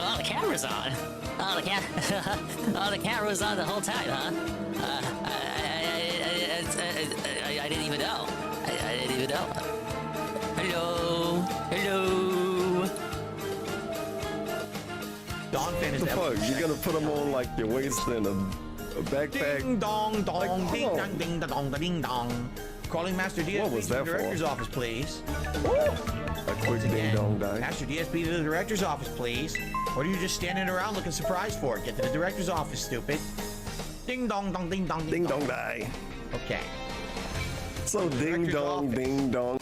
Oh, the camera's on. Oh, oh, the camera was on the whole time, huh? I didn't even know. I didn't even know. Hello. Hello. Donphin is the fuck? You gotta put them on like your waist and a backpack. Ding dong dong, Like, ding dong, ding dong, ding dong. Calling Master DSP What was to the that for? director's office, please. A quick ding dong die. Master DSP to the director's office, please. What are you just standing around looking surprised for? Get to the director's office, stupid. Ding dong dong, ding dong, Ding dong die. Okay. So ding Director's dong, office. ding dong.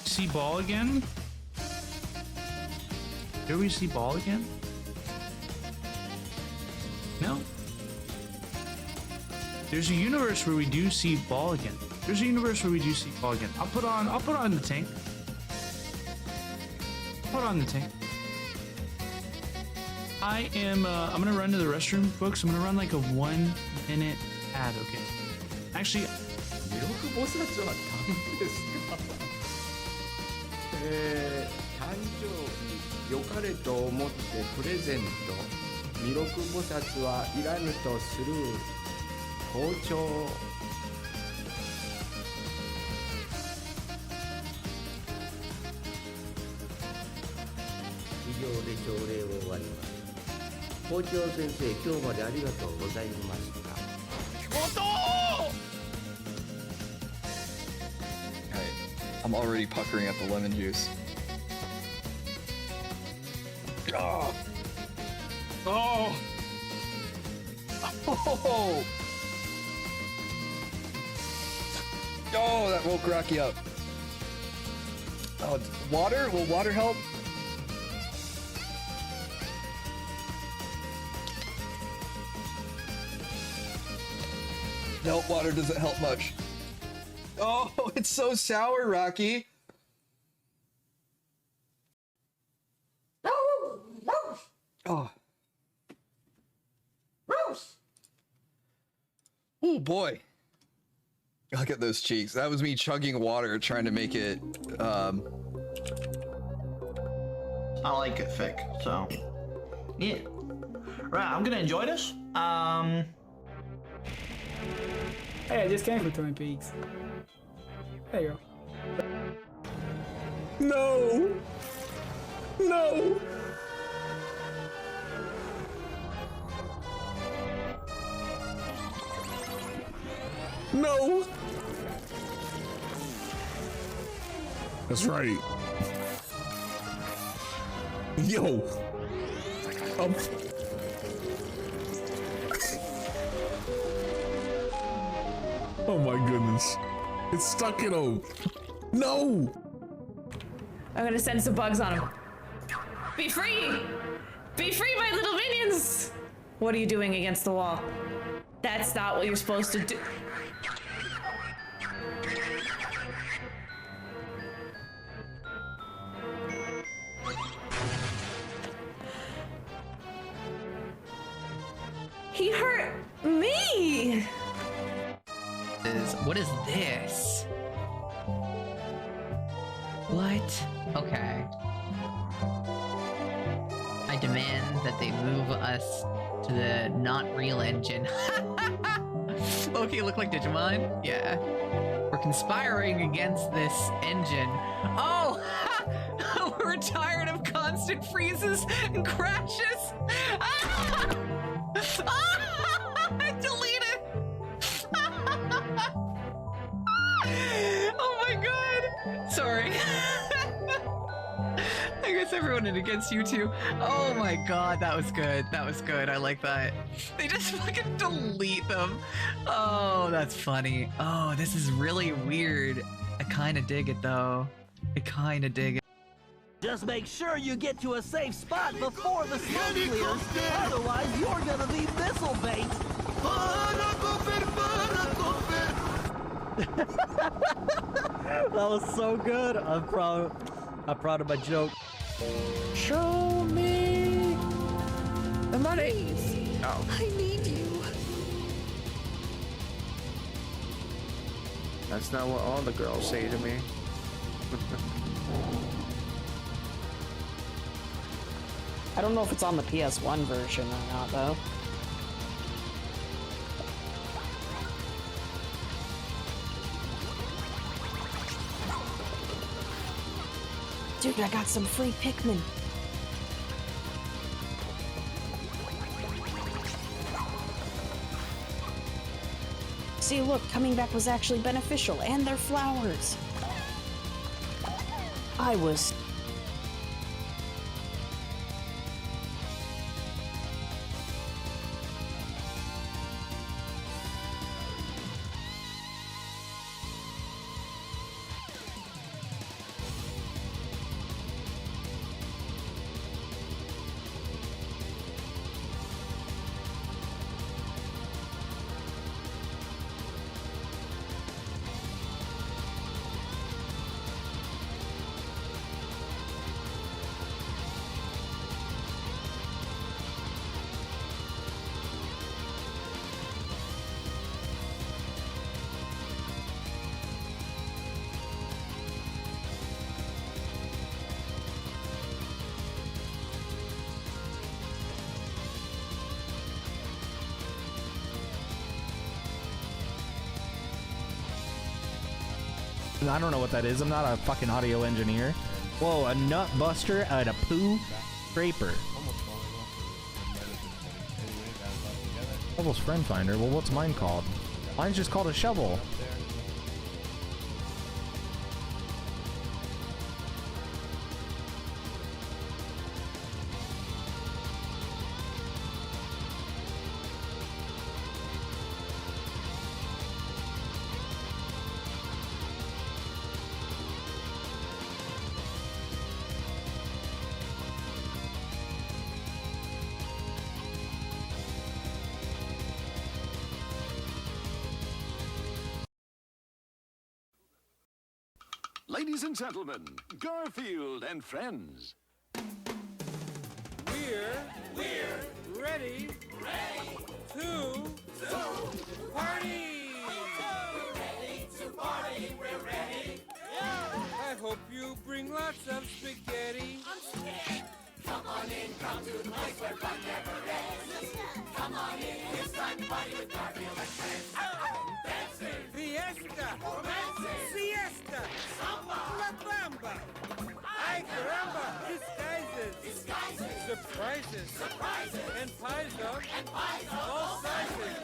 See ball again? Do we see ball again? No. There's a universe where we do see ball again. There's a universe where we do see ball again. I'll put on the tank. Put on the tank. I'm gonna run to the restroom, folks. I'm gonna run like a 1 minute ad, okay? Actually, 誕生日良かれと思ってプレゼント弥勒菩薩はいらぬとする校長以上で朝礼を終わります校長先生今日までありがとうございました I'm already puckering at the lemon juice. Oh! Oh! Oh! Oh, that woke Rocky up. Oh, water? Will water help? No, water doesn't help much. Oh, it's so sour, Rocky. Oh. Oh boy. Look at those cheeks. That was me chugging water, trying to make it, I like it thick, so yeah. Right, I'm gonna enjoy this. Hey, I just came from Twin Peaks. There you go. No! No! No! That's right. Yo! Oh my goodness. It's stuck in him. No! I'm gonna send some bugs on him. Be free! Be free, my little minions! What are you doing against the wall? That's not what you're supposed to do. He hurt me! What is this? What? Okay. I demand that they move us to the not real engine. Okay, look like Digimon? Yeah. We're conspiring against this engine. Oh! We're tired of constant freezes and crashes! Delete it! Oh my god! Sorry. I guess everyone is against you too. Oh my god, that was good. That was good. I like that. They just fucking delete them. Oh, that's funny. Oh, this is really weird. I kind of dig it though. I kind of dig it. Just make sure you get to a safe spot before the smoke clears. Otherwise, you're gonna be missile bait. That was so good. I'm proud of my joke. Show me the money. Oh. I need you. That's not what all the girls say to me. I don't know if it's on the PS1 version or not, though. Dude, I got some free Pikmin. See, look, coming back was actually beneficial, and they're flowers. I was... I don't know what that is. I'm not a fucking audio engineer. Whoa, a nut buster and a poo scraper. Shovel's friend finder. Well, what's mine called? Mine's just called a shovel. Ladies and gentlemen, Garfield and friends. We're ready to party. We're ready. I hope you bring lots of spaghetti. Come on in, come to the place where fun never ends. Come on in, it's time to party with Garfield and friends. Dancing, fiesta, romancing, siesta, samba, la bamba. Ay caramba, disguises, surprises, and pies of all sizes.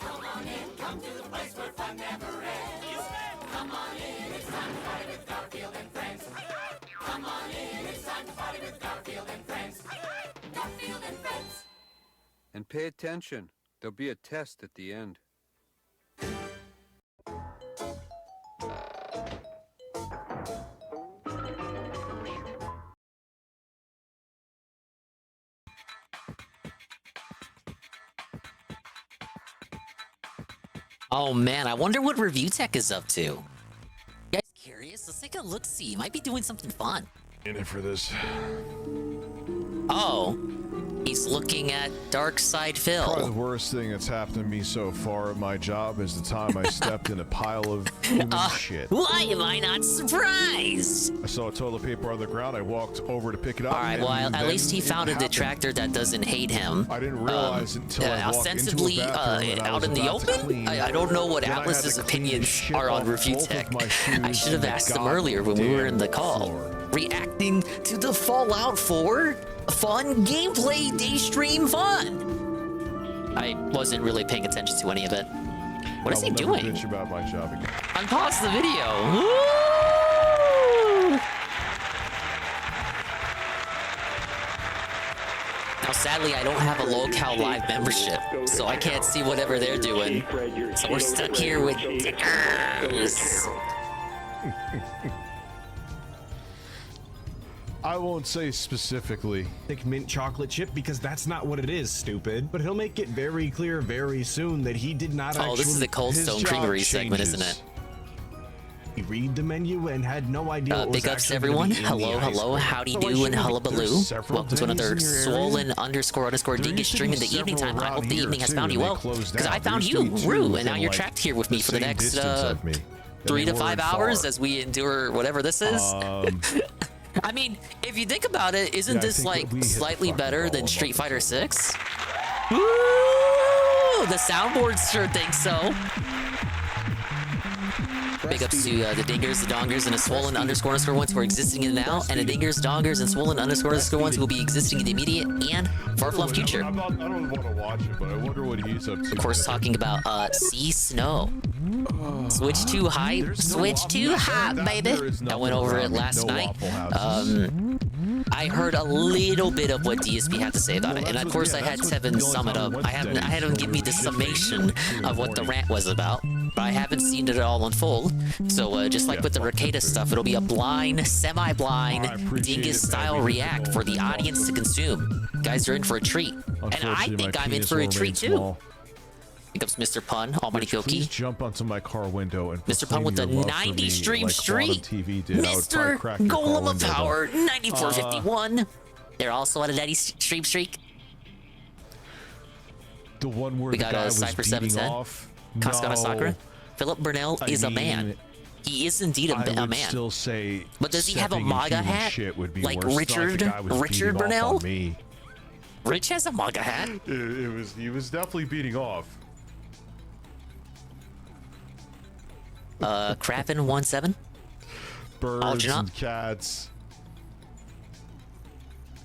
Come on in, come to the place where fun never ends. Come on in, it's time to party with Garfield and friends. Come on in, it's time to party with Garfield and friends. Garfield and friends. And pay attention. There'll be a test at the end. Oh man, I wonder what Review Tech is up to. You guys curious? Let's take a look-see. Might be doing something fun. In it for this. Oh, he's looking at Dark Side Phil. Probably the worst thing that's happened to me so far at my job is the time I stepped in a pile of human shit. Why am I not surprised? I saw a toilet paper on the ground. I walked over to pick it up. Alright, well, at least he found a detractor that doesn't hate him. I didn't realize until I walked ostensibly into a bathroom out in the open? I don't know what Atlas's opinions are on Review Tech. I should have asked him earlier when we were in the call. Reacting to the Fallout 4 fun gameplay day stream fun. I wasn't really paying attention to any of it. What is he doing? Bitch about my job again. Unpause the video. Woo! Now, sadly, I don't have a Locale Live membership, so I can't see whatever they're doing. So we're stuck here with dickers. I won't say specifically. Thick mint chocolate chip because that's not what it is, stupid. But he'll make it very clear very soon that he did not actually. Oh, this is the Cold Stone Creamery segment, isn't it? He read the menu and had no idea. What big was ups actually everyone. gonna be in the Hello, ice hello, cream. howdy So I do and shouldn't- hullabaloo. Welcome to another swollen __ dingus stream in the evening time. I hope the evening has found you well. Because I found you, Rue, and now you're trapped here with me for the next 3 to 5 hours as we endure whatever this is. I mean, if you think about it, isn't this like slightly better than Street Fighter 6? Woo! The soundboard sure thinks so. Big ups to the dingers, the dongers, and the swollen __ ones who are existing in the now, and the dingers, dongers, and swollen _ ones who will be existing in the immediate and far-flung future. I don't want to watch it, but I wonder what he's up to. Of course, talking about Sea Snow. Switch to hype, switch to hype, baby. I went over it last night. I heard a little bit of what DSP had to say about it, and of course I had Tevin sum it up. I had him give me the summation of what the rant was about, but I haven't seen it all unfold. So just like with the Ricada stuff, it'll be a blind, semi-blind, dingus-style react for the audience to consume. Guys are in for a treat, and I think I'm in for a treat too. Big ups Mr. Pun, Almighty Koki. Please jump onto my car window and Mr. Pun with the 90 stream streak. Mr. Golem of Power, 9451. They're also on a 90 stream streak. The one where we the got guy a was Cypher beating 710. off. Kaskara Sakura. Philip Burnell is a mean, man. He is indeed a man. Still say but does he have a stepping MAGA into hat? shit would be Like worse. Richard Richard Burnell? Me. Rich has a MAGA hat. He was definitely beating off. Crappin17. Birds and cats.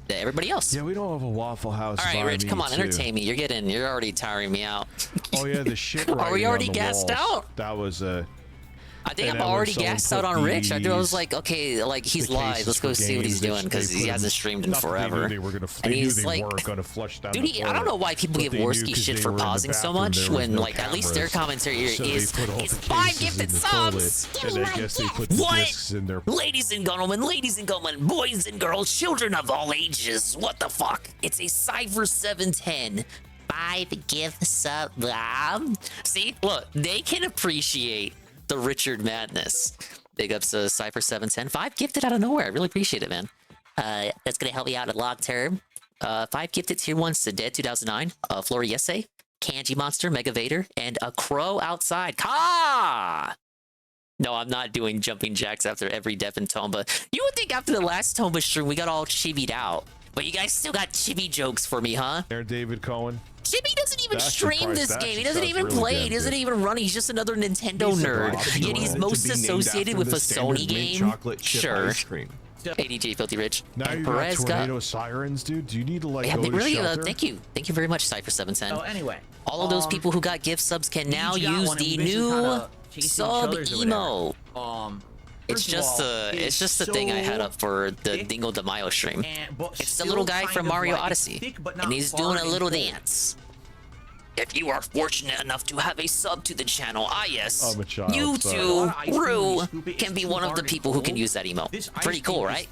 Everybody else. Yeah, we don't have a Waffle House. All right, Rich, come on, entertain me. You're already tiring me out. Oh yeah, the shit. Are we already gassed out? That was a. I think I'm already gassed out on Rich. I was like, okay, like he's live. Let's go see what he's doing because he hasn't streamed in forever. And he's like, dude, I don't know why people give Worski shit for pausing so much when, like, at least their commentary is 5 gifted subs. What? Ladies and gentlemen, boys and girls, children of all ages, what the fuck? It's a Cypher 710. 5 gift sub. See, look, they can appreciate the Richard madness. Big ups to Cypher 710. 5 gifted out of nowhere. I really appreciate it, man. That's gonna help me out a long term. 5 gifted tier 1s to Dead 2009, Floriese, Kanji Monster, Mega Vader, and a crow outside. Ka! No, I'm not doing jumping jacks after every death in Tomba. You would think after the last Tomba stream we got all chibied out. But you guys still got chibi jokes for me, huh? There, David Cohen. Chibi doesn't even stream this game. He doesn't even play. He doesn't even run. He's just another Nintendo nerd. Yet he's most associated with a Sony game. Sure. ADJ Filthy Rich. Now and you Perez got tornado sirens, dude. Do you need to like go to really, shelter? thank you. Thank you very much, Cypher 710. Oh, anyway. All of those people who got gift subs can now use the new sub emo. It's just the thing I had up for the Dingo de Mayo stream. It's the little guy from Mario Odyssey, and he's doing a little dance. If you are fortunate enough to have a sub to the channel, yes, you too, Rue, can be one of the people who can use that emo. Pretty cool, right?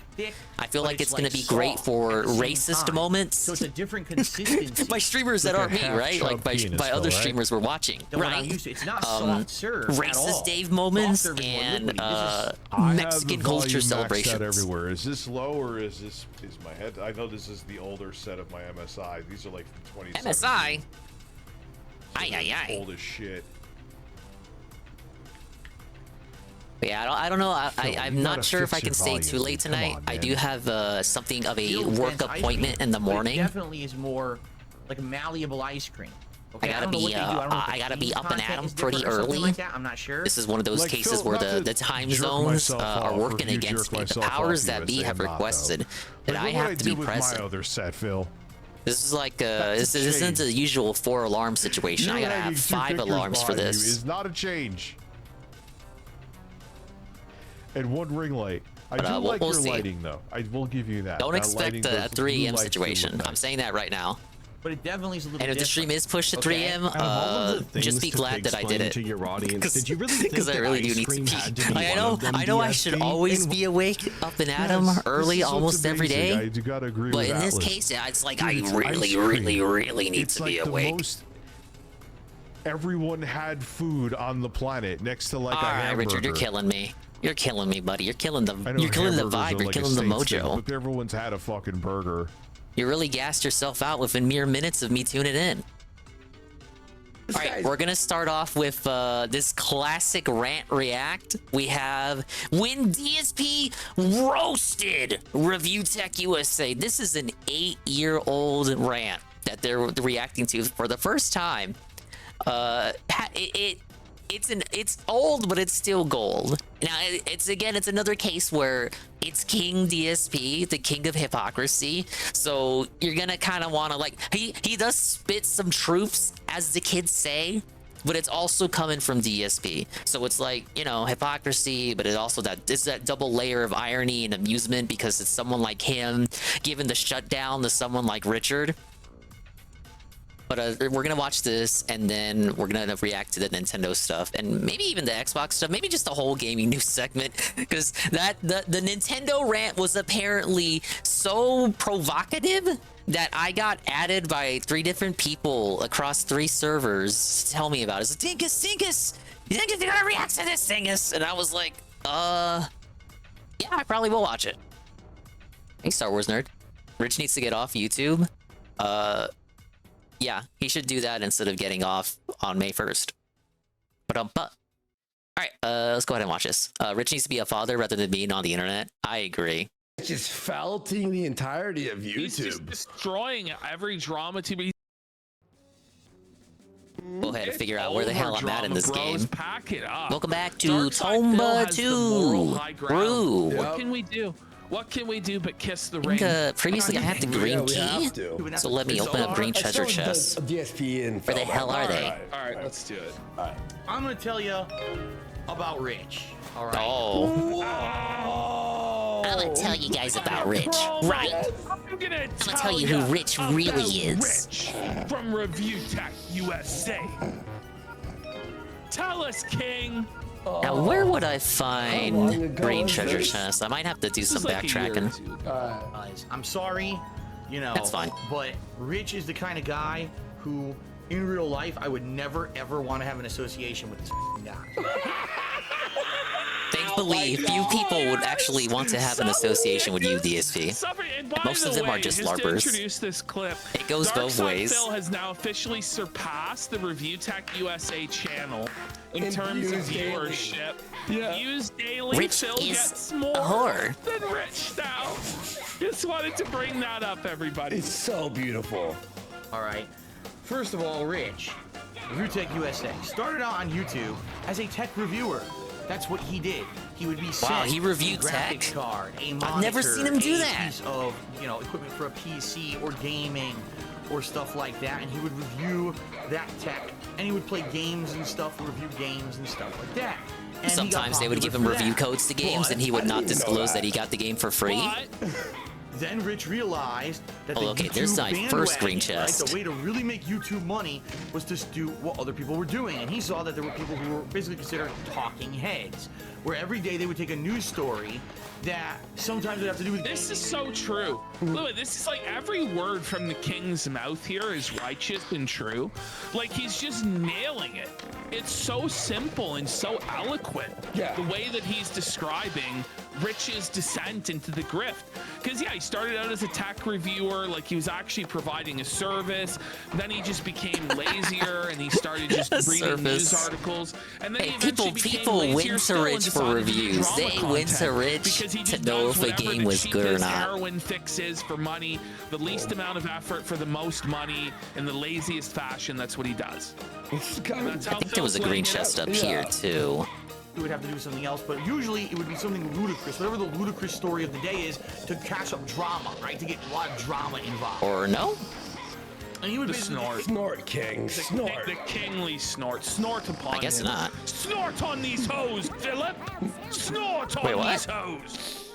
I feel like it's gonna be great for racist moments. So it's a different consistency. By streamers that aren't me, right? Like by other streamers we're watching, right? It's not soft serve racist Dave moments and Mexican culture celebrations. Everywhere. Is this low or is my head? I know this is the older set of my MSI. These are like from 2017. MSI. Aye. Old as shit. Yeah, I don't know. I'm not sure if I can stay too late tonight. I do have something of a work appointment in the morning. It definitely is more like malleable ice cream. Okay, I gotta be up and at 'em pretty early. Like that. I'm not sure. This is one of those cases where the time zones are working against me. The powers that be have requested that I have to be present. My other set, Phil. This is like this isn't the usual 4 alarm situation. I gotta have 5 alarms for this. Is not a change. And 1 ring light. I do like your lighting though. I will give you that. Don't expect a 3 AM situation. I'm saying that right now. but it definitely is a little And if the stream is pushed to 3 a.m., Out of all of the things just be to glad that I did explain it. to your audience, did you really think Because I that really do ice need to cream pee. had to be Like, one of them, I know I should DSP? always And be awake up and at 'em Yes, early this is almost what's every amazing. day. I do gotta agree But with in this Atlas. case, yeah, it's like Dude, I it's really, ice really, cream. really need It's to like be the awake. most- Everyone had food on the planet next to like All a right, hamburger. Richard, you're killing me. You're killing me, buddy. You're killing the I know you're killing the hamburgers are vibe. You're like a killing the state's thing, mojo. but everyone's had a fucking burger. You really gassed yourself out within mere minutes of me tuning in. All right, we're gonna start off with this classic rant react. We have when DSP roasted Review Tech USA. This is an 8-year-old rant that they're reacting to for the first time. It's old, but it's still gold. Now it's another case where it's King DSP, the king of hypocrisy. So you're gonna kind of want to like he does spit some truths, as the kids say, but it's also coming from DSP. So it's like, you know, hypocrisy, but it's that double layer of irony and amusement because it's someone like him giving the shutdown to someone like Richard. But we're gonna watch this, and then we're gonna react to the Nintendo stuff, and maybe even the Xbox stuff, maybe just the whole gaming news segment, because the Nintendo rant was apparently so provocative that I got added by 3 different people across 3 servers to tell me about it. It's like, Dingus, you think you're gonna react to this, Dingus? And I was like, yeah, I probably will watch it. Hey, Star Wars nerd. Rich needs to get off YouTube. Yeah, he should do that instead of getting off on May 1st. All right, let's go ahead and watch this. Rich needs to be a father rather than being on the internet. I agree. Just felting the entirety of He's just YouTube. destroying every drama to be. Go ahead and figure out where the hell I'm at in this game. Pack it up. Welcome back to Dark Side Phil Tomba has the moral 2. high ground. Brew. What can we do? What can we do but kiss the I ring? think, previously I had the green we key, have to. so let me open up green treasure chests. DSP and Where the hell are they? All right, let's do it. I'm gonna tell you about Rich. All right. Oh. I'm gonna tell you guys about Rich, right? I'm gonna tell you who Rich really is. Rich from Review Tech USA. Tell us, King. Now, where would I find green treasure chests? I might have to do some backtracking. Guys, I'm sorry, you know. That's fine. But Rich is the kind of guy who, in real life, I would never ever want to have an association with this guy. Thankfully, few people would actually want to have an association with you, DSP. Most of them are just just to LARPers. introduce this clip, It goes Dark both Side ways. Phil has now officially surpassed the Review Tech USA channel in And terms of views daily. viewership. Yeah. Views daily. Rich Phil is gets more a whore. than Rich now. Just wanted to bring that up, everybody. It's so beautiful. All right. First of all, Rich, Review Tech USA, started out on YouTube as a tech reviewer. That's what he did. He would be sent he reviewed a graphics tech? card, a monitor, I've never seen him do a that. piece of, you know, equipment for a PC or gaming or stuff like that, and he would review that tech, and he would play games and stuff, review games and stuff like that. And he got Sometimes they would give him popular for review that. codes to games, But and he would not didn't know disclose that. that he got the game for free. then Rich realized that Oh, the okay, YouTube there's my first green bandwagon, right, chest. the way to really make YouTube money was to do what other people were doing, and he saw that there were people who were basically considered talking heads, where every day they would take a news story that sometimes would have to do with This is so true. Louis, this is like every word from the king's mouth here is righteous and true. Like he's just nailing it. It's so simple and so eloquent. Yeah. The way that he's describing Rich's descent into the grift. Because yeah, he started out as a tech reviewer, like he was actually providing a service. Then he just became lazier and he started just reading news articles. And then he eventually became people lazier went to still and Rich for decided to do reviews. drama They went to content Rich because he to just know does if a whatever game the was good or cheapest not. heroin fix is for money, the least amount of effort for the most money, in the laziest fashion. That's what he does. And that's how I think there was a Phil's green laying it chest out. up here too. He would have to do something else, but usually it would be something ludicrous, whatever the ludicrous story of the day is, to catch up drama, right? To get a lot of drama involved. Or no? And he would The basically snort. Snort, King. The, Snort. the kingly snort. Snort upon I guess him. not. Snort on these hoes, Philip. Snort on Wait, what? these hoes.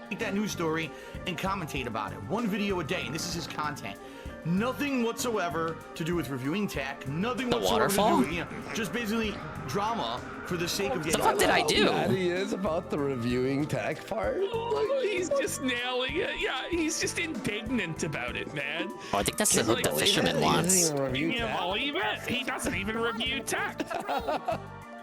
take that news story and commentate about it. One video a day, and this is his content. Nothing whatsoever to do with reviewing tech. Nothing The whatsoever waterfall? to do with, just basically drama for the sake of getting. The fuck did I do? Mad he is about the reviewing tech part. He's just nailing it. Yeah, he's just indignant about it, man. Oh, I think that's the hook the fisherman wants. You can't believe it? He doesn't even review tech.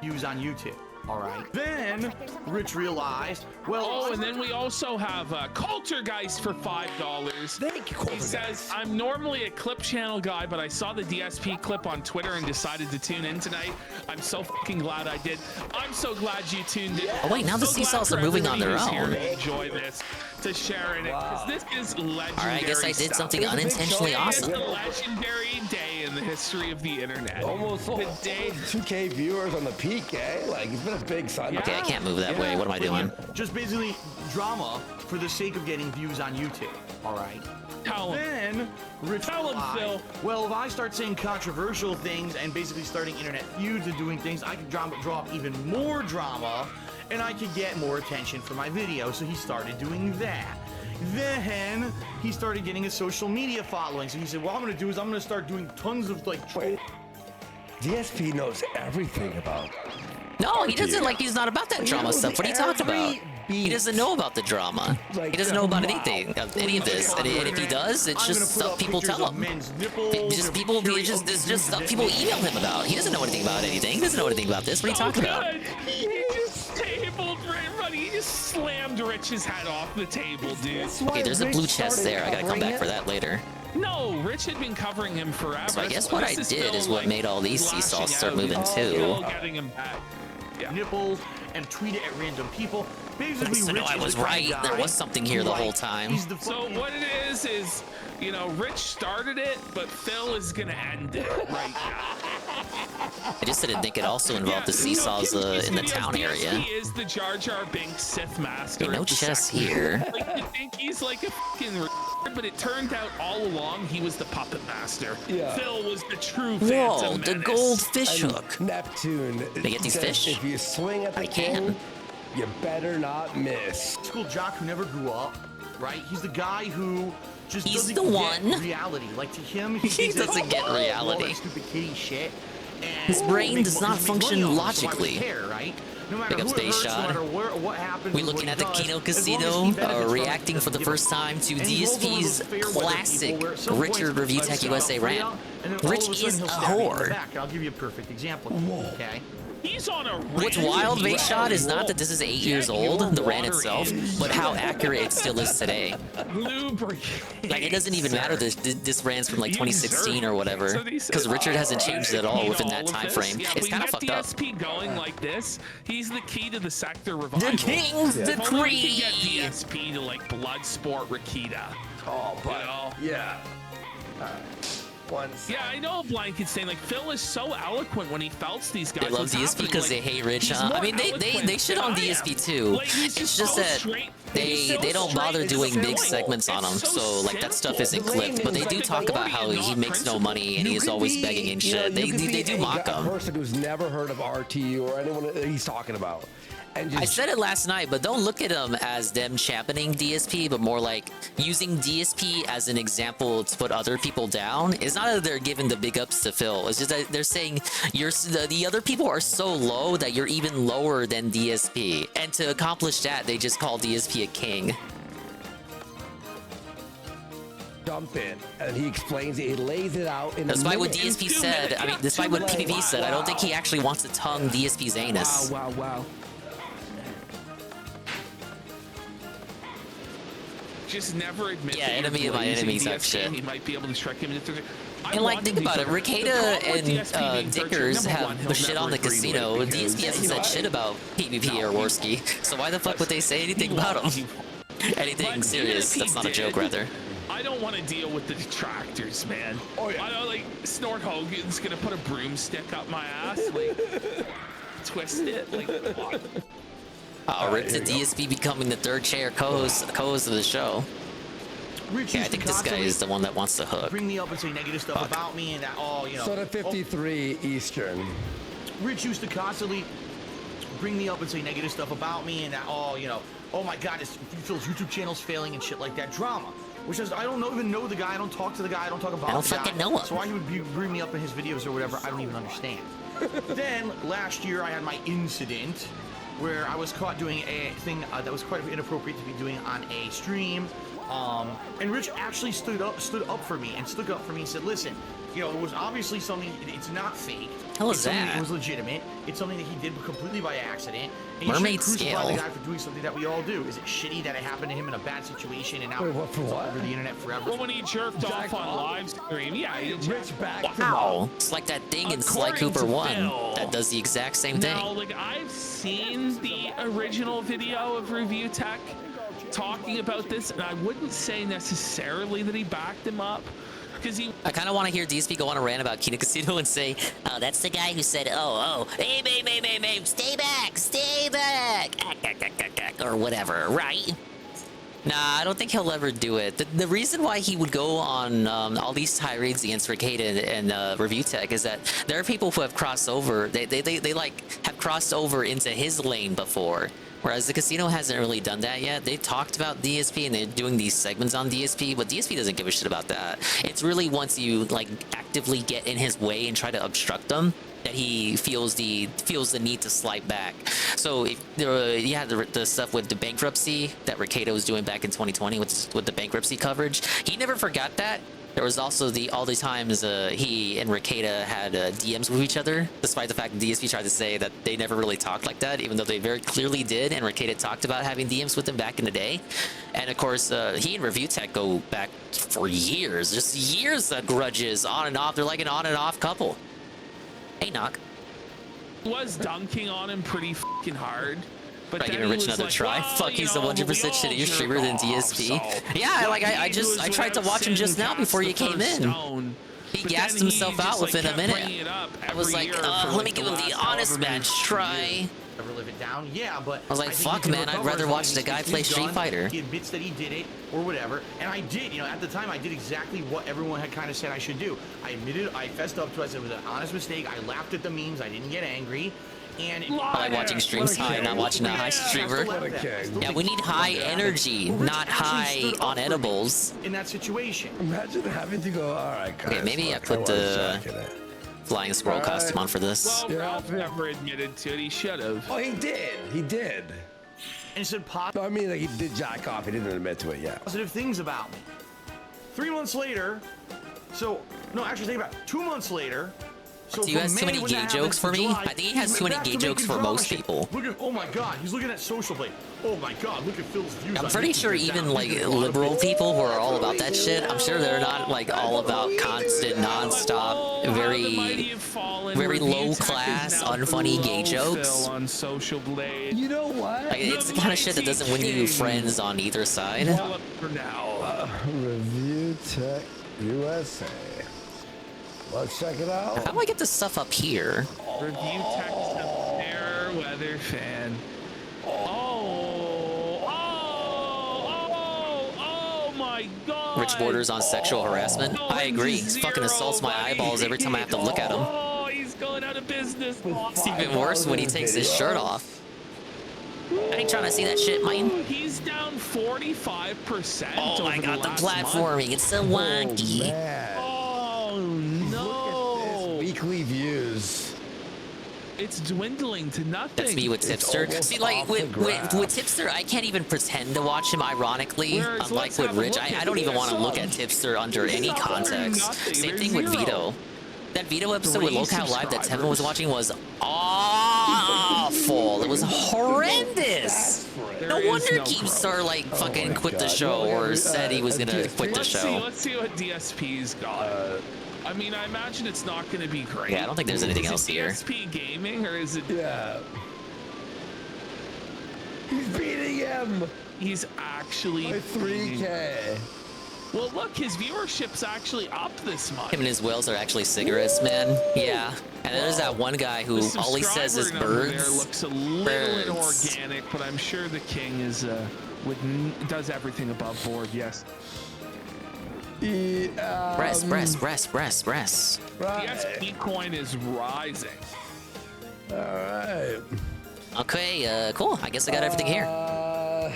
Use on YouTube. All right. Then Rich realized, well, and then we also have Coultergeist for $5. Thank you, He says, I'm normally a clip channel guy, but I saw the DSP clip on Twitter and decided to tune in tonight. I'm so fucking glad I did. I'm so glad you tuned in. Oh, wait, now the seesaws are moving on their own. To enjoy this, to share in it, because this is legendary. All right, I guess I did stuff. something unintentionally awesome. It's a legendary day in the history of the internet. Almost the day 2K viewers on the peak, eh? Like, it's been a big Sunday. Okay, I can't move that way. What am I doing? Just basically drama for the sake of getting views on YouTube. All right. Tell him. Then Rich replied, Phil. well, if I start saying controversial things and basically starting internet feuds and doing things, I can draw up even more drama and I could get more attention for my video. So he started doing that. Then he started getting a social media following. So he said, what I'm going to do is I'm going to start doing tons of like... Wait, DSP knows everything about... No, he doesn't. Like, he's not about that drama stuff. What are you talking about? He doesn't know about the drama. He doesn't know about anything, any of this. And if he does, it's just stuff people tell him. It's just stuff people email him about. He doesn't know anything about anything. He doesn't know anything about this. What are you talking about? He just tabled everybody. He just slammed Rich's head off the table, dude. Okay, there's a blue chest there. I gotta come back for that later. No, Rich had been covering him forever. So I guess what I did is what made all these seesaws start moving too. Getting him back. Nipples and tweet it at random people. Basically, So no, I was right. There was something here the whole time. So what it is, you know, Rich started it, but Phil is gonna end it right now. I just didn't think it also involved the seesaws in the town area. He is the Jar Jar Binks Sith Master. Okay, no chest here. Like, you think he's like a fucking but it turned out all along he was the puppet master. Yeah. Phil was the true Whoa, Phantom the Menace. gold fish hook. Neptune. Can I get these says fish? If you swing at the king, you better not miss. School jock who never grew up, right? He's the guy who just He's doesn't the get one. reality. Like to him, He doesn't get all reality. that stupid kitty shit. And His brain makes does mo- not makes function money off it, so why would logically. he care, right? No matter Pick up who it space hurts, shot. no matter what happens. We with looking what at he the does, Kino as long as Casino, he benefits from it, reacting for the he first doesn't time to give a- and he rolls one of DSP's those fair weather classic people where at some point, Richard Review like, Tech set USA up for rant. you, and then all Rich of a sudden is he'll a stab you in the whore. back. I'll give you a perfect example. Okay. He's on a What's wild, Vayshot, is not that this is 8 years old, the rant itself, but how accurate it still is today. Like, it doesn't even matter this rant's from like 2016 or whatever, because Richard hasn't changed at all within that time frame. It's kind of fucked up. DSP going like this, he's the key to the sector revival. The king's If only we decree. can get DSP to like Bloodsport Rakita. Oh, but You know? yeah. Once. Yeah, I know Blanket saying like Phil is so eloquent when he felts these guys. They love What's DSP happening, because like, they hate Rich, he's huh? I more mean, they eloquent shit than on I am. DSP too. Like, he's It's so just that straight. they He's so don't bother straight. doing It's big so segments on him, simple. It's so like that stuff isn't The clipped. But they do like talk about how Gordian, he not makes no money and You he's could always be, begging and you know, shit. you could They be do a mock guy- him. A person who's never heard of RT or anyone that he's talking about. And just I said it last night, but don't look at them as them championing DSP, but more like using DSP as an example to put other people down. It's not that they're giving the big ups to Phil. It's just that they're saying the other people are so low that you're even lower than DSP. And to accomplish that, they just call DSP a king. jump in, and he explains it. He lays it out in. Despite what DSP said, I mean, despite what PvP said, I don't think he actually wants to tongue DSP's anus. Wow. Just never admit. Yeah, that you're enemy of my blazing enemy type DSP. shit. He might be able to strike him into. And like, think about it, Ricada and Dickers have shit on the casino. DSP hasn't said shit about PvP or Worski, so why the fuck would they say anything about him? Anything serious? That's not a joke, rather. I don't want to deal with the detractors, man. I don't like Snort Hogan's gonna put a broomstick up my ass, like twist it, like. What? Rip to DSP becoming the third chair co-host of the show. Yeah, I think this guy is the one that wants to hook. Bring me up and say negative stuff about me and that all, you know. So to 53 Eastern. Rich used to constantly bring me up and say negative stuff about me and that all, you know. Oh my God, Phil's YouTube channel's failing and shit like that. Drama. which is I don't even know the guy. I don't talk to the guy. I don't talk about the guy. fucking know him. So why he would bring me up in his videos or whatever, I don't even understand. Then last year I had my incident where I was caught doing a thing that was quite inappropriate to be doing on a stream. And Rich actually stood up for me and said, listen, you know, it was obviously something, it's not fake. Hell is it's something that? It was legitimate. It's something that he did completely by accident. And Mermaid you shouldn't crucify scale. the guy for doing something that we all do. Is it shitty that it happened to him in a bad situation and now it's all over the internet forever? Well, when he jerked off on live stream, yeah, Rich back. Wow. It's like that thing in Sly According Cooper to 1 Phil. that does the exact same thing. Now, like, I've seen the original video of Review Tech talking about this, and I wouldn't say necessarily that he backed him up, because he... I kind of want to hear DSP go on a rant about Kina Casino and say, oh, that's the guy who said, hey, stay back, or whatever, right? Nah, I don't think he'll ever do it. The reason why he would go on all these tirades against Ricada and Review Tech is that there are people who have crossed over. They like have crossed over into his lane before. Whereas the casino hasn't really done that yet. They've talked about DSP and they're doing these segments on DSP, but DSP doesn't give a shit about that. It's really once you like actively get in his way and try to obstruct them that he feels the need to slide back. So if you had the stuff with the bankruptcy that Ricada was doing back in 2020 with the bankruptcy coverage, he never forgot that. There was also all these times he and Ricada had DMs with each other, despite the fact that DSP tried to say that they never really talked like that, even though they very clearly did, and Ricada talked about having DMs with him back in the day. And of course, he and Review Tech go back for years, just years of grudges, on and off. They're like an on and off couple. Hey, Knock. was dunking on him pretty fucking hard. But Right, then giving he Rich was another like, try. well, Fuck, he's a 100% shittier streamer than DSP. Yeah, like I tried to watch him just now before you came in. He gassed himself out within a minute. I was like, let me give him the honest man's try. Ever live it down? Yeah, but I was like, fuck, man, I'd rather watch the guy play Street Fighter. He admits that he did it or whatever, and I did. You know, at the time, I did exactly what everyone had kind of said I should do. I admitted, I fessed up to it. I said it was an honest mistake. I laughed at the memes. I didn't get angry. And I like watching streams high, not watching a high streamer. Yeah, we need high energy, not high on edibles. In that situation. Imagine having to go, all right, guys. Okay, maybe I put the flying squirrel costume on for this. Well, Ralph never admitted to it. He should have. Oh, he did. He did. And he said No, I mean, like, he did jack off. He didn't admit to it yet. positive things about me. 3 months later, actually, think about it. 2 months later. So he has too many gay jokes for me? I think he has too many gay jokes for most people. Look at, oh my god, he's looking at Social Blade. Oh my god, look at Phil's views. I'm pretty sure even like liberal people who are all about that shit, I'm sure they're not like all about constant, non-stop, very low class, unfunny gay jokes. On Social Blade. You know what? Like, it's the kind of shit that doesn't win you friends on either side. For now. Review Tech USA. Let's check it out. How do I get this stuff up here? Review Tech's a fair weather fan. Oh my god. Rich borders on sexual harassment. I agree. He fucking assaults my eyeballs every time I have to look at him. Oh, he's going out of business. It's even worse when he takes his shirt off. I ain't trying to see that shit, man. He's down 45%. Oh my god, the platforming. It's so wonky. Oh no. Weekly views. It's dwindling to nothing. That's me with Tipster. See, like, with Tipster, I can't even pretend to watch him ironically. Unlike with Rich, I don't even want to look at Tipster under any context. Same thing with Vito. That Vito episode with Locale Live that Tevin was watching was awful. It was horrendous. No wonder Keemstar, like, fucking quit the show or said he was gonna quit the show. Let's see what DSP's got. I mean, I imagine it's not going to be great. Yeah, I don't think there's anything else here. DSP Gaming, or is it? Yeah. He's beating him. He's actually by 3K. Well, look, his viewership's actually up this month. Him and his whales are actually cigarettes, man. Yeah. And there's that one guy who all he says is birds. There looks a little inorganic, but I'm sure the king is does everything above board. Yes. Breast. The SP coin is rising. All right. Okay, cool. I guess I got everything here.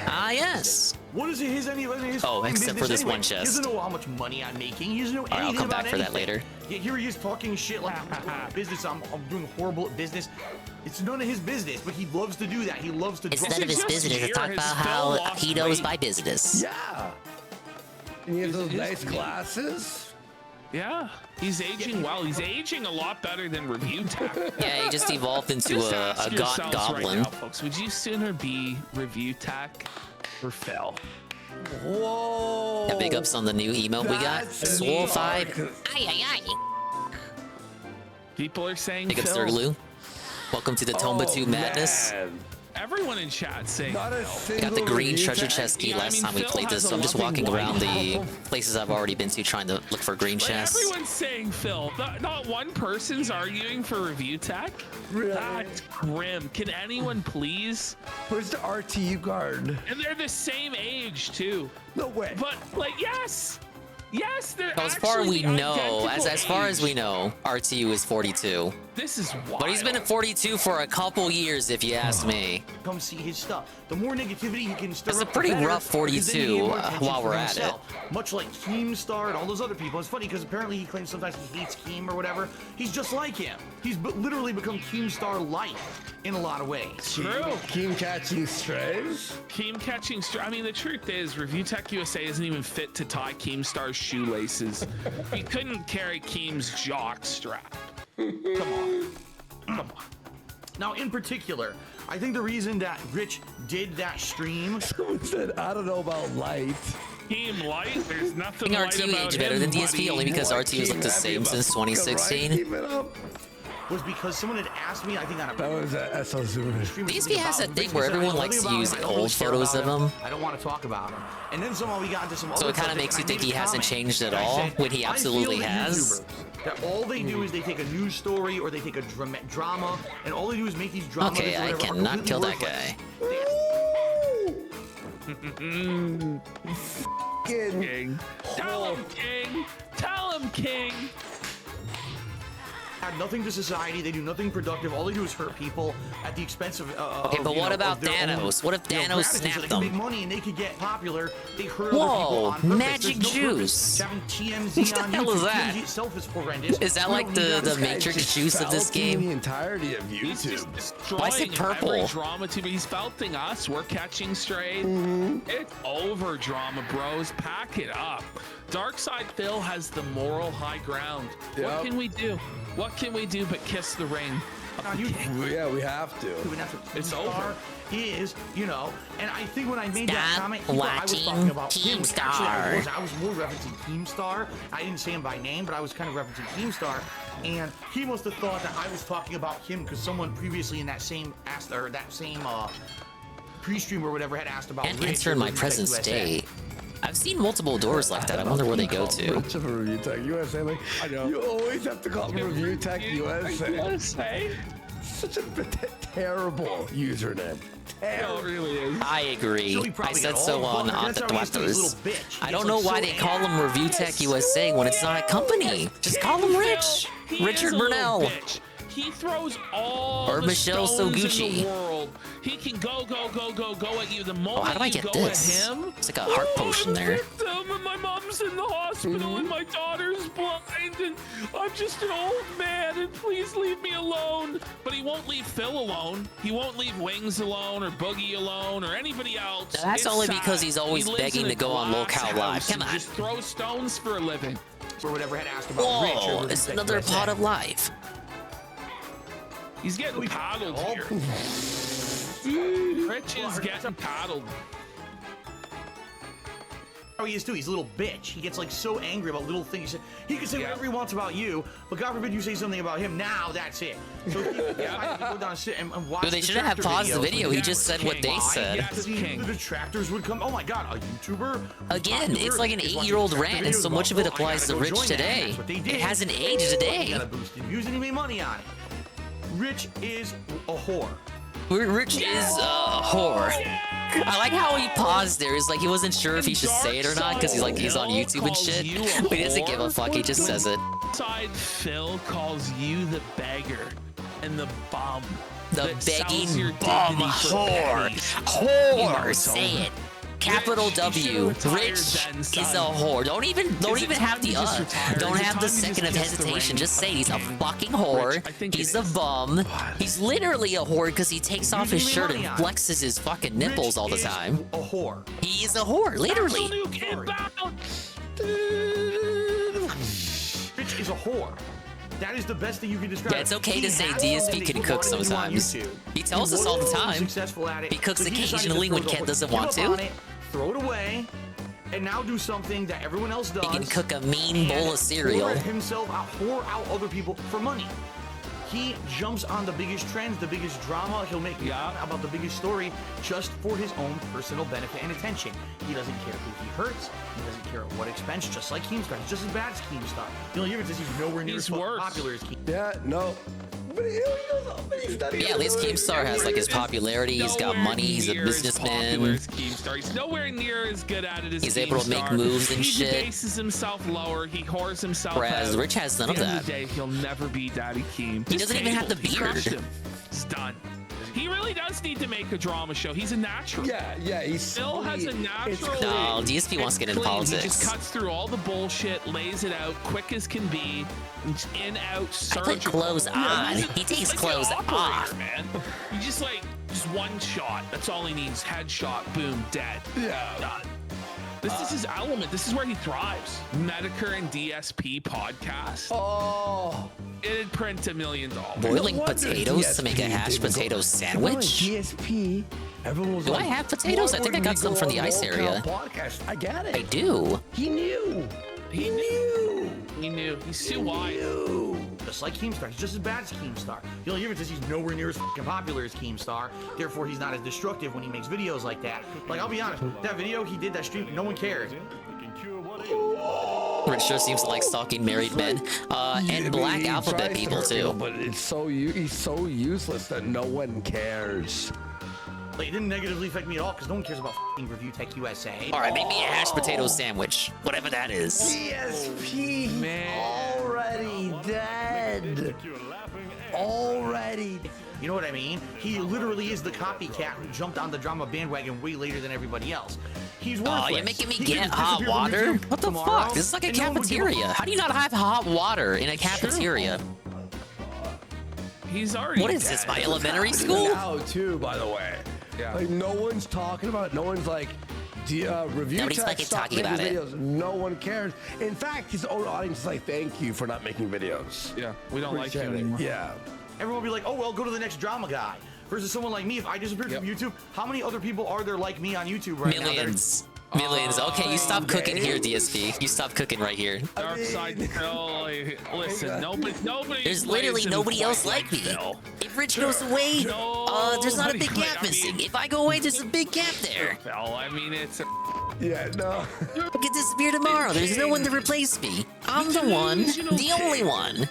Ah, yes. What is his Oh, except for this one He chest. doesn't know how much money I'm making. He doesn't know anything Alright, I'll come about back for that anything. later. Yeah, here he is talking shit like I'm doing business. I'm doing horrible at business. It's none of his business, but he loves to do that. He loves to. It's none of his business to talk about how he knows my business. Yeah. And he has those nice glasses. Yeah, he's aging well. He's aging a lot better than Review Tech. Yeah, he just evolved into Just a ask gaunt yourselves goblin. Right now, folks, would you sooner be Review Tech or Phil? Whoa. Yeah, big ups on the new emote we got. Swole 5. Aye, aye, aye. People are saying Big ups, Phil. Sirgloo. Welcome to the Tomba 2 madness. Everyone in chat saying Got the green treasure chest key last time we played this, so I'm just walking around the places I've already been to trying to look for green chests. Everyone's saying Phil. Not one person's arguing for Review Tech. Really? That's grim. Can anyone please? Where's the RTU guard? And they're the same age too. No way. But like, yes, they're. As far as we actually know, identical as far as we age. know, RTU is 42. This is wild. But he's been at 42 for a couple years, if you ask me. Come see his stuff. The more negativity he can stir That's a up, the pretty better, rough because then he 42, can get more attention while for we're at himself. Much like Keemstar and all those other people. It's funny because apparently he claims sometimes he hates Keem or whatever. He's just like him. He's literally become Keemstar-like in a lot of ways. True. Keem catching strays? Keem catching strays. I mean, the truth is, Review Tech USA isn't even fit to tie Keemstar's shoelaces. He couldn't carry Keem's jock strap. Come on. Come on. Now, in particular, I think the reason that Rich did that stream. Someone said, I don't know about light. Team Light, there's I nothing think light RTU about aged better him, than DSP buddy. only because RTU has looked the same since 2016. Was because someone had asked me, I think on a That was DSP has that thing where everyone likes to use old photos of him. I don't want to talk about him. And then somehow we got into some So other it kind of subject, makes you and I think made he a hasn't comment. changed at I all said, when he I absolutely feel that has. YouTubers, that all they do is they take a news story or they take a drama, and all they do is make these dramas. Okay, I cannot kill that guy. King. Tell him, King. Tell him, King. Add nothing to society. They do nothing productive. All they do is hurt people at the expense of. Okay, but what about Thanos? What if Thanos snapped They can make them? money and they could get popular. They hurt Whoa, other people on purpose. magic There's no juice. purpose to having TMZ What the on hell YouTube. is that? TMZ itself is horrendous. Is that We like don't need the that. Matrix juice of this The game? entirety of YouTube. Why is it purple? Every drama tube. He's felting us. We're catching strays. It's over, drama bros. Pack it up. Darkside Phil has the moral high ground. Yep. What can we do? What can we do but kiss the ring? Yeah, we have to. It's over. Is, you know, and I think when I made that Stop comment, he thought I was watching talking about him. Which actually I Keemstar. wasn't. I was more referencing Keemstar. I didn't say him by name, but I was kind of referencing Keemstar. And he must have thought that I was talking about him because someone previously in that same pre-stream or whatever had asked about And Rich enter in or my Review Tech present USA. state. I've seen multiple doors like that. I wonder where they go to. Rich of a Review Tech USA. Like, you always have to call him Review Tech USA. Such a terrible username. It really is. I agree. I said so on the Twitters. I don't know why they call him Review Tech USA when it's not a company. Just call him Rich. He Richard is a little Burnell. bitch. He throws all Or the Michelle stones in Soguchi. the world. He can go at you. The moment how do I you get go this? at him, It's like a heart potion I'm a there. victim, and my mom's in the hospital, and my daughter's blind, and I'm just an old man, and please leave me alone. But he won't leave Phil alone. He won't leave Wings alone, or Boogie alone, or anybody else. That's It's only sad. because he's always He lives begging in a to go on glass Locale Live. house Come and on. just throw stones for a living. Or whatever had asked about Rich. or Whoa, Review it's Tech another USA. pot of life. He's getting paddled here. Rich is getting paddled. Oh, he is too. He's a little bitch. He gets like so angry about little things. He can say whatever he wants about you, but God forbid you say something about him. Now that's it. So he decided to go down and sit and watch. Dude, they the shouldn't have detractor paused the videos video. with He just said what they Why? said. Yeah, because the detractors would come. Oh my God, a YouTuber? Again, popular it's like an is watching 8-year-old detractor rant, and videos so about, much of it "Oh, I applies gotta to go Rich join that." today. That's what they It did. hasn't aged a day. He got a boost in views and he made money on it. Rich is a whore. Rich is a whore. I like how he paused there. He's like he wasn't sure if he should say it or not because he's on YouTube and shit. But he doesn't give a fuck. He just says it. Side Phil calls you the beggar and the bum. The that sells begging your bum dignity for whore. pennies. Whore. You know, Say it. Capital Rich, you W. should've retired Rich then, is son. a whore. Don't even it have time the to just retire? Don't Is it have the time to just second of kiss the hesitation. ring? Just say he's a Okay. fucking whore. Rich, I think He's it a is. bum. He's literally a whore because he takes off his Using shirt money and on it. flexes his fucking nipples all the Rich is time. A whore. He is a whore, literally. Rich is a whore. That is the best thing you can describe. Yeah, it's okay He to say has DSP something can that cook he wanted to do on sometimes. YouTube. He tells us all the wasn't time. Successful at it, He cooks so decided to occasionally when throw Ken it- doesn't give want up to. on it, throw it away, and now do something that everyone else does. He can cook a mean bowl of cereal. Whore out other people for money. He jumps on the biggest trends, the biggest drama. He'll make about the biggest story just for his own personal benefit and attention. He doesn't care who he hurts. He doesn't care at what expense, just like Keemstar. He's just as bad as Keemstar. The only difference is he's nowhere near as popular as Keemstar. Yeah, no. Yeah, at least Keemstar has like his popularity. He's got money. He's a businessman. He's nowhere near as good at it as He's able to make Keemstar. moves and he shit. He bases himself lower. He whores himself Whereas out. Rich has none At of the end that. of the day, he'll never be Daddy Keem. He doesn't even have the He crushed beard. him. It's done. He really does need to make a drama show. He's a natural. Yeah, he's Phil has a natural. No, DSP wants to get into Clean. politics. He just cuts through all the bullshit, lays it out quick as can be, in, out, surgical. I put clothes on. he's He takes like clothes an operator, off. man. You just one shot. That's all he needs. Headshot, boom, dead. Yeah. Done. This is his element. This is where he thrives. Medicare and DSP podcast. Oh. It'd print $1 million. Boiling potatoes to make a hashed potato sandwich? DSP. Everyone was Do I like, have potatoes? why I think I would got we some go from the on ice local area. Podcast? I get it. I do. He knew. He knew. He knew. He's too wide. Just like Keemstar. He's just as bad as Keemstar. The only difference is he's nowhere near as fucking popular as Keemstar. Therefore, he's not as destructive when he makes videos like that. Like, I'll be honest, that video he did, that stream, no one cared. Rich sure seems to like stalking married men. And black He alphabet tries to people hurt too. people, But it's he's so useless that no one cares. Like, it didn't negatively affect me at all because no one cares about fucking Review Tech USA. Alright, make me a hashed potato sandwich. Whatever that is. DSP already dead. Already. You know what I mean? He literally is the copycat who jumped on the drama bandwagon way later than everybody else. He's worthless. Oh, you're making me He get could hot disappear from water? YouTube What the tomorrow, fuck? This is like a and no one would give a cafeteria. How do you not have hot water in a cafeteria? He's already What is dead. this, my elementary school? Now, too, by the way. Yeah. Like, no one's talking about it. No one's like, review Nobody's tech, fucking stop talking making about it. videos. No one cares. In fact, his own audience is like, thank you for not making videos. Yeah, we don't like you Appreciate it. anymore. Yeah. Everyone will be like, oh, well, go to the next drama guy. Versus someone like me, if I disappeared from YouTube, how many other people are there like me on YouTube right now? Millions. Millions. Okay, you stop cooking here, DSP. You stop cooking right here. Dark side Phil, listen, nobody. There's literally plays nobody and else fights like me. Phil. If Rich goes away, there's not a big gap missing. If I go away, there's a big gap there. Phil, I mean, it's. Yeah, no. I could disappear tomorrow. There's no one to replace me. I'm the one, the only one.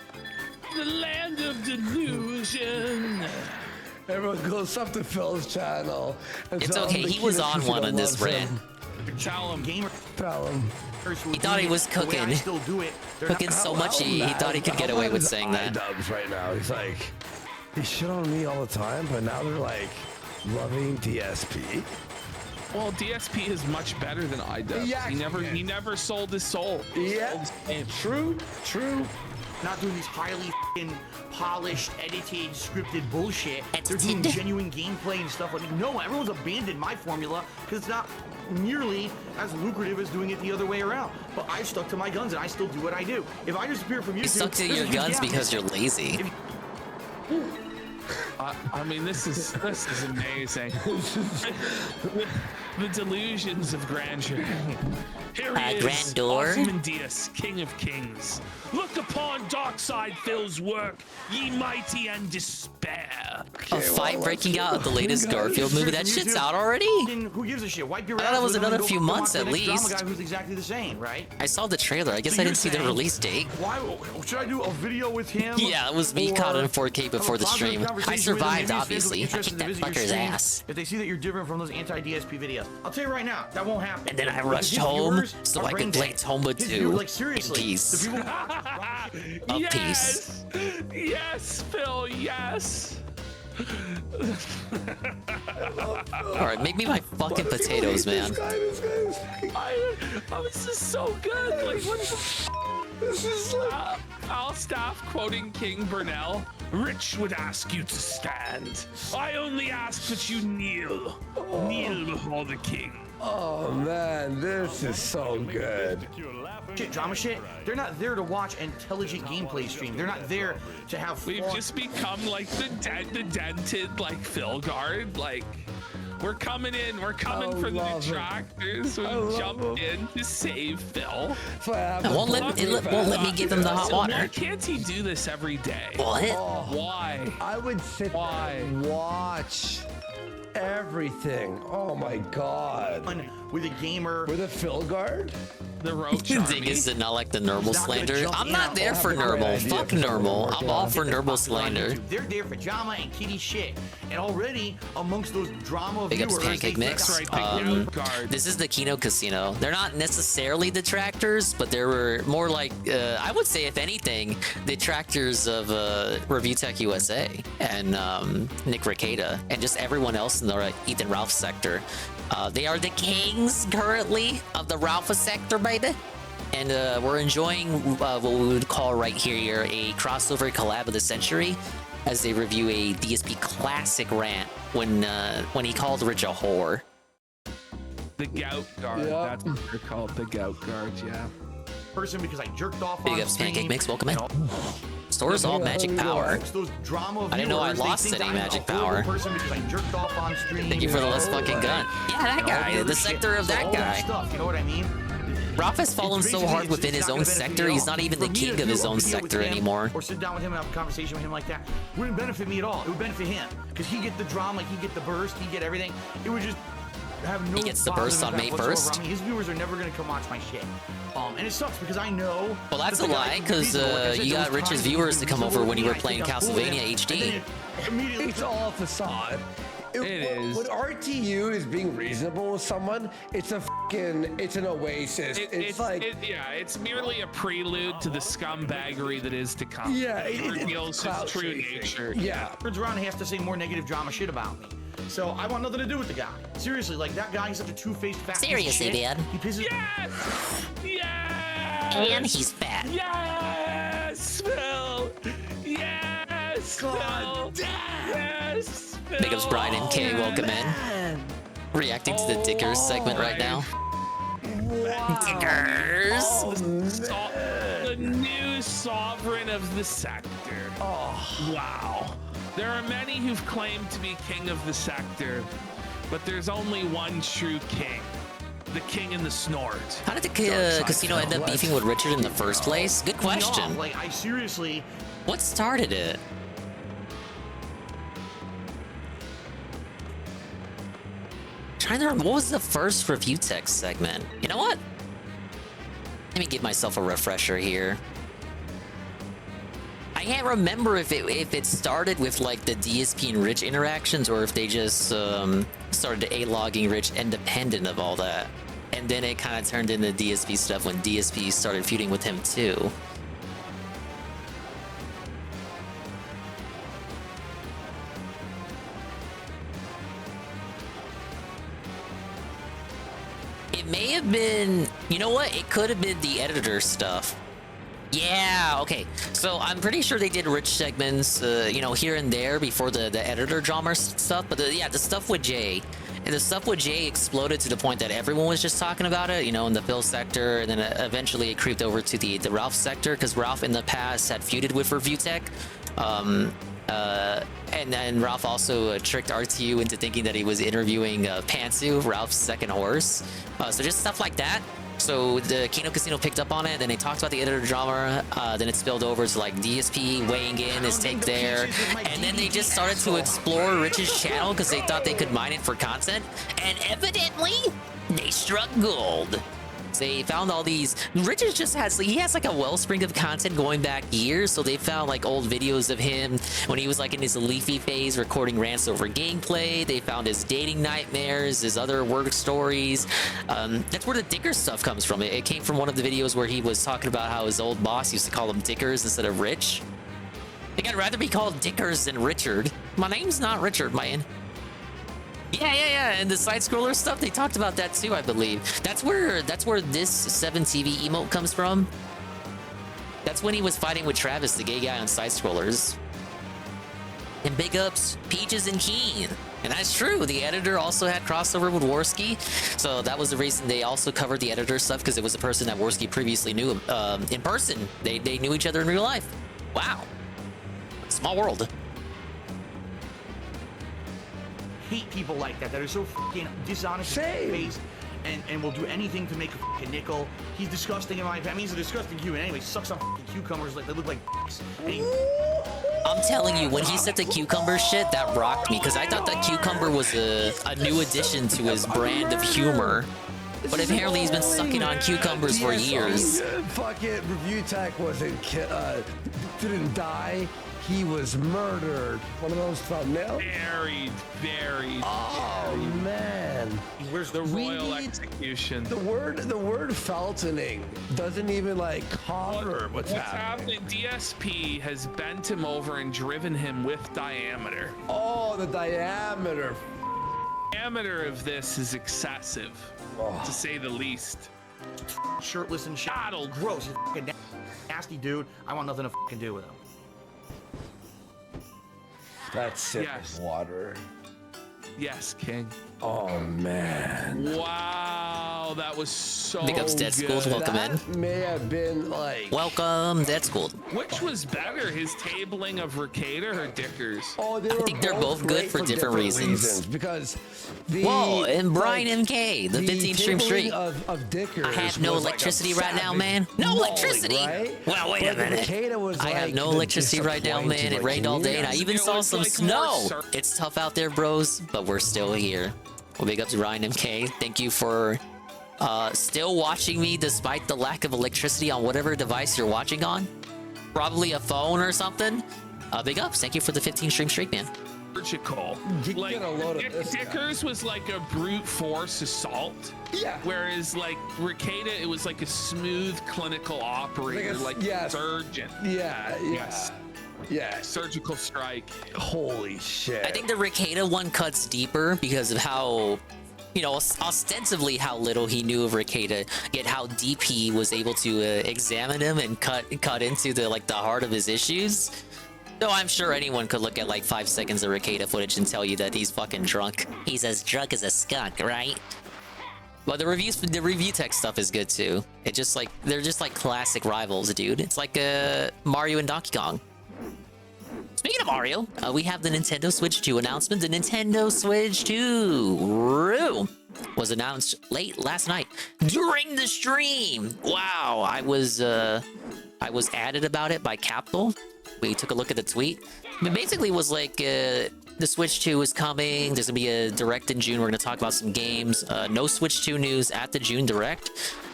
The land of delusion. Everyone goes up to Phil's channel. And It's tell him okay. the He was kid on is one gonna on this love rant. him. Tell him, gamer. Tell him. He thought he was cooking. Cooking so much he thought he could get away with saying that. Dubs right now. He's like, he shit on me all the time, but now they're like loving DSP. Well, DSP is much better than iDubbbz. Yeah, He never sold his soul. Yeah, true. Not doing these highly polished, edited, scripted bullshit. They're doing genuine gameplay and stuff like no, everyone's abandoned my formula because it's not nearly as lucrative as doing it the other way around. But I stuck to my guns and I still do what I do. If I disappear from YouTube, You stuck to your guns because you're lazy. I mean, this is amazing. the delusions of grandeur. Here he is, Grandeur? Ozymandias, King of Kings. Look upon Darkside Phil's work, ye mighty and despair. A fight breaking out of the latest Garfield movie. That shit's out already? Who gives a shit? Wipe your I thought it ass was with them another and few go months watch the at next drama least. guy who's exactly the same, right? I saw the trailer. I guess So I you're didn't see the saying- release date. Why should I do a video with him? Yeah, it was me caught in 4K before the have a positive stream. I conversation with him, survived, maybe if obviously. I they're kicked interested that to visit your fucker's stream, ass. If they see that you're different from those anti-DSP videos, I'll tell you right now, that won't happen. And then I Because rushed his home viewers so are I brain could play dead. Tomba His 2 viewers, like in seriously, peace. the people Of peace. Yes, Phil, yes. All right, make me my fucking potatoes, man. This is so good. Like, what the This is like... I'll stop quoting King Burnell. Rich would ask you to stand. I only ask that you kneel. Kneel before the king. Oh man, this is so good. Shit, drama shit. They're not there to watch intelligent gameplay stream. They're not there to have fun. We've just become like the dented like Phil guard. Like, we're coming in. We're coming for the detractors. We jumped in to save Phil. It won't let me give him the hot water. Why can't he do this every day? What? Why? I would sit there and watch everything. Oh my god. With a gamer. With a Phil guard? The Roach Dingus did not like the Nermal slander. I'm not there for Nermal. Fuck Nermal. I'm all for Nermal slander. They're there for drama and kitty shit. And already amongst those drama Big ups viewers, Pancake Mix. This is the Kino Casino. They're not necessarily detractors, but they were more like, I would say, if anything, detractors of Review Tech USA and Nick Ricada and just everyone else in the Ethan Ralph sector. They are the kings currently of the Ralpha sector, baby. And we're enjoying what we would call right here a crossover collab of the century as they review a DSP classic rant when he called Rich a whore. The Gout Guard. Yeah. That's what they're called. The Gout Guard, yeah. Person because I jerked off Big on ups stream. Pancake Mix, welcome in. Stores all magic power. Those drama I didn't know I viewers, they lost think any I'm a magic horrible power. person because I jerked off on stream. Thank you for the less fucking gun. Yeah, that guy, the sector of that guy. Stuff, you know what I mean? Ralph has fallen so hard within his own sector, he's not even the king of his own sector anymore. Or sit down with him and have a conversation with him like that. It wouldn't benefit me at all. It would benefit him. Because he get the drama, he get the burst, he get everything. It would just have no He gets the burst on May 1st. His viewers are never going to come watch my shit. And it sucks because I know... Well, that's a lie, because you got Rich's viewers to come over when you were playing Castlevania HD. It's all a facade. It is. When RTU is being reasonable with someone, it's a it's an oasis. It's like... it's merely a prelude to the scumbaggery that is to come. Yeah, it reveals his true nature. Yeah. Turns around and has to say more negative drama shit about me. So I want nothing to do with the guy. Seriously, like that guy is such a two-faced fat piece of Seriously, shit. man. He pisses... Yes! Yes! And he's fat. Yes, Phil! Yes, Phil! Yes, Phil! Big ups Brian and Kay, welcome in. Reacting to the Dickers segment right now. Dickers! The new sovereign of the sector. Oh, wow. There are many who've claimed to be king of the sector, but there's only one true king. The king in the snort. How did the casino end up beefing with Richard in the first place? Good question. No, like, I seriously... What started it? Trying to remember, what was the first review text segment? You know what? Let me give myself a refresher here. I can't remember if it started with like the DSP and Rich interactions or if they just started A-logging Rich independent of all that. And then it kind of turned into DSP stuff when DSP started feuding with him too. It may have been, you know what? It could have been the editor stuff. Yeah, okay. So I'm pretty sure they did Rich segments, you know, here and there before the editor drama stuff. But yeah, the stuff with Jay. And the stuff with Jay exploded to the point that everyone was just talking about it, you know, in the Phil sector. And then eventually it creeped over to the Ralph sector because Ralph in the past had feuded with Review Tech. And then Ralph also tricked RTU into thinking that he was interviewing Pantsu, Ralph's second horse. So just stuff like that. So the Kino Casino picked up on it, then they talked about the editor drama, then it spilled over to like DSP weighing in his take there, and then they just started to explore Rich's channel because they thought they could mine it for content, and evidently they struck gold. They found all these. Rich just has like a wellspring of content going back years. So they found like old videos of him when he was like in his leafy phase recording rants over gameplay. They found his dating nightmares, his other work stories. That's where the Dicker stuff comes from. It came from one of the videos where he was talking about how his old boss used to call him Dickers instead of Rich. think I'd rather be called Dickers than Richard. My name's not Richard, man. Yeah. And the side scroller stuff, they talked about that too, I believe. That's where this 7TV emote comes from. That's when he was fighting with Travis, the gay guy on side scrollers. And big ups, Peaches and Keen. And that's true. The editor also had crossover with Worski. So that was the reason they also covered the editor stuff, because it was a person that Worski previously knew in person. They knew each other in real life. Wow. Small world. Hate people like that are so fucking dishonest and based and will do anything to make a fucking nickel. He's disgusting in my opinion. I mean, he's a disgusting human anyway. Sucks on fucking cucumbers like they look like dicks. I'm telling you, when he said the cucumber shit, that rocked me, because I thought that cucumber was a new addition to his brand of humor. But apparently he's been sucking on cucumbers for years. Fucking Review Tech didn't die. He was murdered. One of those thumbnails? Very. Oh, man. Where's the royal execution? The word feltoning doesn't even like cover what's happening. DSP has bent him over and driven him with diameter. Oh, the diameter. Diameter of this is excessive, to say the least. Shirtless and shadowed. Gross. He's a fucking nasty dude. I want nothing to fucking do with him. That's citrus water. Yes, King. Oh, man. Wow, that was so Big ups, Dead Schooled. Welcome in. May have been like... Welcome, Dead Schooled. Which was better, his tabling of Ricada or Dickers? Oh, I think they're both good for different reasons. Because whoa, and Brian MK, the 15-stream streak. Of Dickers I have no electricity right now, man. No electricity. Right? Well, wait a minute. I have no electricity right now, man. It rained all day, and I even saw some snow. It's tough out there, bros, but we're still here. Well, big up to Ryan MK. Thank you for still watching me despite the lack of electricity on whatever device you're watching on. Probably a phone or something. Big ups. Thank you for the 15-stream streak, man. Surgical. Like, Dickers was like a brute force assault. Yeah. Whereas like Ricada, it was like a smooth clinical operator, like surgeon. Yeah. Surgical strike. Holy shit. I think the Ricada one cuts deeper because of how, you know, ostensibly how little he knew of Ricada, yet how deep he was able to examine him and cut into the heart of his issues. So I'm sure anyone could look at like 5 seconds of Ricada footage and tell you that he's fucking drunk. He's as drunk as a skunk, right? But the review tech stuff is good too. It just like they're just like classic rivals, dude. It's like Mario and Donkey Kong. Speaking of Mario, we have the Nintendo Switch 2 announcement. The Nintendo Switch 2 was announced late last night during the stream. Wow, I was added about it by Capital. We took a look at the tweet. It basically was like the Switch 2 is coming. There's gonna be a Direct in June. We're gonna talk about some games. No Switch 2 news at the June Direct,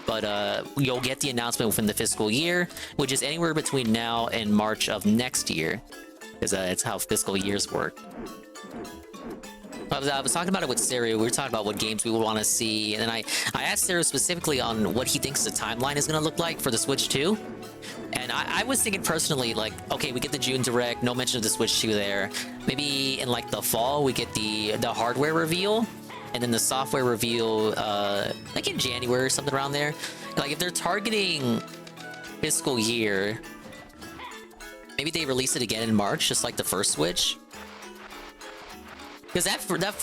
but you'll get the announcement within the fiscal year, which is anywhere between now and March of next year, because it's how fiscal years work. I was talking about it with Stereo. We were talking about what games we would want to see, and then I asked Stereo specifically on what he thinks the timeline is going to look like for the Switch 2. And I was thinking personally, like, okay, we get the June Direct, no mention of the Switch 2 there. Maybe in like the fall, we get the hardware reveal, and then the software reveal, like in January or something around there. Like if they're targeting fiscal year, maybe they release it again in March, just like the first Switch. Because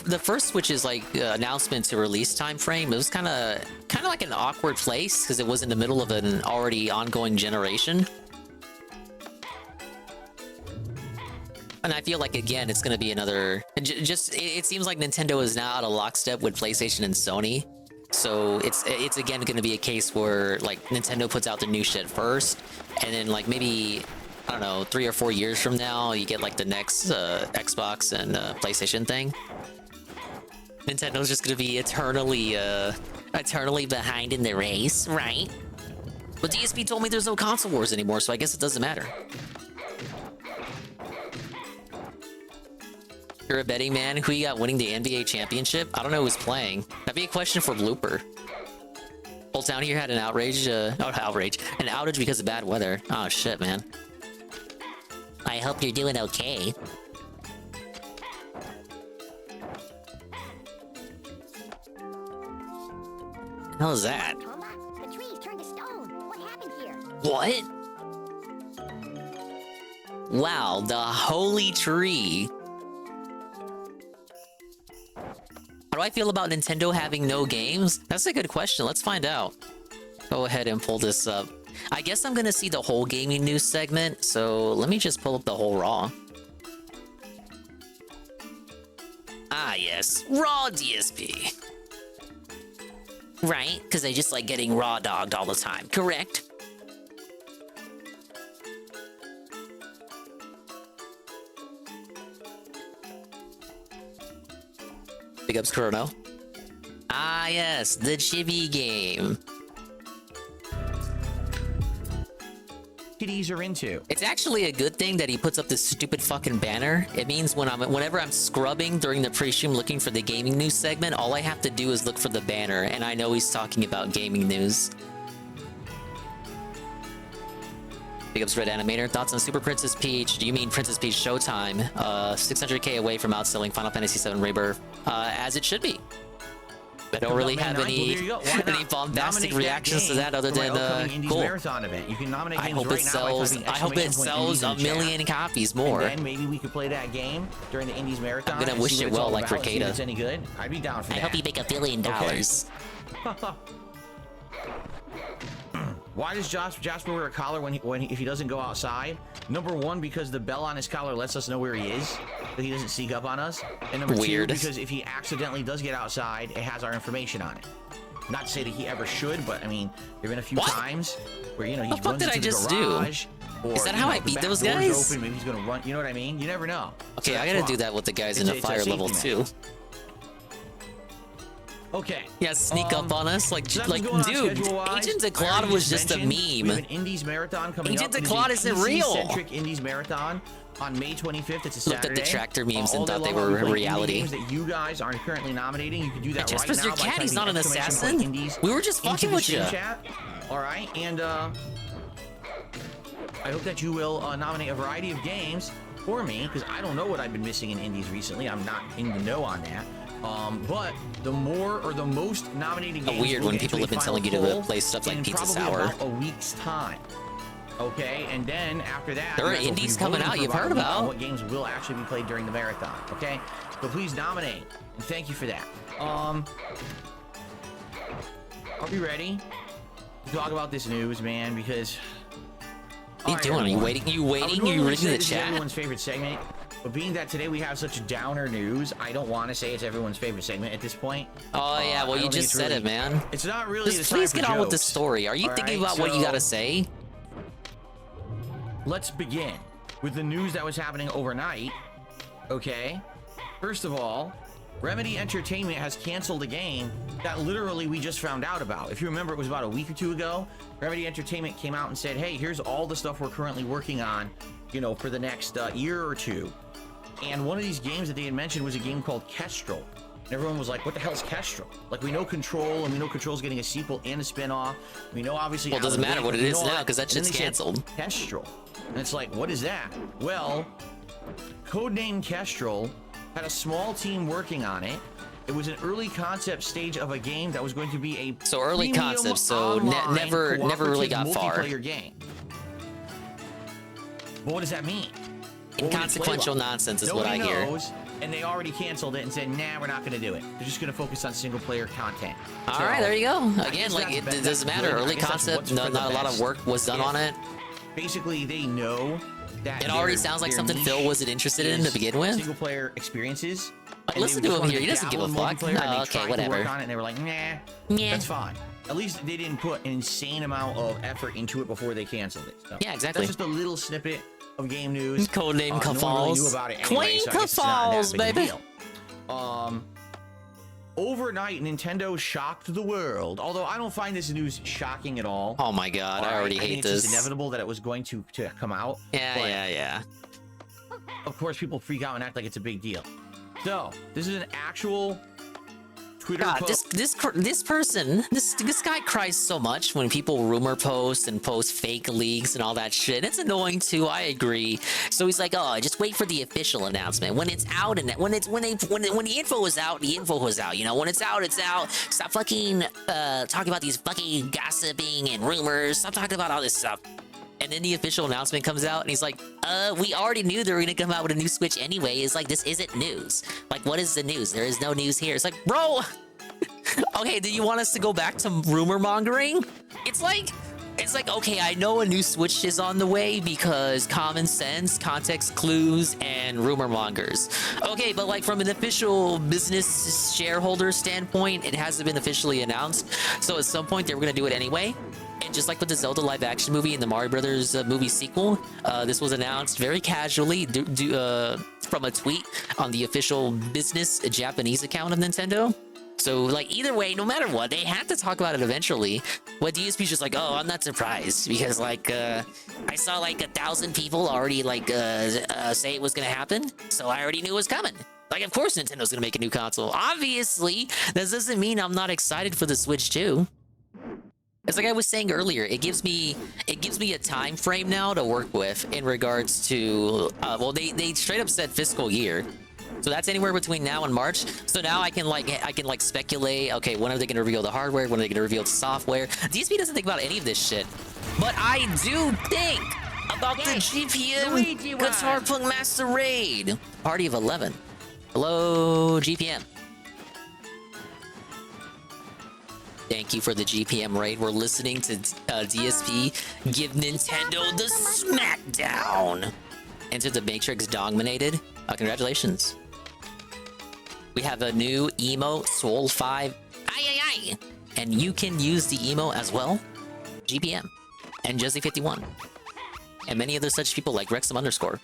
the first Switch's like announcement to release time frame, it was kind of like an awkward place because it was in the middle of an already ongoing generation. And I feel like again it's going to be another. It seems like Nintendo is now out of lockstep with PlayStation and Sony, so it's again going to be a case where like Nintendo puts out the new shit first, and then like maybe, I don't know, 3 or 4 years from now, you get like the next Xbox and PlayStation thing. Nintendo's just gonna be eternally behind in the race, right? But DSP told me there's no console wars anymore, so I guess it doesn't matter. You're a betting man. Who you got winning the NBA championship? I don't know who's playing. That'd be a question for Blooper. Old Town here had an outrage, an outage because of bad weather. Oh shit, man. I hope you're doing okay. Hell is that? Tomba, the trees turned to stone. What happened here? What? Wow, the holy tree. How do I feel about Nintendo having no games? That's a good question. Let's find out. Go ahead and pull this up. I guess I'm gonna see the whole gaming news segment, so let me just pull up the whole Raw. Ah, yes. Raw DSP. Right? Because I just like getting raw dogged all the time, correct? Big ups, Chrono. Ah, yes, the chibi game. Kitties are into. It's actually a good thing that he puts up this stupid fucking banner. It means whenever I'm scrubbing during the pre-stream looking for the gaming news segment, all I have to do is look for the banner, and I know he's talking about gaming news. Big ups, Red Animator. Thoughts on Super Princess Peach? Do you mean Princess Peach Showtime? 600k away from outselling Final Fantasy VII Rebirth, as it should be. I don't really have any bombastic reactions to that other than cool. Marathon event. You can nominate I hope it sells. I hope it sells a million copies more. And then maybe we could play that game during the Indies Marathon. I'm gonna wish it well, like Ricada. If it's any good, I'd be down for that. I hope you make $1 billion. Why does Jasper wear a collar if he doesn't go outside? Number one, because the bell on his collar lets us know where he is, that he doesn't sneak up on us. And number two, because if he accidentally does get outside, it has our information on it. Not to say that he ever should, but I mean, there've been a few times where, you know, he runs into the garage. Or, is that how I beat those guys? Open, maybe he's gonna run. You know what I mean? You never know. Okay, so I gotta do that with the guys in the fire level too. Okay. Yeah, sneak up on us, like dude. Agent of Claude was just a meme. We have an Indies Marathon coming Agent up. of Claude isn't real. Centric Indies Marathon on May 25th. It's a Saturday. Looked at the tractor memes and thought they were reality. Games that you guys aren't currently nominating. You can do that right now. Jasper's your cat. He's not an assassin. We were just fucking with you. All right, and I hope that you will nominate a variety of games for me, because I don't know what I've been missing in Indies recently. I'm not in the know on that. But the more or the most nominated games weird when people have been telling you to play stuff like Pizza Sour. About a week's time. Okay, and then after that, there are indies coming out you've heard about. What games will actually be played during the marathon? Okay, so please nominate, and thank you for that. Are we ready to talk about this news, man? Because what are you doing? Are you waiting? You reading the chat? Everyone's favorite segment. But being that today we have such downer news, I don't want to say it's everyone's favorite segment at this point. Oh yeah, well you just said it, man. It's not really. Just please get on with the story. Are you thinking about what you gotta say? Let's begin with the news that was happening overnight. Okay. First of all, Remedy Entertainment has canceled a game that literally we just found out about. If you remember, it was about a week or two ago. Remedy Entertainment came out and said, hey, here's all the stuff we're currently working on, you know, for the next year or two. And one of these games that they had mentioned was a game called Kestrel. And everyone was like, what the hell is Kestrel? Like, we know Control, and we know Control's getting a sequel and a spin-off. We know, obviously... Well, it doesn't matter what it is now, because that shit's canceled. Kestrel. And it's like, what is that? Well, codename Kestrel had a small team working on it. It was an early concept stage of a game that was going to be a early concept, so never really got far. Game. But what does that mean? Inconsequential nonsense is what I hear. And they already canceled it and said, nah, we're not going to do it. They're just going to focus on single player content. All right, there you go. Again, like it doesn't matter. Early concept, not a lot of work was done on it. Basically, they know that it already sounds like something Phil wasn't interested in to begin with. Single player experiences. Listen to him here. He doesn't give a fuck. Oh, okay, whatever. On it and they were like, nah, that's fine. At least they didn't put an insane amount of effort into it before they canceled it. So yeah, exactly. That's just a little snippet of game news. Codename Kafals. No one really knew about it anyway, so Kafals, baby. Overnight, Nintendo shocked the world. Although I don't find this news shocking at all. Oh my god, I already hate this. It's just inevitable that it was going to come out. Yeah. Of course, people freak out and act like it's a big deal. So, this is an actual Twitter God, post. this guy cries so much when people rumor post and post fake leaks and all that shit. It's annoying too. I agree. So he's like, oh, just wait for the official announcement. When it's out and when the info is out, the info was out. You know, when it's out, it's out. Stop fucking talking about these fucking gossiping and rumors. Stop talking about all this stuff. And then the official announcement comes out, and he's like, we already knew they were gonna come out with a new Switch anyway. It's like, this isn't news. Like, what is the news? There is no news here. It's like, bro, okay, do you want us to go back to rumor mongering? It's like, okay, I know a new Switch is on the way because common sense, context clues, and rumor mongers. Okay, but like from an official business shareholder standpoint, it hasn't been officially announced. So at some point, they were gonna do it anyway. And just like with the Zelda live action movie and the Mario Brothers movie sequel, this was announced very casually from a tweet on the official business Japanese account of Nintendo. So like either way, no matter what, they had to talk about it eventually. But DSP's just like, oh, I'm not surprised because like I saw like 1,000 people already like say it was gonna happen, so I already knew it was coming. Like, of course Nintendo's gonna make a new console. Obviously, this doesn't mean I'm not excited for the Switch 2. It's like I was saying earlier, it gives me a time frame now to work with in regards to well, they straight up said fiscal year. So that's anywhere between now and March. So now I can like speculate, okay, when are they gonna reveal the hardware? When are they gonna reveal the software? DSP doesn't think about any of this shit. But I do think about the GPM Guitar Punk Master Raid. Party of 11. Hello, GPM. Thank you for the GPM raid. We're listening to DSP give Nintendo the smackdown. Enter the Matrix dominated. Congratulations. We have a new emo, Soul 5. And you can use the emo as well. GPM. And Jesse51. And many other such people like Rexum_.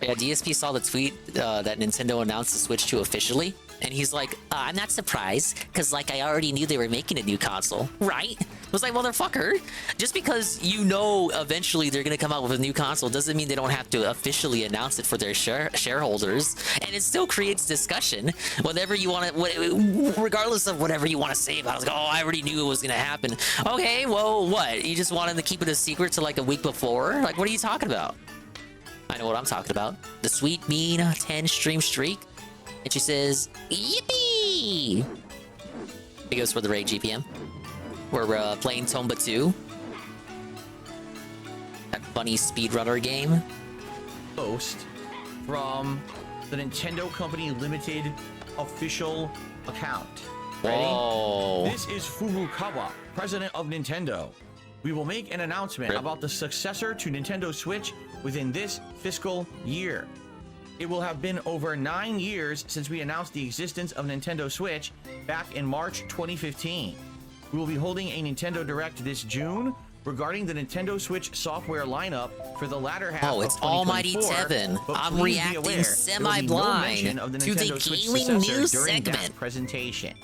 Yeah, DSP saw the tweet that Nintendo announced the Switch 2 officially. And he's like, I'm not surprised, because, like, I already knew they were making a new console, right? I was like, motherfucker, just because you know eventually they're going to come out with a new console doesn't mean they don't have to officially announce it for their shareholders. And it still creates discussion, whatever you want to, regardless of whatever you want to say about it. I was like, oh, I already knew it was going to happen. Okay, well, what? You just wanted to keep it a secret to, like, a week before? Like, what are you talking about? I know what I'm talking about. The sweet, mean 10 stream streak. And she says, yippee! It goes for the raid GPM. We're playing Tomba 2. That funny speedrunner game. Post from the Nintendo Company Limited official account. Ready? Whoa. This is Furukawa, president of Nintendo. We will make an announcement about the successor to Nintendo Switch within this fiscal year. It will have been over 9 years since we announced the existence of Nintendo Switch back in March 2015. We will be holding a Nintendo Direct this June regarding the Nintendo Switch software lineup for the latter half of 2024. It's Almighty Tevin. I'm reacting semi-blind to the gaming news segment. Presentation.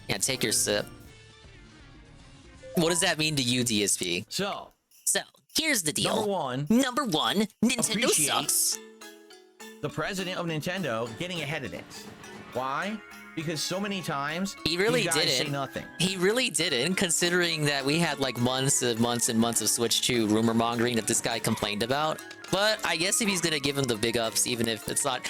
Yeah, take your sip. What does that mean to you, DSP? So here's the deal. Number one, Nintendo sucks. The president of Nintendo getting ahead of this. Why? Because so many times he really didn't say nothing. He really didn't, considering that we had like months and months of Switch 2 rumor mongering that this guy complained about. But I guess if he's gonna give him the big ups, even if it's like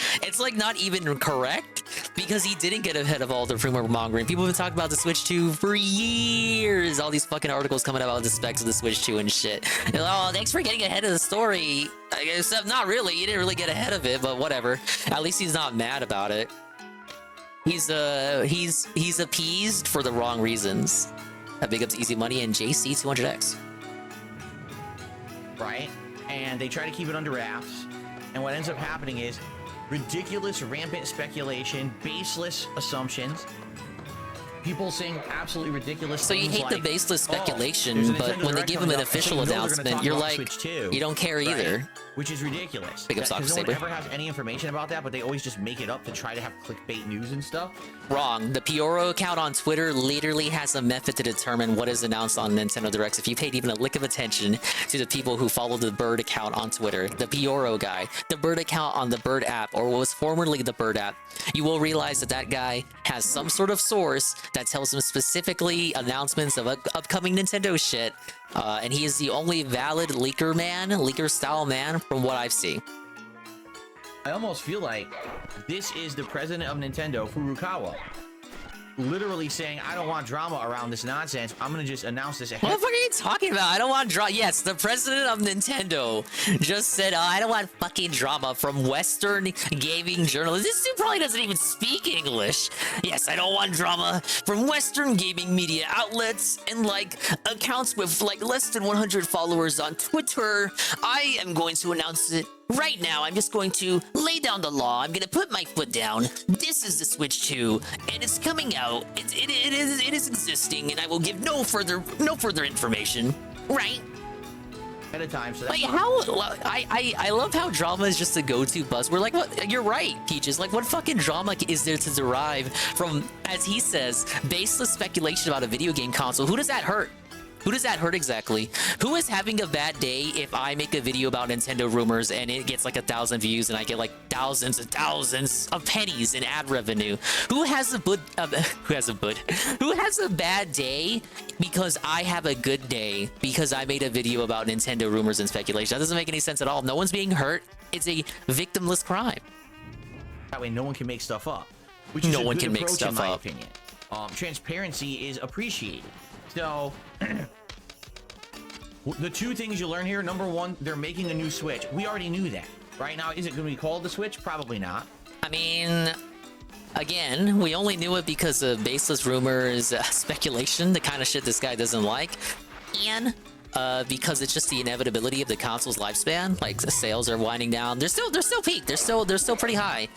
not even correct, because he didn't get ahead of all the rumor mongering. People have been talking about the Switch 2 for years. All these fucking articles coming out with the specs of the Switch 2 and shit. Like, oh, thanks for getting ahead of the story. Except not really. You didn't really get ahead of it, but whatever. At least he's not mad about it. He's appeased for the wrong reasons. A big up to Easy Money and JC200X. Right? And they try to keep it under wraps. And what ends up happening is ridiculous, rampant speculation, baseless assumptions. People saying absolutely ridiculous things. So you hate the baseless speculation, but when they give him an official announcement, you're like, you don't care either. which is ridiculous. Big up, Because no Soccer one Saber. ever has any information about that, but they always just make it up to try to have clickbait news and stuff. Wrong. The Pioro account on Twitter literally has a method to determine what is announced on Nintendo Directs. If you paid even a lick of attention to the people who follow the Bird account on Twitter, the Pioro guy, the Bird account on the Bird app, or what was formerly the Bird app, you will realize that that guy has some sort of source that tells him specifically announcements of upcoming Nintendo shit. And he is the only valid leaker style man from what I've seen. I almost feel like this is the president of Nintendo, Furukawa, literally saying, I don't want drama around this nonsense. I'm going to just announce this ahead. What the fuck are you talking about? I don't want drama. Yes, the president of Nintendo just said, I don't want fucking drama from Western gaming journalists. This dude probably doesn't even speak English. Yes, I don't want drama from Western gaming media outlets and like accounts with like less than 100 followers on Twitter. I am going to announce it right now. I'm just going to lay down the law. I'm going to put my foot down. This is the Switch 2, and it's coming out. It is existing, and I will give no further information. Right? At a time. So like how I love how drama is just a go-to buzzword. Like what? You're right, Peaches. Like what fucking drama is there to derive from, as he says, baseless speculation about a video game console? Who does that hurt? Who does that hurt exactly? Who is having a bad day if I make a video about Nintendo rumors and it gets like 1,000 views and I get like thousands and thousands of pennies in ad revenue? Who has a bad day because I have a good day because I made a video about Nintendo rumors and speculation? That doesn't make any sense at all. No one's being hurt. It's a victimless crime. That way no one can make stuff up. Which is no a one good can make approach, stuff in my up. opinion. Transparency is appreciated. So, the two things you learn here, number one, they're making a new Switch. We already knew that. Right now, is it going to be called the Switch? Probably not. I mean, again, we only knew it because of baseless rumors, speculation, the kind of shit this guy doesn't like, and because it's just the inevitability of the console's lifespan. Like the sales are winding down. They're still peaked. They're still pretty high.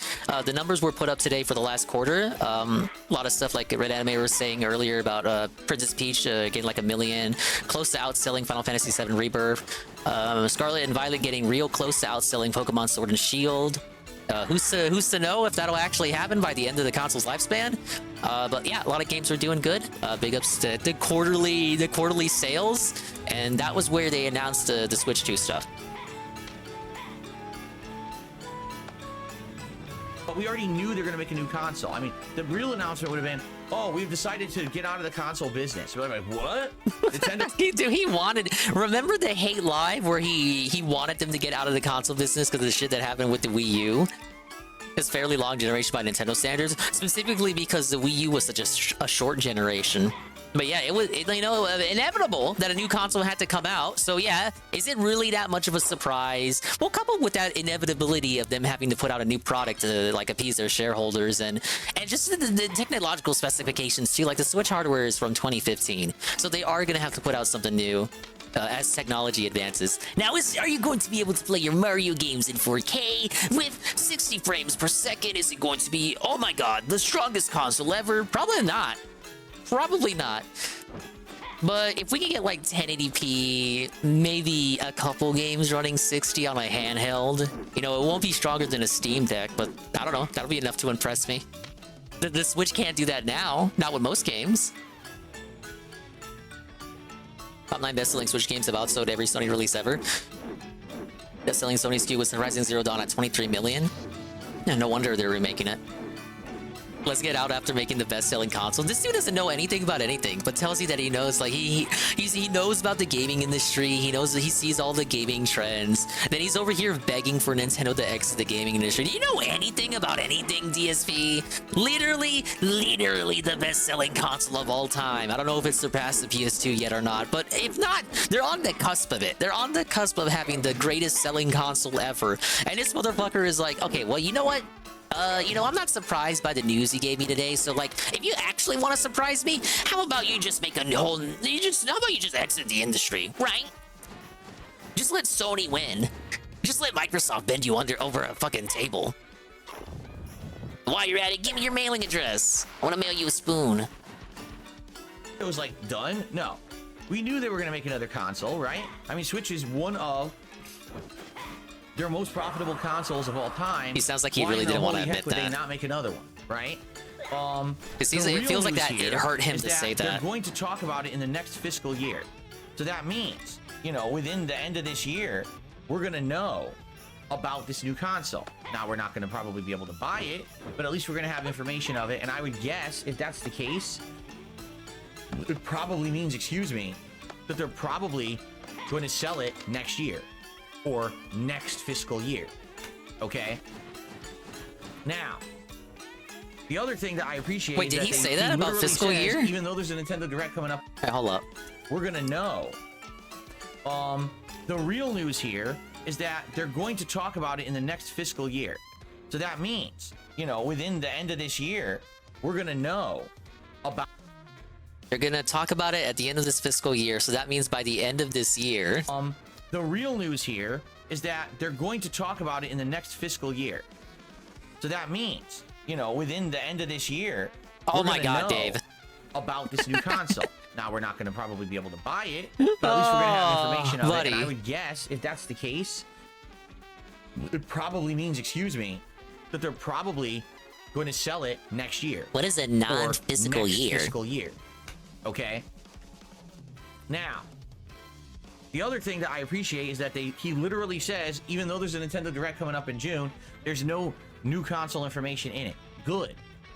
The numbers were put up today for the last quarter. A lot of stuff like Red Anime was saying earlier about Princess Peach getting like 1 million, close to outselling Final Fantasy VII Rebirth. Scarlet and Violet getting real close to outselling Pokemon Sword and Shield. Who's to know if that'll actually happen by the end of the console's lifespan? But yeah, a lot of games are doing good. Big ups to the quarterly sales, and that was where they announced the Switch 2 stuff. But we already knew they're going to make a new console. I mean, the real announcement would have been, oh, we've decided to get out of the console business. We're like, what? Nintendo? Dude, he wanted. Remember the Hate Live where he wanted them to get out of the console business because of the shit that happened with the Wii U? It's fairly long generation by Nintendo standards, specifically because the Wii U was such a short generation. But yeah, it was inevitable that a new console had to come out. So yeah, is it really that much of a surprise? Well, coupled with that inevitability of them having to put out a new product to like appease their shareholders and just the technological specifications too. Like the Switch hardware is from 2015, so they are gonna have to put out something new. As technology advances. Now, are you going to be able to play your Mario games in 4K with 60 frames per second? Is it going to be, oh my god, the strongest console ever? Probably not. Probably not. But if we can get like 1080p, maybe a couple games running 60 on my handheld, it won't be stronger than a Steam Deck, but I don't know, that'll be enough to impress me. The Switch can't do that now, not with most games. Top 9 best-selling Switch games have outsold every Sony release ever. Best-selling Sony SKU was Horizon Zero Dawn at 23 million. Yeah, no wonder they're remaking it. Let's Get Out after making the best-selling console. This dude doesn't know anything about anything, but tells you that he knows. Like he knows about the gaming industry. He knows that he sees all the gaming trends. Then he's over here begging for Nintendo to exit the gaming industry. Do you know anything about anything, DSP? Literally the best-selling console of all time. I don't know if it's surpassed the PS2 yet or not, but if not, they're on the cusp of it. They're on the cusp of having the greatest selling console ever. And this motherfucker is like, okay, well, you know what? I'm not surprised by the news you gave me today. So, like, if you actually want to surprise me, how about you just make how about you just exit the industry, right? Just let Sony win. Just let Microsoft bend you over a fucking table. While you're at it, give me your mailing address. I want to mail you a spoon. It was like done? No. We knew they were going to make another console, right? I mean, Switch is one of their most profitable consoles of all time. He sounds like he why really in the didn't want to holy heck admit would that. they not make another one, right? Because The it real feels like news that here it hurt him is to say They're that. going to talk about it in the next fiscal year. So that means, you know, within the end of this year, we're going to know about this new console. Now, we're not going to probably be able to buy it, but at least we're going to have information of it. And I would guess, if that's the case, it probably means, excuse me, that they're probably going to sell it next year or next fiscal year. Okay? Now, the other thing that I appreciate. Wait, did he say that about fiscal year? Even though there's a Nintendo Direct coming up. Hey, hold up. We're gonna know. The real news here is that they're going to talk about it in the next fiscal year. So that means, you know, within the end of this year, we're gonna know about. They're gonna talk about it at the end of this fiscal year, so that means by the end of this year. The real news here is that they're going to talk about it in the next fiscal year. So that means, you know, within the end of this year. Oh my God, Dave. About this new console. Now, we're not going to probably be able to buy it, but at least we're going to have information of it. And I would guess, if that's the case, it probably means, excuse me, that they're probably going to sell it next year. What is a non-physical year? Fiscal year. Okay. Now, the other thing that I appreciate is that he literally says, even though there's a Nintendo Direct coming up in June, there's no new console information in it. Good.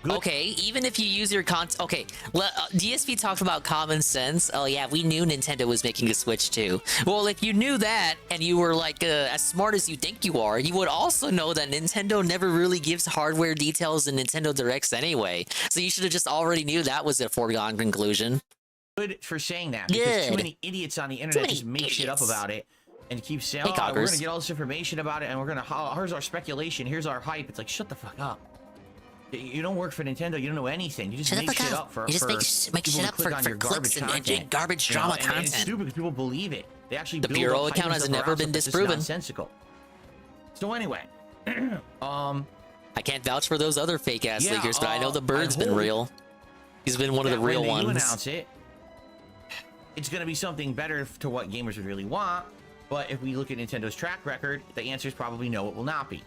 Okay, even if you use your okay, DSP talked about common sense. Oh yeah, we knew Nintendo was making a Switch too. Well, if you knew that and you were like as smart as you think you are, you would also know that Nintendo never really gives hardware details in Nintendo Directs anyway. So you should have just already knew that was a foregone conclusion. Good for saying that, because too many idiots on the internet just make shit up about it and keep saying, oh, we're gonna get all this information about it and we're gonna, here's our speculation, here's our hype. It's like, shut the fuck up. You don't work for Nintendo. You don't know anything. You just make shit up for. You just make shit up for clicks and garbage drama content. And it's stupid because people believe it. They actually. The Bureau account has never been disproven. Nonsensical. So anyway, I can't vouch for those other fake ass leakers, but I know the Bird's been real. He's been one of the real ones. When you announce it, it's going to be something better to what gamers would really want. But if we look at Nintendo's track record, the answer is probably no. It will not be.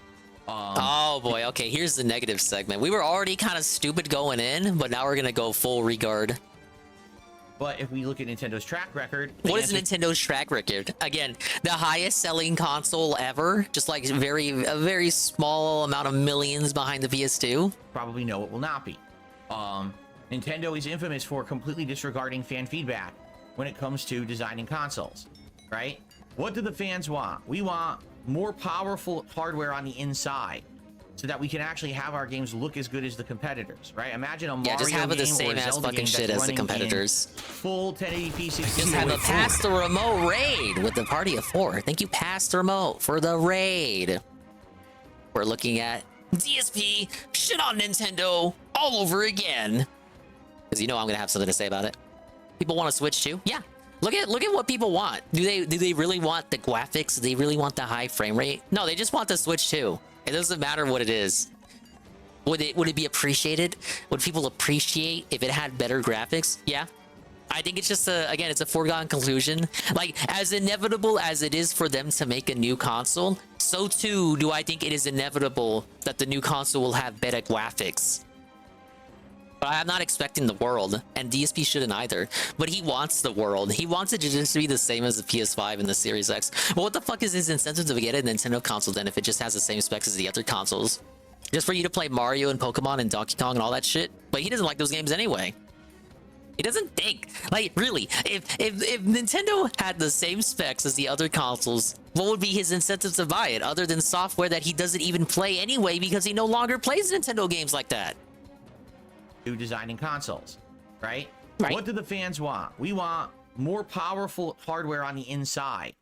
Oh boy, okay, here's the negative segment. We were already kind of stupid going in, but now we're gonna go full regard. But if we look at Nintendo's track record... What is Nintendo's track record? Again, the highest selling console ever, just like a very small amount of millions behind the PS2? Probably no, it will not be. Nintendo is infamous for completely disregarding fan feedback when it comes to designing consoles, right? What do the fans want? We want more powerful hardware on the inside so that we can actually have our games look as good as the competitors, right? Imagine a Mario just have game the same or a ass Zelda fucking game shit that's as the running competitors. in full 1080p 60. Just have a pass the remote raid with the party of 4. Thank you, pass the remote for the raid. We're looking at DSP shit on Nintendo all over again. Because you know I'm gonna have something to say about it. People want to Switch too? Yeah. Look at what people want. Do they really want the graphics? Do they really want the high frame rate? No, they just want the Switch too. It doesn't matter what it is. Would it be appreciated? Would people appreciate if it had better graphics? Yeah. I think it's just again, it's a foregone conclusion. Like, as inevitable as it is for them to make a new console, so too do I think it is inevitable that the new console will have better graphics. But I'm not expecting the world, and DSP shouldn't either. But he wants the world. He wants it to just be the same as the PS5 and the Series X. Well, what the fuck is his incentive to get a Nintendo console then if it just has the same specs as the other consoles? Just for you to play Mario and Pokemon and Donkey Kong and all that shit? But he doesn't like those games anyway. He doesn't think. Like, really, if Nintendo had the same specs as the other consoles, what would be his incentive to buy it, other than software that he doesn't even play anyway because he no longer plays Nintendo games like that? Designing consoles, right? What do the fans want? We want more powerful hardware on the inside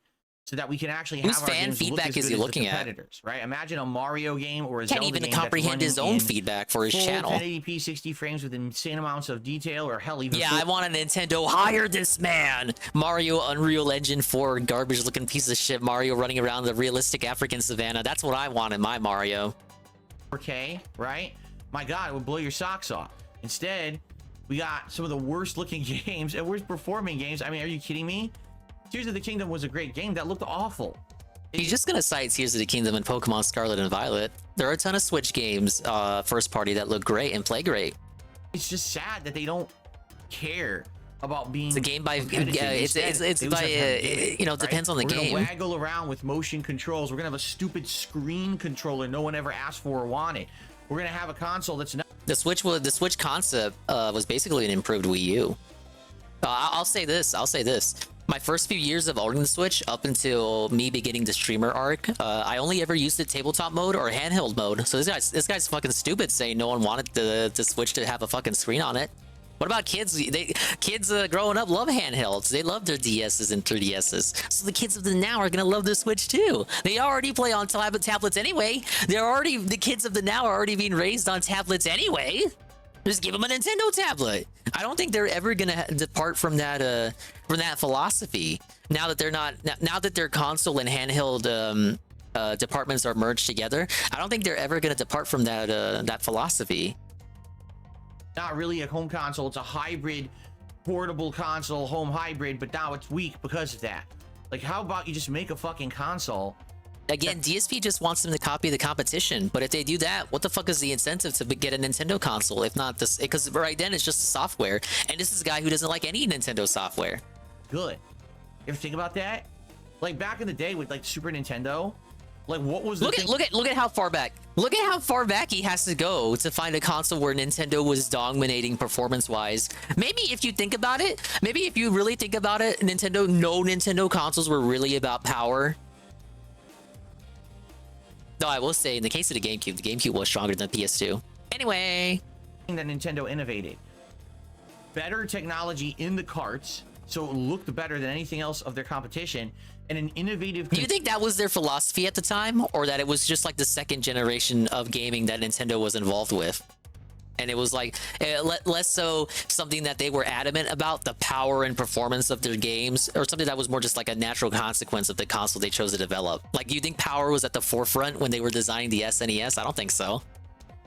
so that we can actually have our games look as good as the competitors, right? Imagine a Mario game or a Zelda game can't even comprehend his own feedback for his channel. 1080p 60 frames with insane amounts of detail, or hell, even I want a Nintendo. Hire this man. Mario Unreal Engine 4 garbage looking piece of shit. Mario running around the realistic African savannah. That's what I want in my Mario. 4K, right? My God, it would blow your socks off. Instead, we got some of the worst looking games and worst performing games. I mean, are you kidding me? Tears of the Kingdom was a great game that looked awful. He's just gonna cite Tears of the Kingdom and Pokemon Scarlet and Violet. There are a ton of Switch games, first party, that look great and play great. It's just sad that they don't care about being. It's a game by it's by you know, depends on the game. We're gonna waggle around with motion controls. We're gonna have a stupid screen controller no one ever asked for or wanted. We're gonna have a console that's not. The Switch concept was basically an improved Wii U. I'll say this. My first few years of owning the Switch, up until me beginning the streamer arc, I only ever used the tabletop mode or handheld mode. So this guy's fucking stupid saying no one wanted the Switch to have a fucking screen on it. What about kids? Kids growing up love handhelds. They love their DSs and 3DSs. So the kids of the now are gonna love the Switch too. They already play on tablets anyway. The kids of the now are already being raised on tablets anyway. Just give them a Nintendo tablet. I don't think they're ever gonna depart from that philosophy. Now that their console and handheld departments are merged together, I don't think they're ever gonna depart from that philosophy. Not really a home console. It's a hybrid, portable console, home hybrid. But now it's weak because of that. Like, how about you just make a fucking console? Again, DSP just wants them to copy the competition, but if they do that, what the fuck is the incentive to get a Nintendo console? If not this, because right then it's just software, and this is a guy who doesn't like any Nintendo software. Good. You ever think about that? Like back in the day with like Super Nintendo, like what was the look at how far back. Look at how far back he has to go to find a console where Nintendo was dominating performance-wise. Maybe if you think about it, maybe if you really think about it, no Nintendo consoles were really about power. Though I will say, in the case of the GameCube was stronger than the PS2. Anyway, that Nintendo innovated. Better technology in the carts, so it looked better than anything else of their competition, and an innovative. Do you think that was their philosophy at the time, or that it was just like the second generation of gaming that Nintendo was involved with? And it was like less so something that they were adamant about, the power and performance of their games, or something that was more just like a natural consequence of the console they chose to develop. Like, do you think power was at the forefront when they were designing the SNES? I don't think so.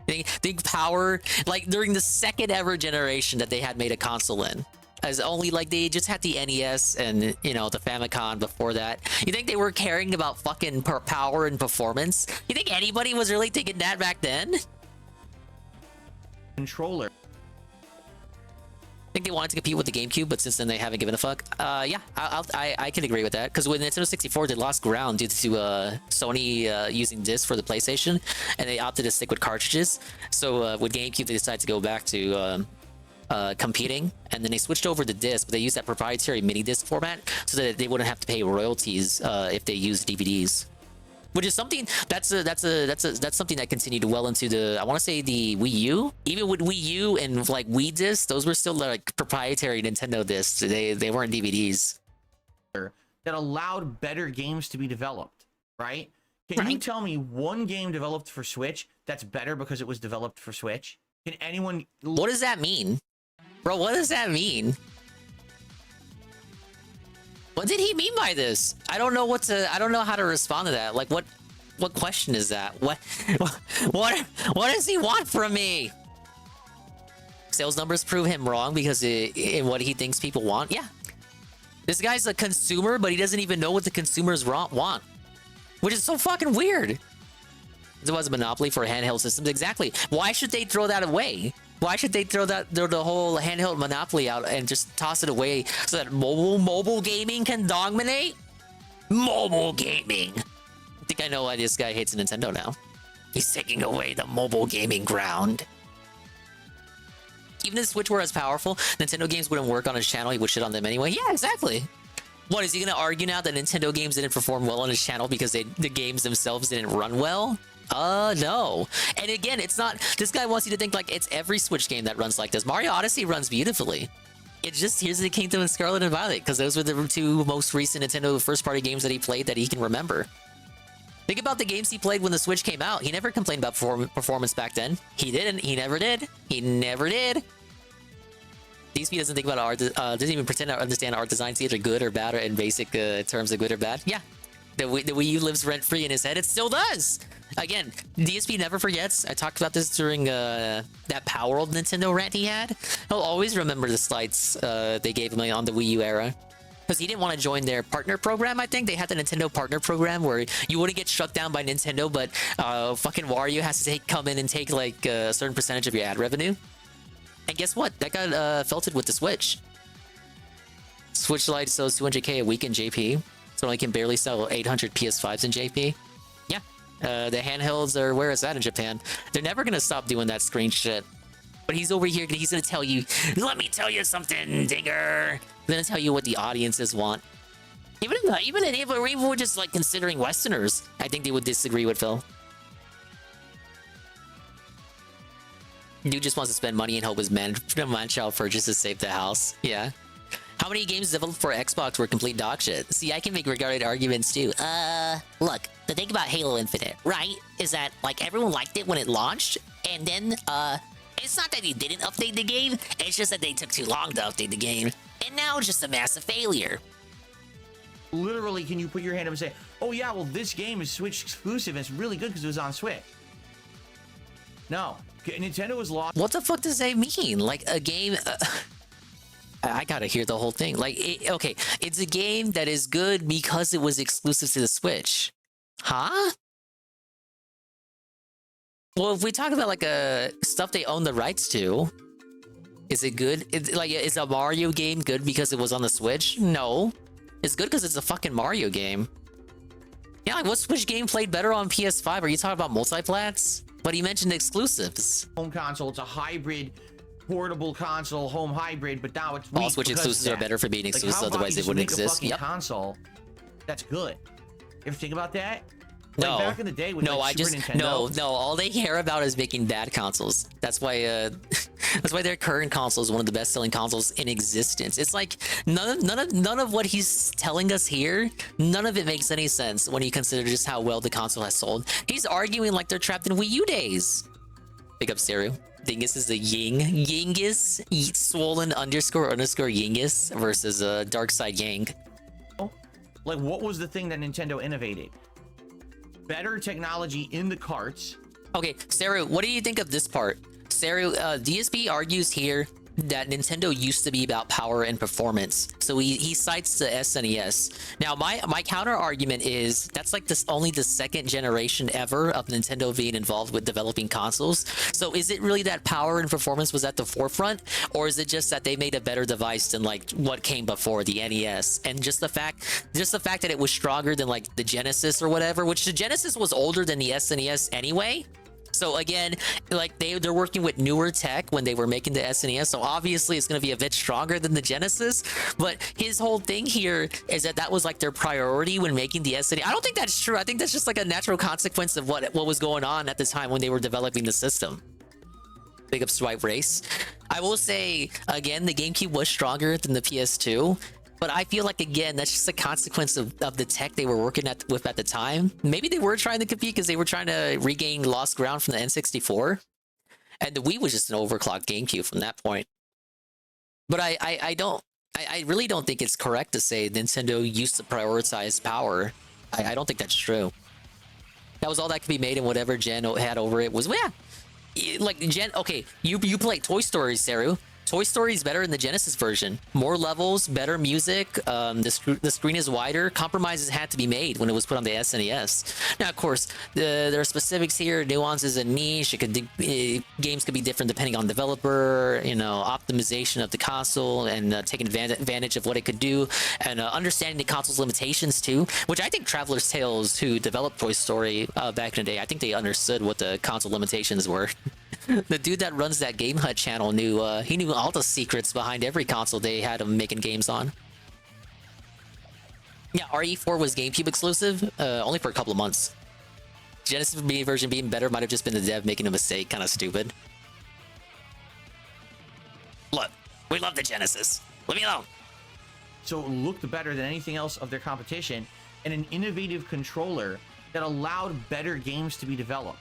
Think power, like during the second ever generation that they had made a console in, as only like they just had the NES and, you know, the Famicom before that. You think they were caring about fucking power and performance? You think anybody was really thinking that back then? Controller. I think they wanted to compete with the GameCube, but since then they haven't given a fuck. Yeah, I can agree with that, because with Nintendo 64 they lost ground due to Sony using discs for the PlayStation, and they opted to stick with cartridges. So with GameCube they decided to go back to competing, and then they switched over to disc, but they used that proprietary mini disc format so that they wouldn't have to pay royalties if they used DVDs. Which is something that's something that continued well into the, I want to say, the Wii U. Even with Wii U and like Wii discs, those were still like proprietary Nintendo discs. They weren't DVDs. That allowed better games to be developed, right? Can you tell me one game developed for Switch that's better because it was developed for Switch? Can anyone? What does that mean, bro? What does that mean? What did he mean by this? I don't know how to respond to that. Like, what question is that? What does he want from me? Sales numbers prove him wrong because in what he thinks people want. Yeah, this guy's a consumer, but he doesn't even know what the consumers want, which is so fucking weird. It was a monopoly for handheld systems. Exactly. Why should they throw that away? Why should they throw the whole handheld monopoly out and just toss it away so that mobile gaming can dominate? Mobile gaming. I think I know why this guy hates Nintendo now. He's taking away the mobile gaming ground. Even if Switch were as powerful, Nintendo games wouldn't work on his channel. He would shit on them anyway. Yeah, exactly. What, is he gonna argue now that Nintendo games didn't perform well on his channel because the games themselves didn't run well? No. And again, it's not, this guy wants you to think like it's every Switch game that runs like this. Mario Odyssey runs beautifully. It's just Tears of the Kingdom and Scarlet and Violet, because those were the two most recent Nintendo first-party games that he played that he can remember. Think about the games he played when the Switch came out. He never complained about performance back then. He didn't. He never did. He never did. DSP doesn't think about art, doesn't even pretend to understand art designs either good or bad, or in basic terms of good or bad. Yeah. The Wii U lives rent-free in his head. It still does! Again, DSP never forgets. I talked about this during that Power World Nintendo rant he had. He'll always remember the slights they gave him on the Wii U era. Because he didn't want to join their partner program. I think they had the Nintendo partner program where you wouldn't get shut down by Nintendo, but fucking Wario has to come in and take like a certain percentage of your ad revenue. And guess what? That got felted with the Switch. Switch Lite sells 200k a week in JP, so only can barely sell 800 PS5s in JP. Yeah, the handhelds are where it's at in Japan. They're never gonna stop doing that screen shit. But he's over here, he's gonna tell you, let me tell you something, Digger. I'm gonna tell you what the audiences want. Even if we're just like considering Westerners, I think they would disagree with Phil. Dude just wants to spend money and hope his man-child purchases save the house. Yeah. How many games developed for Xbox were complete dog shit? See, I can make regarded arguments too. Look, the thing about Halo Infinite, right, is that like everyone liked it when it launched, and then it's not that they didn't update the game, it's just that they took too long to update the game, and now it's just a massive failure. Literally, can you put your hand up and say, oh yeah, well this game is Switch exclusive and it's really good because it was on Switch? No. Nintendo was lost. What the fuck does that mean? Like a game... I gotta hear the whole thing. Like, okay, it's a game that is good because it was exclusive to the Switch. Huh? Well, if we talk about like stuff they own the rights to, is it good? Is a Mario game good because it was on the Switch? No. It's good because it's a fucking Mario game. Yeah, like what Switch game played better on PS5? Are you talking about multiplats? But he mentioned exclusives. Home console, it's a hybrid portable console, home hybrid, but now it's all Switch exclusives are better for being exclusive, otherwise they wouldn't exist. Yep. Console that's good. You ever think about that? No, like back in the day with Nintendo. No. All they care about is making bad consoles. That's why that's why their current console is one of the best-selling consoles in existence. It's like none of what he's telling us here, none of it makes any sense when you consider just how well the console has sold. He's arguing like they're trapped in Wii U days. Big up Stereo. Dingus is the Ying. Yingus, swollen underscore Yingus versus Dark Side Yang. Like, what was the thing that Nintendo innovated? Better technology in the carts. Okay, Saru, what do you think of this part? Saru, DSP argues here that Nintendo used to be about power and performance. So he cites the SNES. Now, my counter argument is that's like only the second generation ever of Nintendo being involved with developing consoles. So is it really that power and performance was at the forefront, or is it just that they made a better device than like what came before the NES? And just the fact that it was stronger than like the Genesis or whatever, which the Genesis was older than the SNES anyway. So again, like they're working with newer tech when they were making the SNES, so obviously it's going to be a bit stronger than the Genesis. But his whole thing here is that was like their priority when making the SNES. I don't think that's true. I think that's just like a natural consequence of what was going on at the time when they were developing the system. Big up Swipe Race. I will say again, the GameCube was stronger than the PS2. But I feel like, again, that's just a consequence of the tech they were working with at the time. Maybe they were trying to compete because they were trying to regain lost ground from the N64. And the Wii was just an overclocked GameCube from that point. But I really don't think it's correct to say Nintendo used to prioritize power. I don't think that's true. That was all that could be made, and whatever Gen had over it was, well, yeah. Like, Gen, okay, you play Toy Story, Saru. Toy Story is better in the Genesis version. More levels, better music, the screen is wider. Compromises had to be made when it was put on the SNES. Now, of course, there are specifics here, nuances and niche. Games could be different depending on developer, optimization of the console, and taking advantage of what it could do, and understanding the console's limitations too, which I think Traveler's Tales, who developed Toy Story back in the day, I think they understood what the console limitations were. The dude that runs that Game Hut channel knew all the secrets behind every console they had him making games on. Yeah, RE4 was GameCube exclusive, only for a couple of months. Genesis version being better might have just been the dev making a mistake, kind of stupid. Look, we love the Genesis. Leave me alone. So it looked better than anything else of their competition, and an innovative controller that allowed better games to be developed.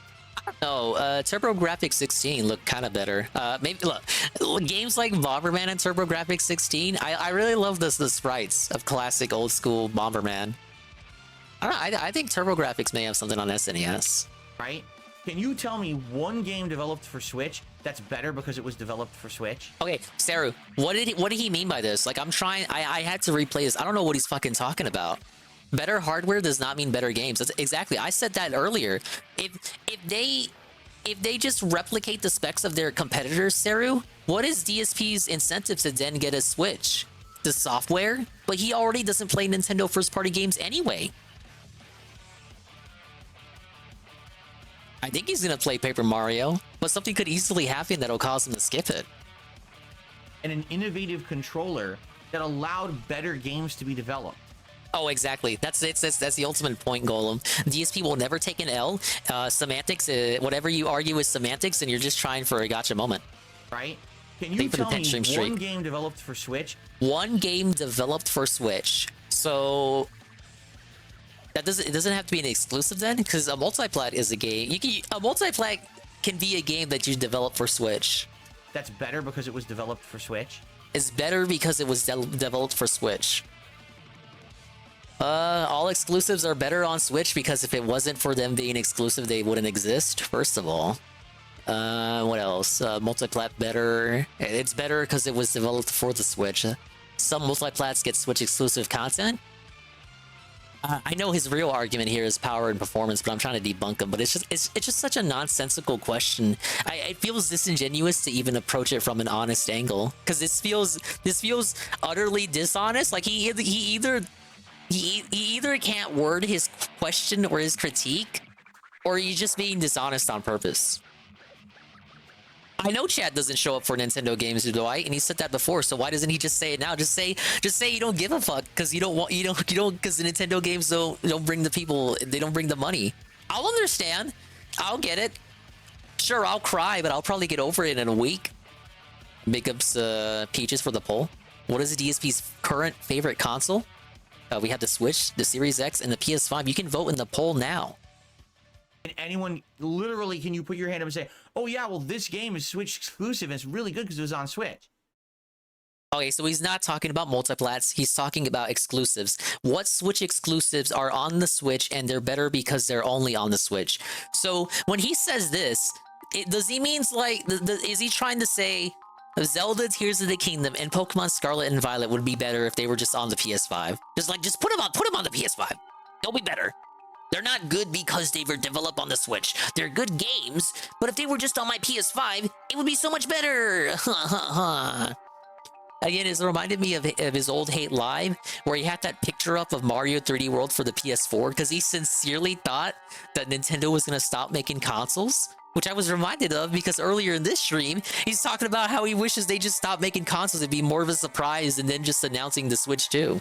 No, TurboGrafx 16 looked kind of better. Maybe look, games like Bomberman and TurboGrafx 16. I really love the sprites of classic old school Bomberman. I think TurboGrafx may have something on SNES. Right? Can you tell me one game developed for Switch that's better because it was developed for Switch? Okay, Saru, what did he mean by this? Like, I'm trying. I had to replay this. I don't know what he's fucking talking about. Better hardware does not mean better games. That's exactly. I said that earlier. If they just replicate the specs of their competitors, Saru, what is DSP's incentive to then get a Switch? The software? But he already doesn't play Nintendo first-party games anyway. I think he's gonna play Paper Mario, but something could easily happen that'll cause him to skip it. And an innovative controller that allowed better games to be developed. Oh, exactly. That's the ultimate point, Golem. DSP will never take an L. Semantics, whatever you argue is semantics, and you're just trying for a gotcha moment. Right? Can you tell me one game developed for Switch? One game developed for Switch. So it doesn't have to be an exclusive then, because a multiplat is a game. A multiplat can be a game that you develop for Switch. That's better because it was developed for Switch? It's better because it was developed for Switch. All exclusives are better on Switch because if it wasn't for them being exclusive, they wouldn't exist, first of all. What else? Multiplat better. It's better because it was developed for the Switch. Some multiplats get Switch exclusive content. I know his real argument here is power and performance, but I'm trying to debunk him. But it's just such a nonsensical question. It feels disingenuous to even approach it from an honest angle, because this feels utterly dishonest. Like he either can't word his question or his critique, or he's just being dishonest on purpose. I know Chad doesn't show up for Nintendo games, Dwight, and he said that before. So why doesn't he just say it now? Just say you don't give a fuck because because the Nintendo games don't bring the people, they don't bring the money. I'll understand. I'll get it. Sure, I'll cry, but I'll probably get over it in a week. Big ups, Peaches for the poll. What is the DSP's current favorite console? We have the Switch, the Series X, and the PS5. You can vote in the poll now. And anyone, literally, can you put your hand up and say, oh yeah, well this game is Switch exclusive and it's really good because it was on Switch? Okay, so he's not talking about multiplats, he's talking about exclusives. What Switch exclusives are on the Switch and they're better because they're only on the Switch? So when he says this, does he means like, is he trying to say Zelda Tears of the Kingdom and Pokemon Scarlet and Violet would be better if they were just on the PS5? Just put them on the PS5. They'll be better. They're not good because they were developed on the Switch. They're good games, but if they were just on my PS5, it would be so much better. Again, it reminded me of his old Hate Live, where he had that picture up of Mario 3D World for the PS4 because he sincerely thought that Nintendo was going to stop making consoles, which I was reminded of because earlier in this stream, he's talking about how he wishes they just stopped making consoles. It'd be more of a surprise and then just announcing the Switch too.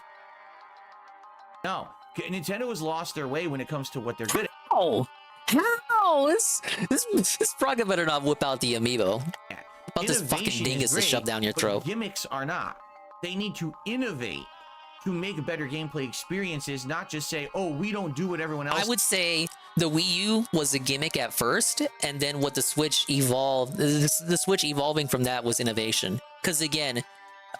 No. Nintendo has lost their way when it comes to what they're good at. Oh, how? This Praga better not whip out the amiibo. About this fucking dingus to shove down your throat. Gimmicks are not. They need to innovate to make better gameplay experiences, not just say, oh, we don't do what everyone else. I would say the Wii U was a gimmick at first, and then what the Switch evolved, the Switch evolving from that was innovation. Because again,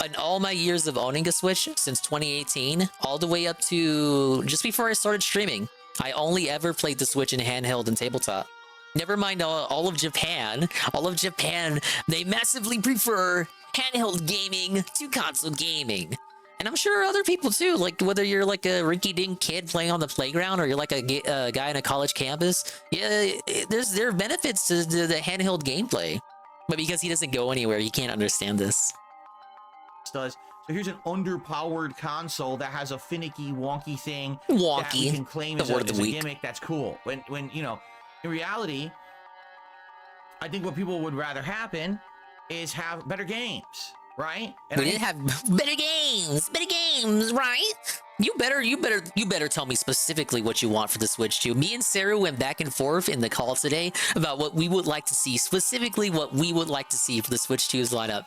in all my years of owning a Switch since 2018, all the way up to just before I started streaming, I only ever played the Switch in handheld and tabletop. Never mind all of Japan. All of Japan, they massively prefer handheld gaming to console gaming. And I'm sure other people too, like whether you're like a rinky-dink kid playing on the playground or you're like a guy on a college campus, yeah, there are benefits to the handheld gameplay. But because he doesn't go anywhere, he can't understand this. Does. So here's an underpowered console that has a finicky, wonky thing wonky. That we can claim as a gimmick. That's cool. When you know, in reality, I think what people would rather happen is have better games, right? And we didn't have better games, right? You better tell me specifically what you want for the Switch 2. Me and Sarah went back and forth in the call today about what we would like to see, specifically what we would like to see for the Switch 2's lineup.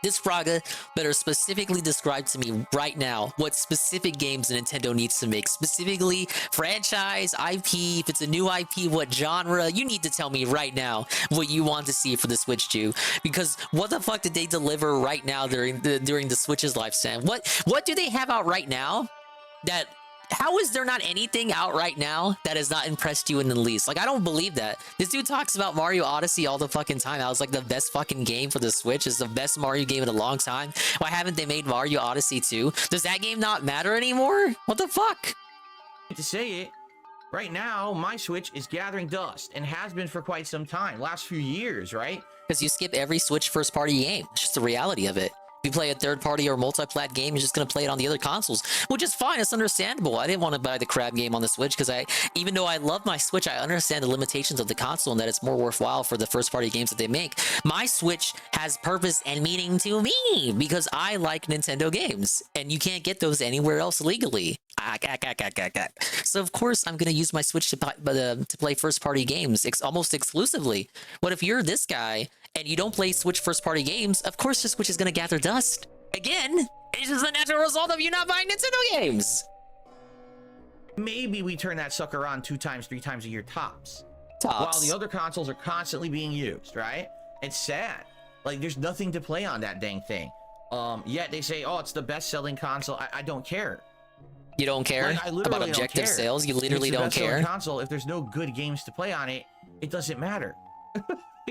This Praga better specifically describe to me right now what specific games Nintendo needs to make. Specifically, franchise, IP, if it's a new IP, what genre. You need to tell me right now what you want to see for the Switch 2. Because what the fuck did they deliver right now during the Switch's lifespan? What do they have out right now that how is there not anything out right now that has not impressed you in the least? Like, I don't believe that. This dude talks about Mario Odyssey all the fucking time. That was like the best fucking game for the Switch. It's the best Mario game in a long time. Why haven't they made Mario Odyssey 2? Does that game not matter anymore? What the fuck? To say it, right now, my Switch is gathering dust and has been for quite some time. Last few years, right? Because you skip every Switch first-party game. It's just the reality of it. If you play a third-party or multi-plat game, you're just going to play it on the other consoles, which is fine. It's understandable. I didn't want to buy the crab game on the Switch because even though I love my Switch, I understand the limitations of the console and that it's more worthwhile for the first-party games that they make. My Switch has purpose and meaning to me because I like Nintendo games, and you can't get those anywhere else legally. So of course I'm going to use my Switch to play first-party games almost exclusively. What if you're this guy and you don't play Switch first-party games? Of course your Switch is going to gather dust. Again, it's just a natural result of you not buying Nintendo games. Maybe we turn that sucker on 2 times, 3 times a year tops. Tops. While the other consoles are constantly being used, right? It's sad. Like, there's nothing to play on that dang thing. Yet they say, oh, it's the best-selling console. I don't care. You don't care about objective sales? You literally don't care? Console, if there's no good games to play on it, it doesn't matter.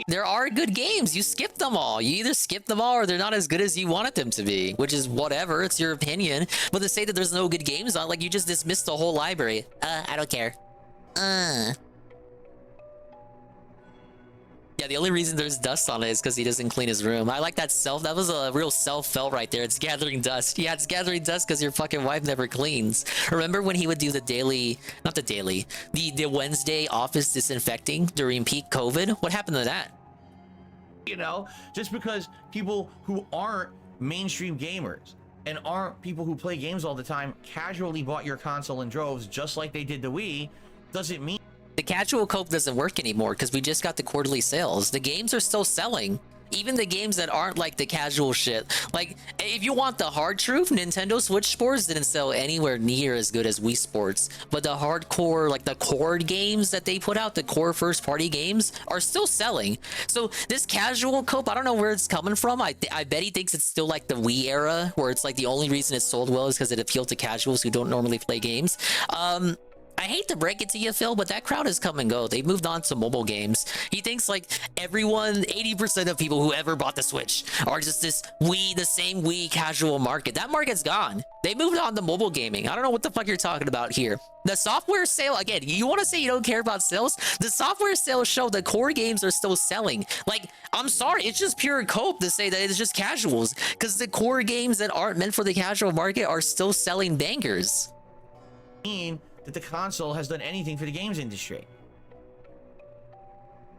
There are good games. You skip them all. You either skip them all or they're not as good as you wanted them to be, which is whatever. It's your opinion. But to say that there's no good games on, like, you just dismissed the whole library. I don't care. Yeah, the only reason there's dust on it is because he doesn't clean his room. I like that that was a real self-felt right there. It's gathering dust. Yeah, it's gathering dust because your fucking wife never cleans. Remember when he would do the daily, not the daily, the Wednesday office disinfecting during peak COVID? What happened to that? You know, just because people who aren't mainstream gamers and aren't people who play games all the time casually bought your console in droves just like they did the Wii, doesn't mean the casual cope doesn't work anymore because we just got the quarterly sales. The games are still selling. Even the games that aren't like the casual shit. Like, if you want the hard truth, Nintendo Switch Sports didn't sell anywhere near as good as Wii Sports. But the hardcore, like the core games that they put out, the core first-party games, are still selling. So this casual cope, I don't know where it's coming from. I bet he thinks it's still like the Wii era, where it's like the only reason it sold well is because it appealed to casuals who don't normally play games. I hate to break it to you, Phil, but that crowd has come and go. They've moved on to mobile games. He thinks like everyone, 80% of people who ever bought the Switch are just the same Wii casual market. That market's gone. They moved on to mobile gaming. I don't know what the fuck you're talking about here. The software sale, again, you want to say you don't care about sales? The software sales show the core games are still selling. Like, I'm sorry, it's just pure cope to say that it's just casuals, because the core games that aren't meant for the casual market are still selling bangers. That the console has done anything for the games industry.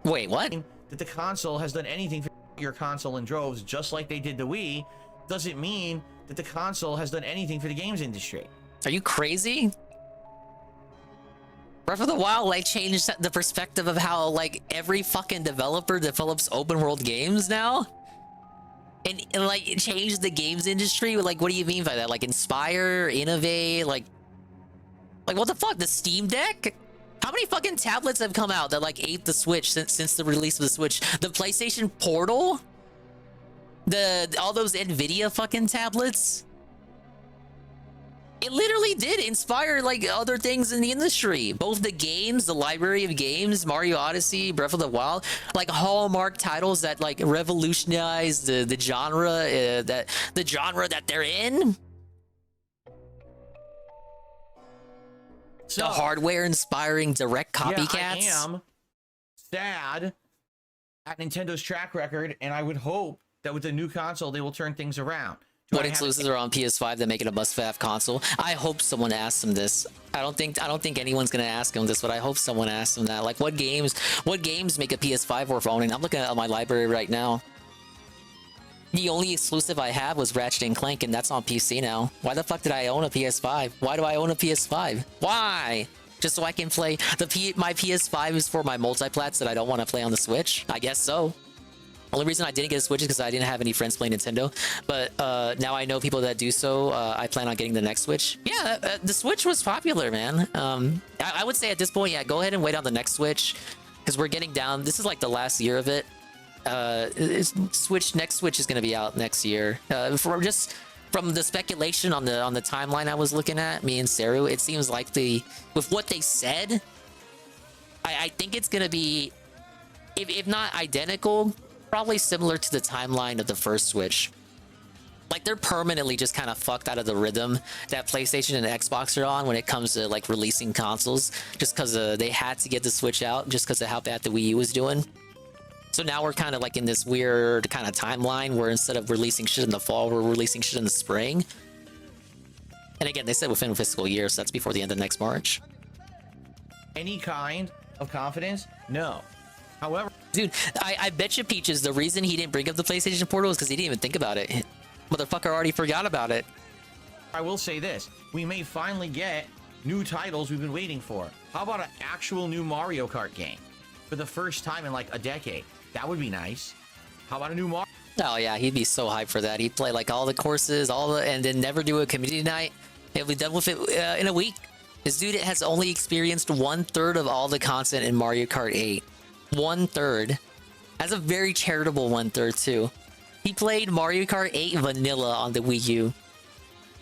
Wait, what? That the console has done anything for your console in droves just like they did the Wii doesn't mean that the console has done anything for the games industry. Are you crazy? Breath of the Wild like changed the perspective of how like every fucking developer develops open world games now. And like it changed the games industry. Like, what do you mean by that? Like inspire, innovate, like what the fuck? The Steam Deck? How many fucking tablets have come out that like ate the Switch since the release of the Switch? The PlayStation Portal? All those Nvidia fucking tablets? It literally did inspire like other things in the industry. Both the games, the library of games, Mario Odyssey, Breath of the Wild, like hallmark titles that like revolutionized the genre, the genre that they're in. The hardware inspiring direct copycats. Yeah, I am sad at Nintendo's track record, and I would hope that with the new console they will turn things around. What exclusives are on PS5 that make it a must-have console? I hope someone asks him this. I don't think anyone's gonna ask him this, but I hope someone asks him that. Like, what games make a PS5 worth owning? I'm looking at my library right now. The only exclusive I have was Ratchet & Clank, and that's on PC now. Why the fuck did I own a PS5? Why do I own a PS5? Why? Just so I can play my PS5 is for my multiplats that I don't want to play on the Switch? I guess so. Only reason I didn't get a Switch is because I didn't have any friends playing Nintendo. But now I know people that do so. I plan on getting the next Switch. Yeah, the Switch was popular, man. I would say at this point, yeah, go ahead and wait on the next Switch, because we're getting down. This is like the last year of it. Next Switch is going to be out next year. from the speculation on the timeline I was looking at, me and Saru, it seems like with what they said, I think it's gonna be, if not identical, probably similar to the timeline of the first Switch. Like, they're permanently just kind of fucked out of the rhythm that PlayStation and Xbox are on when it comes to like releasing consoles, just because they had to get the Switch out just because of how bad the Wii U was doing. So now we're kind of like in this weird kind of timeline where instead of releasing shit in the fall, we're releasing shit in the spring. And again, they said within a fiscal year, so that's before the end of next March. Any kind of confidence? No. However, dude, I bet you Peaches, the reason he didn't bring up the PlayStation Portal is because he didn't even think about it. Motherfucker already forgot about it. I will say this, we may finally get new titles we've been waiting for. How about an actual new Mario Kart game for the first time in like a decade? That would be nice. How about a new Mario? Oh yeah, he'd be so hyped for that. He'd play like all the courses, and then never do a community night. He'll be done with it in a week. This dude has only experienced 1/3 of all the content in Mario Kart 8. 1/3. That's a very charitable 1/3 too. He played Mario Kart 8 Vanilla on the Wii U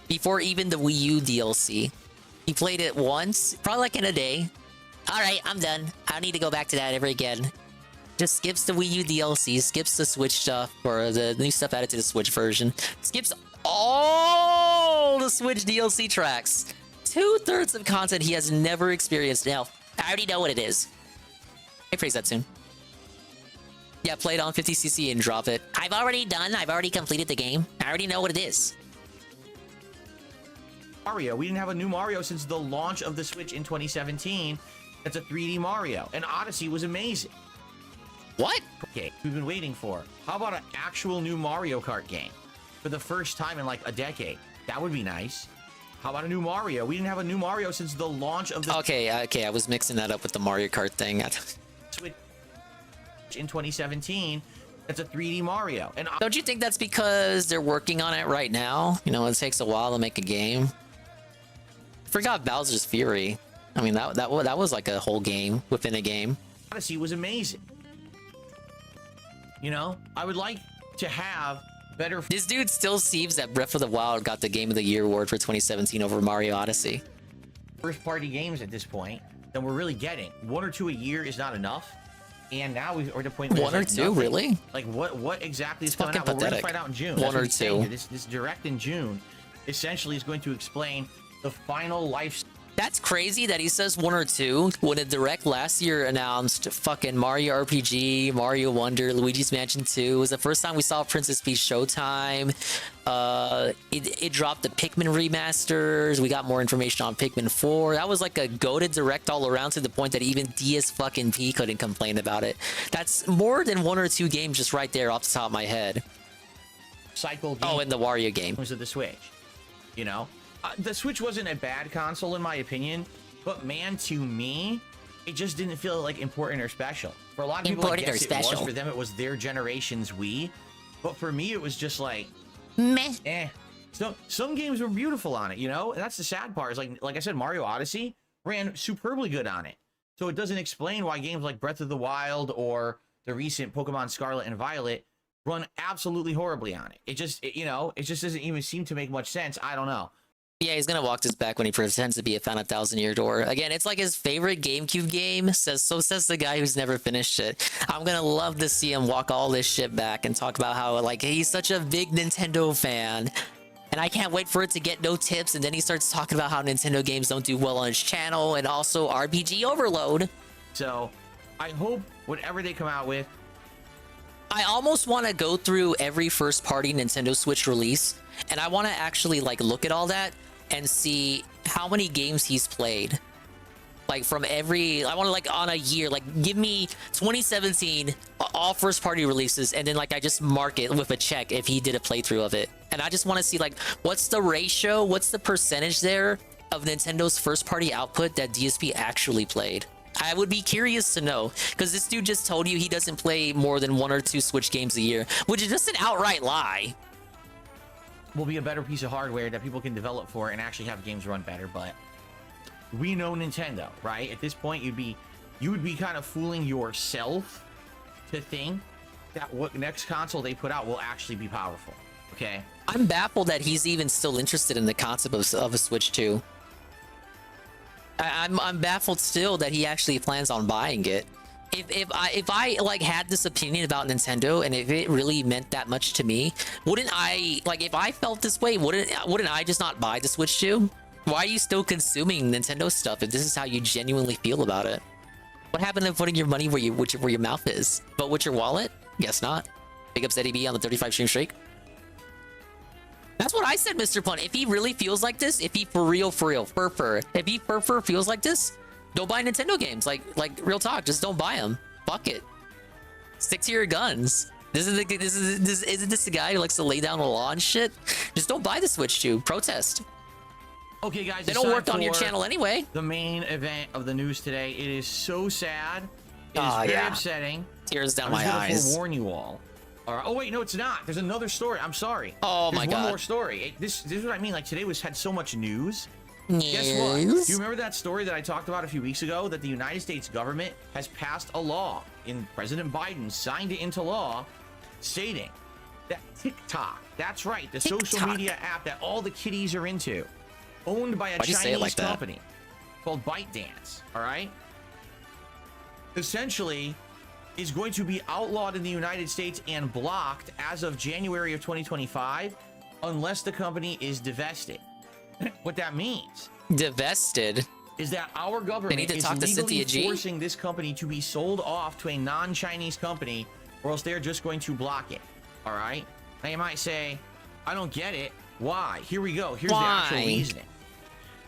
before even the Wii U DLC. He played it once, probably like in a day. All right, I'm done. I don't need to go back to that ever again. Just skips the Wii U DLC, skips the Switch stuff, or the new stuff added to the Switch version. Skips all the Switch DLC tracks. 2/3 of content he has never experienced. Now, I already know what it is. I praise that soon. Yeah, play it on 50cc and drop it. I've already completed the game. I already know what it is. Mario. We didn't have a new Mario since the launch of the Switch in 2017. That's a 3D Mario. And Odyssey was amazing. What? Okay, we've been waiting for. How about an actual new Mario Kart game for the first time in like a decade? That would be nice. How about a new Mario? We didn't have a new Mario since the launch of the... Okay, I was mixing that up with the Mario Kart thing. Switch in 2017. That's a 3D Mario. And don't you think that's because they're working on it right now? You know, it takes a while to make a game. Forgot Bowser's Fury. I mean, that was like a whole game within a game. Odyssey was amazing. You know, I would like to have better... This dude still seems that Breath of the Wild got the Game of the Year award for 2017 over Mario Odyssey. First-party games at this point that we're really getting. 1 or 2 a year is not enough. And now we're at the point where 1 or 2, really? Like, what exactly is coming fucking out? Well, we're going to pathetic. find out in June. 1 or 2. This direct in June essentially is going to explain the final life... That's crazy that he says 1 or 2 when a direct last year announced fucking Mario RPG, Mario Wonder, Luigi's Mansion 2. It was the first time we saw Princess Peach Showtime. It dropped the Pikmin remasters. We got more information on Pikmin 4. That was like a goated direct all around to the point that even DS fucking P couldn't complain about it. That's more than 1 or 2 games just right there off the top of my head. Cycle game. Oh, and the Wario game. Of the Switch, you know? The Switch wasn't a bad console in my opinion, but man, to me, it just didn't feel like important or special. For a lot of people, I guess it was. For them, it was their generation's Wii. But for me, it was just like, meh. So some games were beautiful on it, you know? And that's the sad part. Is like I said, Mario Odyssey ran superbly good on it. So it doesn't explain why games like Breath of the Wild or the recent Pokemon Scarlet and Violet run absolutely horribly on it. It just doesn't even seem to make much sense. I don't know. Yeah, he's gonna walk this back when he pretends to be a fan of Thousand Year Door. Again, it's like his favorite GameCube game. Says the guy who's never finished it. I'm gonna love to see him walk all this shit back and talk about how like he's such a big Nintendo fan. And I can't wait for it to get no tips. And then he starts talking about how Nintendo games don't do well on his channel and also RPG overload. So I hope whatever they come out with. I almost want to go through every first party Nintendo Switch release. And I want to actually like look at all that and see how many games he's played. Like from every, I want to like on a year, like give me 2017, all first party releases. And then like I just mark it with a check if he did a playthrough of it. And I just want to see like, what's the ratio? What's the percentage there of Nintendo's first party output that DSP actually played? I would be curious to know, because this dude just told you he doesn't play more than 1 or 2 Switch games a year, which is just an outright lie. Will be a better piece of hardware that people can develop for and actually have games run better. But we know Nintendo, right? At this point, you would be kind of fooling yourself to think that what next console they put out will actually be powerful. Okay. I'm baffled that he's even still interested in the concept of a Switch 2. I'm baffled still that he actually plans on buying it. If I like had this opinion about Nintendo and if it really meant that much to me, wouldn't I, like, if I felt this way, wouldn't I just not buy the Switch 2? Why are you still consuming Nintendo stuff if this is how you genuinely feel about it? What happened to putting your money where your mouth is? But with your wallet? Guess not. Big up ZDB on the 35 stream streak. That's what I said, Mr. Pun. If he really feels like this, if he for real, if he feels like this, don't buy Nintendo games. Like real talk, just don't buy them. Fuck it. Stick to your guns. Isn't this the guy who likes to lay down the law and shit? Just don't buy the Switch 2. Protest. Okay, guys, they don't work on your channel anyway. The main event of the news today. It is so sad. It is very upsetting. Tears down my I'm eyes. just gonna forewarn you all. All right. Oh wait, no, it's not. There's another story. I'm sorry. Oh my God. There's one more story. This is what I mean. Like today had so much news. Guess what? Do you remember that story that I talked about a few weeks ago? That the United States government has passed a law, and President Biden signed it into law, stating that TikTok, that's right, the social media app that all the kiddies are into, owned by a Chinese company called ByteDance, all right? Essentially, is going to be outlawed in the United States and blocked as of January of 2025 unless the company is divested. What that means divested is that our government is legally forcing this company to be sold off to a non-Chinese company, or else they're just going to block it. All right. Now you might say, I don't get it. Why? Here we go. Here's the actual reasoning.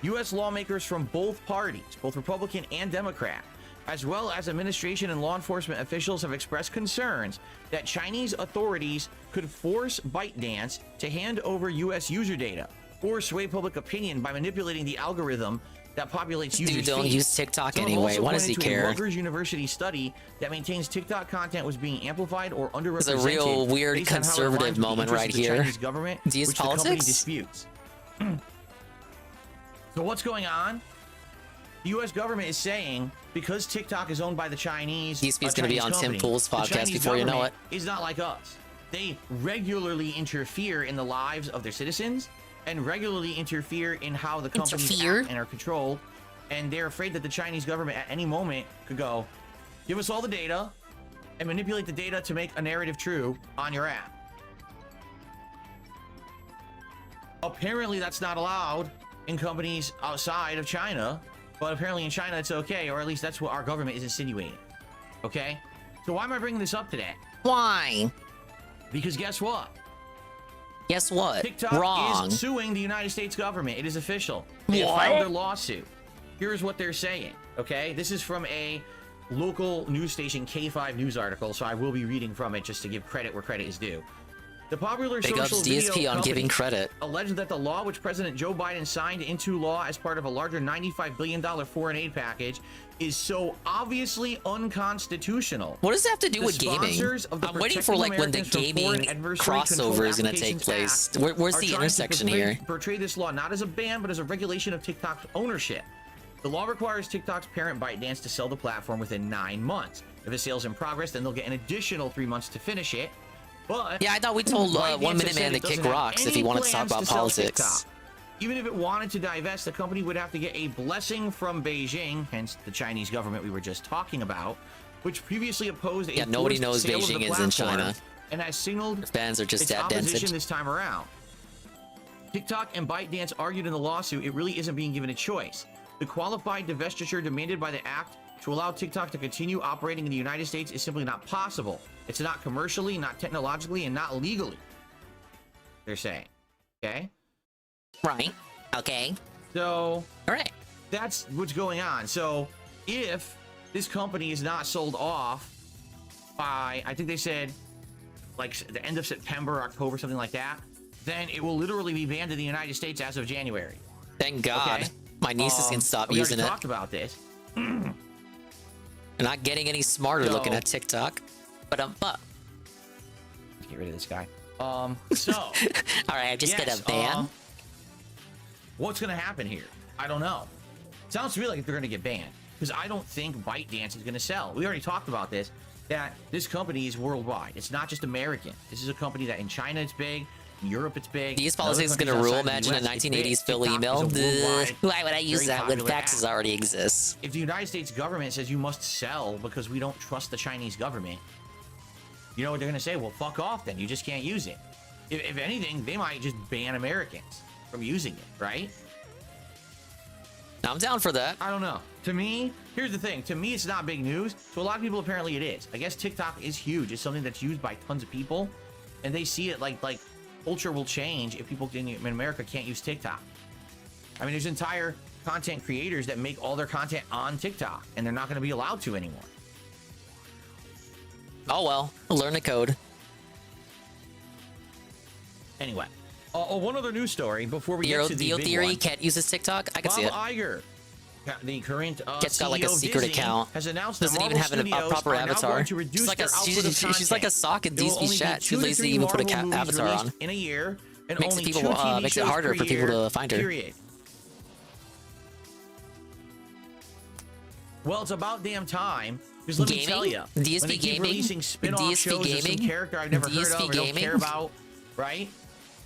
U.S. lawmakers from both parties, both Republican and Democrat, as well as administration and law enforcement officials, have expressed concerns that Chinese authorities could force ByteDance to hand over U.S. user data or sway public opinion by manipulating the algorithm that populates users' Dude, don't use TikTok anyway. Why does he care? Rutgers University study that maintains TikTok content was being amplified or underrepresented. It's a real weird conservative moment right here. Government, do you use politics? Disputes. So what's going on? The U.S. government is saying because TikTok is owned by the Chinese, he's going to be on Tim Pool's podcast before you know it. Is not like us. They regularly interfere in the lives of their citizens and regularly interfere in how the companies act and are controlled. And they're afraid that the Chinese government at any moment could go, give us all the data and manipulate the data to make a narrative true on your app. Apparently that's not allowed in companies outside of China, but apparently in China it's okay, or at least that's what our government is insinuating. Okay? So why am I bringing this up today? Why? Because guess what? Guess what? TikTok is suing the United States government. It is official. They have filed their lawsuit. Here's what they're saying, okay? This is from a local news station, K5 news article, so I will be reading from it just to give credit where credit is due. The popular social video on giving credit alleged that the law which President Joe Biden signed into law as part of a larger $95 billion foreign aid package is so obviously unconstitutional. What does that have to do with gaming? I'm waiting for like when the gaming crossover is going to take place. Where's the intersection here? Portray this law not as a ban, but as a regulation of TikTok's ownership. The law requires TikTok's parent ByteDance to sell the platform within 9 months. If a sale's in progress, then they'll get an additional 3 months to finish it. But yeah, I thought we told 1 Minute Man to kick rocks if he wanted to talk about politics. Even if it wanted to divest, the company would have to get a blessing from Beijing, hence the Chinese government we were just talking about, which previously opposed a nobody knows Beijing is in China, and has signaled fans are just its opposition this time around. TikTok and ByteDance argued in the lawsuit it really isn't being given a choice. The qualified divestiture demanded by the act to allow TikTok to continue operating in the United States is simply not possible. It's not commercially, not technologically, and not legally. They're saying. Okay? Right. Okay. So, all right. That's what's going on. So, if this company is not sold off by, I think they said, like the end of September, October, something like that, then it will literally be banned in the United States as of January. Thank God. Okay? My nieces can stop using it. We talked about this. They're not getting any smarter looking at TikTok. But get rid of this guy. So all right, just get a ban. What's gonna happen here? I don't know. Sounds to me like they're gonna get banned because I don't think ByteDance is gonna sell. We already talked about this. That this company is worldwide. It's not just American. This is a company that in China it's big. In Europe, it's big. These In other policies countries gonna rule. outside the Imagine a US, it's big. 1980s Phil TikTok email. is a worldwide, Why would I use very that when popular faxes app. already exist? If the United States government says you must sell because we don't trust the Chinese government, you know what they're going to say? Well, fuck off then. You just can't use it. If anything, they might just ban Americans from using it, right? I'm down for that. I don't know. To me, here's the thing. To me, it's not big news. To a lot of people, apparently it is. I guess TikTok is huge. It's something that's used by tons of people. And they see it like culture will change if people in America can't use TikTok. I mean, there's entire content creators that make all their content on TikTok. And they're not going to be allowed to anymore. Oh, well. Learn the code. Anyway. One other news story before we get to the big Theory one. Cat uses TikTok. I can Bob see it. Iger, the current Cat's got like a CEO of secret Disney, account. has announced Doesn't that even Marvel have a Studios proper are now avatar. going to reduce She's like their output of she's like a content. sock in There will DSP only be chat. She 2 to lazy 3 even put a Marvel movies avatar on. released in a year, and Makes only people 2 TV makes it shows harder per for people year, to find her. period. Well, it's about damn time. Because let me tell you, DSP when they keep gaming? releasing spin-off DSP shows of some gaming? character I've never heard DSP of or don't gaming? care about, right?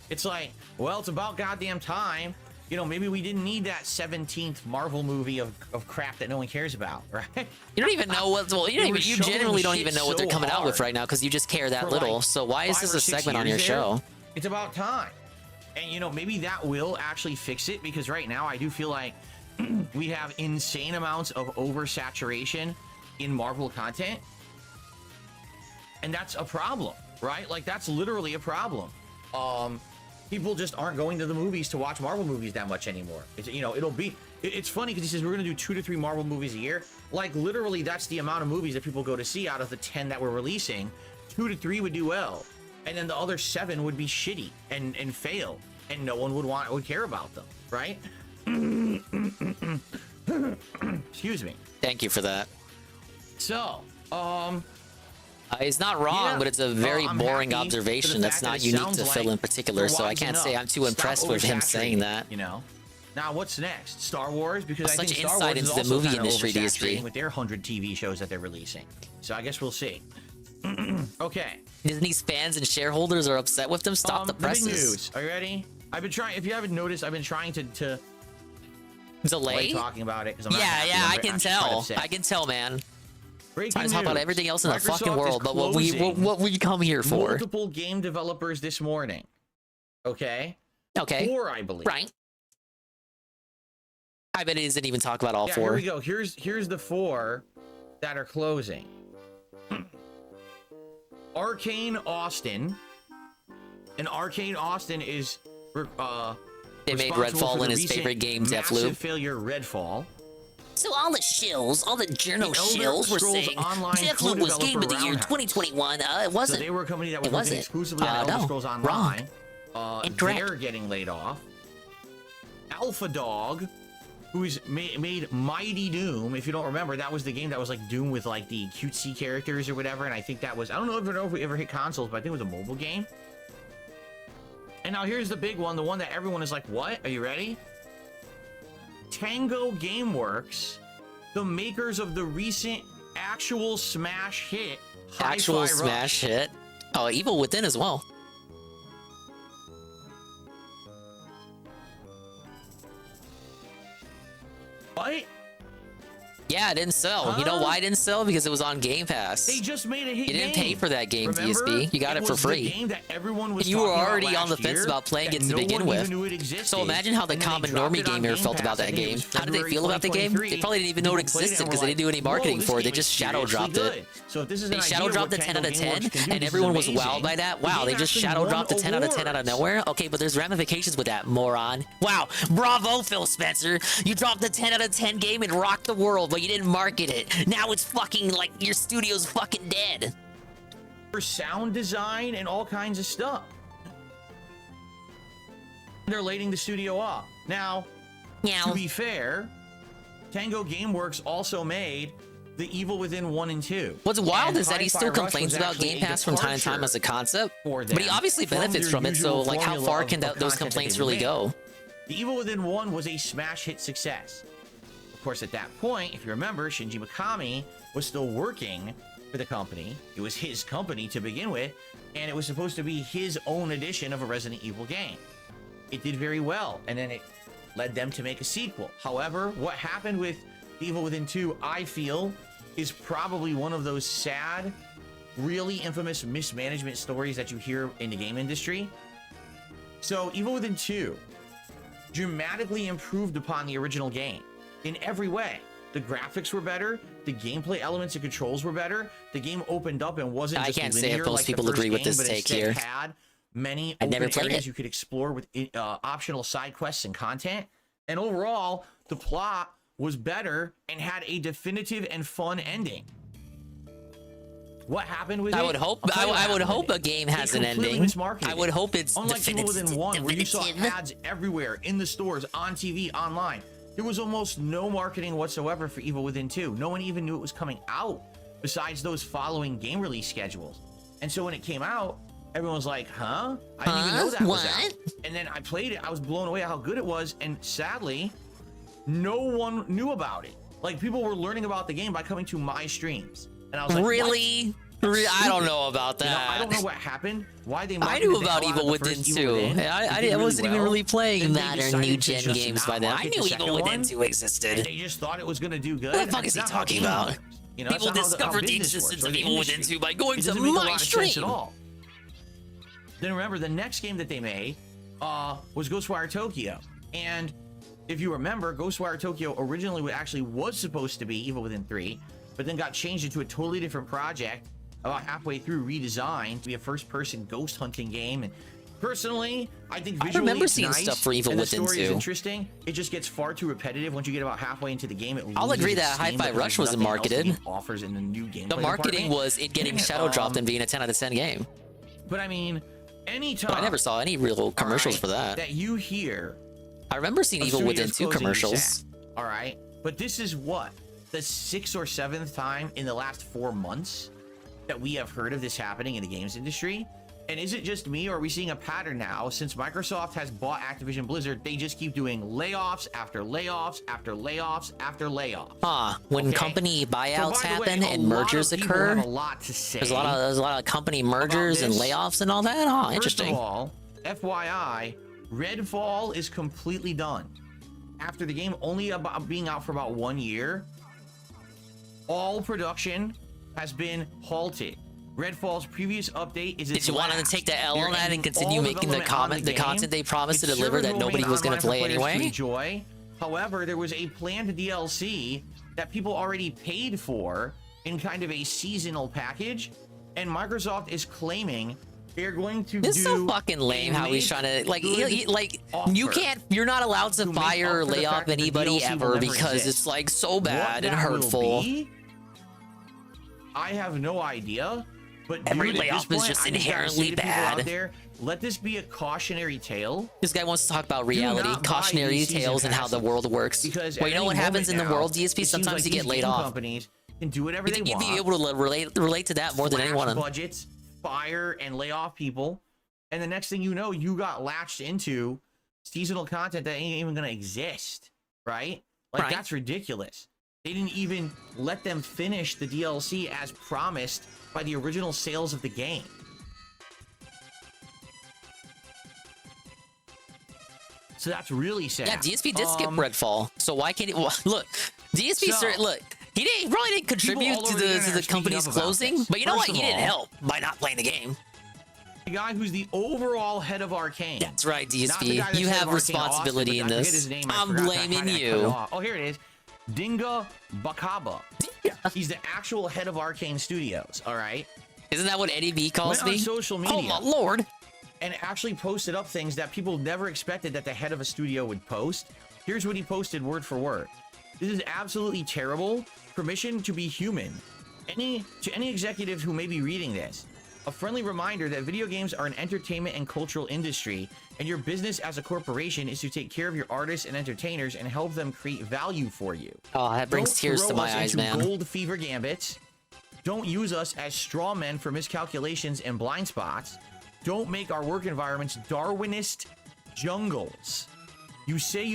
It's like, well, it's about goddamn time. You know, maybe we didn't need that 17th Marvel movie of crap that no one cares about, right? You don't even know what. Well, you generally don't even know what they're coming out with right now because you just care that for little. like So why is 5 this or a 6 segment on your years there. show? It's about time. And, you know, maybe that will actually fix it because right now I do feel like we have insane amounts of oversaturation in Marvel content. And that's a problem, right? Like, that's literally a problem. People just aren't going to the movies to watch Marvel movies that much anymore. It's, you know, it's funny because he says we're going to do 2 to 3 Marvel movies a year. Like, literally, that's the amount of movies that people go to see out of the 10 that we're releasing. 2 to 3 would do well. And then the other 7 would be shitty and fail. And no one would care about them, right? Excuse me. Thank you for that. So, he's not wrong, yeah. but it's a very I'm boring happy for the observation that's fact that not it unique sounds to Phil like in particular, they're so I wise can't say enough. I'm too Stop impressed with him saying oversaturating, that. You know? Now, what's next? Star Wars? Because I Such think Star insight Wars is into the also movie kind of industry, oversaturating DSP. with their 100 TV shows that they're releasing. So I guess we'll see. Okay. Disney's fans and shareholders are upset with them. Stop the big presses. news. Are you ready? I've been trying. If you haven't noticed, I've been trying to delay talking about it. 'Cause I'm not Yeah, happy. yeah, I'm I quite can tell. upset. I can tell, man. Breaking Time to talk about news. everything else in the fucking Microsoft world, is but what we come here for. Multiple game developers this morning. Okay. Okay. 4, I believe. Right. I bet he doesn't even talk about all 4. Here we go. Here's the 4 that are closing. Arcane Austin. And Arcane Austin is They made responsible Redfall for in the his recent favorite game, massive Deathloop. failure Redfall. So all the shills, all the journal The Elder shills were Scrolls saying Online Deathloop was Game of the Year co-developer 2021. It wasn't. So they were a company that was It working wasn't. exclusively on No, Elder Scrolls wrong. Online. Incorrect. They're getting laid off. Alpha Dog, who's made Mighty Doom. If you don't remember, that was the game that was like Doom with like the cutesy characters or whatever. And I think that was, I don't know if we ever hit consoles, but I think it was a mobile game. And now here's the big one, the one that everyone is like, what? Are you ready? Tango Gameworks, the makers of the recent actual smash hit, Actual Hi-Fi smash Rush. hit. Oh, Evil Within as well. What? Yeah, it didn't sell. You know why it didn't sell? Because it was on Game Pass. They just made a hit You didn't game. pay for that game, Remember? DSP. You got it for was the free. game that everyone was You were talking about already on the last fence year, about playing it that to no begin one with. even knew it existed, So imagine how the and then they common dropped normie it on gamer Game felt Pass, about I that think it game. was How did they February feel about the game? 2023. They probably didn't even know it People played existed and because were they didn't do any like, marketing "Whoa, for it. They this just game shadow is dropped seriously it. good." So if this is They an shadow idea of dropped what a 10 out of Tango 10, Gameworks can do, and this is everyone was amazing. wowed by that. The Wow, game they just actually shadow won dropped a 10 out of 10 out of awards. nowhere? Okay, but there's ramifications with that, moron. Wow, bravo, Phil Spencer. You dropped a 10 out of 10 game and rocked the world, but you didn't market it. Now it's fucking like your studio's fucking dead. For sound design and all kinds of stuff. They're laying the studio off. Now, to be fair, Tango Gameworks also made The Evil Within 1 and 2. What's wild And is that he Hi-Fi still Rush complains was about actually Game a Pass from time to time departure as a concept, for but he them obviously from benefits their from it, so usual like how formula far of can those content that complaints they would really make. go? The Evil Within 1 was a smash hit success. Of course, at that point, if you remember, Shinji Mikami was still working for the company. It was his company to begin with, and it was supposed to be his own edition of a Resident Evil game. It did very well, and then it led them to make a sequel. However, what happened with Evil Within 2, I feel, is probably one of those sad, really infamous mismanagement stories that you hear in the game industry. So Evil Within 2 dramatically improved upon the original game in every way. The graphics were better, the gameplay elements and controls were better, the game opened up and wasn't just can't say linear if most like people the first agree with game, this but take instead here. had many I've never open played areas it. you could explore with optional side quests and content. And overall, the plot was better and had a definitive and fun ending. What happened with I it? would hope. I'll tell you what I would happened hope with a it. game has They an completely ending. mismarketed I would it. hope it's Unlike Evil Within 1, where you saw definitive. ads everywhere in the stores, on TV, online. There was almost no marketing whatsoever for Evil Within 2. No one even knew it was coming out, besides those following game release schedules. And so when it came out, everyone was like, huh? I didn't even know that was out. And then I played it, I was blown away at how good it was, and sadly, no one knew about it. Like, people were learning about the game by coming to my streams. And I was like, really? I don't know about that. You know, I don't know what happened. Why they I knew marketed the about hell out of Evil the Within first 2. Evil Within. I wasn't even really playing that or new gen games by then. I knew Evil Within 2 existed. And they just thought it was going to do good. What the fuck is he That's not how talking games about? work. You know, People that's not how discovered the business existence works, of or the Evil Within industry. 2 by going It to doesn't make a my lot of sense stream. at all. Then remember, the next game that they made was Ghostwire Tokyo. And if you remember, Ghostwire Tokyo originally actually was supposed to be Evil Within 3, but then got changed into a totally different project about halfway through, redesigned to be a first-person ghost hunting game. And personally, I think visually remember it's seeing nice, stuff for Evil and the Within story is 2. interesting. It just gets far too repetitive once you get about halfway into the game. I'll agree that Hi-Fi Hi-Fi Rush wasn't marketed. Offers in the new game. The marketing was it getting shadow dropped and being a 10 out of 10 game. But I mean, anytime. But I never saw any real commercials for that. That you hear. I remember seeing Evil Within 2 commercials. All right, but this is what, the 6th or 7th time in the last 4 months that we have heard of this happening in the games industry. And is it just me, or are we seeing a pattern now? Since Microsoft has bought Activision Blizzard, they just keep doing layoffs after layoffs after layoffs after layoffs. When company buyouts happen and mergers occur, have a lot to say. there's a lot of company mergers and layoffs and all that. Oh, interesting. First of all, FYI, Redfall is completely done. After the game only being out for about 1 year, all production has been halted. Redfall's previous update is Did you want to take the L on that and continue making the content they promised to deliver that nobody was going to play anyway? Enjoy. However, there was a planned DLC that people already paid for in kind of a seasonal package, and Microsoft is claiming they're going to It's so fucking lame how he's trying to you're not allowed to fire or lay off anybody ever because it's like so bad and hurtful. I have no idea, but every dude, layoff is just inherently bad. There, let this be a cautionary tale. This guy wants to talk about reality, cautionary tales, and how the world works. Because well, you know what happens in the world, DSP? Sometimes you get laid off. Companies can do whatever they want. You'd be able to relate to that more than anyone. Budgets, fire, and lay off people, and the next thing you know, you got latched into seasonal content that ain't even gonna exist, right? Like that's ridiculous. They didn't even let them finish the DLC as promised by the original sales of the game. So that's really sad. Yeah, DSP did skip Redfall. So why can't it? Well, look, DSP look. He probably didn't contribute to the company's closing, but you know what? He didn't help by not playing the game. The guy who's the overall head of Arcane. That's right, DSP. You have responsibility in this. I'm blaming you. Oh, here it is. Dinga Bakaba. He's the actual head of Arcane Studios, all right? Isn't that what Eddie B calls me? On social media. Oh, my lord. And actually posted up things that people never expected that the head of a studio would post. Here's what he posted word for word. This is absolutely terrible. Permission to be human. To any executive who may be reading this, a friendly reminder that video games are an entertainment and cultural industry, and your business as a corporation is to take care of your artists and entertainers and help them create value for you. Oh, that brings tears to my eyes, man. Gold fever gambits. Don't use us as straw men for miscalculations and blind spots. Don't make our work environments Darwinist jungles. You say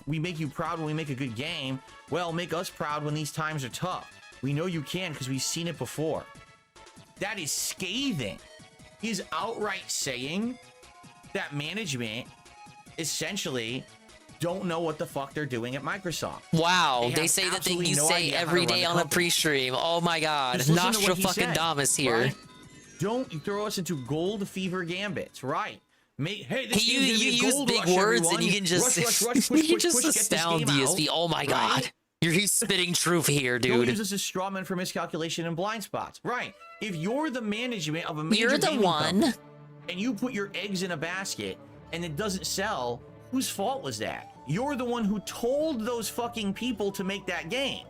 we make you proud when we make a good game. Well, make us proud when these times are tough. We know you can because we've seen it before. That is scathing. He's outright saying that management essentially don't know what the fuck they're doing at Microsoft. Wow, they say that you say every day on a pre-stream. Oh my god, Nostra fucking Damas here. Right? Don't throw us into gold fever gambits, right? Hey, this you use big words and you can just astound DSP. Oh my god. He's spitting truth here, dude. Don't use this as strawman for miscalculation and blind spots. Right. If you're the management of a major You're the gaming one. company and you put your eggs in a basket and it doesn't sell, whose fault was that? You're the one who told those fucking people to make that game.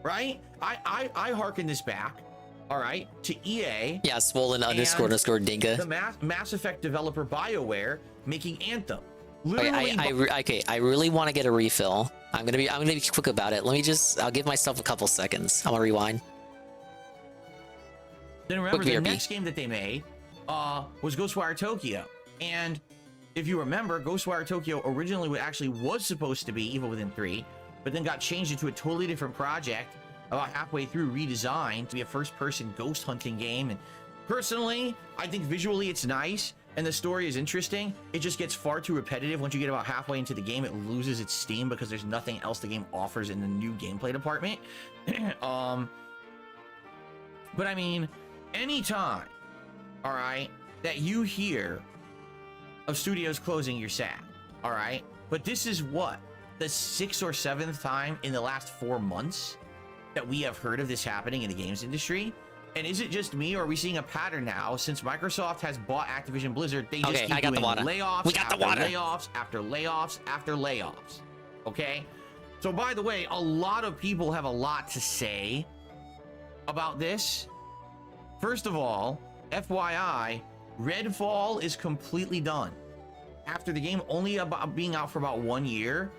Right? I hearken this back, all right, to EA. Yeah, swollen __ dinka. The Mass Effect developer BioWare making Anthem. Okay, I really want to get a refill. I'm gonna be quick about it. I'll give myself a couple seconds. I'm gonna rewind. Then remember, the next game that they made was Ghostwire Tokyo. And if you remember, Ghostwire Tokyo originally was supposed to be Evil Within 3, but then got changed into a totally different project about halfway through, redesigned to be a first-person ghost hunting game. And personally, I think visually it's nice and the story is interesting. It just gets far too repetitive. Once you get about halfway into the game, it loses its steam because there's nothing else the game offers in the new gameplay department. But I mean, anytime, all right, that you hear of studios closing, you're sad, all right? But this is what, the 6th or 7th time in the last 4 months that we have heard of this happening in the games industry. And is it just me, or are we seeing a pattern now? Since Microsoft has bought Activision Blizzard, they just keep doing layoffs after layoffs after layoffs after layoffs. Okay? So by the way, a lot of people have a lot to say about this. First of all, FYI, Redfall is completely done. After the game only being out for about 1 year,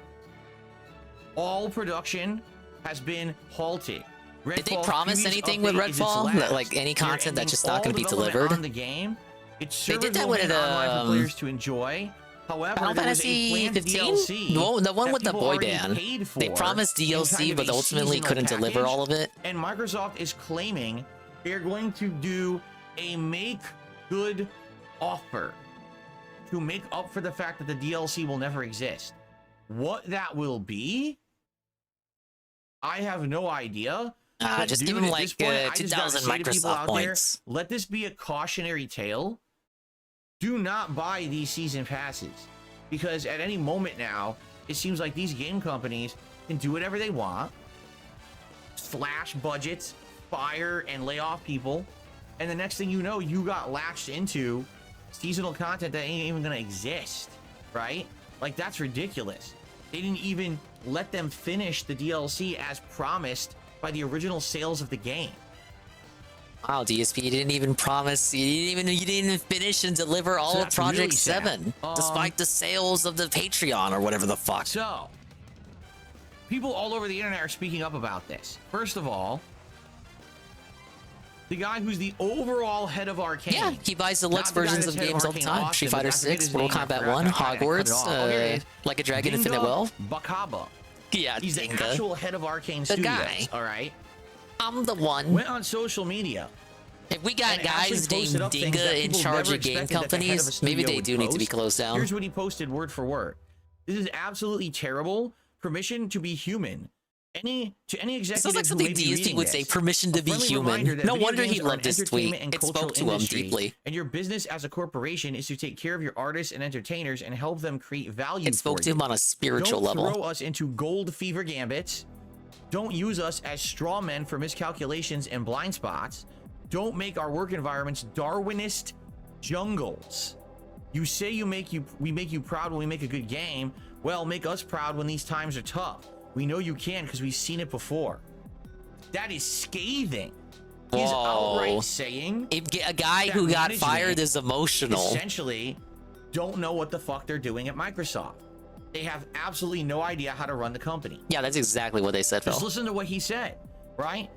all production has been halted. Did they promise anything with Redfall? Like any content that's just not going to be delivered? On the game. They did that with online for players to enjoy. However, Final Fantasy 15? No, the one with the boy band. They promised DLC, but ultimately couldn't deliver all of it. And Microsoft is claiming they're going to do a make good offer to make up for the fact that the DLC will never exist. What that will be, I have no idea. Just give them like 2,000 Microsoft points. Let this be a cautionary tale. Do not buy these season passes, because at any moment now, it seems like these game companies can do whatever they want, slash budgets, fire and lay off people, and the next thing you know, you got latched into seasonal content that ain't even gonna exist, right? Like, that's ridiculous. They didn't even let them finish the DLC as promised by the original sales of the game. Wow, DSP, you didn't even promise, you didn't even finish and deliver all of Project really 7, despite the sales of the Patreon or whatever the fuck. So, people all over the internet are speaking up about this. First of all, the guy who's the overall head of Arcane. Yeah, he buys deluxe versions of games all the time. Street Fighter 6, Mortal Kombat 1, Hogwarts, Like a Dragon Infinite Wealth. Bakaba. Yeah, he's Dinka. the actual head of Arcane Studios. Guy. All right. I'm the one. Went on social media. If we got guys named Dinka in charge of game companies, maybe they do need to be closed down. Here's what he posted word for word. This is absolutely terrible. Permission to be human. Any executive sounds like something DSP would say, permission to be human. No wonder he loved this tweet. It spoke to him deeply. And your business as a corporation is to take care of your artists and entertainers and help them create value. It spoke to him on a spiritual level. Don't throw us into gold fever gambits. Don't use us as straw men for miscalculations and blind spots. Don't make our work environments Darwinist jungles. You say we make you proud when we make a good game. Well, make us proud when these times are tough. We know you can because we've seen it before. That is scathing. He's outright saying a guy who got fired is emotional. Essentially, don't know what the fuck they're doing at Microsoft. They have absolutely no idea how to run the company. Yeah, that's exactly what they said, Phil. Just listen to what he said, right?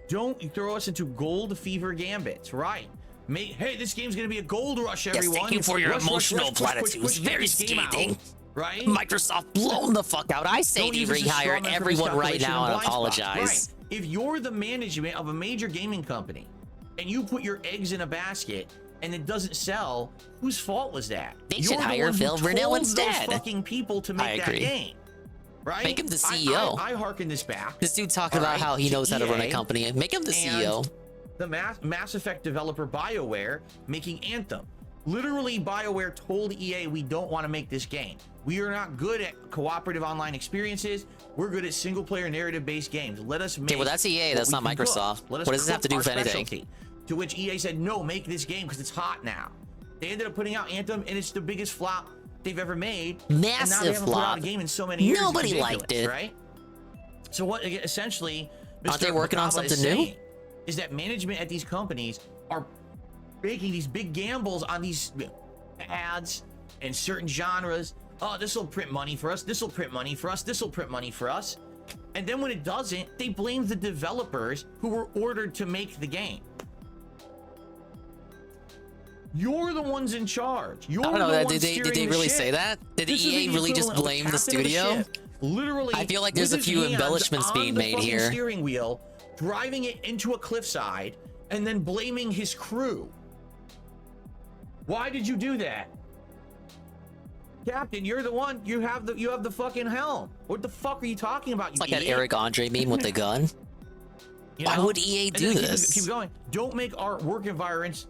Don't throw us into gold fever gambits, right? Hey, this game's gonna be a gold rush, everyone. Yes, thank you for your emotional platitudes. Very scathing. Right? Microsoft blown the fuck out. I say to rehire everyone right now and apologize. Right. If you're the management of a major gaming company and you put your eggs in a basket and it doesn't sell, whose fault was that? They should hire Phil Burnell instead. Those fucking people to make that game, right? Make him the CEO. I hearken this back. This dude talking about how he knows how to run a company. Make him the CEO. The Mass Effect developer BioWare making Anthem. Literally, BioWare told EA, we don't want to make this game. We are not good at cooperative online experiences. We're good at single-player narrative-based games. Let us make. Okay, well that's EA. That's not Microsoft. What does this have to do with anything? To which EA said, no, make this game because it's hot now. They ended up putting out Anthem, and it's the biggest flop they've ever made. Massive and now they haven't put out a game in so many years. Nobody liked it, right? So what? Essentially, aren't they working on something new? Is that management at these companies are making these big gambles on these ads and certain genres. Oh, this will print money for us. This will print money for us. This will print money for us. And then when it doesn't, they blame the developers who were ordered to make the game. You're the ones in charge. You're I don't know. the Did they really say that? Did EA really just blame the studio? Literally, I feel like there's a few embellishments being made here. Steering wheel, driving it into a cliffside, and then blaming his crew. Why did you do that? Captain, you're the one. You have the fucking helm. What the fuck are you talking about? It's like that Eric Andre meme with the gun. Why would EA do this? Keep going. Don't make our work environments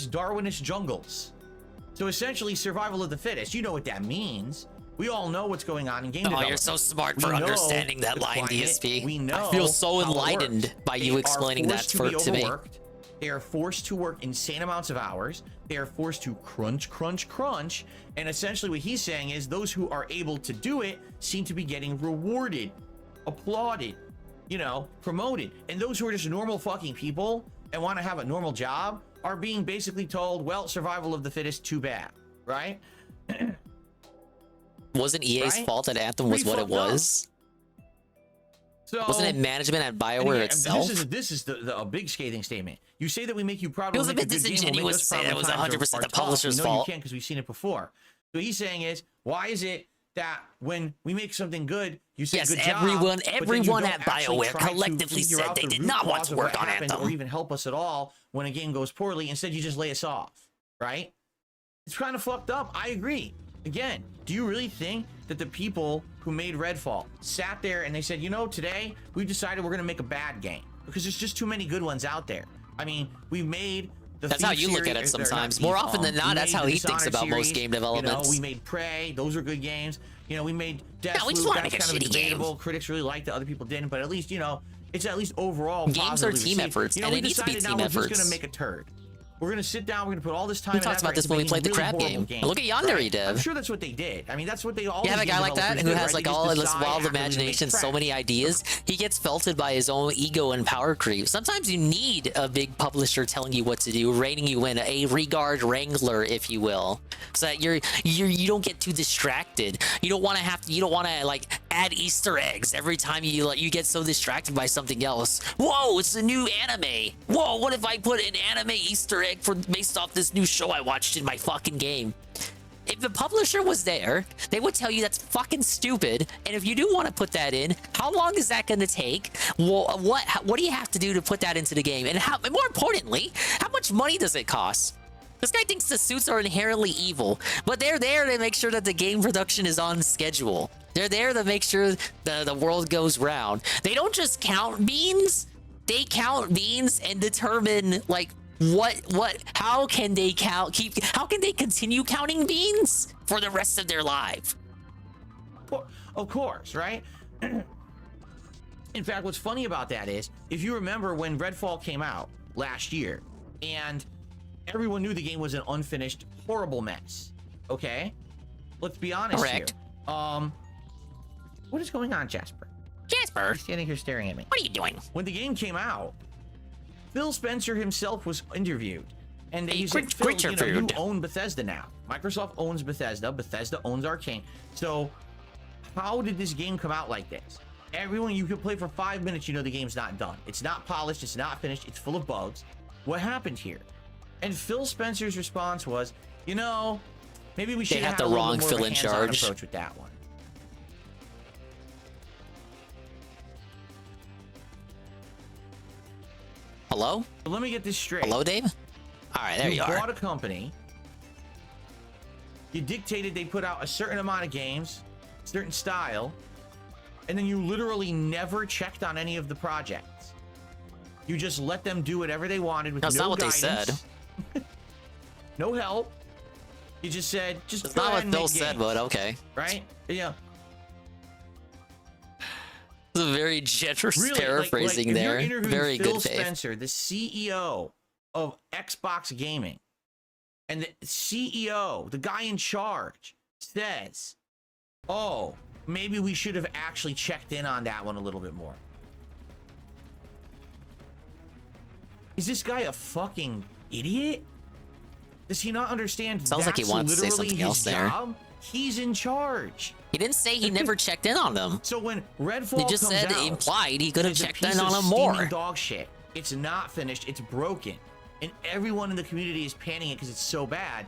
Darwinish jungles. So essentially, survival of the fittest. You know what that means. We all know what's going on in game development. You're so smart for understanding that line, DSP. We know. I feel so enlightened by you explaining that to me. They are forced to work insane amounts of hours. They are forced to crunch. And essentially what he's saying is those who are able to do it seem to be getting rewarded, applauded, promoted. And those who are just normal fucking people and want to have a normal job are being basically told, well, survival of the fittest, too bad, right? Wasn't EA's fault that Anthem was what it was? So, wasn't it management at BioWare itself? This is a big scathing statement. You say that we make you proud. It was a bit disingenuous to say that it was 100% the publisher's fault. You can't because we've seen it before. So what he's saying is, why is it that when we make something good, you say good job? Everyone at BioWare collectively said they did not want to work on Anthem or even help us at all when a game goes poorly. Instead, you just lay us off, right? It's kind of fucked up. I agree. Again, do you really think that the people who made Redfall sat there and they said, today we decided we're going to make a bad game because there's just too many good ones out there? I mean, we made the That's how you look at it sometimes. More often than not, that's how he thinks about most game developments. We made Prey. Those are good games. We made Deathloop. We just want to make a kind of shitty game. Critics really liked it. Other people didn't. But at least, it's at least overall games are team efforts, and it needs to be team efforts. We're just going to make a turd. We're going to sit down, we're going to put all this time we talked about this when we played the crab game. Look at Yandere Dev. I'm sure that's what they did. I mean, that's what they all You have a guy like that who has like all this wild imagination, so many ideas. He gets felted by his own ego and power creep. Sometimes you need a big publisher telling you what to do, reining you in, a regard wrangler, if you will, so that you don't get too distracted. You don't want to like add Easter eggs every time you get so distracted by something else. Whoa, it's a new anime. Whoa, what if I put an anime Easter egg based off this new show I watched in my fucking game? If the publisher was there, they would tell you that's fucking stupid. And if you do want to put that in, how long is that going to take? Well, what do you have to do to put that into the game? And more importantly, how much money does it cost? This guy thinks the suits are inherently evil, but they're there to make sure that the game production is on schedule. They're there to make sure the world goes round. They don't just count beans. They count beans and determine like how can they continue counting beans for the rest of their life? Of course, right? In fact, what's funny about that is, if you remember when Redfall came out last year, and everyone knew the game was an unfinished, horrible mess. Okay? Let's be honest here. What is going on, Jasper? Jasper? You're standing here staring at me. What are you doing? When the game came out, Phil Spencer himself was interviewed, and he said, Phil, you own Bethesda now. Microsoft owns Bethesda. Bethesda owns Arcane. So how did this game come out like this? Everyone, you could play for 5 minutes, the game's not done. It's not polished. It's not finished. It's full of bugs. What happened here? And Phil Spencer's response was, maybe we should have the wrong Phil in charge approach with that one. Hello? So let me get this straight. Hello, Dave? All right, there you are. You bought a company. You dictated they put out a certain amount of games, certain style, and then you literally never checked on any of the projects. You just let them do whatever they wanted with That's no not what guidance, they said. no help. You just said, just That's go not ahead what and Phil make said, games, but okay. right? Yeah. It's a very generous Really, paraphrasing if there. You're interviewing Very Phil good faith. Spencer, the CEO of Xbox Gaming, and the CEO, the guy in charge, says, "Oh, maybe we should have actually checked in on that one a little bit more." Is this guy a fucking idiot? Does he not understand? Sounds like he wants to say literally something his else there. job? He's in charge. He didn't say he never checked in on them. So when Redfall He just comes said out, implied he could have it's a checked piece in of on them steaming more. dog shit. It's not finished. It's broken, and everyone in the community is panning it because it's so bad.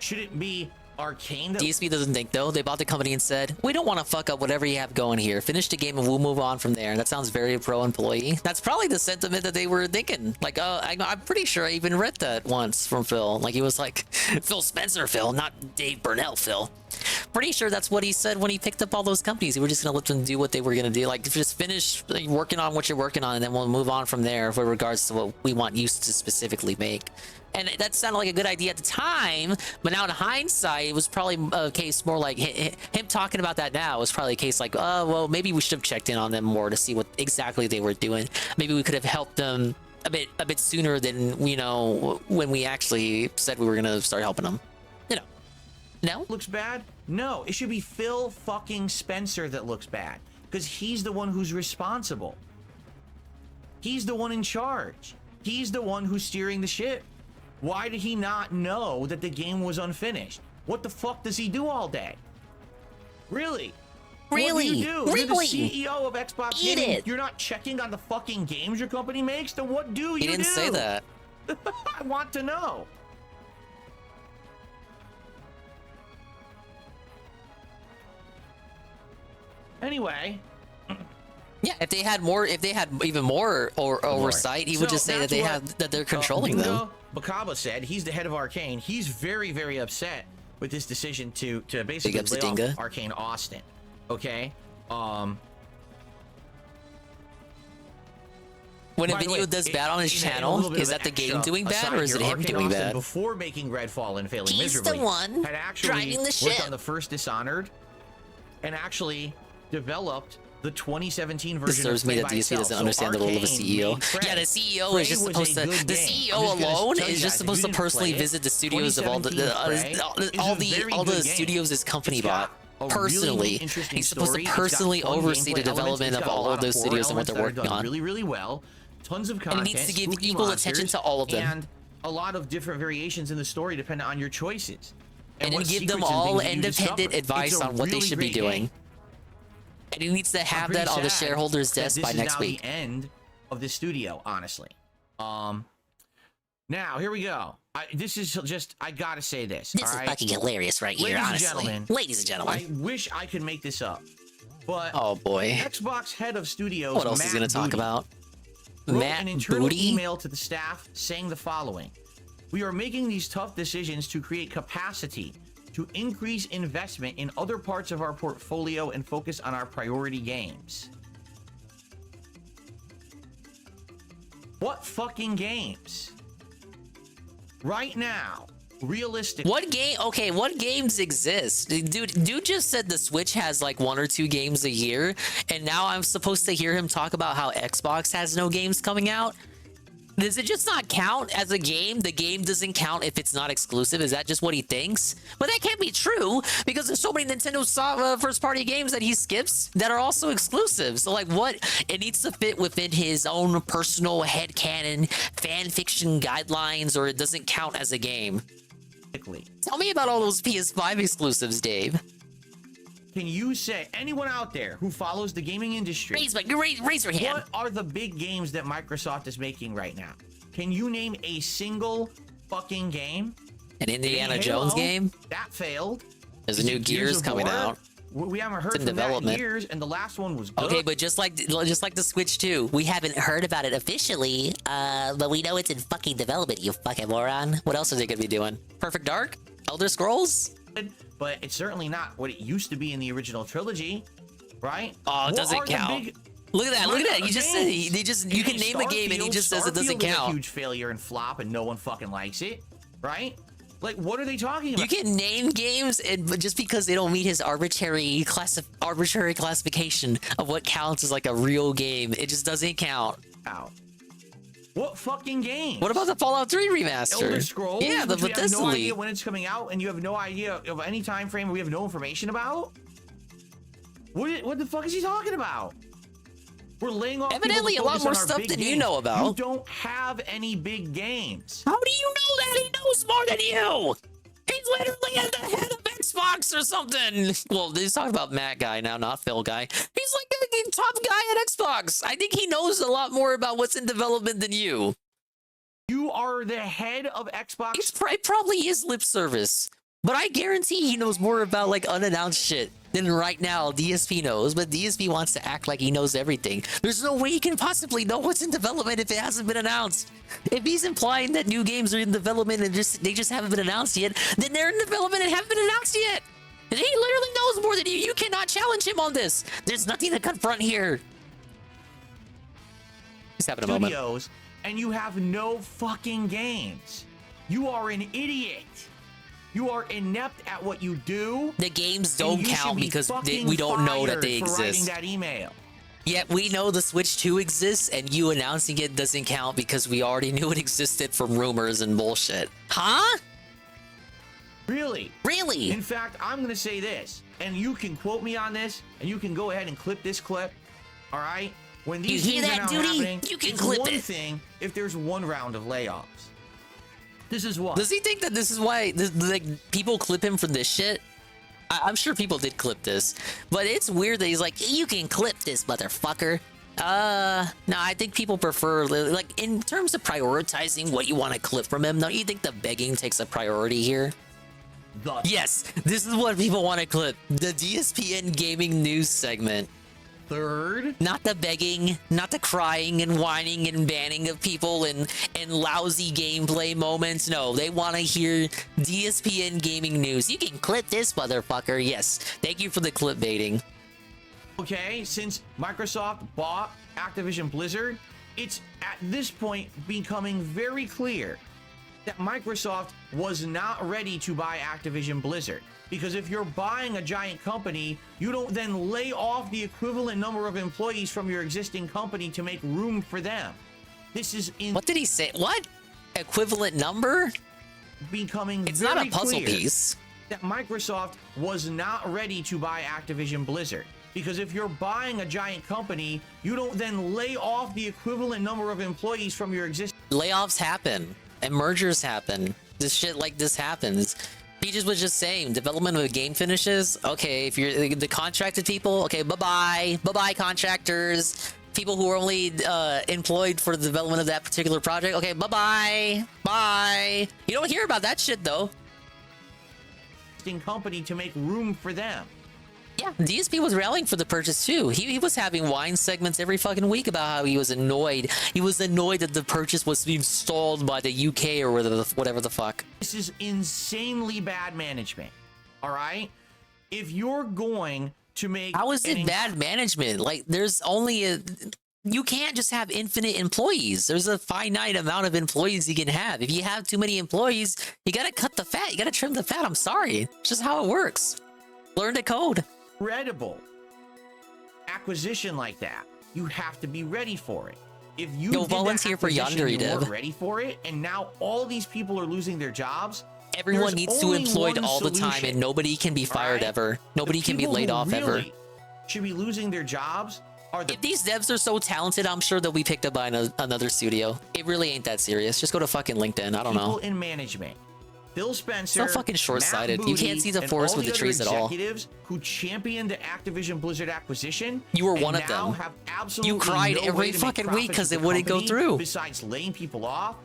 Should it be Arcane? DSP doesn't think though. They bought the company and said, "We don't want to fuck up whatever you have going here. Finish the game and we'll move on from there." That sounds very pro-employee. That's probably the sentiment that they were thinking. Like, I'm pretty sure I even read that once from Phil. Like he was like, "Phil Spencer, Phil, not Dave Burnell, Phil." Pretty sure that's what he said when he picked up all those companies. He were just gonna let them do what they were gonna do. Like, just finish working on what you're working on, and then we'll move on from there with regards to what we want you to specifically make. And that sounded like a good idea at the time, but now in hindsight, it was probably a case more like him talking about that now was probably a case like, oh, well, maybe we should have checked in on them more to see what exactly they were doing. Maybe we could have helped them a bit sooner than, you know, when we actually said we were gonna start helping them. You know. No? Looks bad? No, it should be Phil fucking Spencer that looks bad, because he's the one who's responsible. He's the one in charge. He's the one who's steering the ship. Why did he not know that the game was unfinished? What the fuck does he do all day? Really? Really? What do you do? Really? You're the CEO of Xbox Eat Gaming. it. You're not checking on the fucking games your company makes? Then what do you do? He didn't say that. I want to know. Anyway. Yeah, if they had even more oversight, he would just say that they're controlling them. Bakaba said he's the head of Arcane. He's very, very upset with this decision to basically lay off Arcane Austin. Okay. When a video does bad on his channel, is that the game doing bad or is it him doing bad? Before making Redfall and failing He's miserably, the one had actually driving the worked ship. on the first Dishonored and actually developed the 2017 version. Disturbs me that DSP doesn't understand the role of a CEO. Yeah, the CEO is just supposed to. The CEO alone is just supposed to personally visit the studios of all the studios his company bought. Personally, he's supposed to personally oversee the development of all of those studios and what they're working on. Really, really well. Tons of content. And he needs to give equal attention to all of them. And a lot of different variations in the story depending on your choices. And then give them all independent advice on what they should be doing. And he needs to have that on the shareholders' desk by next week. This is now the end of the studio, honestly. Now here we go. This is just, I gotta say this. This is fucking hilarious right here, honestly. Ladies and gentlemen. I wish I could make this up, but oh boy, Xbox head of studios. What else is he gonna talk about? Wrote Matt an internal Booty? email to the staff saying the following: "We are making these tough decisions to create capacity to increase investment in other parts of our portfolio and focus on our priority games." What fucking games? Right now, realistically. What game? Okay, what games exist? Dude just said the Switch has like 1 or 2 games a year, and now I'm supposed to hear him talk about how Xbox has no games coming out. Does it just not count as a game? The game doesn't count if it's not exclusive. Is that just what he thinks? But that can't be true because there's so many Nintendo first-party games that he skips that are also exclusive. So like, what? It needs to fit within his own personal headcanon fan fiction guidelines, or it doesn't count as a game. Tell me about all those PS5 exclusives, Dave. Can you say, anyone out there who follows the gaming industry, raise your hand. What are the big games that Microsoft is making right now? Can you name a single fucking game? An Indiana Jones game? That failed. There's a new Gears coming out. We haven't heard in from that in development. years, and the last one was good. Okay, but just like the Switch 2, we haven't heard about it officially, but we know it's in fucking development, you fucking moron. What else are they gonna be doing? Perfect Dark? Elder Scrolls? But it's certainly not what it used to be in the original trilogy, right? Oh, it What doesn't are the count. big- Look at that, look at that. You just said, games? you can name a game and he just says it doesn't Starfield was a count. huge failure and flop, and no one fucking likes it, right? Like, what are they talking about? You can name games, but just because they don't meet his arbitrary classification of what counts as like a real game, it just doesn't count. Out. What fucking game? What about the Fallout 3 remaster? Elder Scrolls? Yeah, the which we have Bethesda no leak. idea when it's coming out, and you have no idea of any time frame. We have no information about. What the fuck is he talking about? We're laying off. Evidently people to a lot focus more on our stuff big than you games. know about. You don't have any big games. How do you know that? He knows more than you! He's literally at the head of Xbox or something! Well, he's talking about Matt guy now, not Phil guy. He's like the top guy at Xbox. I think he knows a lot more about what's in development than you. You are the head of Xbox. It probably is lip service. But I guarantee he knows more about like unannounced shit than right now DSP knows. But DSP wants to act like he knows everything. There's no way he can possibly know what's in development if it hasn't been announced. If he's implying that new games are in development and they just haven't been announced yet, then they're in development and haven't been announced yet. And he literally knows more than you. You cannot challenge him on this. There's nothing to confront here. He's having a moment. Studios, and you have no fucking games. You are an idiot. You are inept at what you do. The games don't count because we don't know that they for writing exist. that email. Yet we know the Switch 2 exists, and you announcing it doesn't count because we already knew it existed from rumors and bullshit. Huh? Really? Really? In fact, I'm going to say this, and you can quote me on this, and you can go ahead and clip this clip, all right? When these You hear things are that, now Duty? happening, You can it's clip one it. thing if there's one round of layoffs. This is what? Does he think that this is why like people clip him for this shit? I'm sure people did clip this, but it's weird that he's like, you can clip this, motherfucker. No, I think people prefer, like, in terms of prioritizing what you want to clip from him, don't you think the begging takes a priority here? Yes, this is what people want to clip. The DSPN gaming news segment. Third? Not the begging, not the crying and whining and banning of people and lousy gameplay moments. No, they want to hear DSPN gaming news. You can clip this, motherfucker. Yes, thank you for the clip baiting. Okay, since Microsoft bought Activision Blizzard, it's at this point becoming very clear that Microsoft was not ready to buy Activision Blizzard. Because if you're buying a giant company, you don't then lay off the equivalent number of employees from your existing company to make room for them. This is in... What did he say? What? Equivalent number? Becoming It's very not a puzzle clear piece. that Microsoft was not ready to buy Activision Blizzard. Because if you're buying a giant company, you don't then lay off the equivalent number of employees from your existing... Layoffs happen and mergers happen. This shit like this happens. Peaches was just saying, development of a game finishes. Okay, if you're the contracted people, okay, bye-bye. Bye-bye, contractors. People who are only employed for the development of that particular project. Okay, bye-bye. Bye. You don't hear about that shit, though. ...company to make room for them. Yeah, DSP was rallying for the purchase too. He was having wine segments every fucking week about how he was annoyed. He was annoyed that the purchase was being stalled by the UK or whatever the fuck. This is insanely bad management. All right? If you're going to make... How is it bad management? Like, there's only a... You can't just have infinite employees. There's a finite amount of employees you can have. If you have too many employees, you gotta cut the fat. You gotta trim the fat. I'm sorry. It's just how it works. Learn to code. Incredible acquisition like that, you have to be ready for it. If you Yo, did volunteer that for acquisition, Yandere, you weren't Dev. ready for it, and now all these people are losing their jobs. Everyone There's needs to only employed one all the time, solution, and nobody can be fired all right? ever. Nobody The can be people laid who off ever. really should be losing their jobs are the If these devs are so talented, I'm sure they'll be picked up by another studio. It really ain't that serious. Just go to fucking LinkedIn. I don't people know. in management. Phil Spencer, So fucking short-sighted. Matt You can't Booty, see the and forest all with the other trees at all. executives who championed the Activision Blizzard acquisition. You were and one of now them. have absolutely You cried no every way to make fucking week profits 'cause with it the wouldn't go company through. Besides laying people off,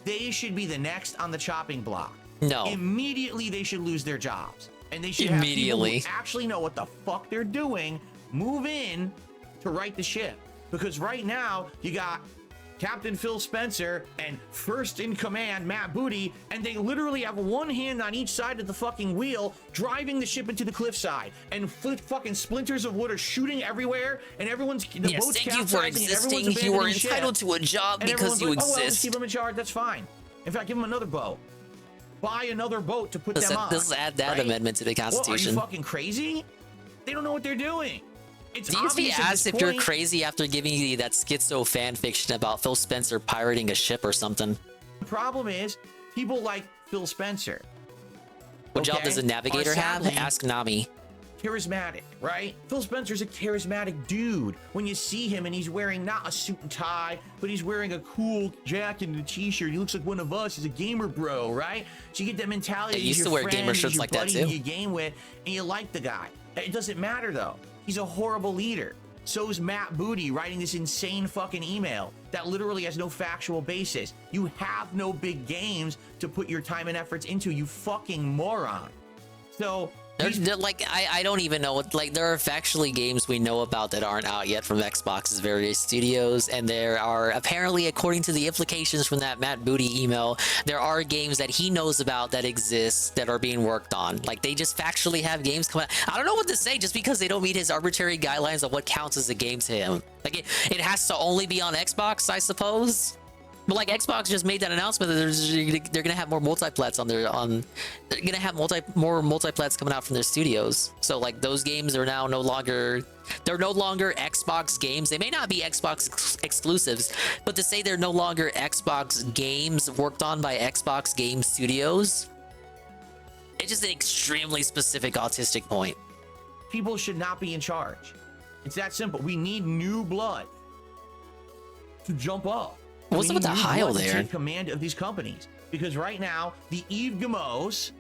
they should be the next on the chopping block. No. Immediately they should lose their jobs. and they should Immediately. have people who actually know what the fuck they're doing move in to right the ship. Because right now, you got Captain Phil Spencer and first in command Matt Booty, and they literally have one hand on each side of the fucking wheel, driving the ship into the cliffside, and fucking splinters of wood are shooting everywhere, and everyone's the Yes, boat's thank you for capsizing, and everyone's existing. You are abandoning ship. entitled to a job And because everyone's you like, oh, well, just exist. keep them in charge. That's fine. In fact, give them another boat. Buy another boat to put Let's them add- on. let's add that right? amendment to the Constitution. What, are you fucking crazy? They don't know what they're doing. It's DSP obvious at asked this if you're point. crazy after giving you that schizo fan fiction about Phil Spencer pirating a ship or something. The problem is, people like Phil Spencer. What job does a navigator have? sadly Ask Nami. Charismatic, right? Phil Spencer's a charismatic dude. When you see him and he's wearing not a suit and tie, but he's wearing a cool jacket and a t-shirt. He looks like one of us. He's a gamer bro, right? So you get that mentality. I used he's to your wear friend, gamer he's shirts your like that buddy too. You game with, and you like the guy. It doesn't matter though. He's a horrible leader. So is Matt Booty writing this insane fucking email that literally has no factual basis. You have no big games to put your time and efforts into, you fucking moron. So They're like, I don't even know what, like, there are factually games we know about that aren't out yet from Xbox's various studios, and there are apparently, according to the implications from that Matt Booty email, there are games that he knows about that exist that are being worked on. Like, they just factually have games coming out. I don't know what to say just because they don't meet his arbitrary guidelines of what counts as a game to him. Like, it has to only be on Xbox, I suppose. But like Xbox just made that announcement that they're gonna have more multiplats on their they're gonna have more multiplats coming out from their studios. So like those games are now no longer Xbox games. They may not be Xbox exclusives, but to say they're no longer Xbox games worked on by Xbox Game Studios, it's just an extremely specific autistic point. people should not be in charge. It's that simple. We need new blood to jump up. What's up with the Heil to there? take command of these companies, because right now the Yves Gamos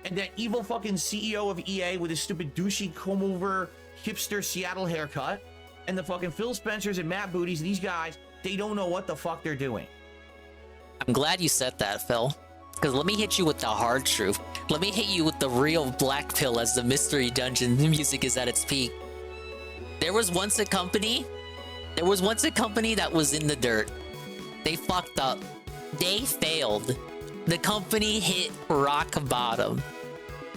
and that evil fucking CEO of EA with his stupid douchey comb over hipster Seattle haircut, and the fucking Phil Spencers and Matt Booties, these guys, they don't know what the fuck they're doing. I'm glad you said that, Phil. Because let me hit you with the hard truth. Let me hit you with the real black pill as the mystery dungeon music is at its peak. There was once a company that was in the dirt. They fucked up. They failed. The company hit rock bottom.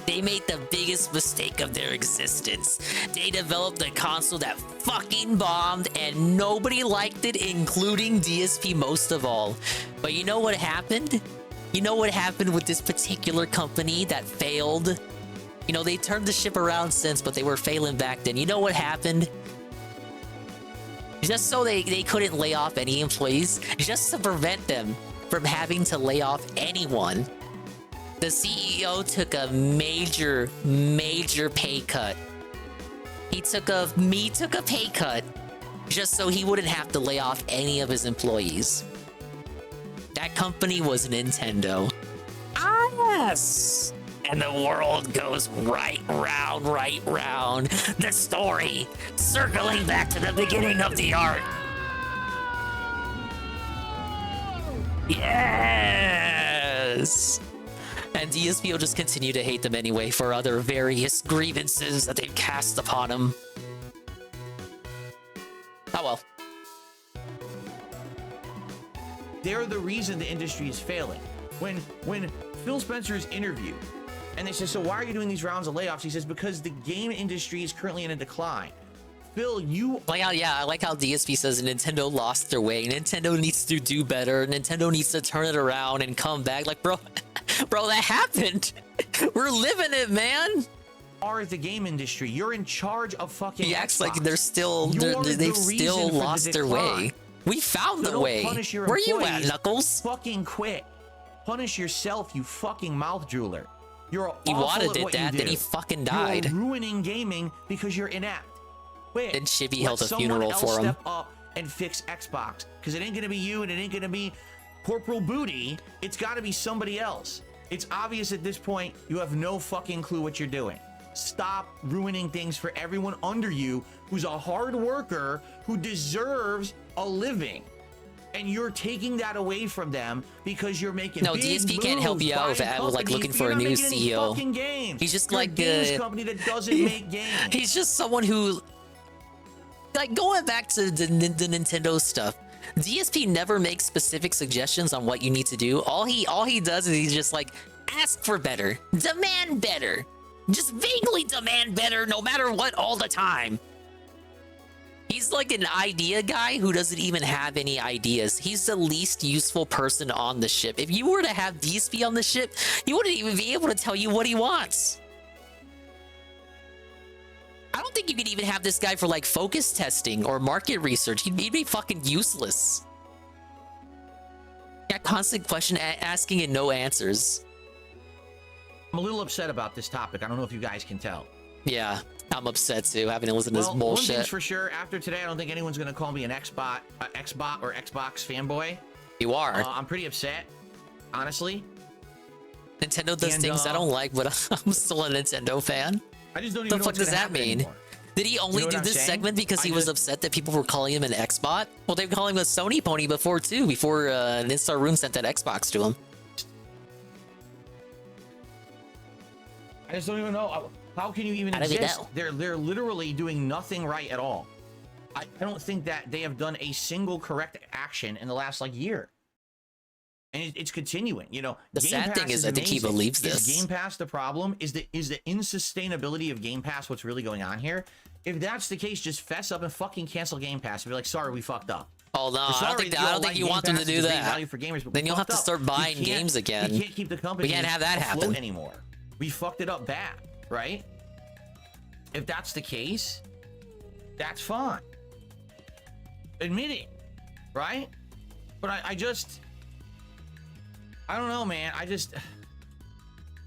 They made the biggest mistake of their existence. They developed a console that fucking bombed and nobody liked it, including DSP most of all. But you know what happened? You know what happened with this particular company that failed? You know, they turned the ship around since, but they were failing back then. You know what happened? Just so they couldn't lay off any employees, just to prevent them from having to lay off anyone, the CEO took a major pay cut. He took a pay cut just so he wouldn't have to lay off any of his employees. That company was Nintendo. Ah, yes! And the world goes right round. The story circling back to the beginning of the arc. Yes! And DSP will just continue to hate them anyway for other various grievances that they've cast upon him. Oh well. They're the reason the industry is failing. When Phil Spencer is interviewed, and they say, so why are you doing these rounds of layoffs? He says, because the game industry is currently in a decline. Phil, you... Like how, yeah, I like how DSP says Nintendo lost their way. Nintendo needs to do better. Nintendo needs to turn it around and come back. Like, bro, that happened. We're living it, man. Are the game industry. You're in charge of fucking He acts Xbox. like they're still, they've still lost their way. We found the way. Where you at, Knuckles? Fucking quit. Punish yourself, you fucking mouth drooler. You're He awful wanted at it, what Dad, you then do. he fucking died. You're ruining gaming because you're inept. Quit. Then Chibi Let held a funeral someone for else him. Step up and fix Xbox, because it ain't gonna be you and it ain't gonna be Corporal Booty. It's got to be somebody else. It's obvious at this point you have no fucking clue what you're doing. Stop ruining things for everyone under you who's a hard worker who deserves a living. And you're taking that away from them because you're making no, big DSP can't help you out with like looking for a new CEO. Games. He's just you're like a games company that doesn't make games. He's just someone who, like, going back to the Nintendo stuff. DSP never makes specific suggestions on what you need to do. All he does is he's just like, ask for better, demand better, just vaguely demand better, no matter what, all the time. He's like an idea guy who doesn't even have any ideas. He's the least useful person on the ship. If you were to have DSP on the ship, he wouldn't even be able to tell you what he wants. I don't think you could even have this guy for like focus testing or market research. He'd be fucking useless. Yeah, constant question asking and no answers. I'm a little upset about this topic. I don't know if you guys can tell. Yeah, I'm upset too, having to listen to this bullshit. One thing's for sure, after today, I don't think anyone's gonna call me an Xbot or Xbox fanboy. You are. I'm pretty upset, honestly. Nintendo does things I don't like, but I'm still a Nintendo fan. I just don't even know what the fuck does that mean? Anymore. Did he only do this segment because he was upset that people were calling him an Xbot? Well, they were calling him a Sony pony before too, before Ninstar Room sent that Xbox to him. I just don't even know. How can you even exist? They're literally doing nothing right at all. I don't think that they have done a single correct action in the last like year. And it's continuing, you know. The sad thing is I think he believes this. Is Game Pass the problem? Is the insustainability of Game Pass what's really going on here? If that's the case, just fess up and fucking cancel Game Pass and be like, sorry, we fucked up. Oh no, I don't think you want them to do that. For gamers, but then you'll have to start buying games again. We can't keep the company. We can't have that happen anymore. We fucked it up bad, right? If that's the case, that's fine. Admit it, right? But I don't know, man.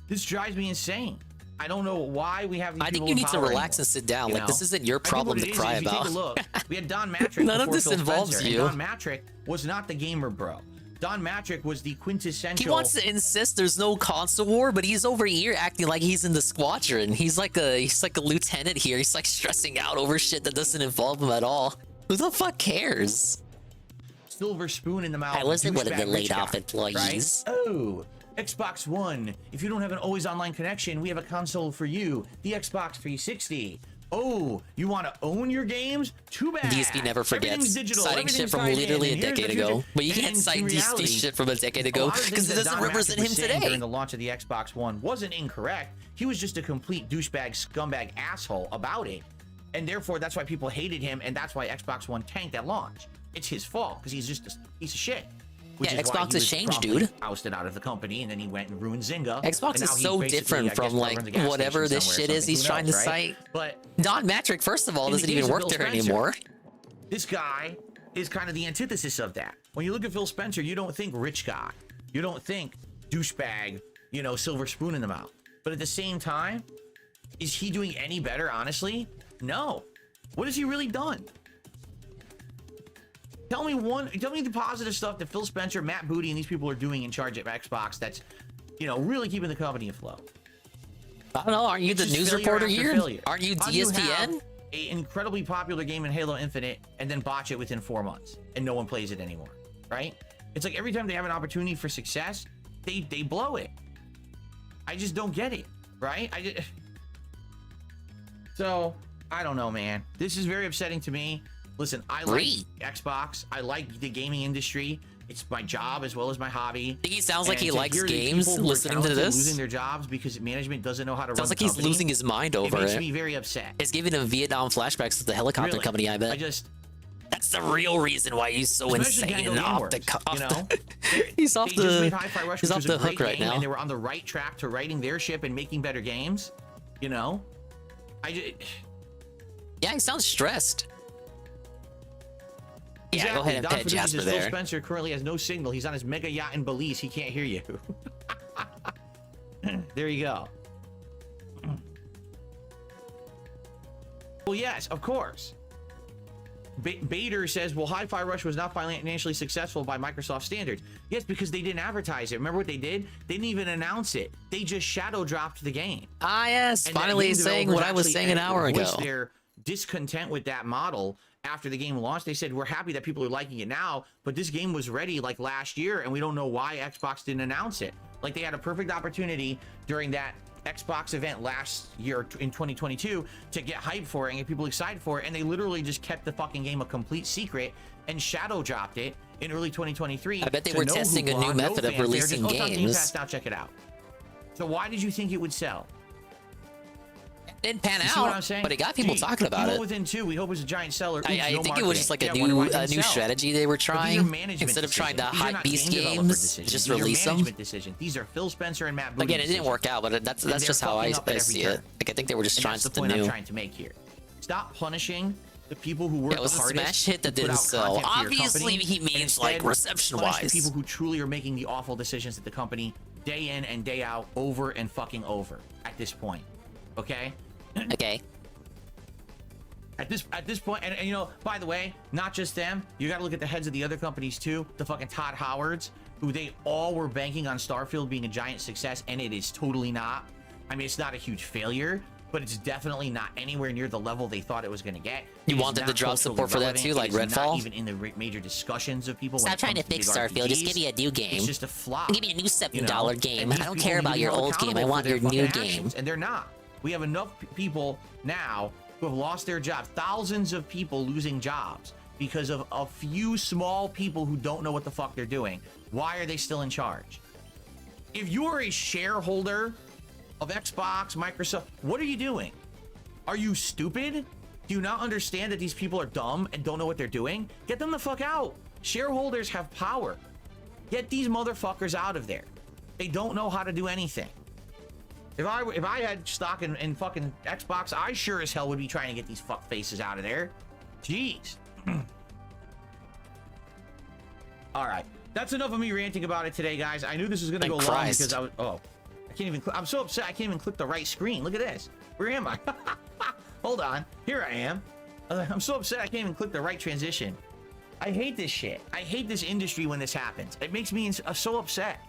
This drives me insane. I don't know why we have these I think you need to relax and sit down. Like, this isn't your problem to cry about. Take a look. We had Don Matrick. None of this involves you. Don Matrick was not the gamer bro. Don Matrick was the quintessential. He wants to insist there's no console war, but he's over here acting like he's in the squadron. He's like a lieutenant here. He's like stressing out over shit that doesn't involve him at all. Who the fuck cares? Silver spoon in the mouth. I wasn't one of the laid off employees. Right? Oh, Xbox One. If you don't have an always online connection, we have a console for you. The Xbox 360. Oh, you want to own your games? Too bad. DSP never forgets. Citing shit from literally a decade ago. But you can't cite DSP shit from a decade ago because it doesn't represent him today. During the launch of the Xbox One wasn't incorrect. He was just a complete douchebag, scumbag asshole about it. And therefore, that's why people hated him, and that's why Xbox One tanked at launch. It's his fault, because he's just a piece of shit. Yeah, Xbox has changed, dude. Ousted out of the company, and then he went and ruined Zynga. Xbox is so different from like whatever this shit is he's trying to cite. But Don Matrick, first of all, doesn't even work there anymore. This guy is kind of the antithesis of that. When you look at Phil Spencer, you don't think rich guy. You don't think douchebag, you know, silver spoon in the mouth. But at the same time, is he doing any better, honestly? No. What has he really done? Tell me the positive stuff that Phil Spencer, Matt Booty, and these people are doing in charge of Xbox that's, you know, really keeping the company afloat. I don't know. Aren't you the news reporter here? Aren't you DSPN? An incredibly popular game in Halo Infinite and then botch it within 4 months and no one plays it anymore, right? It's like every time they have an opportunity for success, they blow it. I just don't get it, right? So, I don't know, man. This is very upsetting to me. Listen, I like Xbox. I like the gaming industry. It's my job as well as my hobby. I think he sounds like he likes games listening to this. Losing their jobs because management doesn't know how to run. Sounds like he's losing his mind over it. It makes me very upset. It's giving him Vietnam flashbacks with the helicopter company, I bet. That's the real reason why he's so insane and off the he's off the hook right now. And they were on the right track to righting their ship and making better games. You know, yeah, he sounds stressed. Yeah, exactly. go ahead and pet Jasper there. Phil Spencer currently has no signal. He's on his mega yacht in Belize. He can't hear you. There you go. Well, yes, of course. Bader says, well, Hi-Fi Rush was not financially successful by Microsoft standards. Yes, because they didn't advertise it. Remember what they did? They didn't even announce it. They just shadow dropped the game. Ah, yes. And finally saying what I was saying an hour ago. They're discontent with that model after the game launched. They said, we're happy that people are liking it now, but this game was ready like last year, and we don't know why Xbox didn't announce it. Like, they had a perfect opportunity during that Xbox event last year in 2022 to get hype for it and get people excited for it, and they literally just kept the fucking game a complete secret and shadow dropped it in early 2023. I bet they were testing a new method of releasing games. Game Pass, games. now check it out. So why did you think it would sell? Didn't pan You see what I'm out, saying? but it got people talking about it. Within 2, we hope it's a giant seller. Oops, I no think it was just like a marketing. Yeah, new sell. strategy they were trying. Instead of trying to hype these games, just release them. Decisions. These are Phil Spencer and Matt. Again, it didn't work out, but that's just how I see it. Like, I think they were just trying something new. I'm trying to make here. Stop punishing the people who work it was the hardest. A smash hit that didn't sell. Obviously, he means like reception-wise. The people who truly are making the awful decisions at the company day in and day out, over and fucking over. At this point, okay? Okay. At this point, and you know, by the way, not just them. You got to look at the heads of the other companies too. The fucking Todd Howards, who they all were banking on Starfield being a giant success, and it is totally not. I mean, it's not a huge failure, but it's definitely not anywhere near the level they thought it was going to get. You want them to drop support for that too, like Redfall? Not even in the major discussions of people. Stop trying to fix Starfield. Just give me a new game. It's just a flop. Give me a new $7 game. I don't care about your old game. I want your new game. And they're not. We have enough people now who have lost their jobs. Thousands of people losing jobs because of a few small people who don't know what the fuck they're doing. Why are they still in charge? If you're a shareholder of Xbox, Microsoft, what are you doing? Are you stupid? Do you not understand that these people are dumb and don't know what they're doing? Get them the fuck out. Shareholders have power. Get these motherfuckers out of there. They don't know how to do anything. If I had stock in fucking Xbox, I sure as hell would be trying to get these fuck faces out of there. Jeez. All right, that's enough of me ranting about it today, guys. I knew this was gonna go long because I was. Oh, I can't even. I'm so upset. I can't even click the right screen. Look at this. Where am I? Hold on. Here I am. I'm so upset. I can't even click the right transition. I hate this shit. I hate this industry when this happens. It makes me so upset.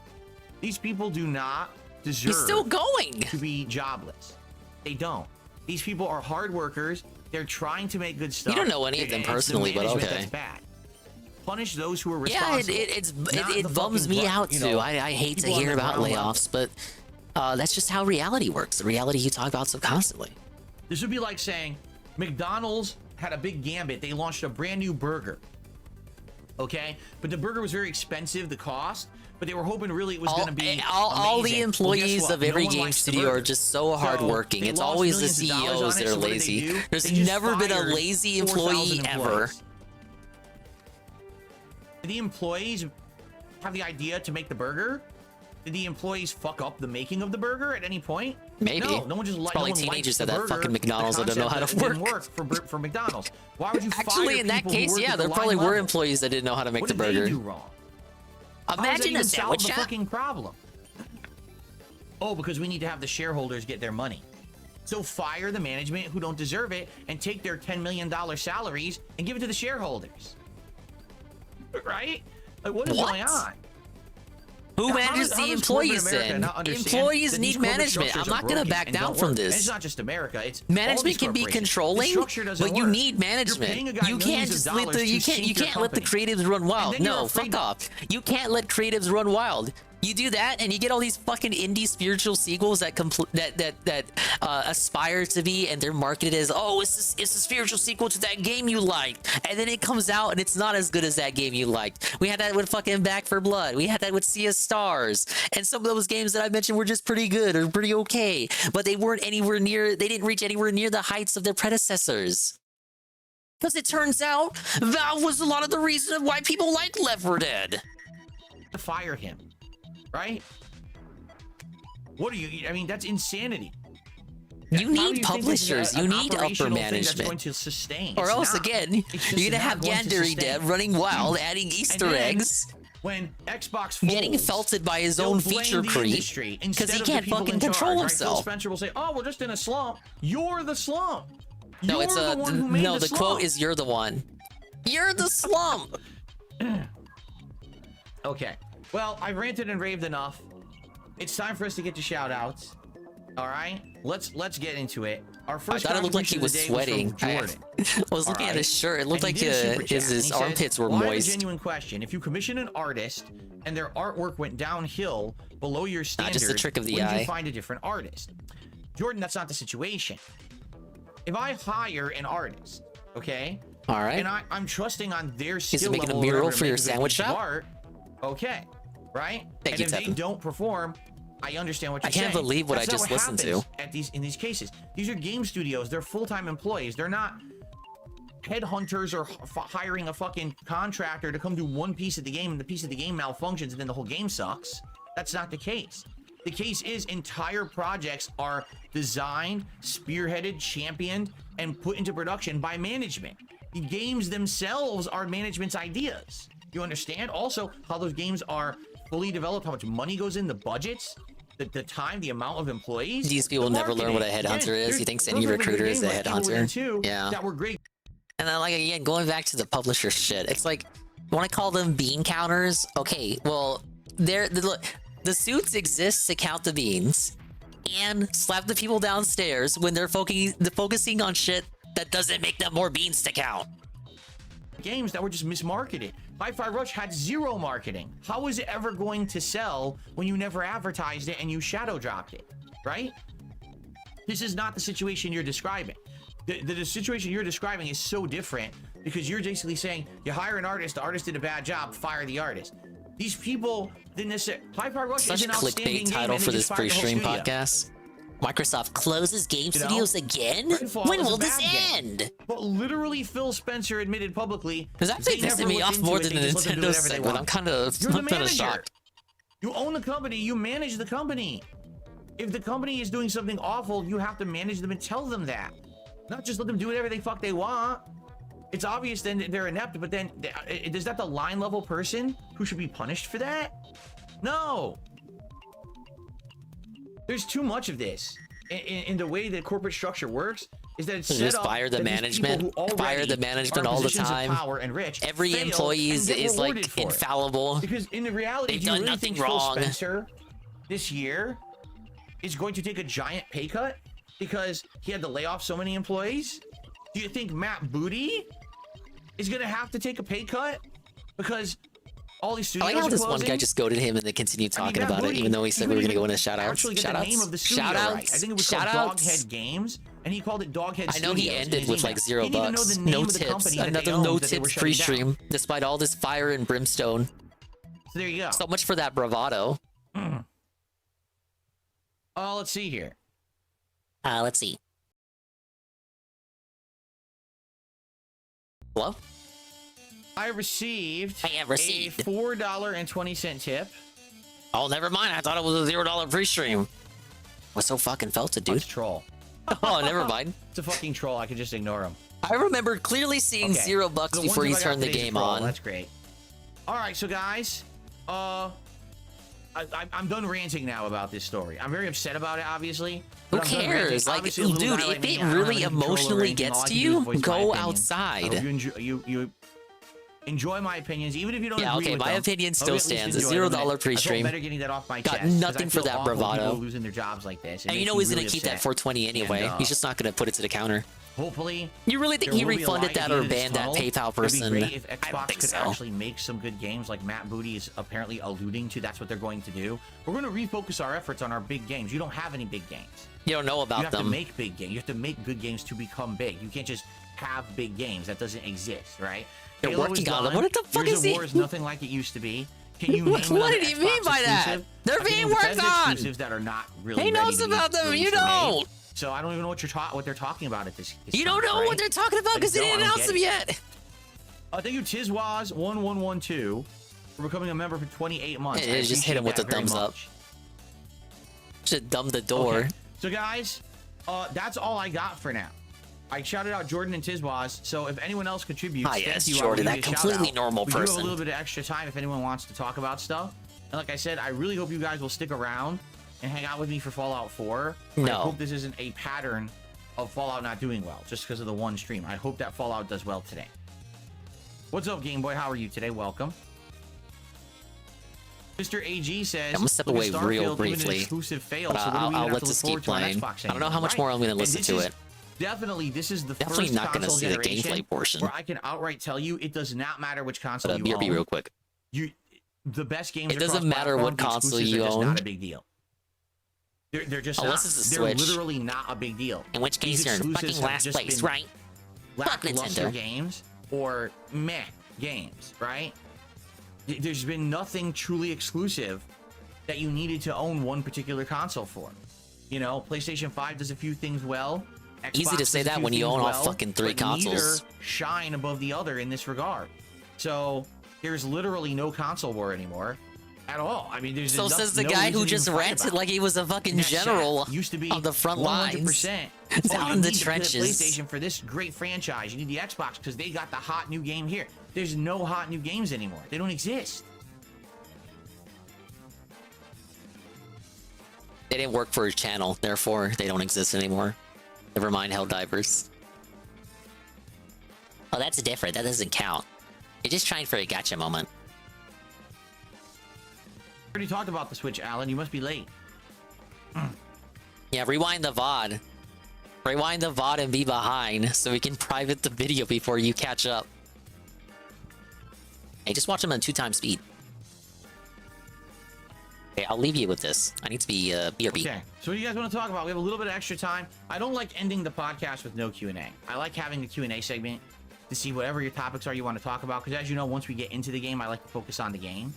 These people do not deserve. He's still going to be jobless. They don't. These people are hard workers. They're trying to make good stuff. You don't know any of them personally, but okay. That's bad. Punish those who are responsible. Yeah, it bums me out too. I hate to hear about layoffs, but that's just how reality works. The reality you talk about so constantly. This would be like saying McDonald's had a big gambit. They launched a brand new burger. Okay, but the burger was very expensive, the cost. But they were hoping really it was going to be all the employees of every game studio are just so hardworking. It's always the CEOs that are lazy. There's never been a lazy employee ever. Did the employees have the idea to make the burger? Did the employees fuck up the making of the burger at any point? Maybe. No one just probably teenagers at that fucking McDonald's that don't know how to work. Didn't work for McDonald's. Why would you actually in that case? Yeah, there probably were employees that didn't know how to make the burger. What did they do wrong? Imagine a sandwich shop. The fucking problem. Oh, because we need to have the shareholders get their money. So fire the management who don't deserve it and take their $10 million salaries and give it to the shareholders. Right? Like, what is going on? Who manages the employees then? Employees need management. I'm not going to back down from this. And it's not just America. It's management can be controlling, but you need management. You can't just let the you can't let the creatives run wild. No, fuck off. You can't let creatives run wild. You do that, and you get all these fucking indie spiritual sequels that aspire to be, and they're marketed as, oh, it's a spiritual sequel to that game you liked, and then it comes out and it's not as good as that game you liked. We had that with fucking Back 4 Blood. We had that with Sea of Stars, and some of those games that I mentioned were just pretty good or pretty okay, but they weren't anywhere near. They didn't reach anywhere near the heights of their predecessors. Because it turns out Valve was a lot of the reason why people like Left 4 Dead. To fire him. Right? What are you? I mean, that's insanity. You need publishers. You need upper management. Going to sustain. Or else, again, you're gonna have Yandere Dead running wild, adding Easter eggs. When Xbox folds, getting felted by his own feature creep because he can't fucking control himself. Phil Spencer will say, "Oh, we're just in a slump." You're the slump. No, it's a no. The quote is, "You're the one. You're the slump." Okay. Well, I ranted and raved enough. It's time for us to get to shout outs. All right, let's get into it. Our first I thought it looked like he was contribution of the day sweating. was from Jordan. I was looking at his shirt. It looked And like he did a super chat, his and he armpits says, were well, I have a moist. genuine question. If you commission an artist and their artwork went downhill below your standard, just the trick of the wouldn't eye. you find a different artist? Jordan, that's not the situation. If I hire an artist, okay? All right. And I'm trusting on their skill He's making a level or mural whatever to for make your a good sandwich piece of shop? art, okay, right? Thank and you, if they Tevin. don't perform, I understand what you're I can't saying. believe what That's I not just listened to. happens in these cases. These are game studios. They're full-time employees. They're not headhunters or hiring a fucking contractor to come do one piece of the game and the piece of the game malfunctions and then the whole game sucks. That's not the case. The case is entire projects are designed, spearheaded, championed, and put into production by management. The games themselves are management's ideas. You understand? Also, how those games are fully developed, how much money goes in, the budgets, the time, the amount of employees. These people the never learn what a marketing. headhunter is. There's He thinks any perfectly good recruiter is a games like Evil Within headhunter. 2 Yeah. that were great. And then, like, again, going back to the publisher shit, it's like, when I call them bean counters, okay, well, look, the suits exist to count the beans and slap the people downstairs when they're focusing on shit that doesn't make them more beans to count. Games that were just mismarketed. Hi-Fi Rush had zero marketing. How was it ever going to sell when you never advertised it and you shadow dropped it, right? This is not the situation you're describing. The situation you're describing is so different because you're basically saying you hire an artist, the artist did a bad job, fire the artist. These people didn't necessarily. Hi-Fi Rush Such is a an outstanding clickbait game, title and for they this just fired the whole pre-stream studio. podcast. Microsoft closes game You know? studios again? Redfall When was a will this bad game. end? But literally, Phil Spencer admitted publicly Because actually they never pissing me looked off into more it, than they the just let them do Nintendo whatever they segment. want. I'm kind of You're the manager. shocked. You own the company, you manage the company. If the company is doing something awful, you have to manage them and tell them that. Not just let them do whatever the fuck they want. It's obvious then that they're inept, but then is that the line level person who should be punished for that? No. There's too much of this. In the way that corporate structure works, is that it's set Just up fire the that these people management, who already fire the are management in all the positions of time. power and rich Every fail employee and is get rewarded like for it. infallible. Because in the reality, They've do you done really nothing think wrong. Phil Spencer this year is going to take a giant pay cut because he had to lay off so many employees? Do you think Matt Booty is going to have to take a pay cut because all these I studios like how are this one closing? guy just goaded him and then continued talking Matt about it, Booty, even though he said we were going to go into shout outs. Actually, get Shout the name of the outs. studio Shout right. outs. I think it was Shout called outs. Doghead Games, and he called it Doghead I know he Studios in ended his with like email. He didn't even know $0. the name No of the tips. company that they Another owned no that they were tips shutting down. pre-stream, despite all this fire and brimstone. So there you go. So much for that bravado. Let's see here. Let's see. Hello? I have received a $4.20 tip. Oh, never mind. I thought it was a $0 pre-stream. What's so fucking felted, dude? It's a troll. Oh, never mind. It's a fucking troll. I could just ignore him. I remember clearly seeing Okay. $0 The one before tip you I got turned the today is a game troll. on. That's great. All right, so guys, I'm done ranting now about this story. I'm very upset about it, obviously. Who but I'm done ranting. cares? Like, Obviously, a little dude, guy like if me, it I don't have really any control over emotionally anything. All gets I to can do is you, voice my go opinion. outside. I hope you enjoy my opinions, even if you don't Yeah, agree okay, with my them. opinion I hope still you at least stands. A enjoy them. $0 I pre-stream. feel better getting that off my Got chest, 'cause I nothing for feel that awful when bravado. people losing their jobs like this. It And you makes know me he's gonna really keep upset. that 420 anyway. And, He's just not gonna put it to the counter. Hopefully. You really think there he will be a refunded light at that the or end of this banned that tunnel. PayPal person? It'd be great if I don't Xbox think could so. actually make some good games like Matt Booty is apparently alluding to. That's what they're going to do. We're going to refocus our efforts on our big games. You don't have any big games. You don't know about You have to them. make big games. You have to make good games to become big. You can't just have big games. That doesn't exist, right? They're Halo working is on them. gone. What the fuck Gears is of he? War is nothing like it used to be. Can you What name another did he mean Xbox by that? exclusive? They're I can being name worked Bethesda on. exclusives that are not really He ready knows to be about them. released You or made. don't. So I don't even know what they're talking about at this. You don't know what they're talking about because they didn't announce them yet. Thank you, Tizwaz1112, for becoming a member for 28 months. Yeah, I just hit him with appreciate the that very thumbs up. much. Should dumb the door. Okay. So guys, that's all I got for now. I shouted out Jordan and Tizwaz, so if anyone else contributes, Ah, thank yes, you. Jordan, I will that give you a completely shout-out. normal We do have person. a little bit of extra time if anyone wants to talk about stuff. And like I said, I really hope you guys will stick around and hang out with me for Fallout 4. No. I hope this isn't a pattern of Fallout not doing well, just because of the one stream. I hope that Fallout does well today. What's up, Game Boy? How are you today? Welcome. Mr. AG says, I'm gonna step "Look at away real Starfield, even an briefly, exclusive fail, but so what do we I'll even have let to this look forward keep to on playing. Xbox I don't know how much anymore?" more I'm gonna And listen this to is it. definitely this is the Definitely first not gonna console see the generation gameplay portion. where I can outright tell you it does not matter which console you BRB own. real quick. The best games. It doesn't matter what console you own. own. Not a big deal. They're just Unless not. it's a They're Switch. literally not a big deal. In which case These you're in exclusives fucking have last just place, been right? Lackluster Nintendo. games or meh games, right? There's been nothing truly exclusive that you needed to own one particular console for. You know, PlayStation 5 does a few things well. Xbox Easy to say does a that few when you things own all well, fucking 3 but consoles. neither shine above the other in this regard. So there's literally no console war anymore at all. I mean, there's So enough, says the no guy reason who to just even fight ranted about like he was a fucking it. general Used to be on the front lines. 100%. Down you in the need to get a trenches. PlayStation for this great franchise. You need the Xbox because they got the hot new game here. There's no hot new games anymore. They don't exist. They didn't work for his channel, therefore they don't exist anymore. Never mind Helldivers. Oh, that's different. That doesn't count. You're just trying for a gotcha moment. Already talked about the Switch, Alan. You must be late. Yeah, rewind the VOD. Rewind the VOD and be behind so we can private the video before you catch up. Hey, just watch them on 2x speed. Okay, I'll leave you with this. I need to be BRB. Okay, so what do you guys want to talk about? We have a little bit of extra time. I don't like ending the podcast with no Q&A. I like having the Q&A segment to see whatever your topics are you want to talk about, because as you know, once we get into the game, I like to focus on the game.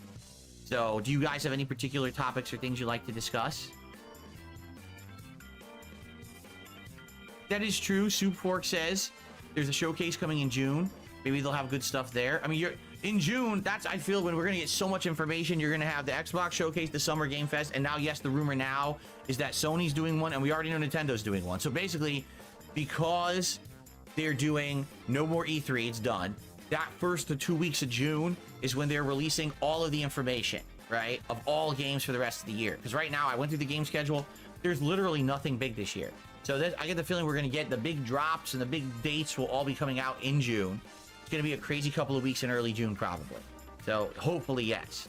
So do you guys have any particular topics or things you like to discuss? That is true. Soup Fork says there's a showcase coming in June. Maybe they'll have good stuff there. I mean, you're in June. That's, I feel, when we're gonna get so much information. You're gonna have the Xbox showcase, the Summer Game Fest, and now, yes, the rumor now is that Sony's doing one, and we already know Nintendo's doing one. So basically, because they're doing no more E3, it's done. That first 2 weeks of June is when they're releasing all of the information, right, of all games for the rest of the year. Because right now, I went through the game schedule. There's literally nothing big this year. So I get the feeling we're going to get the big drops, and the big dates will all be coming out in June. It's going to be a crazy couple of weeks in early June, probably. So hopefully, yes.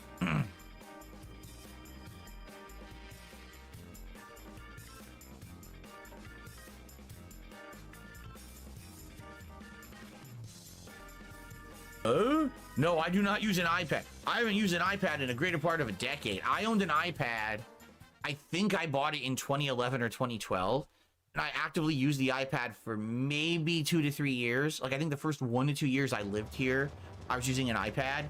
No, I do not use an iPad. I haven't used an iPad in a greater part of a decade. I owned an iPad. I think I bought it in 2011 or 2012. And I actively used the iPad for maybe 2 to 3 years. Like, I think the first 1 to 2 years I lived here, I was using an iPad.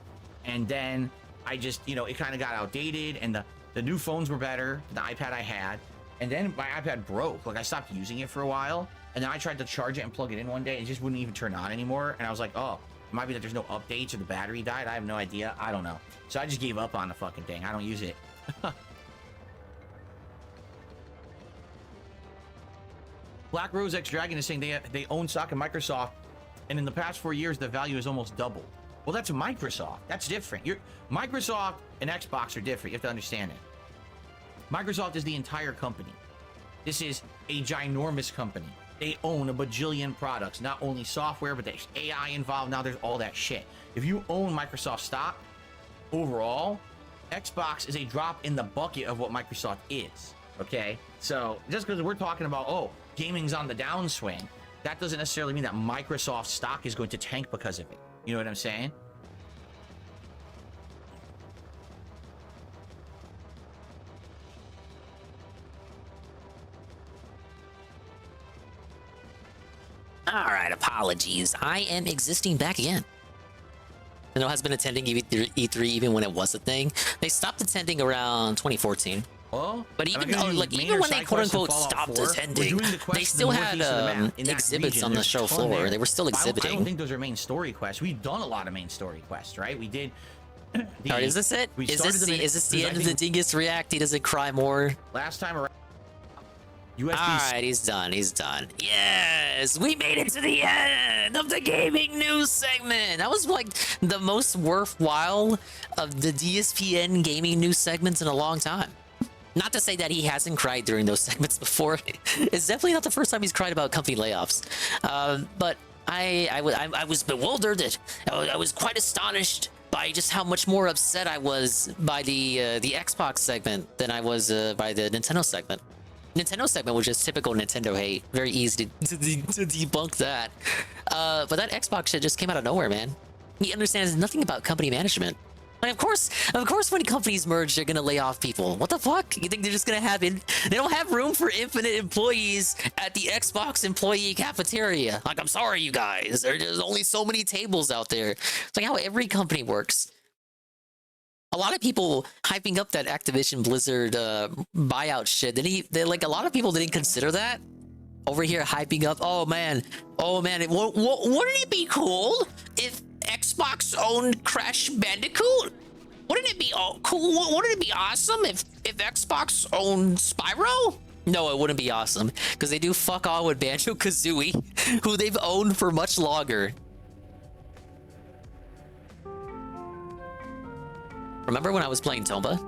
And then I just, you know, it kind of got outdated, and the new phones were better than the iPad I had. And then my iPad broke. Like, I stopped using it for a while. And then I tried to charge it and plug it in one day, and it just wouldn't even turn on anymore. And I was like, oh, it might be that there's no updates or the battery died. I have no idea. I don't know. So I just gave up on the fucking thing. I don't use it. Black Rose X Dragon is saying they own stock in Microsoft, and in the past 4 years the value has almost doubled. Well, that's Microsoft. That's different. Microsoft and Xbox are different. You have to understand it. Microsoft is the entire company. This is a ginormous company. They own a bajillion products, not only software, but there's AI involved. Now there's all that shit. If you own Microsoft stock, overall, Xbox is a drop in the bucket of what Microsoft is. Okay? So just because we're talking about, oh, gaming's on the downswing, that doesn't necessarily mean that Microsoft stock is going to tank because of it. You know what I'm saying? Alright, apologies. I am existing back again. Nintendo has been attending E3 even when it was a thing. They stopped attending around 2014. Oh, but even even when they quote unquote stopped attending, they still had exhibits on the show floor. They were still exhibiting. I don't think those are main story quests. We've done a lot of main story quests, right? We did. Alright, is this it? Is this the end of the Dingus React? He doesn't cry more. Last time around. Alright, he's done. He's done. Yes, we made it to the end of the gaming news segment. That was like the most worthwhile of the DSPN gaming news segments in a long time. Not to say that he hasn't cried during those segments before. It's definitely not the first time he's cried about company layoffs. But I was bewildered. I was quite astonished by just how much more upset I was by the Xbox segment than I was by the Nintendo segment. Nintendo segment was just typical Nintendo hate. Very easy to debunk that. But that Xbox shit just came out of nowhere, man. He understands nothing about company management. Like, of course, when companies merge, they're gonna lay off people. What the fuck? You think they're just gonna have they don't have room for infinite employees at the Xbox employee cafeteria. Like, I'm sorry, you guys. There's only so many tables out there. It's like how every company works. A lot of people hyping up that Activision Blizzard buyout shit. Like, a lot of people didn't consider that. Over here hyping up, oh man, wouldn't it be cool if Xbox owned Crash Bandicoot? Wouldn't it be cool? Wouldn't it be awesome if Xbox owned Spyro? No, it wouldn't be awesome, because they do fuck all with Banjo-Kazooie, who they've owned for much longer. Remember when I was playing Tomba?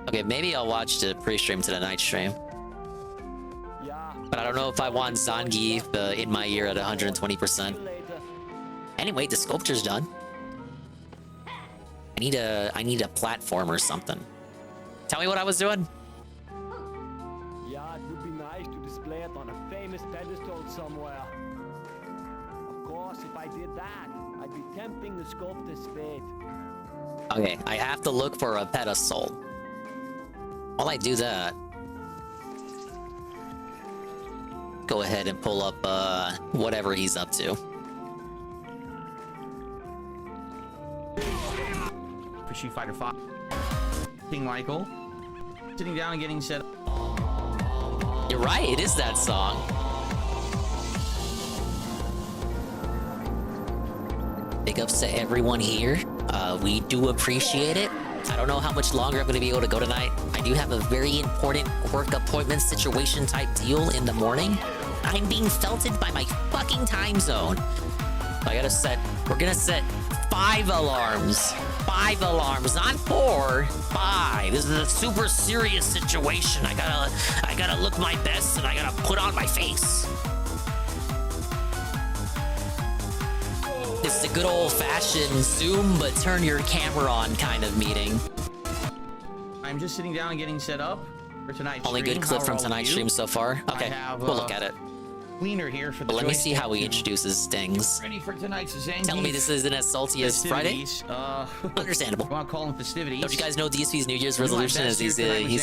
Okay, maybe I'll watch the pre-stream to the night stream. But I don't know if I want Zangief in my ear at 120%. Anyway, the sculpture's done. I need a platform or something. Tell me what I was doing. Yeah, it would be nice to display it on a famous pedestal somewhere. Of course, if I did that, I'd be tempting the sculptor's fate. Okay, I have to look for a pedestal. While I do that, go ahead and pull up whatever he's up to. Fishy Fighter 5. King Michael. Sitting down and getting set up. You're right, it is that song. Big ups to everyone here. We do appreciate it. I don't know how much longer I'm going to be able to go tonight. I do have a very important work appointment situation type deal in the morning. I'm being felted by my fucking time zone. We're gonna set 5 alarms. 5 alarms, not 4, 5. This is a super serious situation. I gotta look my best and I gotta put on my face. It's the good old-fashioned Zoom, but turn your camera on kind of meeting. I'm just sitting down and getting set up for tonight's Only stream. good clip from tonight's stream so far. Okay, we'll look at it. Cleaner here for the But let me see how he introduces things. Ready for tonight's Zangief. Tell me this isn't as salty as Friday. Understandable. I want to call them festivities. Don't you guys know DSP's New Year's resolution is he's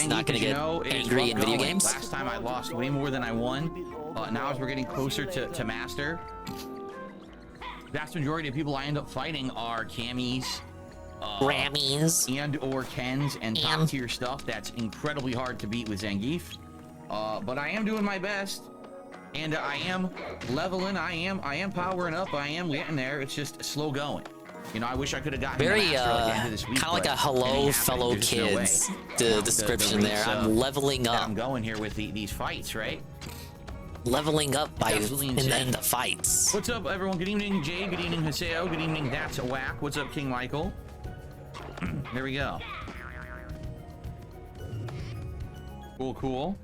not going to get angry in video games? Last time I lost way more than I won. Now as we're getting closer to Master, vast majority of people I end up fighting are Cammies, Rammies, and or Kens, and top tier stuff that's incredibly hard to beat with Zangief. But I am doing my best. And I am leveling, I am powering up, I am getting there. It's just slow going. You know, I wish I could have gotten very kind of like a hello fellow kids the description there. I'm leveling up. I'm going here with these fights, right? Leveling up by in the fights. What's up, everyone? Good evening, Jay. Good evening, Haseo. Good evening, That's a Whack. What's up, King Michael? There we go. Cool, cool.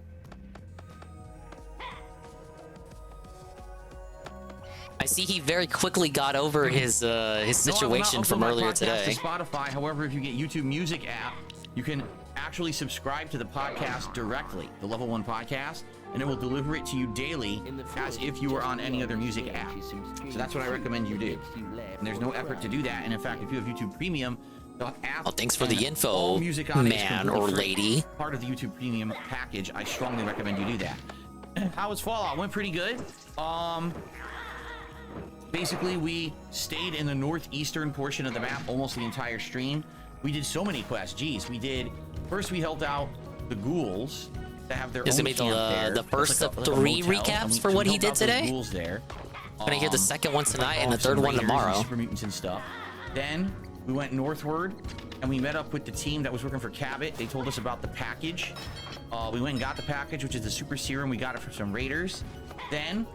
I see he very quickly got over his situation from earlier today. To Spotify. However, if you get YouTube Music app, you can actually subscribe to the podcast directly, the Level 1 podcast, and it will deliver it to you daily as if you were on any other music app. So that's what I recommend you do. And there's no effort to do that. And in fact, if you have YouTube Premium, the app. Oh, thanks for the info, man or lady. Part of the YouTube Premium package. I strongly recommend you do that. How was Fallout? Went pretty good. Basically, we stayed in the northeastern portion of the map almost the entire stream. We did so many quests. Geez, first we helped out the ghouls that have their own camp there. The first of 3 recaps for what he did today. Ghouls there. Gonna hear the second one tonight and the third one tomorrow. Super mutants and stuff. Then we went northward and we met up with the team that was working for Cabot. They told us about the package. We went and got the package, which is the super serum. We got it from some raiders. Then,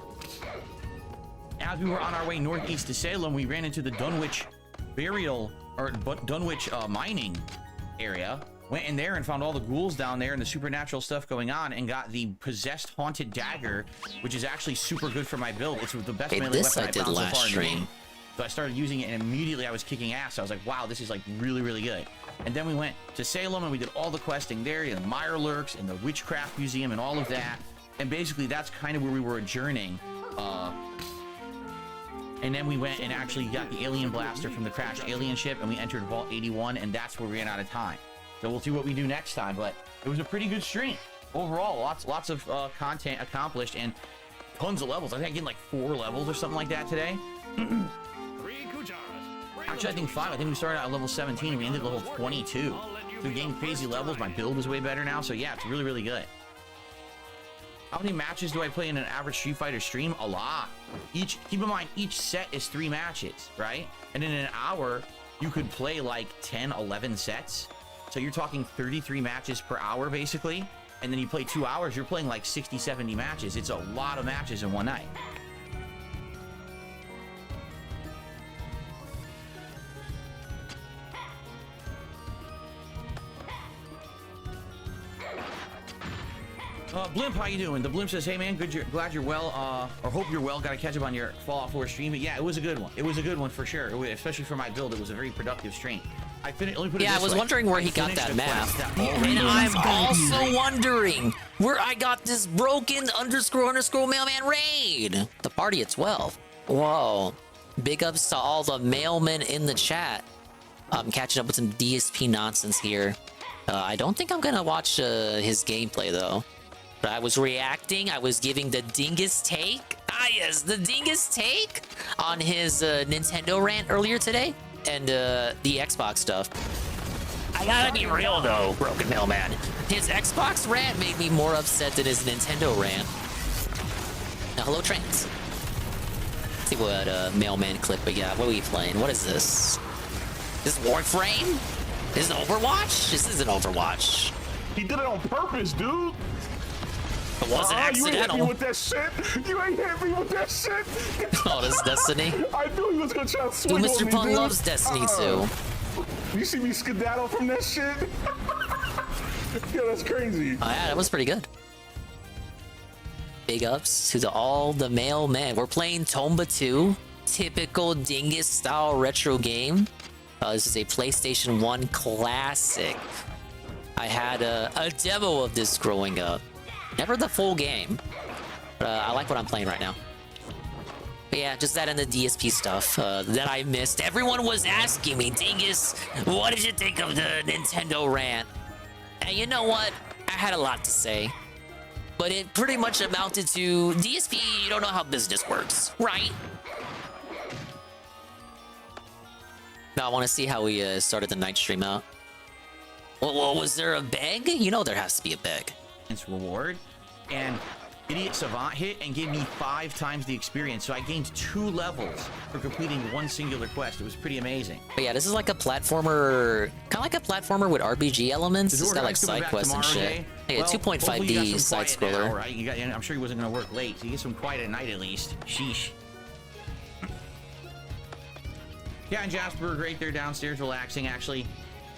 as we were on our way northeast to Salem, we ran into the Dunwich Dunwich mining area. Went in there and found all the ghouls down there and the supernatural stuff going on, and got the possessed haunted dagger, which is actually super good for my build. It's the best melee weapon I found so far in the game. So I started using it, and immediately I was kicking ass. I was like, wow, this is like really, really good. And then we went to Salem and we did all the questing there, and the Mirelurks and the Witchcraft Museum and all of that. And basically that's kind of where we were adjourning. And then we went and actually got the alien blaster from the crashed alien ship, and we entered Vault 81, and that's where we ran out of time. So we'll see what we do next time, but it was a pretty good stream. Overall, lots of content accomplished, and tons of levels. I think I get like 4 levels or something like that today. Actually, I think 5. I think we started at level 17 and we ended at level 22. So we gained crazy levels. My build is way better now. So yeah, it's really, really good. How many matches do I play in an average Street Fighter stream? A lot. Keep in mind, each set is 3 matches, right? And in an hour, you could play like 10, 11 sets. So you're talking 33 matches per hour, basically. And then you play 2 hours, you're playing like 60, 70 matches. It's a lot of matches in one night. Blimp, how you doing? The Blimp says, hey man, glad you're well, or hope you're well. Gotta catch up on your Fallout 4 stream. But yeah, it was a good one. It was a good one for sure. Especially for my build, it was a very productive stream. I was wondering where he got that map. And I'm also wondering where I got this broken __ mailman raid. The party at 12. Whoa. Big ups to all the mailmen in the chat. I'm catching up with some DSP nonsense here. I don't think I'm gonna watch his gameplay though. But I was reacting, I was giving the dingus take. Ah yes, the dingus take on his Nintendo rant earlier today. And the Xbox stuff. I gotta be real though, Broken Mailman. His Xbox rant made me more upset than his Nintendo rant. Now, hello, Trans. Let's see what Mailman clip we got. What are we playing? What is this? This is Warframe? This is Overwatch? This isn't Overwatch. He did it on purpose, dude. It wasn't accidental. You ain't hit me with that shit. You ain't hit me with that shit. Oh, this is Destiny? I knew he was gonna try to swing Dude, on Mr. me, Pun dude. loves Destiny too. You see me skedaddle from that shit? Yo, that's crazy. Oh yeah, that was pretty good. Big ups to all the mailmen. We're playing Tomba 2. Typical dingus style retro game. This is a PlayStation 1 classic. I had a demo of this growing up. Never the full game. But I like what I'm playing right now. But yeah, just that and the DSP stuff that I missed. Everyone was asking me, Dingus, what did you think of the Nintendo rant? And you know what? I had a lot to say. But it pretty much amounted to, DSP, you don't know how business works, right? Now I want to see how we started the night stream out. Well, was there a beg? You know there has to be a beg. It's reward, and Idiot Savant hit and gave me 5 times the experience, so I gained 2 levels for completing one singular quest. It was pretty amazing. But yeah, this is like a platformer, kind of like a platformer with RPG elements. It's got like side quests and shit. Hey, a 2.5D side scroller. Now, right? I'm sure he wasn't going to work late, so you get some quiet at night at least. Sheesh. Yeah, and Jasper were great there downstairs relaxing. Actually,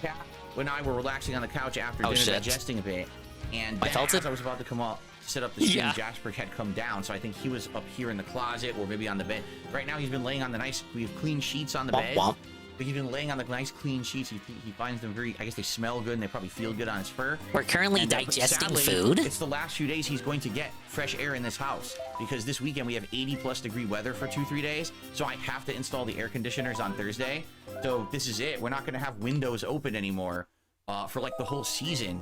Kat and I were relaxing on the couch after dinner, digesting a bit. And then as I was about to come up, set up the stream, Jasper had come down, so I think he was up here in the closet or maybe on the bed. Right now, he's been laying on the nice, we have clean sheets on the bed. But he's been laying on the nice, clean sheets. He finds them very, I guess they smell good and they probably feel good on his fur. We're currently digesting food. It's the last few days he's going to get fresh air in this house because this weekend we have 80+ degree weather for 2-3 days. So I have to install the air conditioners on Thursday. So this is it. We're not going to have windows open anymore for like the whole season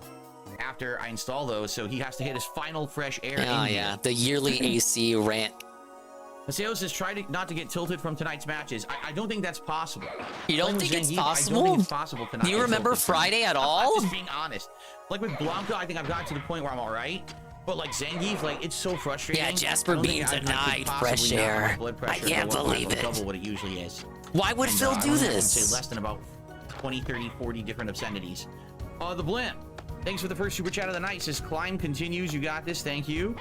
after I install those. So he has to hit his final fresh air. Oh yeah, the yearly AC rant. Paseo says, try not to get tilted from tonight's matches. I don't think that's possible. You don't think it's possible? I don't think it's possible tonight. Do you remember Friday at all? I'm just being honest. Like with Blanca, I think I've gotten to the point where I'm all right. But like Zangief, like it's so frustrating. Yeah, Jasper being denied fresh air. I can't believe it. Double what it usually is. Why would Phil do this? Say less than about 20, 30, 40 different obscenities. The Blimp. Thanks for the first super chat of the night. Says climb continues. You got this. Thank you.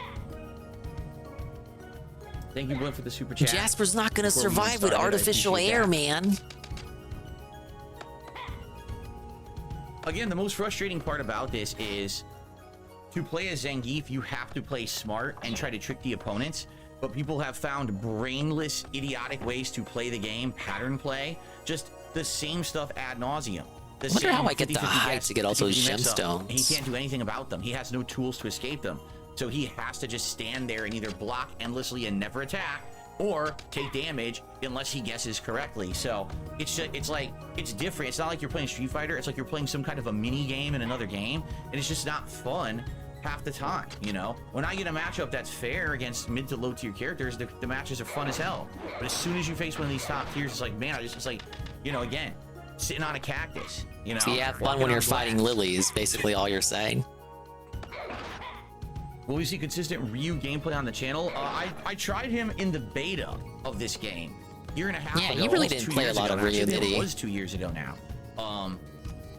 Thank you, Blimp, for the super chat. Jasper's not gonna survive with artificial air, man. Again, the most frustrating part about this is to play as Zangief, you have to play smart and try to trick the opponents. But people have found brainless, idiotic ways to play the game, pattern play, just the same stuff ad nauseum. I wonder how I get the height to get all those gemstones. He can't do anything about them. He has no tools to escape them. So he has to just stand there and either block endlessly and never attack, or take damage unless he guesses correctly. So it's like, it's different. It's not like you're playing Street Fighter. It's like you're playing some kind of a mini game in another game, and it's just not fun half the time, you know? When I get a matchup that's fair against mid to low tier characters, the matches are fun as hell. But as soon as you face one of these top tiers, it's like, man, it's like, you know, again, sitting on a cactus, you know? So you have fun when you're fighting lilies, basically all you're saying. Will we see consistent Ryu gameplay on the channel? I tried him in the beta of this game. Year and a half ago. Yeah, you really didn't play a lot of Ryu, did he? It was 2 years ago now.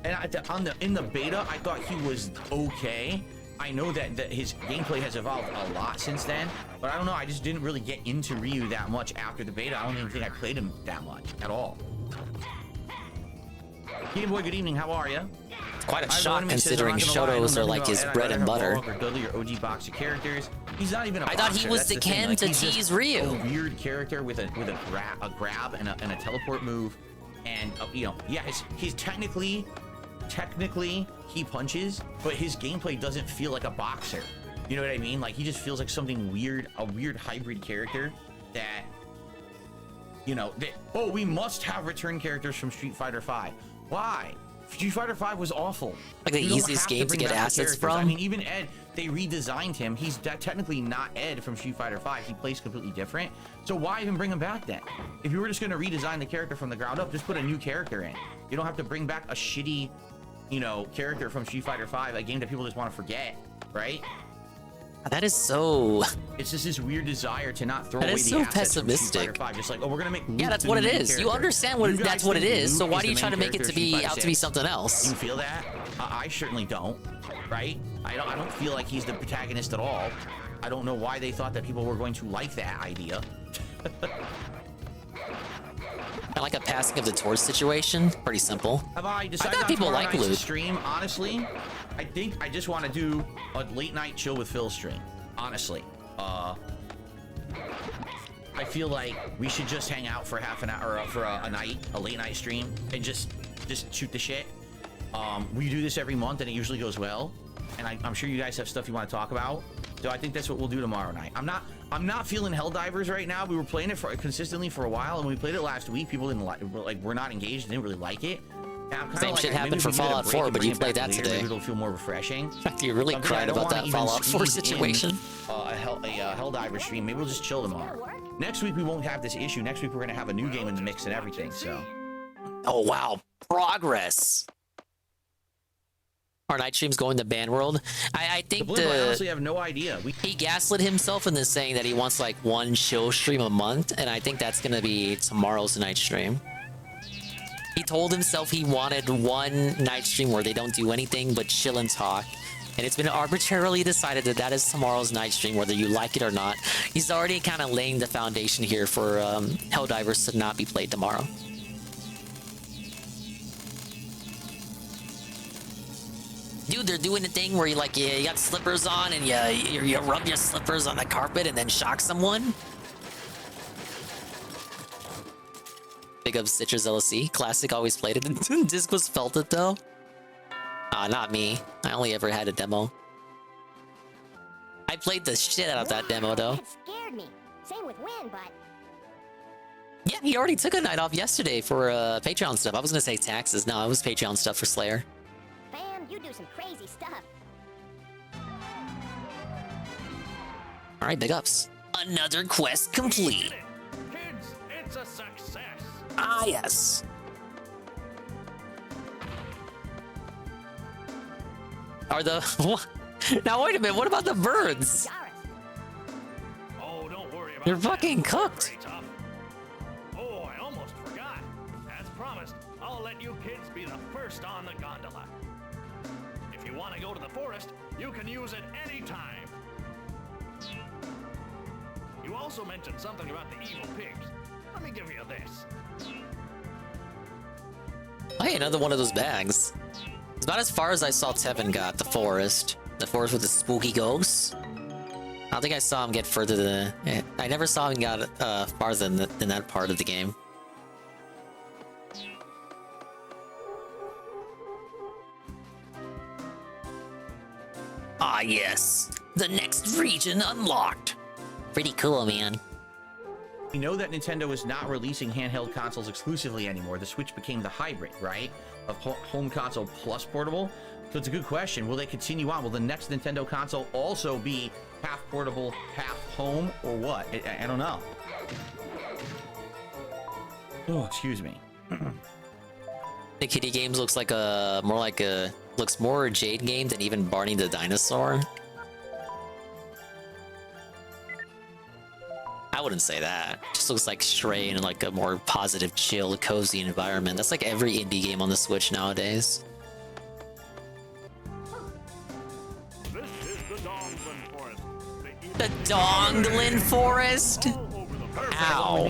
And in the beta, I thought he was okay. I know that his gameplay has evolved a lot since then, but I don't know. I just didn't really get into Ryu that much after the beta. I don't even think I played him that much at all. Game Boy, good evening. How are you? It's quite a shock considering Shotos are like his bread and butter. Dudley or OG boxer characters. He's not even a boxer. I thought he was the Ken to tease Ryu. A weird character with a grab and a teleport move, and you know, yeah, he's technically he punches, but his gameplay doesn't feel like a boxer. You know what I mean? Like, he just feels like something weird, a weird hybrid character that, you know, oh, we must have return characters from Street Fighter V. Why? Street Fighter V was awful. Like the easiest game to get assets from? I mean, even Ed, they redesigned him. He's technically not Ed from Street Fighter V. He plays completely different. So why even bring him back then? If you were just going to redesign the character from the ground up, just put a new character in. You don't have to bring back a shitty, you know, character from Street Fighter V, a game that people just want to forget, right? That is so... It's just this weird desire to not throw away the so assets pessimistic. from Street Fighter V. Just like, oh, we're gonna make Luke that's what it is. character. You understand what that's what it is. So why do you try to make it to be out to be something else? You feel that? I certainly don't. Right? I don't feel like he's the protagonist at all. I don't know why they thought that people were going to like that idea. I like a passing of the torch situation. Pretty simple. Have I decided on people tomorrow like night's loot. stream? Honestly, I think I just want to do a late night chill with Phil stream. Honestly, I feel like we should just hang out for half an hour, or for a night, a late night stream, and just shoot the shit. We do this every month, and it usually goes well. And I'm sure you guys have stuff you want to talk about. So I think that's what we'll do tomorrow night. I'm not feeling Helldivers right now. We were playing it consistently for a while, and we played it last week. People didn't we're not engaged, didn't really like it. Same shit happened for Fallout 4, but you played that today. Maybe it'll feel more refreshing. You really cried about that Fallout 4 situation. A Helldiver stream. Maybe we'll just chill tomorrow. Next week we won't have this issue. Next week we're gonna have a new game in the mix and everything. So. Oh wow, progress. Our night stream's going to Ban World. I think I honestly have no idea. He gaslit himself into saying that he wants like one chill stream a month, and I think that's gonna be tomorrow's night stream. He told himself he wanted one night stream where they don't do anything but chill and talk. And it's been arbitrarily decided that that is tomorrow's night stream, whether you like it or not. He's already kind of laying the foundation here for Helldivers to not be played tomorrow. Dude, they're doing the thing where you got slippers on and you rub your slippers on the carpet and then shock someone. Big up Citrus LSC. Classic, always played it. Disc was felt it though. Ah, not me. I only ever had a demo. I played the shit out of that demo though. It scared me. Same with Win, but Yeah, he already took a night off yesterday for Patreon stuff. I was gonna say taxes. No, it was Patreon stuff for Slayer. fam, you do some crazy stuff. All right, big ups. Another quest complete. Kids, it's a success. Ah, yes. Are the... Now, wait a minute. What about the birds? Oh, don't worry about They're that. fucking cooked. Oh, I almost forgot. As promised, I'll let you kids be the first on the gondola. If you want to go to the forest, you can use it anytime. You also mentioned something about the evil pigs. Let me give you this. Hey, another one of those bags. It's about as far as I saw Tevin got, the forest. The forest with the spooky ghosts. I don't think I saw him get further than... I never saw him get farther than that part of the game. Ah, yes. The next region unlocked. Pretty cool, man. We know that Nintendo is not releasing handheld consoles exclusively anymore. The Switch became the hybrid, right? Of home console plus portable. So it's a good question. Will they continue on? Will the next Nintendo console also be half portable, half home, or what? I don't know. Oh, excuse me. The Kitty Games looks like looks more Jade game than even Barney the Dinosaur. I wouldn't say that. It just looks like Stray in like a more positive, chill, cozy environment. That's like every indie game on the Switch nowadays. The Donglin Forest? Ow.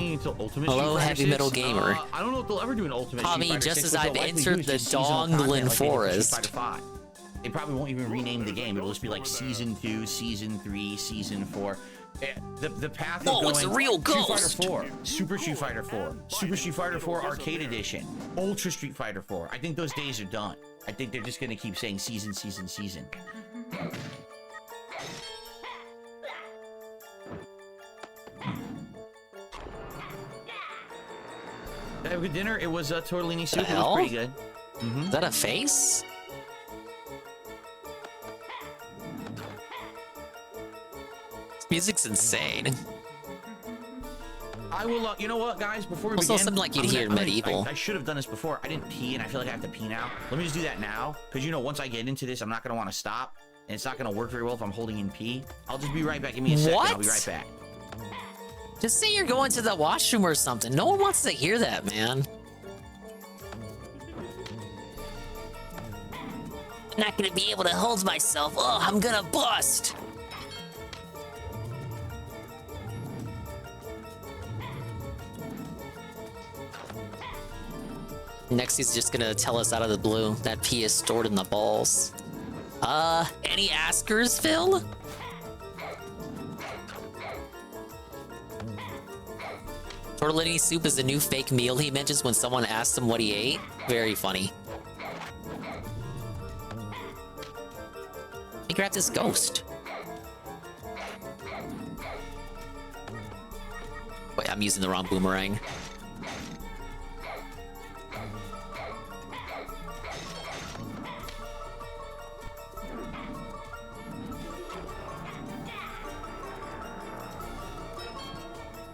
Hello, Heavy Metal Gamer. I don't know if they'll ever do an Ultimate Tommy, Street Fighter just 6, as what I've they'll likely entered do is the just seasonal content Donglin like they did with Forest. Street Fighter 5. They probably won't even rename the game. It'll just be like Season 2, Season 3, Season 4. The path of going it's a real ghost. Street Fighter 4, Super Street Fighter 4, Super Street Fighter 4 Arcade Edition, Ultra Street Fighter 4. I think those days are done. I think they're just going to keep saying season. Did I have a good dinner? It was tortellini soup. It was pretty good. Is that a face? This music's insane. I will, you know what, guys? Before we Also, begin, something like you'd hear in Medieval. I should have done this before. I didn't pee, and I feel like I have to pee now. Let me just do that now, because, you know, once I get into this, I'm not going to want to stop, and it's not going to work very well if I'm holding in pee. I'll just be right back. Give me a second. I'll be right back. Just say you're going to the washroom or something. No one wants to hear that, man. I'm not gonna be able to hold myself. Oh, I'm gonna bust. Next, he's just gonna tell us out of the blue that pee is stored in the balls. Any askers, Phil? Tortellini soup is a new fake meal he mentions when someone asks him what he ate. Very funny. Let me grab this ghost. Wait, I'm using the wrong boomerang.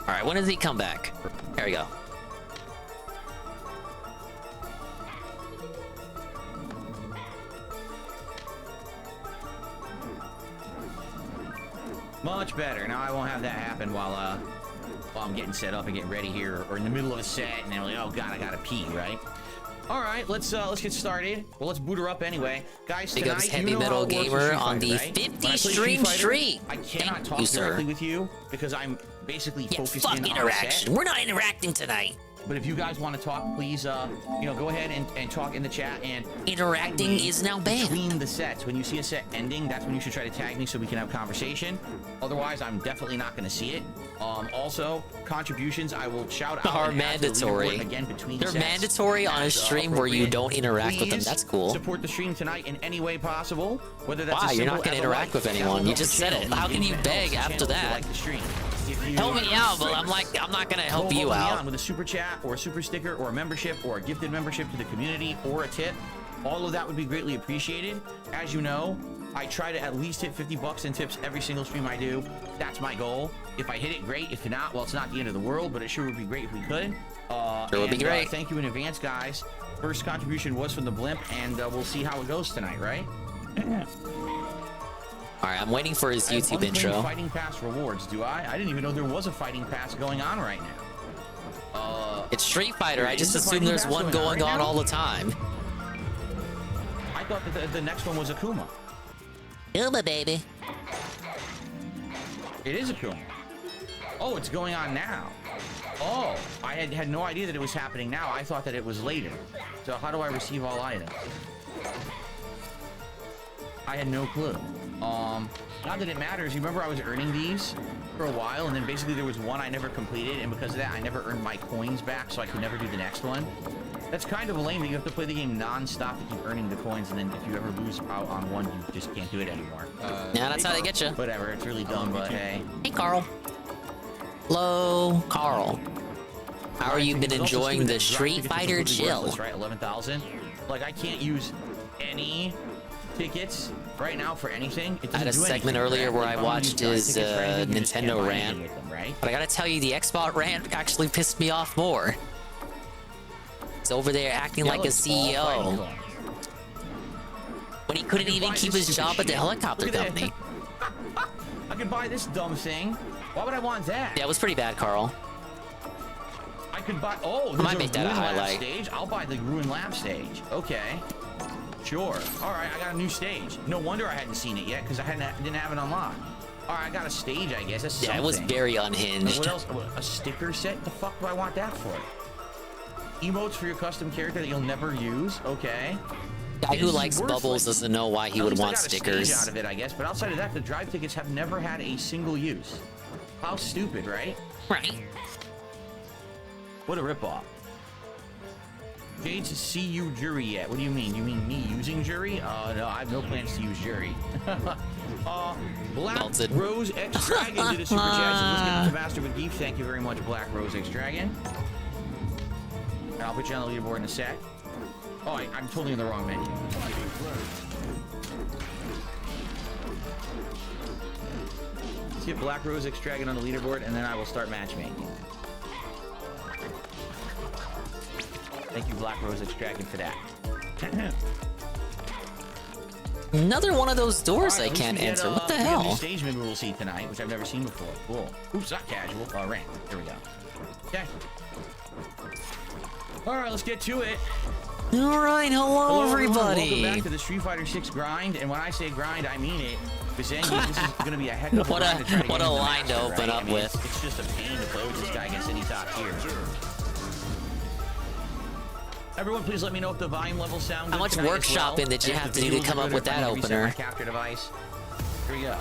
All right, when does he come back? There we go. Much better. Now I won't have that happen while I'm getting set up and getting ready here, or in the middle of a set, and I'm like, oh god, I gotta pee, right? All right, let's get started. Well, let's boot her up anyway, guys. Big ups, Tonight, Heavy you know Metal how it works with Gamer Street on the Fighter, right? 50 When I play stream Street Fighter, stream. I cannot Thank talk you, sir. directly with you because I'm basically focused in fuck on interaction. set. We're not interacting tonight. But if you guys want to talk, please, you know, go ahead and talk in the chat. And interacting is now banned. Between the sets, when you see a set ending, that's when you should try to tag me so we can have conversation. Otherwise, I'm definitely not going to see it. Also, contributions I will shout out. Are mandatory. Again, between They're sets mandatory on a stream where you don't interact with them. Please That's cool. Support the stream tonight in any way possible. Whether that's Wow, as you're simple not going as to a interact like, with anyone. You just said it. How can you beg after that? Help me out, but I'm not gonna help you out. With a super chat or a super sticker or a membership or a gifted membership to the community or a tip, all of that would be greatly appreciated. As you know, I try to at least hit 50 bucks in tips every single stream I do. That's my goal. If I hit it, great. If not, well, it's not the end of the world, but it sure would be great if we could. Sure would be great. Thank you in advance, guys. First contribution was from the blimp, and we'll see how it goes tonight, right? All right, I'm waiting for his YouTube intro. Fighting Pass rewards, do I? I didn't even know there was a Fighting Pass going on right now. It's Street Fighter. I just assume there's one going on all the time. I thought that the next one was Akuma. Akuma, baby. It is Akuma. Oh, it's going on now. Oh, I had no idea that it was happening now. I thought that it was later. So how do I receive all items? I had no clue. Not that it matters. You remember I was earning these for a while, and then basically there was one I never completed, and because of that, I never earned my coins back, so I could never do the next one. That's kind of lame that you have to play the game non-stop to keep earning the coins, and then if you ever lose out on one, you just can't do it anymore. Yeah, that's how they get you. Whatever, it's really dumb, but hey. Hey, Carl. Hello, Carl. How are you been enjoying the Street Fighter chill? Right, 11,000. Like I can't use any tickets right now for anything. I had a segment earlier where I watched his Nintendo rant, but I gotta tell you, the Xbox rant actually pissed me off more. He's over there acting like a CEO when he couldn't even keep his job at the helicopter company. I could buy this dumb thing. Why would I want that? Yeah, it was pretty bad, Carl. I could buy. Oh, I might make that a highlight. Stage. I'll buy the Ruin Lab stage. Okay. Sure. All right, I got a new stage. No wonder I hadn't seen it yet because I didn't have it unlocked. All right, I got a stage, I guess. That's something. Yeah, it was very unhinged. What else? A sticker set? The fuck do I want that for? Emotes for your custom character that you'll never use? Okay. Guy who likes bubbles doesn't know why he would want stickers. Out of it, I guess. But outside of that, the drive tickets have never had a single use. How stupid, right? Right. What a ripoff. Jade's see you jury yet. What do you mean? You mean me using jury? No, I have no plans to use jury. Black Rose X Dragon did a super chat. Let's get into Master with Geef. Thank you very much, Black Rose X Dragon. And I'll put you on the leaderboard in a sec. Oh, I'm totally in the wrong menu. Let's get Black Rose X Dragon on the leaderboard, and then I will start matchmaking. Thank you, Black Rose X Dragon, for that. Another one of those doors I can't enter. What the hell? New stage member we'll see tonight, which I've never seen before. Cool. Oops, not casual. Oh, rank. Here we go. Okay. All right, let's get to it. All right, hello everybody. Welcome back to the Street Fighter 6 grind, and when I say grind, I mean it. Because this is going to be a heck of a grind to try to what a line to open up with. It's just a pain to play with this guy against any top tier. Everyone, please let me know if the volume levels sound good. How much workshopping did you have to do to come up with that opener? My capture device. Here we go.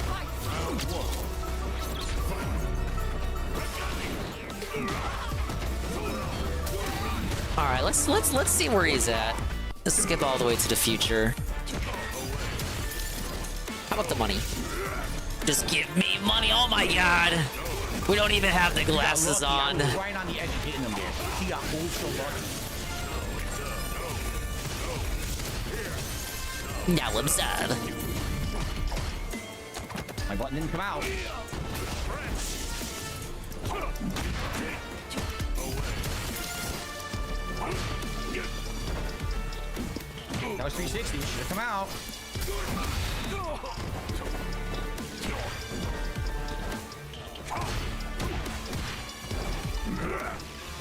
All right, let's see where he's at. Let's skip all the way to the future. How about the money? Just give me money. Oh my god. We don't even have the glasses on. Right on the edge of hitting them there. He got ultra lucky. Now I'm sad. My button didn't come out. That was 360. Should have come out.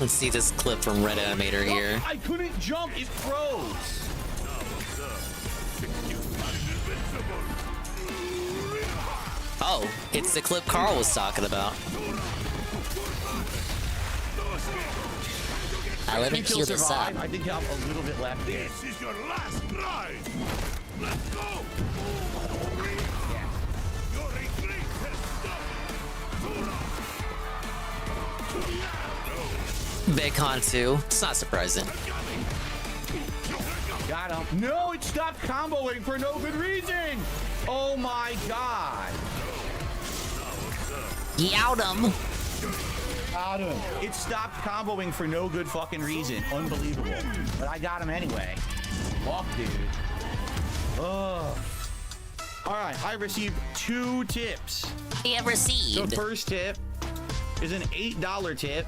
Let's see this clip from Red Animator here. I couldn't jump. It froze. Oh, it's the clip Carl was talking about. Let me cue this up. I think you have a little bit left there. This is your last ride. Let's go. Your retreat has stopped. Big Hantu. It's not surprising. Got him. No, it stopped comboing for no good reason. Oh my god. Yowed him. Got him. It stopped comboing for no good fucking reason. Unbelievable. But I got him anyway. Walk, dude. Ugh. All right, I received 2 tips. I have received. The first tip is an $8 tip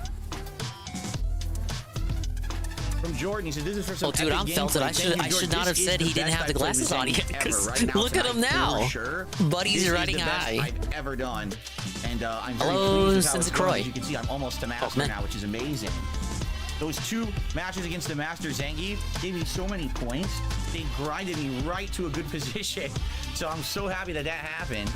from Jordan. He said, "This is for some." Oh, dude, I'm felted. I should not have said he didn't have the glasses on yet. Because look at him now. Buddy's riding high. I've ever done, and I'm very hello, pleased with how it's Sensei going. Croy. As you can see, I'm almost to master now, which is amazing. Those 2 matches against the Master Zangief gave me so many points. They grinded me right to a good position. So I'm so happy that happened.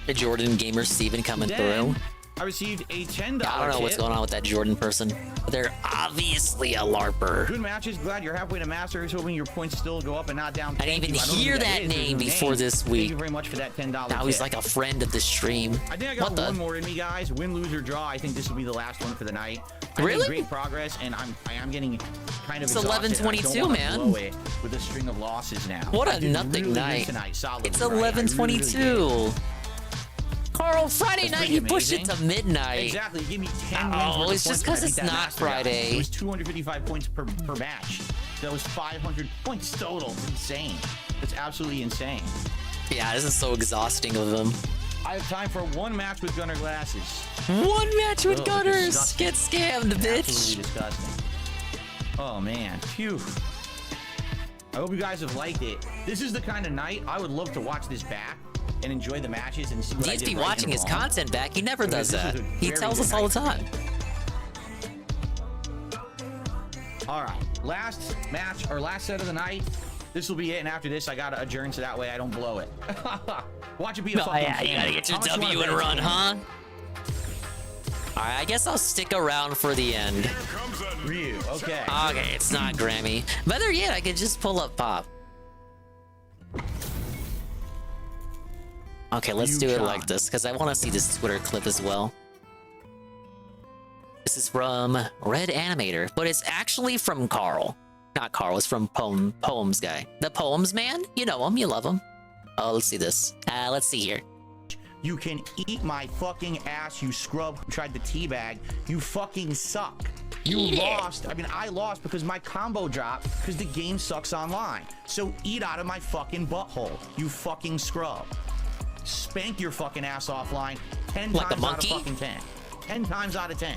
The Jordan gamer Steven coming through. I received a $10 I don't know what's tip. going on with that Jordan person. They're obviously a LARPer. Good matches. Glad you're halfway to Masters. Hoping your points still go up and not down. I didn't even hear that name before this week. Thank you very much for that $10 Now he's tip. like a friend of the stream. I think I got one more in me, guys. Win, lose, or draw. I think this will be the last one for the night. I Really? made great progress, and I am getting kind of It's exhausted. 11:22, I don't wanna man. blow it with a string of losses now. What I a did nothing really good night. tonight, solidly, It's right? I really, really 11:22. Carl, Friday That's night pretty you pushed it amazing. to midnight. Exactly. You gave me 10 wins. Oh, worth of it's just points when I 'cause beat it's that not master guy. Friday. It was 255 points per match. That was 500 points total. It's insane. It's absolutely insane. Yeah, this is so exhausting of him. I have time for one match with Gunner glasses. One match with Ugh, Gunners. disgusting. Get scammed, bitch. Absolutely disgusting. Oh man, phew. I hope you guys have liked it. This is the kind of night I would love to watch this back and enjoy the matches and see what He I needs did to be right watching and his wrong. content back. He never does This is that. a He very tells good us all the night. time. All right, last match or last set of the night. This will be it, and after this, I gotta adjourn so that way I don't blow it. Watch it be a fucking yeah, you gotta fan. get your How much you W wanna and bet run, it's huh? Alright, I guess I'll stick around for the end. Ryu, okay. Okay, it's not Grammy. Better yet, I could just pull up Pop. Okay, let's do it like this, because I want to see this Twitter clip as well. This is from Red Animator, but it's actually from Carl. Not Carl, it's from Poems guy. The Poems man? You know him, you love him. Oh, let's see this. Let's see here. You can eat my fucking ass, you scrub who tried the teabag. You fucking suck. You lost. I mean, I lost because my combo dropped because the game sucks online. So eat out of my fucking butthole, you fucking scrub. Spank your fucking ass offline 10 Like a times out of monkey? fucking 10. 10 times out of 10.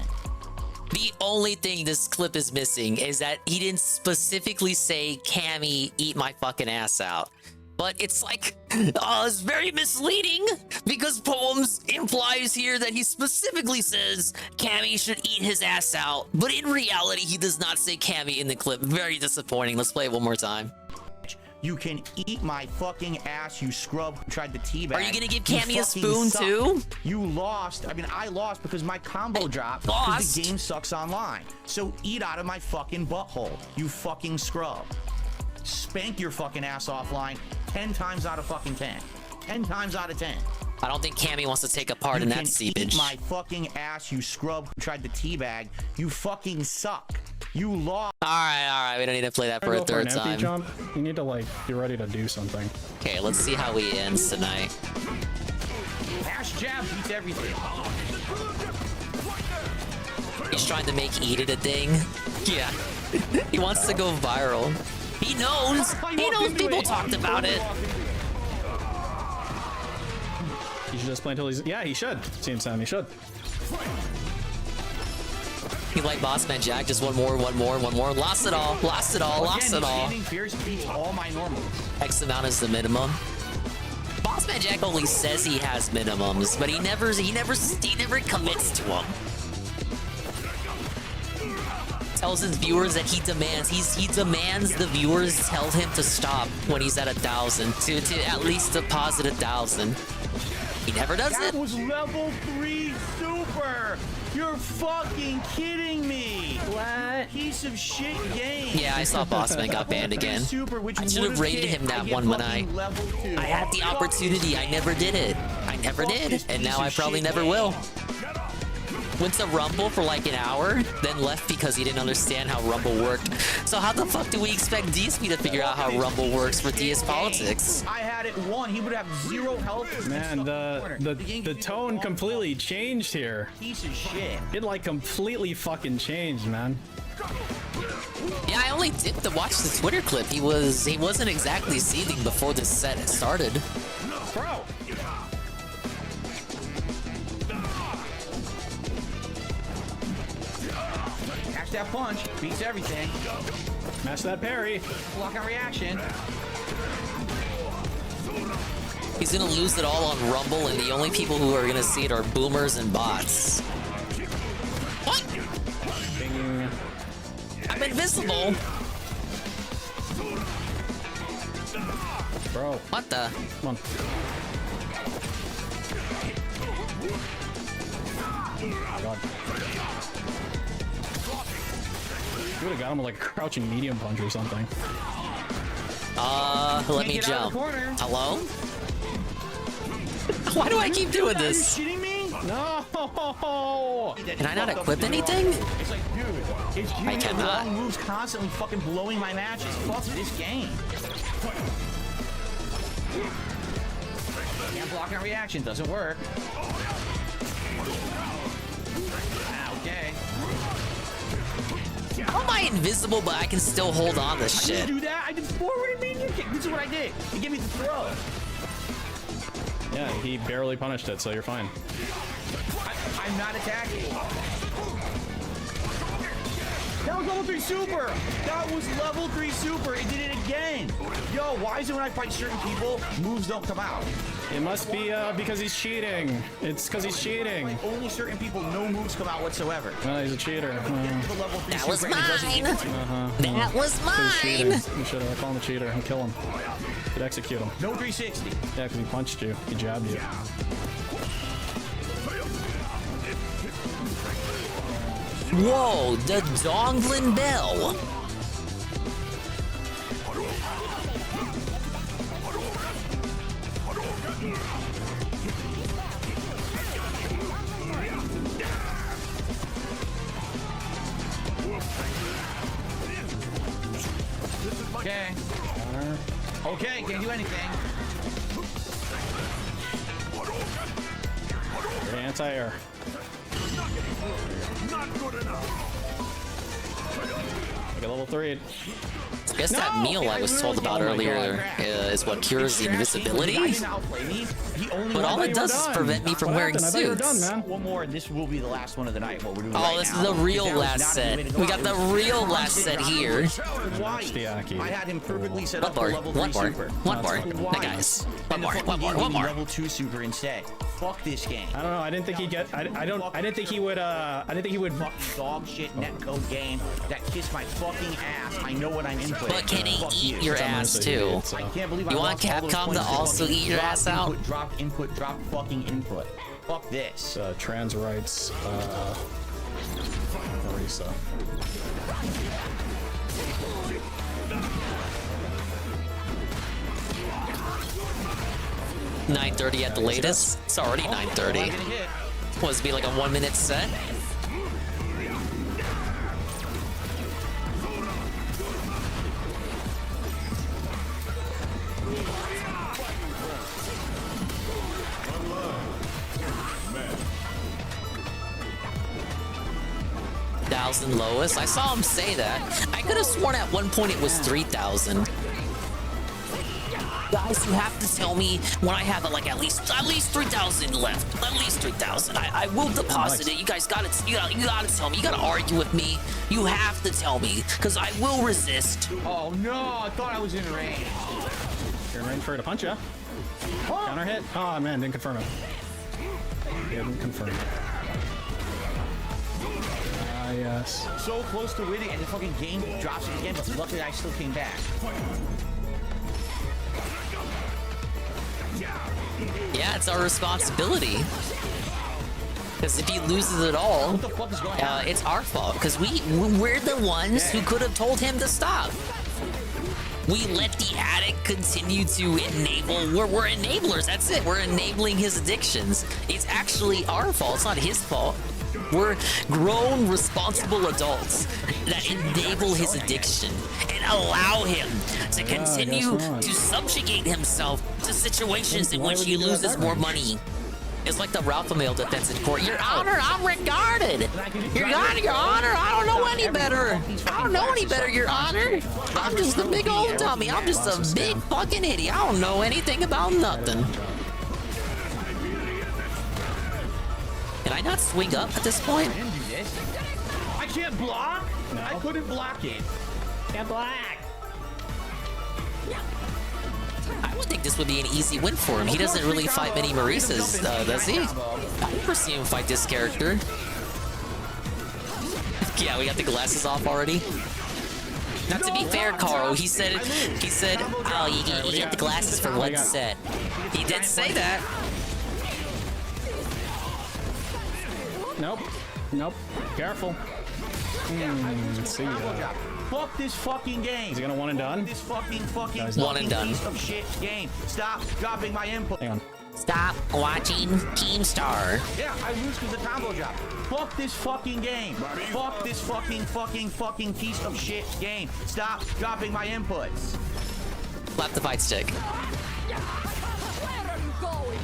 The only thing this clip is missing is that he didn't specifically say, Cammy, eat my fucking ass out. But it's like, it's very misleading because Poems implies here that he specifically says Cammy should eat his ass out. But in reality, he does not say Cammy in the clip. Very disappointing. Let's play it one more time. You can eat my fucking ass, you scrub who tried the teabag. Are you gonna give You Cammy a fucking spoon suck. too? You lost. I mean, I lost because my combo dropped because the game sucks online. So eat out of my fucking butthole, you fucking scrub. Spank your fucking ass offline 10 times out of fucking 10. 10 times out of 10. I don't think Cammy wants to take a part in that Eat seepage. my fucking ass, you scrub who tried the teabag. You fucking suck. You lost. Alright, we don't need to play that for a third time. Jump. You need to like be ready to do something. Okay, let's see how he ends tonight. Hash jab beats everything. He's trying to make eat it a thing. Yeah. He wants to go viral. He knows. He knows people talked about it. You should just play until he's. Yeah, he should. Seems time he should. He like Bossman Jack, just one more. Lost it all. Lost it all. Standing fierce beats all my normals. X amount is the minimum. Bossman Jack only says he has minimums, but he never commits to them. Tells his viewers that he demands the viewers tell him to stop when he's at 1,000 to at least deposit 1,000. He never does it. That was level 3 super. You're fucking kidding me. What? Piece of shit game. Yeah, I saw Bossman got banned again. I should have rated him that one when I had the opportunity. I never did it. I never did, and now I probably never will. Went to Rumble for like an hour, then left because he didn't understand how Rumble worked. So how the fuck do we expect DSP to figure out how Rumble works for DS Politics? I had it won. He would have 0 health. Man, the tone completely changed here. Piece of shit. It like completely fucking changed, man. Yeah, I only dipped to watch the Twitter clip. He wasn't exactly seething before this set started. Bro. Catch that punch. Beats everything. Match that parry. Block on reaction. He's gonna lose it all on Rumble, and the only people who are gonna see it are boomers and bots. What? Bing. I'm invisible. Bro. What the? Come on. God. You would have got him with like a crouching medium punch or something. Let me jump. Hello? Why do I keep doing this? Are you shitting me? No! Can I not equip anything? It's like, dude, it's you I with cannot. long moves constantly fucking blowing my matches. Fuck this game. Can't block our reaction, doesn't work. Okay. How am I invisible, but I can still hold on to I shit? didn't do that. I did forward and medium kick. This is what I did. He gave me the throw. Yeah, he barely punished it, so you're fine. I'm not attacking. That was level 3 super. That was level 3 super. It did it again. Yo, why is it when I fight certain people, moves don't come out? It must be because he's cheating. It's because he's cheating. Like only certain people, no moves come out whatsoever. No, he's a cheater. That was mine. That was mine. mine. You should have called him a cheater and kill him. Could execute him. No 360. Yeah, because he punched you. He jabbed you. Whoa, the Donglin Bell. Okay. Okay, can't do anything. Anti-air. Not good enough. Like a level 3. I guess that meal I was told about earlier is what cures the invisibility. But all it does is prevent me from wearing suits. One more, and this will be the last one of the night. What we're doing Oh, right this is now. the real That was last not set. admitted. We got the real last set here. I had him perfectly set up for One level more, 3 super. one more. Why? Now, guys, And the fucking game one gave me more. Level 2 super instead. Fuck this game. I don't know. I didn't think he'd get. I didn't think he would. I didn't think he would. Fucking dog shit netcode game that kissed my fucking ass. I know what I'm in for. But can he Fuck eat you. your ass too? I can't believe I You want lost all those Capcom points to to also fucking eat your drop ass out? Input, drop input, drop fucking input. Fuck this. Trans rights. Marisa. 9:30 at the latest. It's already 9:30. Was it be like a 1 minute set? $1,000 lowest. I saw him say that. I could have sworn at one point it was 3,000. Guys, you have to tell me when I have like at least 3,000 left. At least 3,000. I will deposit it. You guys gotta tell me. You gotta argue with me. You have to tell me, because I will resist. Oh no, I thought I was in range. You're in range for it to punch ya. Counter hit. Oh man, didn't confirm it. Didn't confirm it. Ah yes. So close to winning, and the fucking game drops it again, but luckily I still came back. Yeah, it's our responsibility. Because if he loses it all, it's our fault. Because we're the ones who could have told him to stop. We let the addict continue to enable. We're enablers. That's it. We're enabling his addictions. It's actually our fault. It's not his fault. We're grown, responsible adults that enable his addiction and allow him to continue to subjugate himself to situations in which he loses more money. It's like the Ralph male defense in court. Your Honor, I'm regarded. Your Honor, I don't know any better. I don't know any better, Your Honor. I'm just a big old dummy. I'm just a big fucking idiot. I don't know anything about nothing. Can I not swing up at this point? I didn't do this. I can't block? No. I couldn't block it. Can't block. I would think this would be an easy win for him. He doesn't really fight many Marisas, does he? I've never seen him fight this character. Yeah, we got the glasses off already. Now, to be fair, Carl, he said, oh, you get the glasses for one set. He did say that. Nope. Nope. Careful. Let's see. Fuck this fucking game. Is he gonna one and done? This fucking One and done. piece of shit game. Stop dropping my input. Hang on. Stop watching Keemstar. Yeah, I lose because the combo drop. Fuck this fucking game. Fuck this fucking piece of shit game. Stop dropping my inputs. Slap the fight stick. Where are you going?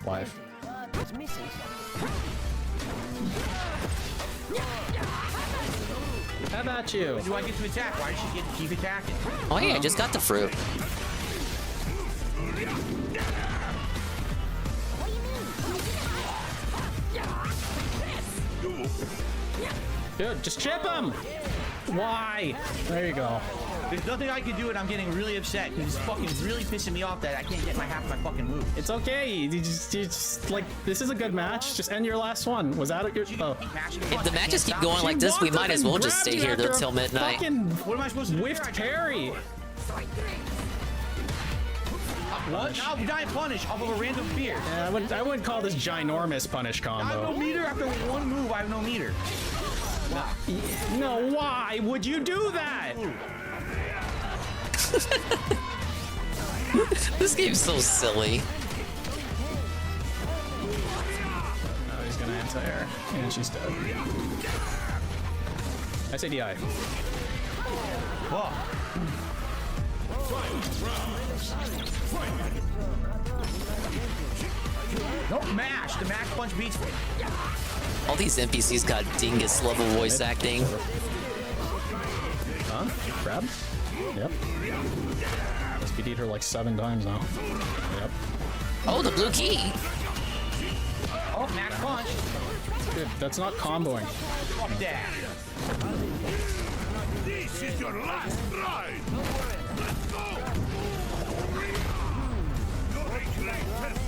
Live. It's missing something. How about you? Do I get to attack? Why does she get to keep attacking? Oh yeah, I just got the fruit. Dude, just chip him! Why? There you go. There's nothing I can do, and I'm getting really upset because it's fucking really pissing me off that I can't get my half of my fucking move. It's okay. You just like, this is a good match. Just end your last one. Was that a good? Oh. If the matches keep going like this, we might as well just stay here till midnight. What am I supposed to do? Whiffed parry. What? I'll die punish off of a random fear. Yeah, I wouldn't call this ginormous punish combo. I have no meter after one move. I have no meter. No, why would you do that? This game's so silly. Oh, he's gonna anti-air. And she's dead. I say DI. Whoa. Don't mash. The mash punch beats me. All these NPCs got dingus level voice acting. Huh? Grab? Yep. SPD'd her like 7 times now. Yep. Oh, the blue key. Oh, max punch. Dude, that's not comboing. Fuck that. This is your last ride. Let's go.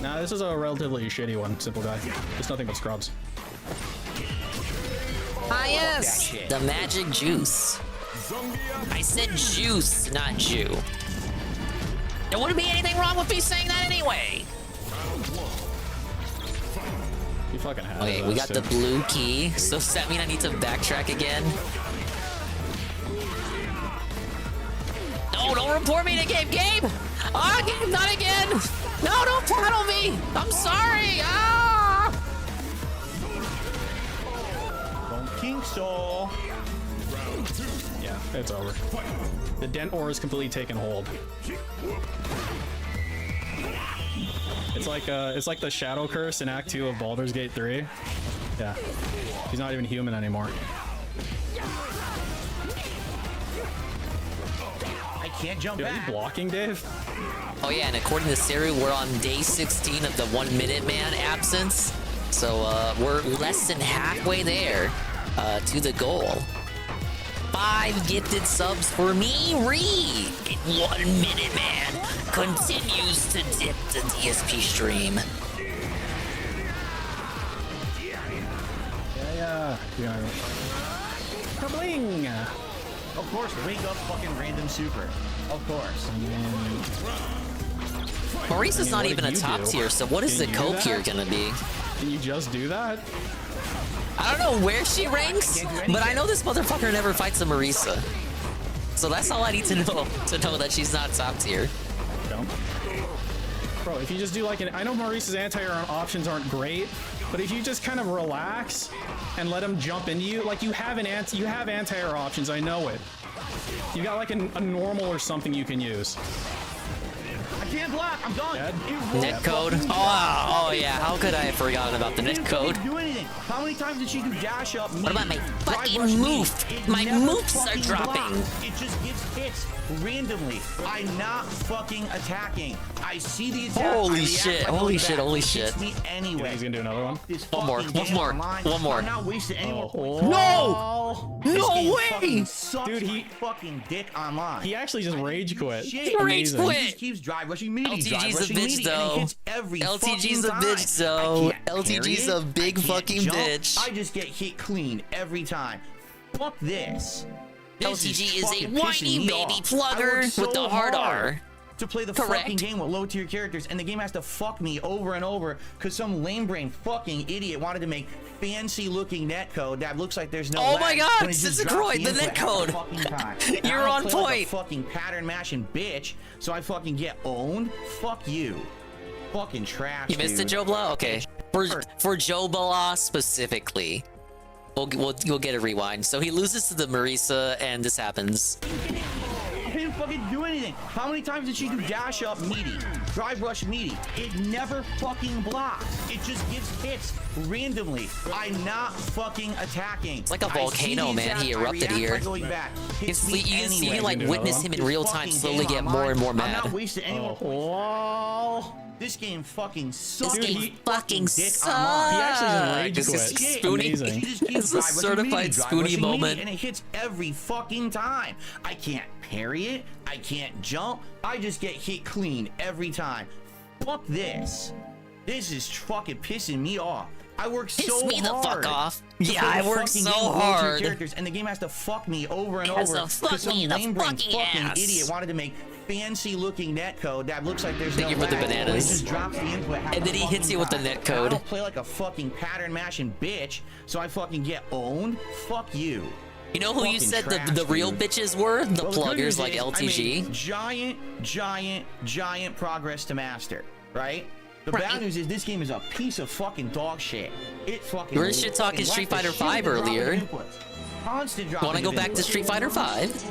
Nah, this is a relatively shitty one, simple guy. It's nothing but scrubs. Ah yes, the magic juice. I said juice, not Jew. There wouldn't be anything wrong with me saying that anyway. You fucking have Okay, we got the blue key. So does that mean I need to backtrack again? No, don't report me to Gabe. Gabe! Ah, Gabe, not again! No, don't paddle me! I'm sorry! Ah! Don't think so. Yeah, it's over. The Dent Ore is completely taken hold. It's like the Shadow Curse in Act 2 of Baldur's Gate 3. Yeah. He's not even human anymore. I can't jump Dude, back. are you blocking, Dave? Oh yeah, and according to Siri, we're on day 16 of the 1 Minute Man absence. So we're less than halfway there to the goal. 5 gifted subs for me, Reed. 1 Minute Man continues to dip the DSP stream. Yeah. Kabling! Of course, wake up fucking random super. Of course. Maurice's not what even a did you top do? tier, so what is Can the you cope do here that? gonna be? Can you just do that? I don't know where she ranks, but I know this motherfucker never fights a Marisa. So that's all I need to know that she's not top tier. Dump. Bro, if you just do like an... I know Maurice's anti-air options aren't great, but if you just kind of relax and let him jump into you, like you have anti-air options, I know it. You got like a normal or something you can use. I can't block. I'm done. Net code? Oh yeah, how could I have forgotten about the net code? Do anything. How many times did she do dash up? What about my fucking move? My moves are dropping. It just gives hits randomly. I'm not fucking attacking. I see the attack. Holy shit, holy shit, holy shit. Hits me anyway. He's gonna do another one? One more. I'm not wasting any more points. No! No way! Dude, he fucking dick online. He actually just rage quit. He rage quit. He just keeps drive rushing meaty. LTG's a bitch though. LTG's a bitch though. LTG's a big fucking bitch. I just get hit clean every time. Fuck this. LTG is a whiny baby plugger with the hard R. to play the fucking game with low tier characters, and the game has to fuck me over and over because some lame brain fucking idiot wanted to make fancy looking netcode that looks like there's no Oh lag my god, when it just drops Desecroid, the input half netcode. fucking time. And You're I don't on play like a point. fucking pattern mashing bitch, so I fucking get owned. Fuck you. Fucking trash. You missed it, dude. Joe Blah? Okay. For Joe Blah specifically, we'll get a rewind. So he loses to the Marisa, and this happens. I didn't fucking do anything. How many times did she do dash up meaty, drive rush meaty? It never fucking blocks. It just gives hits randomly. I'm not fucking attacking. It's like a volcano, man. He erupted here. Going back. You see, like witness him in real time slowly get more and more mad. I'm not wasting any more points. This game fucking sucks. This game fucking sucks. He actually just rage quit. Spoonie. It's a certified Spoonie moment. And it hits every fucking time. I can't parry it. I can't jump. I just get hit clean every time. Fuck this. This is fucking pissing me off. I work so hard. Piss me the fuck off. to Yeah, play I the work fucking so game with low-tier hard. characters, and the game has to fuck me over and It has over to fuck because some me in the lame brain fucking fucking ass. idiot wanted to make fancy looking netcode that looks like there's Thank no you for the lag. bananas. It just drops the input half And then the he hits fucking you with the time. netcode. And I don't play like a fucking pattern mashing bitch, so I fucking get owned. Fuck you. You know who you Fucking said trash, the real dude. bitches were? The Well, good pluggers news like is I LTG. made giant progress to master, right? The Right. bad news is this game is a piece of fucking dog shit. It fucking. We were shit talking Street Fighter V earlier. Constant dropping. Want to go of back to inputs. Street Fighter 5?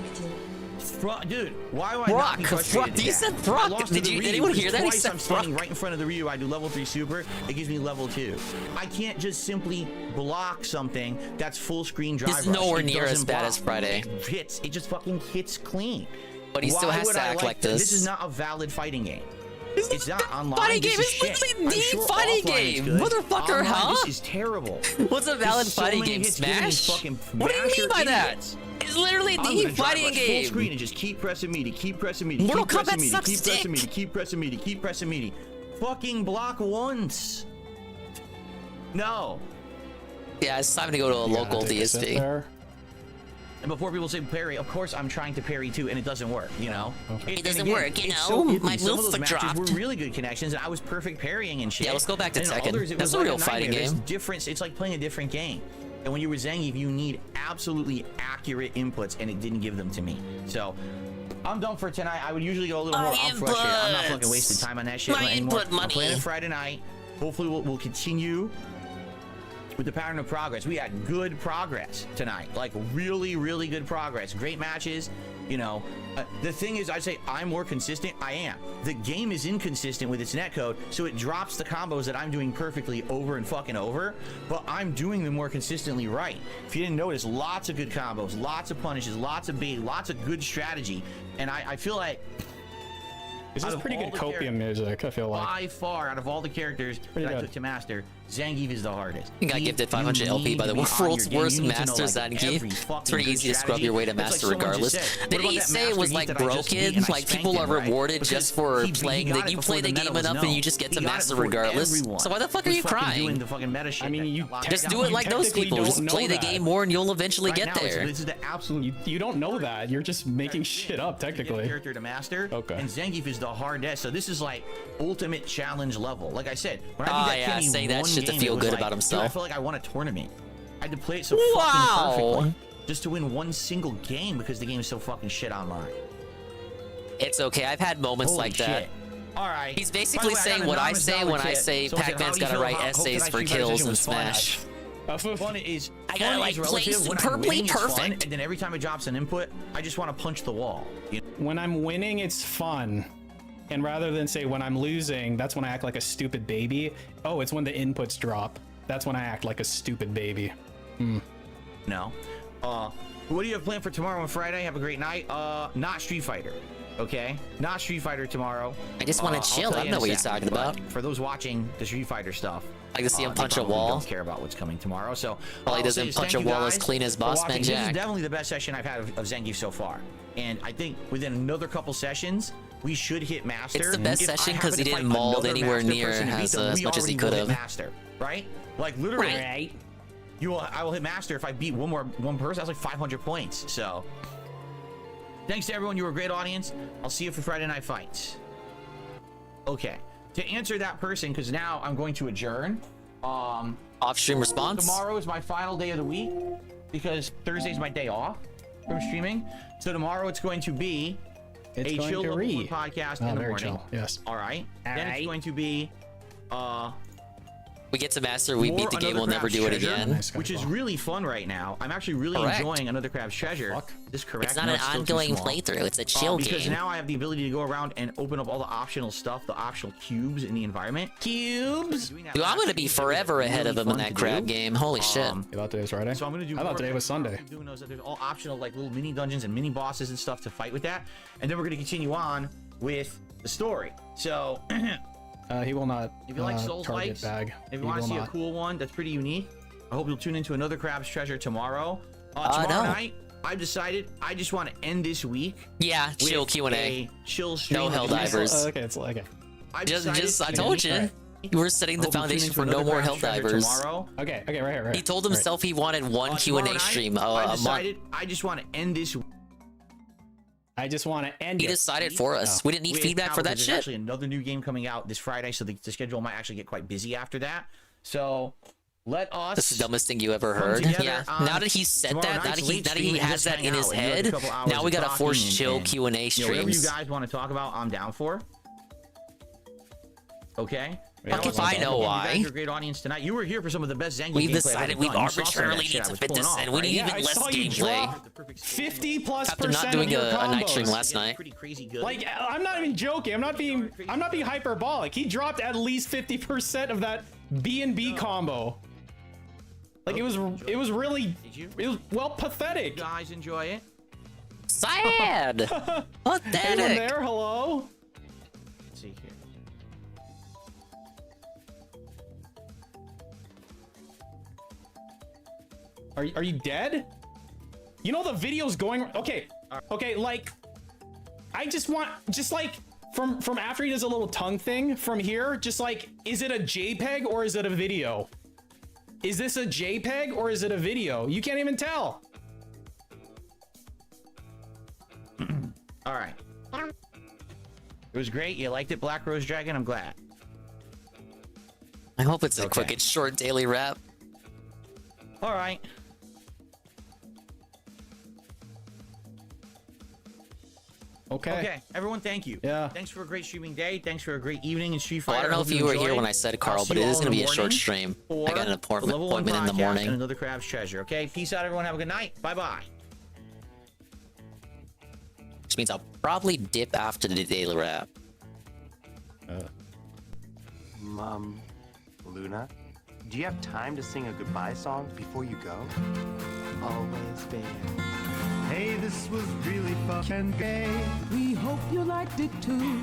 Dude, why would I not Brock, be frustrated Brock, at you that? said Brock. I lost to Did the you- Ryu anyone because hear that? He twice said I'm standing Brock. right in front of the Ryu. I do level 3 super. It gives me level 2. I can't just simply block something that's full screen drive He's rush. nowhere It near as doesn't bad block. as Friday. It hits. It just fucking hits clean. But he still Why has would to I act like that? this. This is not a valid fighting game. It's not online. Fighting This game is is shit. literally I'm the sure fighting offline it's game, good. motherfucker, Online, huh? This is terrible. What's a valid There's so fighting many game? hits giving these Smash? fucking What do you mean by masher that? idiots. It's literally I'm the gonna drive fighting rush full game. screen and just keep pressing meaty, keep pressing meaty, Mortal keep pressing Kombat meaty, sucks keep pressing dick. meaty, keep pressing meaty, keep pressing meaty. Fucking block once. No. Yeah, it's time to go to a local DSP. And before people say parry, of course I'm trying to parry too, and it doesn't work, you know? It doesn't and again, work, you it's know? so iffy. My Some of moves those are matches dropped. were really good connections, and I was perfect parrying and shit. Yeah, let's go back to And in Tekken. others, it That's was a like real fighting nightmare. There's game. difference. It's like playing a different game. And when you were Zangief, you need absolutely accurate inputs, and it didn't give them to me. So I'm done for tonight. I would usually go a little more. I'm frustrated. I'm not fucking wasting time on that shit My anymore. input I'm money. playing it Friday night. Hopefully, we'll continue with the pattern of progress. We had good progress tonight, like really, really good progress. Great matches. You know, the thing is, I'd say I'm more consistent. I am. The game is inconsistent with its netcode, so it drops the combos that I'm doing perfectly over and fucking over, but I'm doing them more consistently right. If you didn't notice, lots of good combos, lots of punishes, lots of bait, lots of good strategy, and I feel like This out is of pretty all good the copium music, I feel like. by far, out of all the characters that I good. took to master, Zangief is the hardest. You got gifted 500 LP by the world's worst master, Zangief. It's pretty easy to scrub your way to master regardless. Did he say it was like broken? Like people are rewarded just for playing that you play the game enough and you just get to master regardless? So why the fuck are you crying? I mean, you Just do it like those people. Just play the game more and you'll eventually get there. This is the absolute. You don't know that. You're just making shit up, technically. Character to master. Okay. And Zangief is the hardest. So this is like ultimate challenge level. Like I said, when I Oh, beat that yeah, kid in say that one shit to game, feel it was good like, about dude, himself. I felt like I won a tournament. I had to play it so Wow. fucking perfectly just to win one single game because the game is so fucking shit online. It's okay. I've had moments Holy like that. shit. All right. He's By the basically way, I got saying an what I anonymous say dollar when I tip. say Someone said, Pac-Man's "How do gotta you feel? write Hope essays tonight's for Street Fighter kills session in was fun." Smash. Fun is I gotta, fun like, is play relative. When I'm superbly winning, it's fun, perfect. and then every time it drops an input, I just want to punch the wall. You know? When I'm winning, it's fun. And rather than say when I'm losing, that's when I act like a stupid baby. Oh, it's when the inputs drop. That's when I act like a stupid baby. No. What do you have planned for tomorrow and Friday? Have a great night. Not Street Fighter. Okay? Not Street Fighter tomorrow. I just wanna I'll chill. tell I you know in a what you're second, talking but about. For those watching the Street Fighter stuff, I can see him they punch a probably wall. Don't care about what's coming tomorrow. So Well, he all I'll doesn't say is punch thank a you wall as guys clean as for Boss watching. Man This is Jack. definitely the best session I've had of Zangief so far. And I think within another couple sessions, we should hit master. It's the best If I session happen 'cause he to didn't fight maul another anywhere master near person to beat as, them, as we much as he already will could've. hit master, right? Like literally. Right. I will hit master if I beat one person. That's like 500 points. So Thanks to everyone. You were a great audience. I'll see you for Friday Night Fights. Okay. To answer that person, because now I'm going to adjourn. Off-stream response? Tomorrow is my final day of the week because Thursday's my day off from streaming. So tomorrow it's going to be a chill level 1 podcast in the morning. Chill. Yes. All right. Then it's going to be we get to master, we beat the game, we'll never do it again. Which is really fun right now. I'm actually really enjoying Another Crab's Treasure. This correct? It's not an ongoing playthrough, it's a chill game. Because now I have the ability to go around and open up all the optional stuff, the optional cubes in the environment. Cubes! Dude, I'm gonna be forever ahead of him in that crab game. Holy shit. You thought today was Friday? So I'm gonna do I thought today was Sunday. Doing those, there's all optional like little mini dungeons and mini bosses and stuff to fight with that. And then we're gonna continue on with the story. So he will not. If you like Souls likes, bag. if you want to see a cool one that's pretty unique, I hope you'll tune into Another Crab's Treasure tomorrow. Tomorrow night, I've decided I just want to end this week. Yeah, chill Q&A. Chill stream. No Helldivers. Okay, it's okay. I told you. You were setting the foundation for no more Helldivers. Okay, right here. He told himself he wanted one Q&A stream a month. I just want to end this. I just want to end. He decided for us. We didn't need feedback for that shit. There's actually another new game coming out this Friday, so the schedule might actually get quite busy after that. So let us. That's the dumbest thing you ever heard. Yeah. Now that he said that, now that he has that in his head, now we gotta force chill Q&A streams. Whatever you guys want to talk about, I'm down for. Okay. Fuck if I know why. You're a great audience tonight. You were here for some of the best Zenga We've gameplay decided we've arbitrarily need to fit this in. We need even less gameplay. 50+% After not doing a night stream last night. Like, I'm not even joking. I'm not being hyperbolic. He dropped at least 50% of that B&B combo. Like it was really pathetic. You guys enjoy it? Sad. Pathetic. Anyone there? Hello. Let's see here. Are you dead? You know the video's going. Okay, like I just want like from after he does a little tongue thing from here, just like, is it a JPEG or is it a video? Is this a JPEG or is it a video? You can't even tell. All right. It was great. You liked it, Black Rose Dragon. I'm glad. I hope it's a quick and short daily wrap. All right. Okay, everyone, thank you. Yeah. Thanks for a great streaming day. Thanks for a great evening in Street Well, Fighter. I don't know if you were here when I said Carl, but it is going to be a short stream. I got an appointment in the morning. And Another Crab's Treasure. Okay, peace out, everyone. Have a good night. Bye-bye. Which means I'll probably dip after the daily wrap. Luna, do you have time to sing a goodbye song before you go? Always been. Hey, this was really fucking gay. We hope you liked it too.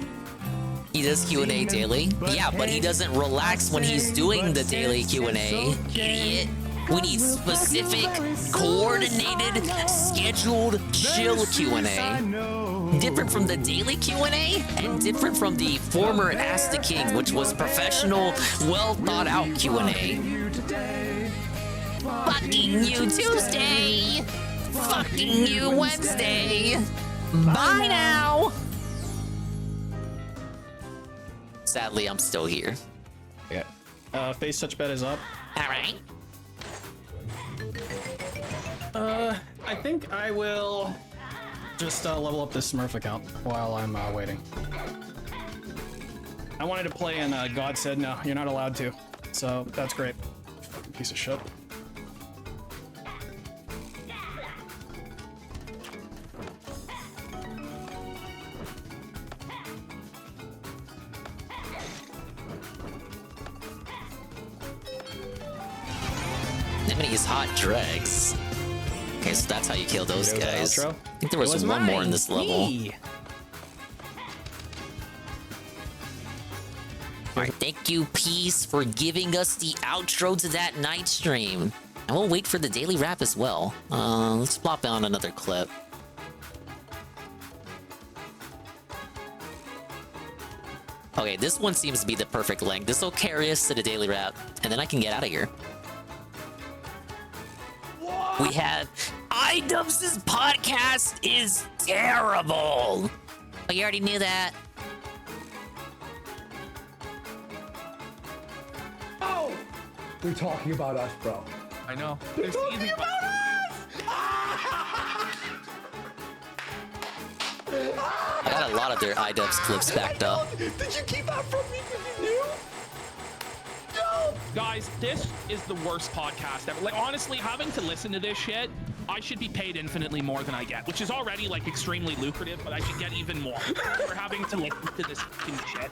He does Q&A daily. Yeah, but he doesn't relax when he's doing the daily Q&A. Idiot. We need specific, coordinated, scheduled, chill Q&A. Different from the daily Q&A, and different from the former Ask the King, which was professional, well thought out Q&A. Fucking you Tuesday! Fucking you Wednesday! Bye now! Sadly, I'm still here. Okay. Face touch bet is up. Alright. I think I will just level up this Smurf account while I'm waiting. I wanted to play and God said no, you're not allowed to. So that's great. Piece of shit. Enemy's hot dregs. Okay, so that's how you kill those guys. Outro? I think there was one more in this level. Alright, thank you, Peace, for giving us the outro to that night stream. And we'll wait for the daily wrap as well. Let's plop on another clip. Okay, this one seems to be the perfect length. This will carry us to the daily wrap, and then I can get out of here. We have iDubbbz' podcast is terrible. Oh, you already knew that. Oh! They're talking about us, bro. I know. They're talking about us! I got a lot of their iDubbbz clips backed up. Did you keep that from me because you knew? No! Guys, this is the worst podcast ever. Like, honestly, having to listen to this shit, I should be paid infinitely more than I get, which is already, like, extremely lucrative, but I should get even more for having to listen to this fucking shit.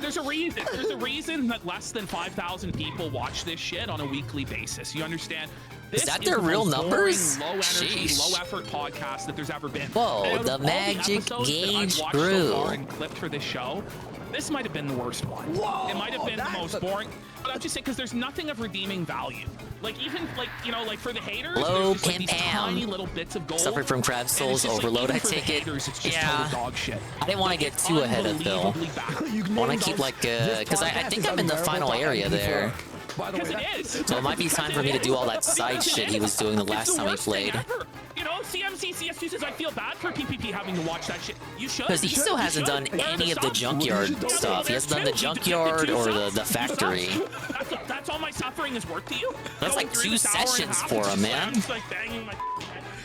There's a reason. There's a reason that less than 5,000 people watch this shit on a weekly basis. You understand? This is that their real numbers? Low energy, Sheesh. low effort podcast that there's ever been. Whoa, the magic gauge grew. And clipped for this show. This might have been the worst one. Whoa, it might have been the most boring. But I'm just saying, because there's nothing of redeeming value. Like, even, like, you know, like for the haters, Hello, there's just, like, these tiny little bits of gold. Suffered from Crab Souls Overload, I take it. Haters, it's just Yeah. total dog shit. I didn't want to get too ahead of Phil. I want to keep like, because I think I'm in the final area there. Because it is. So it might be time for me to do all that side shit he was doing the last time he played. You know, CMC CS2 says I feel bad for PPP having to watch that shit. You should. Because he still hasn't done any of the junkyard stuff. He hasn't done the junkyard or the factory. That's all my suffering is worth to you? That's like 2 sessions for him, man.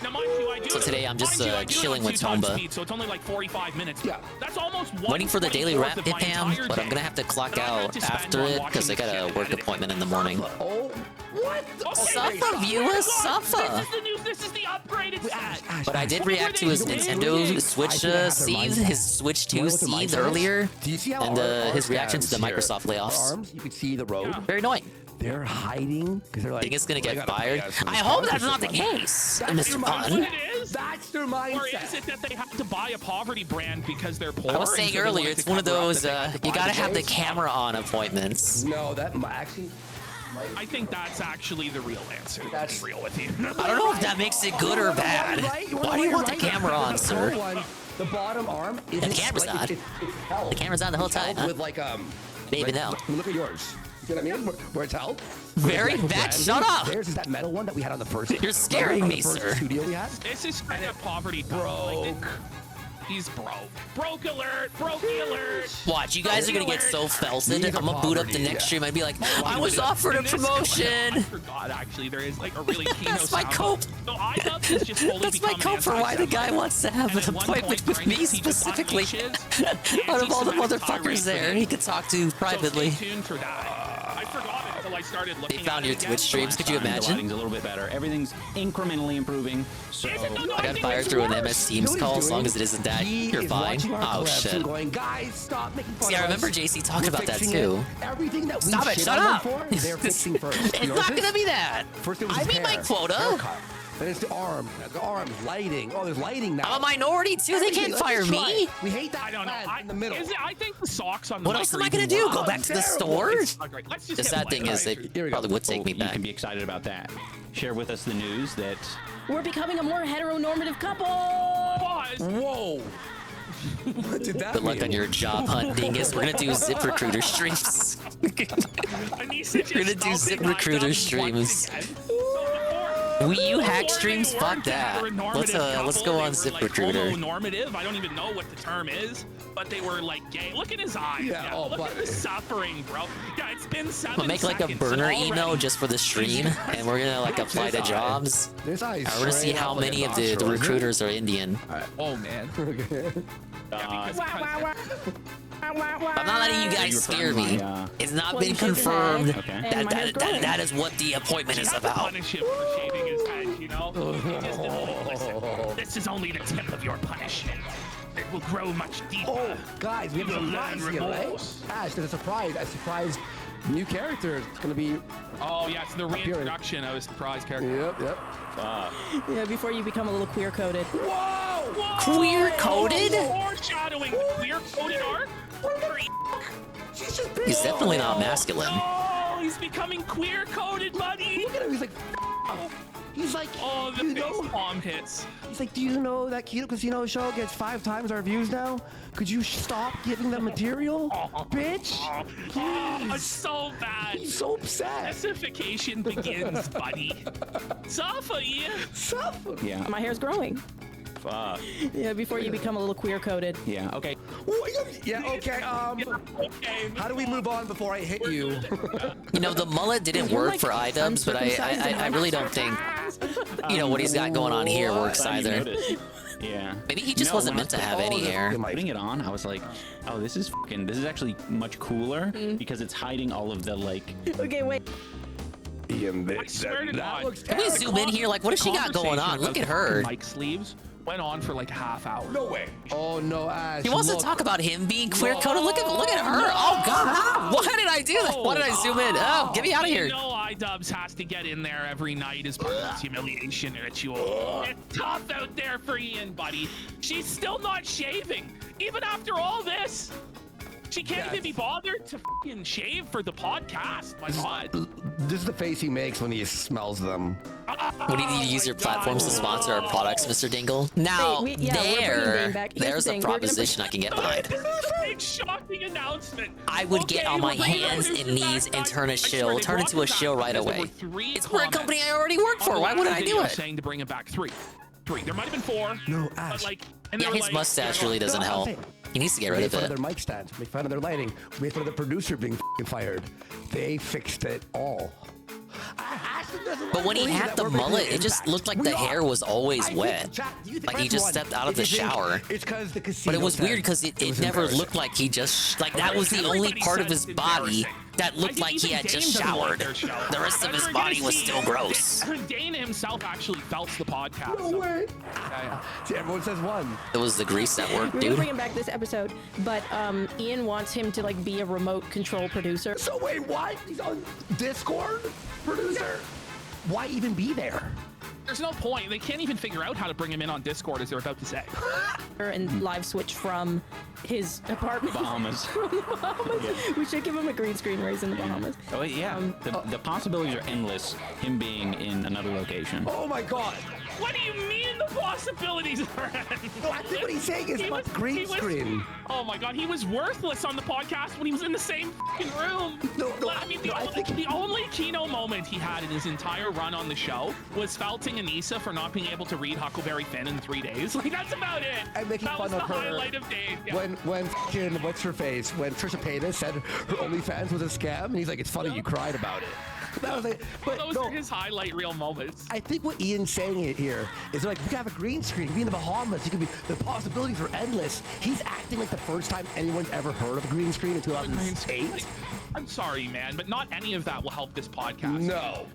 Now, mind you, I do So today I'm just chilling with 2 times Tomba. speed, so it's only like 45 minutes. Yeah. That's almost Waiting for the daily 1/24 rap of hit my Pam, entire but I'm day gonna have to clock that I meant out to spend after on it because I watching got a shit work editing. appointment in the morning. Oh, what? Suffer, viewer, suffer. This is the news. This is the upgraded set. But I did react to his Nintendo Switch seeds, his Switch 2 seeds earlier, and his reaction to the Microsoft layoffs. You can see the road. Very annoying. They're hiding because they're like. Think it's gonna "Well, get gotta pay fired? us for I this hope that's not the sponsorship." case, That's Mr. their Pun. mindset. That's their Or mindset. is it that they have to buy a poverty brand because they're poor? I was and saying so they earlier, wanted it's to one of cover up those, that they have to you buy gotta the have the clothes? camera on appointments. No, that actually. I think that's actually the real answer. That's real with you. I don't know if that makes it good or bad. Why do you want the camera on, sir? The bottom arm is Yeah, the camera's on. it's held. The camera's on the whole time, huh? With like Maybe like, no. Look at yours. You know what I mean? Where it's held. Very Like, bad. branding. Shut up. Theirs is that metal one that we had on the first. You're scaring me, first sir. Studio we had. This is straight up poverty. Broke. He's broke. Broke alert. Brokey alert. Watch, you guys are gonna get so felted. I'm gonna boot up the next stream and be like, I was offered a In this promotion. I forgot, actually, there is like a really kino That's my sound. cope. So iDubbbz is just fully That's my become an cope for why the guy anti-Semite. wants to have And an at one appointment point with during me this, he just specifically. unleashes Out of all the anti-Semitic motherfuckers tirade there, for he could talk to privately. So stay tuned for that. I forgot it until I started looking. They found at your it again. Twitch streams. Could you The imagine? lighting's a little bit better. Everything's incrementally improving. So I got fired through an MS Teams call. As long as it isn't that, you're fine. Oh shit. Going, guys, stop making fun See, I of remember us. JC talking We're about that fixing too. it. Everything that we Stop it, shit shut on them up. for, they're fixing first. It's You not notice? gonna be that. First it was I his meet my hair, quota. haircut. Then it's the arm. The arm, lighting. Oh, there's lighting now. I'm a minority too. They can't Let's fire just try me. it. We hate that I don't know. plan in the middle. I think the socks on. What Mike else are am I gonna even do? worse. Go back to the store? Let's just The hit sad play. thing is they probably would take me you back. can be excited about that. Share with us the news that We're becoming a more heteronormative couple. Pause. Whoa. What did that Good luck mean? on your job hunt, dingus. We're gonna do ZipRecruiter streams. We're gonna do ZipRecruiter streams. Wii U hack streams? Fuck that. Let's go on ZipRecruiter. Normative. I don't even know what the term is, but they were like gay. Look at his eyes. Yeah, Yeah, oh, look but- at the suffering, bro. Yeah, it's been 7 We'll make like a seconds burner already. email just for the stream, and we're gonna like apply to jobs. This eye is We're gonna see straight how up like many a of the nostril, isn't it? recruiters are Indian. Oh man. I'm not letting you guys scare me. It's not been confirmed. That is what the appointment is about. Punish him for shaving his head, you know? He just didn't listen. This is only the tip of your punishment. It will grow much deeper. Oh, guys, we have a You will learn surprise here, right? remorse. Ash, there's a surprise new character. It's gonna be. Oh, yeah, it's the reintroduction of a surprise character. Yep. Yeah, before you become a little queer coded. Whoa! Queer-coded? Foreshadowing the queer-coded art? He's definitely not masculine. Oh, he's becoming queer-coded, buddy! Look at him. He's like. He's like. Oh, the face palm hits. He's like, do you know that Keto Casino show gets 5 times our views now? Could you stop giving them material, bitch? Oh, it's so bad. He's so upset. Specification begins, buddy. Suffer, yeah. Suffer. yeah. My hair's growing. Fuck. Yeah, before you become a little queer coded. Yeah. Okay. Yeah, okay, how do we move on before I hit you? You know, the mullet didn't work for iDubbbz, but I really don't think, you know, what he's got going on here works either. Yeah. Maybe he just wasn't meant to have any hair. Putting it on, I was like, oh, this is actually much cooler because it's hiding all of the like. Okay, wait. I swear to God. Can we zoom in here? Like, what does she got going on? Look at her. Mike sleeves went on for like a half hour. No way. Oh no, Ash. He wants to talk about him being queer coded. Look at her. Oh God. Why did I do that? Why did I zoom in? Oh, get me out of here. You know iDubbbz has to get in there every night as part of this humiliation ritual. It's tough out there for Ian, buddy. She's still not shaving. Even after all this. She can't even be bothered to fucking shave for the podcast. My God. This is the face he makes when he smells them. We need to use your platforms to sponsor our products, Mr. Dingle. Now, there's a proposition I can get behind. Big shocking announcement. I would get on my hands and knees and turn into a shill right away. It's for a company I already work for. Why wouldn't I do it? Saying to bring it back three. There might have been 4. No, Ash. But like, yeah, his mustache really doesn't help. He needs to get rid of Make fun it. of their mic stands. Make fun of their lighting. Make fun of the producer being fired. They fixed it all. But when he had the mullet, it just looked like the hair was always wet. Like he just stepped out of the shower. But it was weird because it never looked like he just, like that was the only part of his body that looked like he had just showered. The rest of his body was still gross. Dane himself actually felt the podcast. No way. See, everyone says 1. It was the grease that worked, We're gonna dude. bring him back this episode, but Ian wants him to like be a remote control producer. So wait, what? He's on Discord producer? Why even be there? There's no point. They can't even figure out how to bring him in on Discord, as they're about to say. And live switch from his apartment. Bahamas. We should give him a green screen where he's in the Bahamas. Oh yeah. The possibilities are endless. Him being in another location. Oh my God. What do you mean the possibilities are endless? No, I think what he's saying is about green screen. Oh my God, he was worthless on the podcast when he was in the same fucking room. I mean, the only Kino moment he had in his entire run on the show was felting Anissa for not being able to read Huckleberry Finn in 3 days. Like, that's about it. And making that fun was of the her. highlight of Dave. Yeah. When fucking, what's her face? When Trisha Paytas said her OnlyFans was a scam, and he's like, it's funny you cried about it. That was like, but those are his highlight reel moments. I think what Ian's saying here is like, we can have a green screen, be in the Bahamas, you can be, the possibilities are endless. He's acting like the first time anyone's ever heard of a green screen in 2008. I'm sorry, man, but not any of that will help this podcast. No.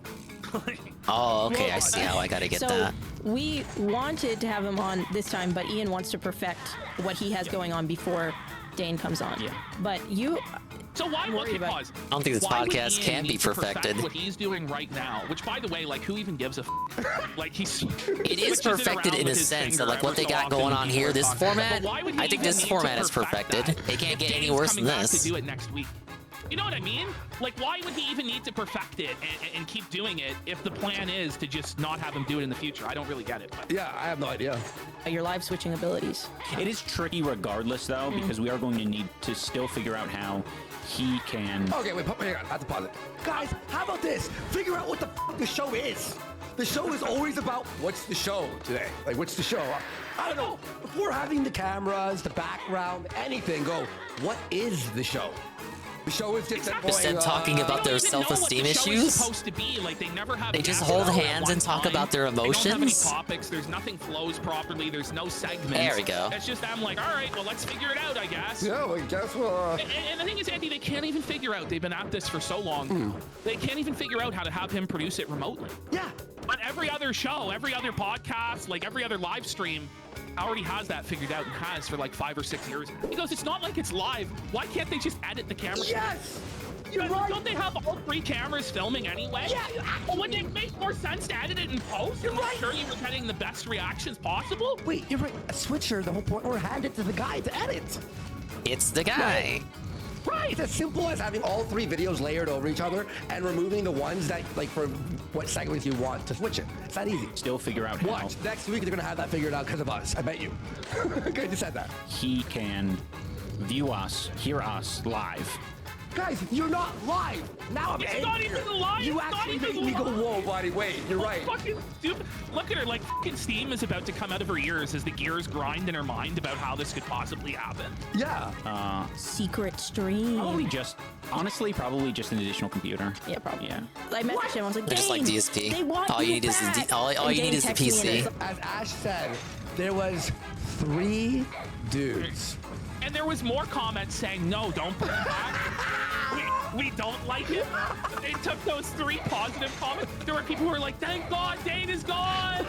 Oh, okay, I see how I gotta get that. We wanted to have him on this time, but Ian wants to perfect what he has going on before Dane comes on. Yeah. But you... So why would he pause? I don't think this podcast can be perfected. What he's doing right now, which by the way, like who even gives a like he's it is perfected in a sense that like what they got going on here, this format, I think this format is perfected. It can't get any worse than this. To do it next week. You know what I mean? Like, why would he even need to perfect it and keep doing it if the plan is to just not have him do it in the future? I don't really get it. But. Yeah, I have no idea. Your live switching abilities. It is tricky regardless, though, because we are going to need to still figure out how he can... Okay, wait, hang on. I have to pause it. Guys, how about this? Figure out what the fuck the show is. The show is always about what's the show today? Like, what's the show? I don't know. Before having the cameras, the background, anything, go, what is the show? The show is just instead talking about their self-esteem issues. Like, they never have. They just hold hands and talk about their emotions. They don't have any topics. There's nothing flows properly. There's no segments. There we go. It's just I'm like, all right, well, let's figure it out, I guess. Yeah, well, I guess we'll. And the thing is, Andy, they can't even figure out. They've been at this for so long. They can't even figure out how to have him produce it remotely. Yeah. But every other show, every other podcast, like every other live stream, already has that figured out and has for like 5 or 6 years. He goes, it's not like it's live. Why can't they just edit the camera? Yes! You're right. Don't they have all 3 cameras filming anyway? Yeah. Well, wouldn't it make more sense to edit it in post? You're right. Sure you were getting the best reactions possible? Wait, you're right. A switcher, the whole point, or hand it to the guy to edit. It's the guy. Right. It's as simple as having all 3 videos layered over each other and removing the ones that, like, for what segments you want to switch it. It's that easy. Still figure out how. Watch. Next week, they're going to have that figured out because of us. I bet you. Good, you said that. He can view us, hear us live, Guys, you're not live. Now I'm It's not even live. You It's not actually even made me go, live. whoa, buddy, wait, you're right. Fucking stupid. Look at her, like fucking steam is about to come out of her ears as the gears grind in her mind about how this could possibly happen. Yeah. Secret stream. Honestly, probably just an additional computer. Yeah, probably. Yeah. I messaged him. I was like, They're just like "Dane, DSP. They want All you need is back." the all And you Dane need is the texted me and PC. As Ash said, there was 3 dudes. And there was more comments saying, no, don't bring him back. We don't like him. They took those 3 positive comments. There were people who were like, thank God Dane is gone.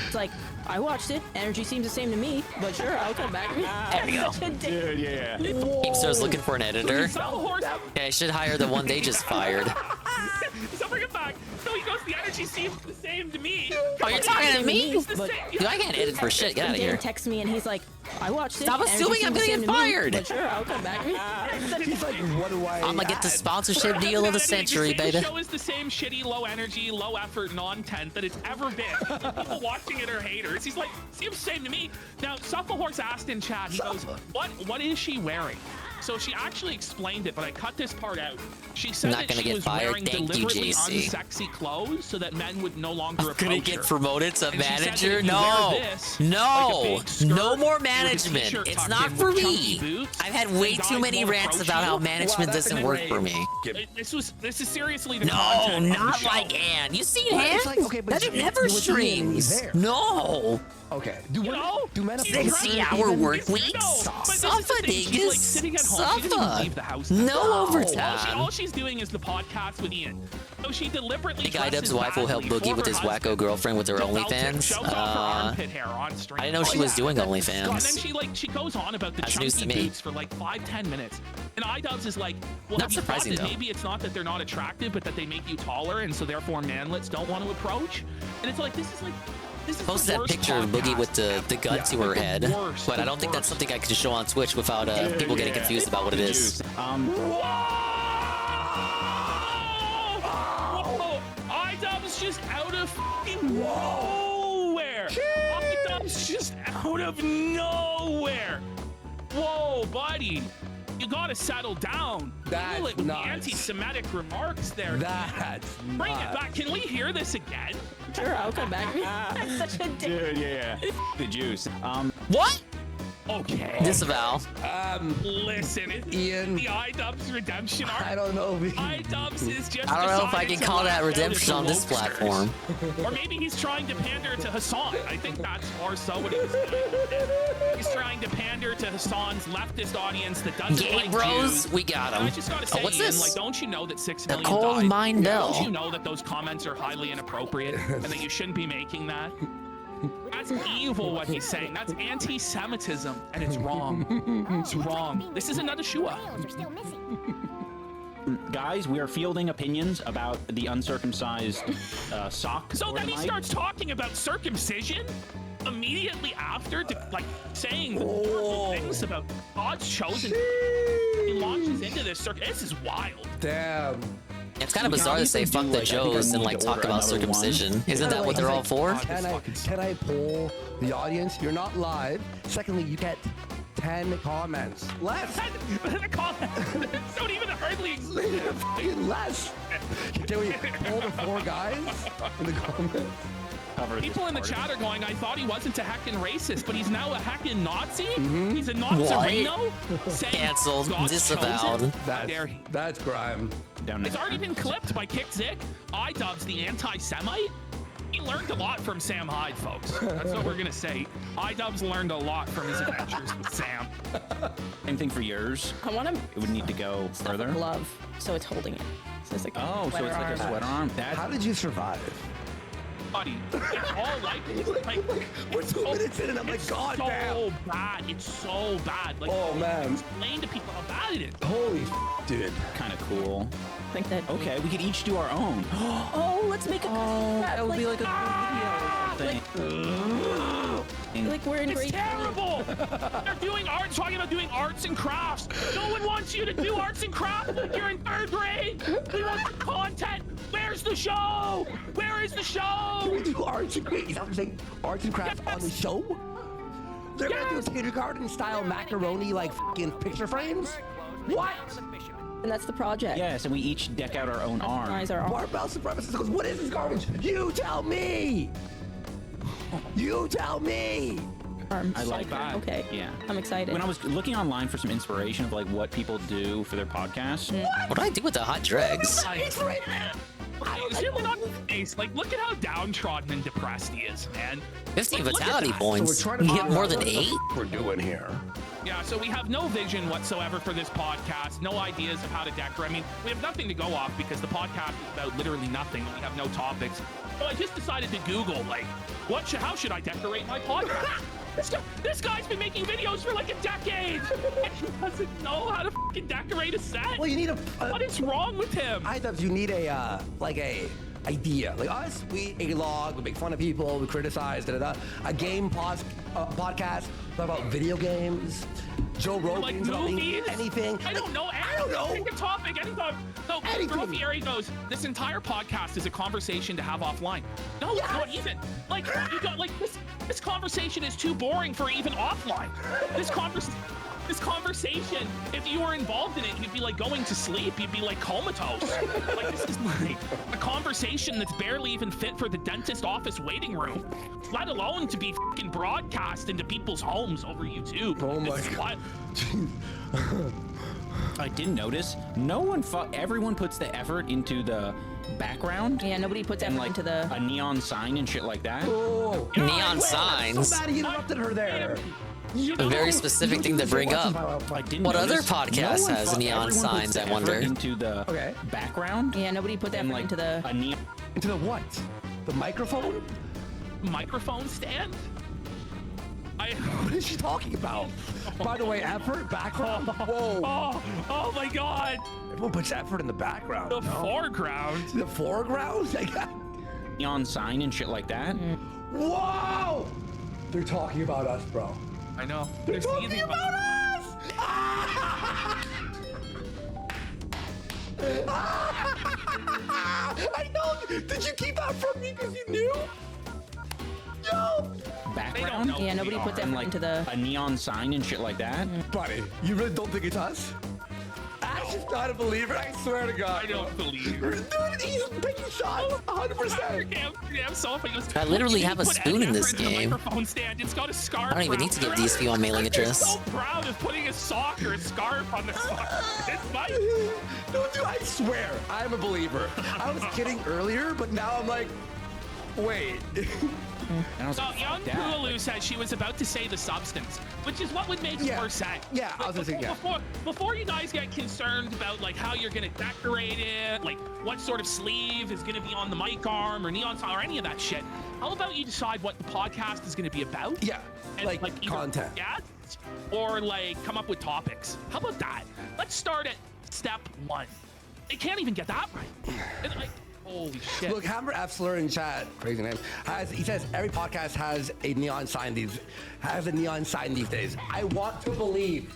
It's like, I watched it. Energy seems the same to me, but sure, I'll come back. There we go. Dude, yeah. Keepsters looking for an editor. So Yeah, I should hire the one they just fired. So bring it back. So he goes, the energy seems the same to me. Oh, you're talking to me? It's the But- same. Dude, I can't edit for shit. Get out of Dane here. texts me and he's like, I watched it. Stop Energy assuming seems I'm the gonna same get to me, fired. But sure, I'll come back. He's like, what do I I'm gonna get the add? sponsorship deal of the century, The baby. show is the same shitty, low energy, low effort non-tent that it's ever been. People watching it are haters. He's like, seems the same to me. Now, Suffahorse asked in chat, he goes, what is she wearing? So she actually explained it, but I cut this part out. She said Not that gonna she get was fired. wearing Thank you, deliberately JC. unsexy clothes so that men would no longer I'm approach gonna get her. promoted to And she said that manager? if you No. wear this, No. like a big skirt No more with a management. t-shirt It's tucked not in for with chunky me. boots, I've had then way guys too many won't rants approach about you. how management that's doesn't a work great- for me. This is seriously the No, content of the not show. like Ann. You seen Well, Ann? it's like, okay, but That you- never you were being streams. there. No. Okay. Do You know, men she's have 60-hour even- work weeks? No, but this is Suffer, the thing, she's, like, niggas. sitting at home. She doesn't even leave the house. No overtime. All she's doing is the podcast with Ian. So she deliberately Think Idub's dresses wife will help badly Boogie for with her his husband, wacko girlfriend with her develops it, OnlyFans. shows off her armpit hair on stream. I didn't know she was doing And then OnlyFans. she goes on about the That's news chunky to me. boots for like 5-10 minutes. And Idubs is like, well, Not have you thought surprising, that though. maybe it's not that they're not attractive, but that they make you taller, and so therefore manlets don't want to approach? And it's like, this is Post the that worst picture of Boogie podcast with the gun to her like the head, worst, but the I don't think that's worst. something I could just show on Twitch without people getting confused about what it is. Whoa! Idub's just out of fucking nowhere. Idub's just out of nowhere. Whoa, buddy. You gotta settle down. That's Cool it with the nuts. anti-Semitic remarks there. That's Bring it nuts. back. Can we hear this again? Sure, I'll come back. That's such a dick. Dude, yeah. The juice. What? Okay. Disavow. Listen, it's Ian. the Idubs redemption arc. I don't know. Idubs is just. I don't know if I decided can to call that lash out at redemption the on this wokesters. platform. Or maybe he's trying to pander to Hassan. I think that's more so what he was doing. He's trying to pander to Hassan's leftist audience that doesn't Gay like bros, Jews. we got And 'em. I just gotta Oh, say, what's Ian, this? like, don't you know that 6 The million coal died? mine bell. Don't you know that those comments are highly inappropriate and that you shouldn't be making that? That's evil what he's saying. That's anti-Semitism, and it's wrong. It's wrong. This is another Shua. Are still missing. Guys, we are fielding opinions about the uncircumcised sock. So then he Fortnite. starts talking about circumcision immediately after, like saying horrible things about God's chosen. He launches into this This is wild. Damn. It's kind of bizarre to say fuck the Joes and like talk about circumcision. Isn't that what they're all for? Can I poll the audience? You're not live. Secondly, you get 10 comments. Less. The comments don't even hardly exist. Fucking less. Can we poll the 4 guys in the comments? People in the chat are going, I thought he wasn't a heckin' racist, but he's now a heckin' Nazi? Mm-hmm. He's a Nazareno? Cancelled. God's Disavowed. chosen? How dare he? That's crime. It's already been clipped by Kick Zick. Idubs, the anti-Semite. He learned a lot from Sam Hyde, folks. That's what we're gonna say. Idubs learned a lot from his adventures with Sam. Same thing for yours. I want to It would need to go further. glove, so it's holding it. So it's like Oh, so it's like a sweater arm. That's How did you survive? Buddy, it's all like We're 2 minutes in and I'm like, God so damn. bad. It's so bad. Like, Oh, man. explain to people how bad it is. Holy dude. kind of cool. I think that. Okay, we could each do our own. Oh, let's make a. That would be like a Thing. Like we're in It's grade. terrible. They're doing art, talking about doing arts and crafts. No one wants you to do arts and crafts like you're in 3rd grade. We want the content. Where's the show? Where is the show? Can we do arts and crafts? I'm saying arts and crafts on the show? They're gonna do kindergarten style macaroni like fucking picture frames? What? And that's the project. Yes, and we each deck out our own arm. Customize our arm. Barbell supremacist goes, what is this garbage? You tell me! You tell me! I like that. Okay. Yeah. I'm excited. When I was looking online for some inspiration of like what people do for their podcasts. What do I do with the hot dregs? Zooming on his face, like, look at how downtrodden and depressed he is, man. 50 Like, look at vitality that. points. So we're trying You to get figure more out than what the 8? f- we're doing here. Yeah, so we have no vision whatsoever for this podcast, no ideas of how to decorate. I mean, we have nothing to go off because the podcast is about literally nothing. We have no topics. So I just decided to Google, like, how should I decorate my podcast? This guy's been making videos for like a decade, and he doesn't know how to fucking decorate a set. Well, you need what is wrong with him? I thought you need a idea. Like us, we A-log, we make fun of people, we criticize, da-da-da. A game podcast about video games. Joe Rogan's Like about movies? anything. I don't know. I don't know. Pick a topic anytime. No, Raffieri goes, this entire podcast is a conversation to have offline. No, it's not even. Like, you got, like, this conversation is too boring for even offline. This conversation, if you were involved in it, you'd be like going to sleep. You'd be like comatose. Like, this is like a conversation that's barely even fit for the dentist office waiting room, let alone to be fucking broadcast into people's homes over YouTube. Oh my God. I didn't notice. Everyone puts the effort into the background. Yeah, nobody puts effort like into the a neon sign and shit like that. Oh, Neon signs. So bad he interrupted her there. A very specific thing to bring up. What other podcast has neon Everyone puts signs, the I wonder? effort into the background. Yeah, nobody put effort into the Into the what? The microphone? Microphone stand? What is she talking about? By the way, effort, background. Whoa. Oh my God. Everyone puts effort in the background. The foreground. The foreground? Neon sign and shit like that. Whoa! They're talking about us, bro. I know. They're talking about us! I know. Did you keep that from me because you knew? Yo! Background. Yeah, nobody puts effort into the a neon sign and shit like that. Buddy, you really don't think it's us? Ash is not a believer, I swear to God. I don't believe you. Dude, he's taking shots, 100%. I literally have a spoon in this game. Microphone stand. It's got a scarf. I don't even need to give these for you on mailing address. I'm so proud of putting a sock or a scarf on the sock. It's my. No, dude, I swear, I'm a believer. I was kidding earlier, but now I'm like, wait. So young Pulu says she was about to say the substance, which is what would make more sense. Yeah, I was gonna say, yeah. Before you guys get concerned about like how you're gonna decorate it, like what sort of sleeve is gonna be on the mic arm or neon sign or any of that shit, how about you decide what the podcast is gonna be about? Yeah, and like either content. Yeah, or like come up with topics. How about that? Let's start at step 1. They can't even get that right. And, like, holy shit. Look, Hammer Epsler in chat, crazy name, he says every podcast has a neon sign these days. I want to believe.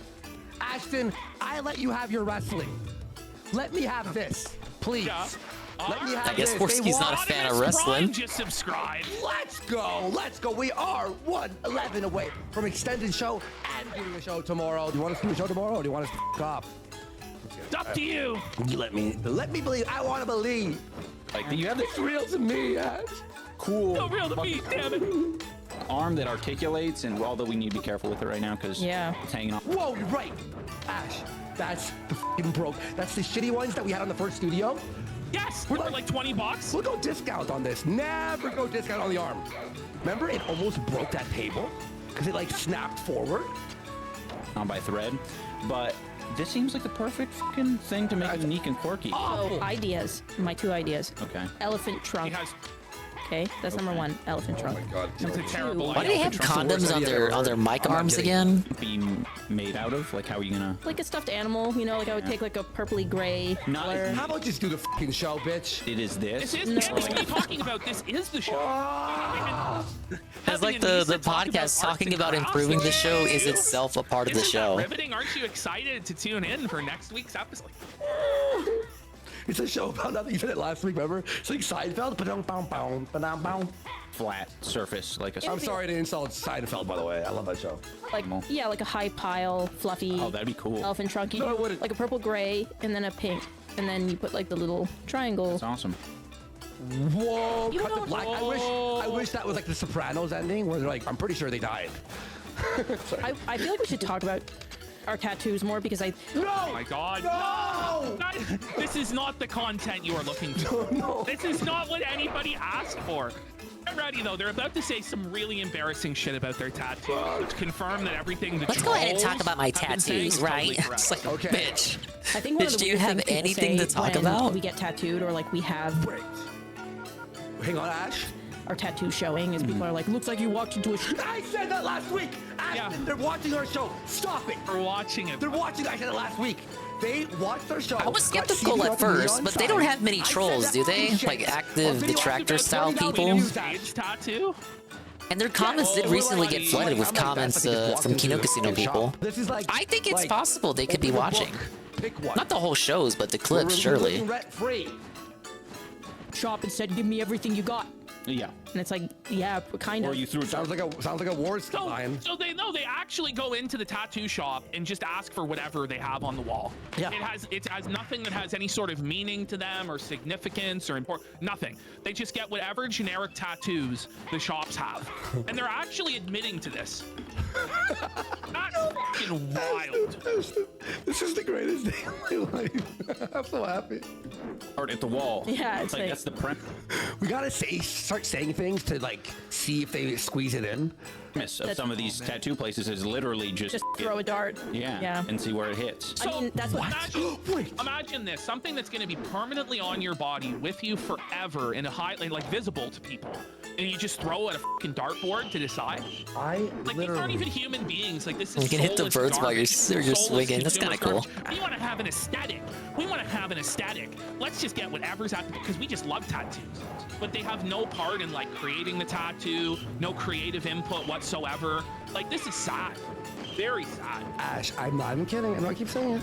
Ashton, I let you have your wrestling. Let me have this, please. Yeah. Let me have I guess this. Forsky's not a fan of wrestling. Just subscribe. Let's go. We are 111 away from extended show and doing a show tomorrow. Do you want us to do a show tomorrow or do you want us to f*** off? It's up to you. Let me believe. I want to believe. Like you have It's real to me, Ash. cool So real to me, damn it. arm that articulates, and although we need to be careful with it right now because it's hanging off. Whoa, you're right. Ash, that's the f***ing broke. That's the shitty ones that we had on the first studio. Yes, they were like $20. We'll go discount on this. Never go discount on the arm. Remember, it almost broke that table because it like snapped forward. On by thread, but this seems like the perfect fucking thing to make it unique and quirky. Oh, ideas. My 2 ideas. Okay. Elephant trunk. Okay, that's number 1. Elephant trunk. Oh my God. Number 2. Why do they have condoms on their mic arms again? Be made out of? Like, how are you gonna? Like a stuffed animal, you know, like I would take like a purpley gray color. How about just do the fucking show, bitch? It is this. This is what are you talking about? This is the show. It's like the podcast talking about improving the show is itself a part of the Isn't that show. riveting? Aren't you excited to tune in for next week's episode? It's a show about nothing. You said it last week, remember? It's like Seinfeld. Flat surface, like a. I'm sorry to insult Seinfeld, by the way. I love that show. Like, yeah, like a high pile, fluffy. Oh, that'd be cool. Elephant trunk. You do like a purple gray and then a pink. And then you put like the little triangle. That's awesome. Whoa, cut the black. I wish that was like the Sopranos ending where they're like, I'm pretty sure they died. I feel like we should talk about our tattoos more because I. No! Oh my god. No! Guys, this is not the content you are looking for. No. This is not what anybody asked for. Get ready though, they're about to say some really embarrassing shit about their tattoos, which confirm that everything. Let's go ahead and talk about my tattoos, right? It's like, bitch. I think one of the do you weird have things people anything to say talk when about? We get tattooed or like we have. Hang on, Ash. Our tattoo showing is people are like, looks like you walked into a. I said that last week. Ashton, they're watching our show. Stop it. They're watching it. They're watching. I said it last week. They watched our show. I was skeptical at first, but they don't have many trolls, do they? Like active detractor style people. Tattoo? And their comments did recently get flooded with comments from Kino Casino people. This is like. I think it's like, possible they could be watching. Pick one. Not the whole shows, but the clips, surely. Rent-free. Shop and said, give me everything you got. Yeah. And it's like, yeah, kind of. Or you threw. Sounds like a war line. So they actually go into the tattoo shop and just ask for whatever they have on the wall. Yeah. It has nothing that has any sort of meaning to them or significance or nothing. They just get whatever generic tattoos the shops have. And they're actually admitting to this. That's fucking wild. This is the greatest day of my life. I'm so happy. Art at the wall. Yeah, it's like that's the premise. We gotta start saying things to like see if they squeeze it in. Of some of these tattoo places is literally just throw a dart. Yeah, and see where it hits. So, I mean, that's what. Imagine this: something that's going to be permanently on your body with you forever, in a like visible to people, and you just throw at a fucking dartboard to decide. These aren't even human beings. Like this is. You can hit the birds while you're soulless swinging. That's kind of cool. We want to have an aesthetic. Let's just get whatever's out there because we just love tattoos. But they have no part in like creating the tattoo, no creative input whatsoever. Like this is sad. Very sad. Ash, I'm not even kidding. I know I keep saying it.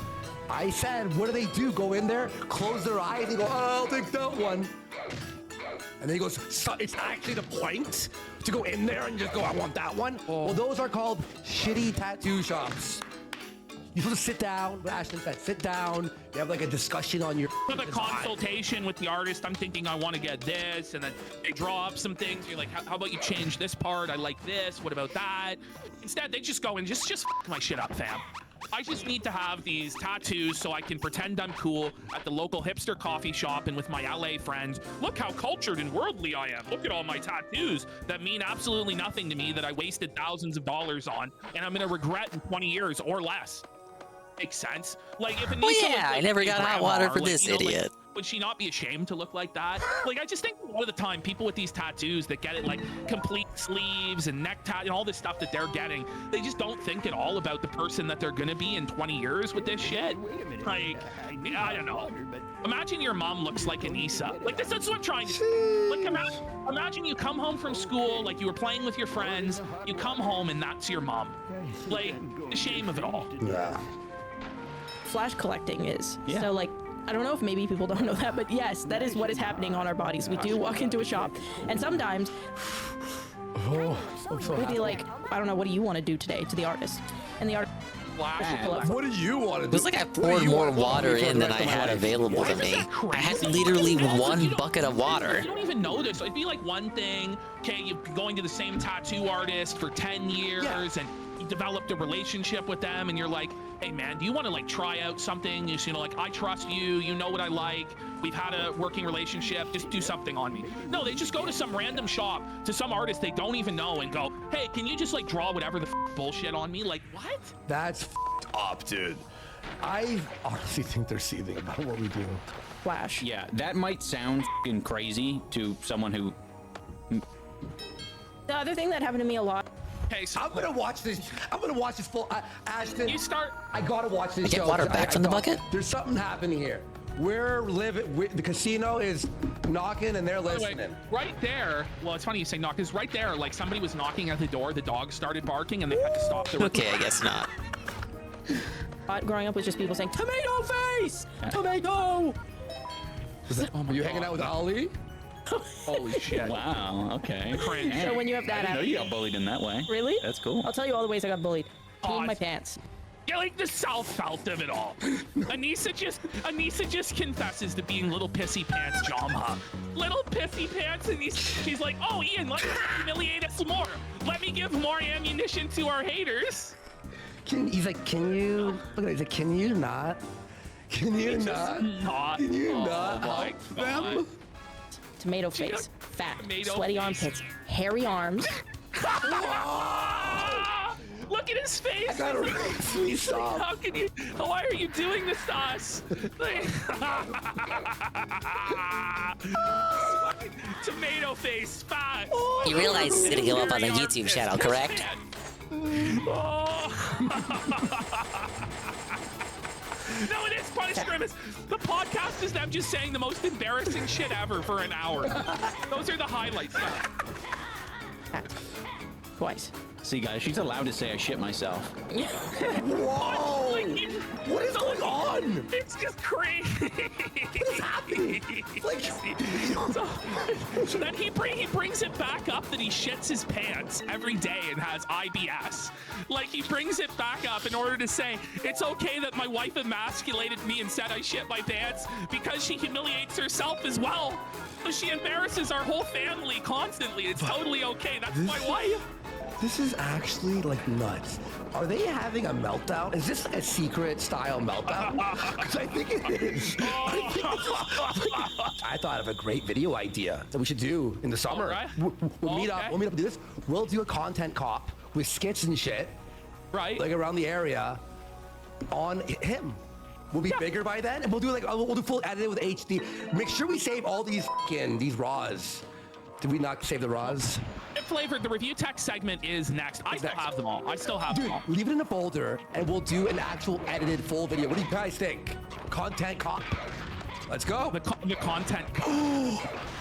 I said, what do? Go in there, close their eyes, and go, oh, I'll take that one. And then he goes, so it's actually the point to go in there and just go, I want that one. Well, those are called shitty tattoo shops. You're supposed to sit down, what Ashton said, sit down, you have like a discussion on your with a consultation with the artist. I'm thinking I want to get this, and then they draw up some things. You're like, how about you change this part? I like this. What about that? Instead, they just go and just f my shit up, fam. I just need to have these tattoos so I can pretend I'm cool at the local hipster coffee shop and with my LA friends. Look how cultured and worldly I am. Look at all my tattoos that mean absolutely nothing to me that I wasted thousands of dollars on, and I'm gonna regret in 20 years or less. Makes sense. Like if Anissa I never got hot water for this idiot. Would she not be ashamed to look like that? Like, I just think a lot of the time, people with these tattoos that get it like complete sleeves and neck tat and all this stuff that they're getting, they just don't think at all about the person that they're gonna be in 20 years with this shit. Like, I don't know. Imagine your mom looks like Anissa. Like, that's what I'm trying to say. Like, imagine you come home from school, like you were playing with your friends, you come home and that's your mom. Like, the shame of it all. Yeah. Flash collecting is. So like, I don't know if maybe people don't know that, but yes, that is what is happening on our bodies. We do walk into a shop, and sometimes we'll be like, I don't know, what do you want to do today to the artist? And the artist what do you want to do? It was like I poured more water in than I had available to me. I had literally one bucket of water. You don't even know this. It'd be like one thing, okay, you're going to the same tattoo artist for 10 years, and you developed a relationship with them, and you're like, hey man, do you want to like try out something? You know, like, I trust you, you know what I like, we've had a working relationship, just do something on me. No, they just go to some random shop, to some artist they don't even know, and go, hey, can you just like draw whatever the bullshit on me? Like, what? That's up, dude. I honestly think they're seething about what we do. Flash. Yeah, that might sound f***ing crazy to someone who... The other thing that happened to me a lot. Okay, so I'm gonna watch this. I'm gonna watch this full. Ashton, you start. I gotta watch this show. Get water back from the bucket. There's something happening here. We're living. The casino is knocking, and they're listening. Right there. Well, it's funny you say knock, because right there, like somebody was knocking at the door. The dog started barking, and they had to stop the. Okay, I guess not. Growing up was just people saying tomato face, tomato. Were you hanging out with Ali? Holy shit. Wow. Okay. Cringe. So when you have that I didn't know you got bullied in that way. Really? That's cool. I'll tell you all the ways I got bullied. Peeing my pants. Yeah, like the South felt of it all. Anissa just confesses to being little pissy pants Jama. Little pissy pants, and she's like, oh Ian, let me humiliate us more. Let me give more ammunition to our haters. He's like, can you? Look at it. He's like, can you not? Can you not? Can you not help them? Tomato face, fat, Tomato sweaty face. armpits, hairy arms. Look at his face. I gotta raise me some. How can you? Why are you doing this to us? Tomato face, fat. You realize it's gonna go up on the YouTube channel, correct? Oh. No, it is Punish Grimace. The podcast is them just saying the most embarrassing shit ever for an hour. Those are the highlights. Twice. See, guys, she's allowed to say I shit myself. Whoa! What is going on? It's just crazy. What is happening? So then he brings it back up that he shits his pants every day and has IBS. Like, he brings it back up in order to say it's okay that my wife emasculated me and said I shit my pants because she humiliates herself as well. So she embarrasses our whole family constantly. It's totally okay. That's my wife. This is actually like nuts. Are they having a meltdown? Is this like a secret style meltdown? Because I think it is. I thought of a great video idea that we should do in the summer. Right. We'll meet up and do this. We'll do a content cop with skits and shit. Right. Like around the area on him. We'll be bigger by then, and we'll do we'll do full edited with HD. Make sure we save all these raws. Did we not save the raws? Flavored, the review text segment is next. I still have them all. Dude, leave it in a folder, and we'll do an actual edited full video. What do you guys think? Content cop. Let's go. The content cop.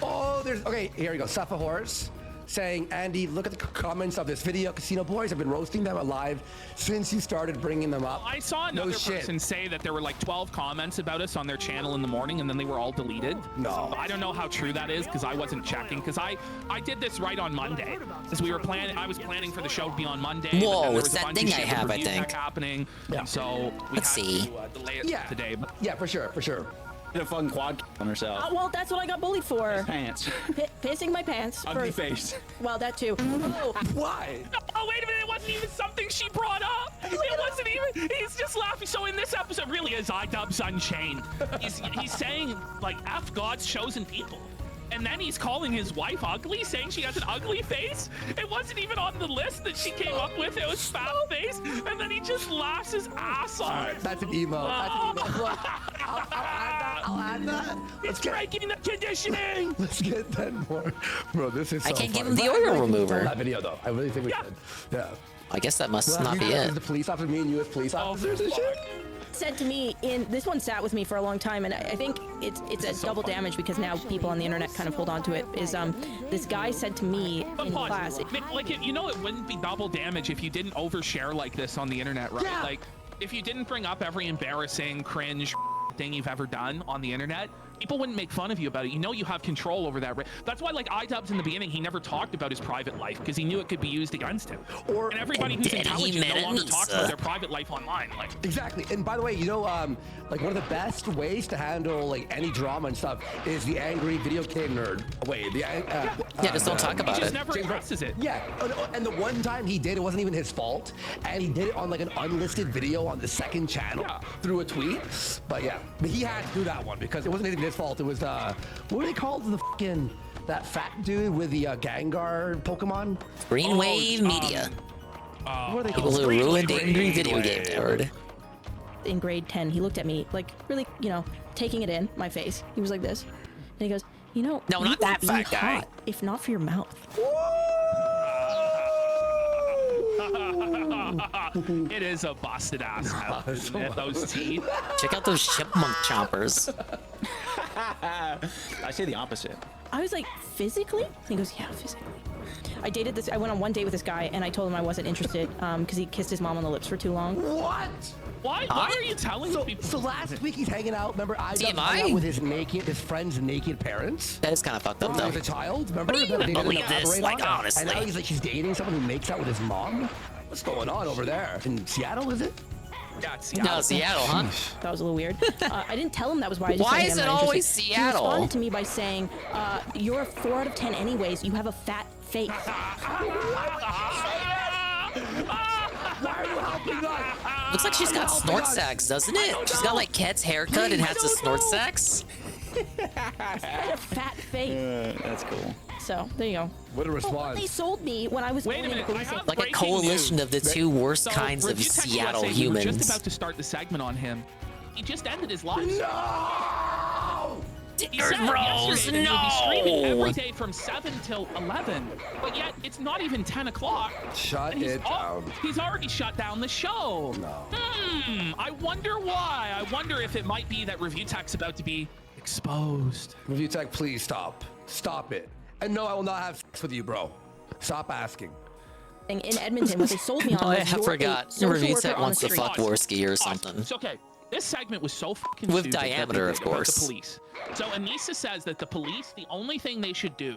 Oh, okay, here we go. Safa Horse saying, Andy, look at the comments of this video. Casino Boys have been roasting them alive since you started bringing them up. I saw another person say that there were like 12 comments about us on their channel in the morning and then they were all deleted. No. I don't know how true that is because I wasn't checking because I did this right on Monday because I was planning for the show to be on Monday. Whoa, it's that thing I have, I think. Happening. Yeah. So we Let's had see. to delay it today. But yeah, for sure. A fun quad on herself. Well, that's what I got bullied for. Pants. Pissing my pants. Ugly face. Well, that too. Oh. Why? Oh, wait a minute. It wasn't even something she brought up. It wasn't even. He's just laughing. So in this episode, really is iDubbbz Unchained. He's saying, like, F God's chosen people. And then he's calling his wife ugly, saying she has an ugly face. It wasn't even on the list that she came up with. It was fat face. And then he just laughs his ass off. All right, that's an emo. I'll add that. It's breaking the conditioning. Let's get that more. Bro, this is so I can't give funny. him the Oreo remover. That video, though. I really think we should. Yeah. I guess that must not be it. The police officer, me and you as police officers and shit. Said to me this one sat with me for a long time, and I think it's a double damage because now people on the internet kind of hold on to it. Is this guy said to me in class, like, you know, it wouldn't be double damage if you didn't overshare like this on the internet, right? Yeah. Like, if you didn't bring up every embarrassing, cringe thing you've ever done on the internet, people wouldn't make fun of you about it. You know you have control over that. That's why, like, iDubbbz in the beginning, he never talked about his private life because he knew it could be used against him. And everybody who's intelligent no longer talks about their private life online. Like, exactly. And by the way, you know, like one of the best ways to handle like any drama and stuff is the angry video game nerd. Wait, just don't talk about he just it. never addresses it. Yeah, and the one time he did, it wasn't even his fault, and he did it on like an unlisted video on the second channel through a tweet. But yeah, but he had to do that one because it wasn't even his fault. It was what were they called? The fucking that fat dude with the Gengar Pokemon. Green Wave Media. What are they People called? who ruined Angry Video Game Nerd. in grade 10, he looked at me like really, taking it in my face. He was like this, and he goes, No, you not that wouldn't be fat guy. hot if not for your mouth. It is a busted ass mouth, isn't it? Those teeth. Check out those chipmunk chompers. I say the opposite. I was like, physically? And he goes, yeah, physically. I dated this. I went on one date with this guy, and I told him I wasn't interested because he kissed his mom on the lips for too long. What? Why are you telling people? So last week he's hanging out. Remember, I hung out with his friend's naked parents. That is kind of fucked up, though. As a child, remember? What do you They didn't believe this? elaborate Like, on it. honestly. And now he's like, she's dating someone who makes out with his mom. What's going on over there in Seattle? Is it? Yeah, it's Seattle. No, Seattle, huh? That was a little weird. I didn't tell him that was why. I just Why said, is "I'm it not always interested." He Seattle? responded to me by saying, "You're a 4 out of 10 anyways. You have a fat face." Why are you helping us? Looks like she's got snort sacks, doesn't it? She's got like Ket's haircut and has the snort sacks. Had a fat face. That's cool. So there you go. What a What response. they sold me when I was Wait a minute, I have Like a breaking coalition news. of the two worst So, kinds of Review Tech Seattle USA, we were just humans. about to start the segment on him. He just ended his live stream. No! He said yesterday that he'll be streaming every day from 7 till 11, but yet it's not even 10 o'clock. Shut and it down. He's already shut down the show. No. I wonder why. I wonder if it might be that Review Tech's about to be exposed. Review Tech, please stop. Stop it. And no, I will not have sex with you, bro. Stop asking. In Edmonton, what they sold me on Oh, I was you're a forgot. social Review worker Tech on wants the to street. fuck Worski or something. It's okay. This segment was so fucking With stupid that they diameter, did of about course. The police. So Anissa says that the police, the only thing they should do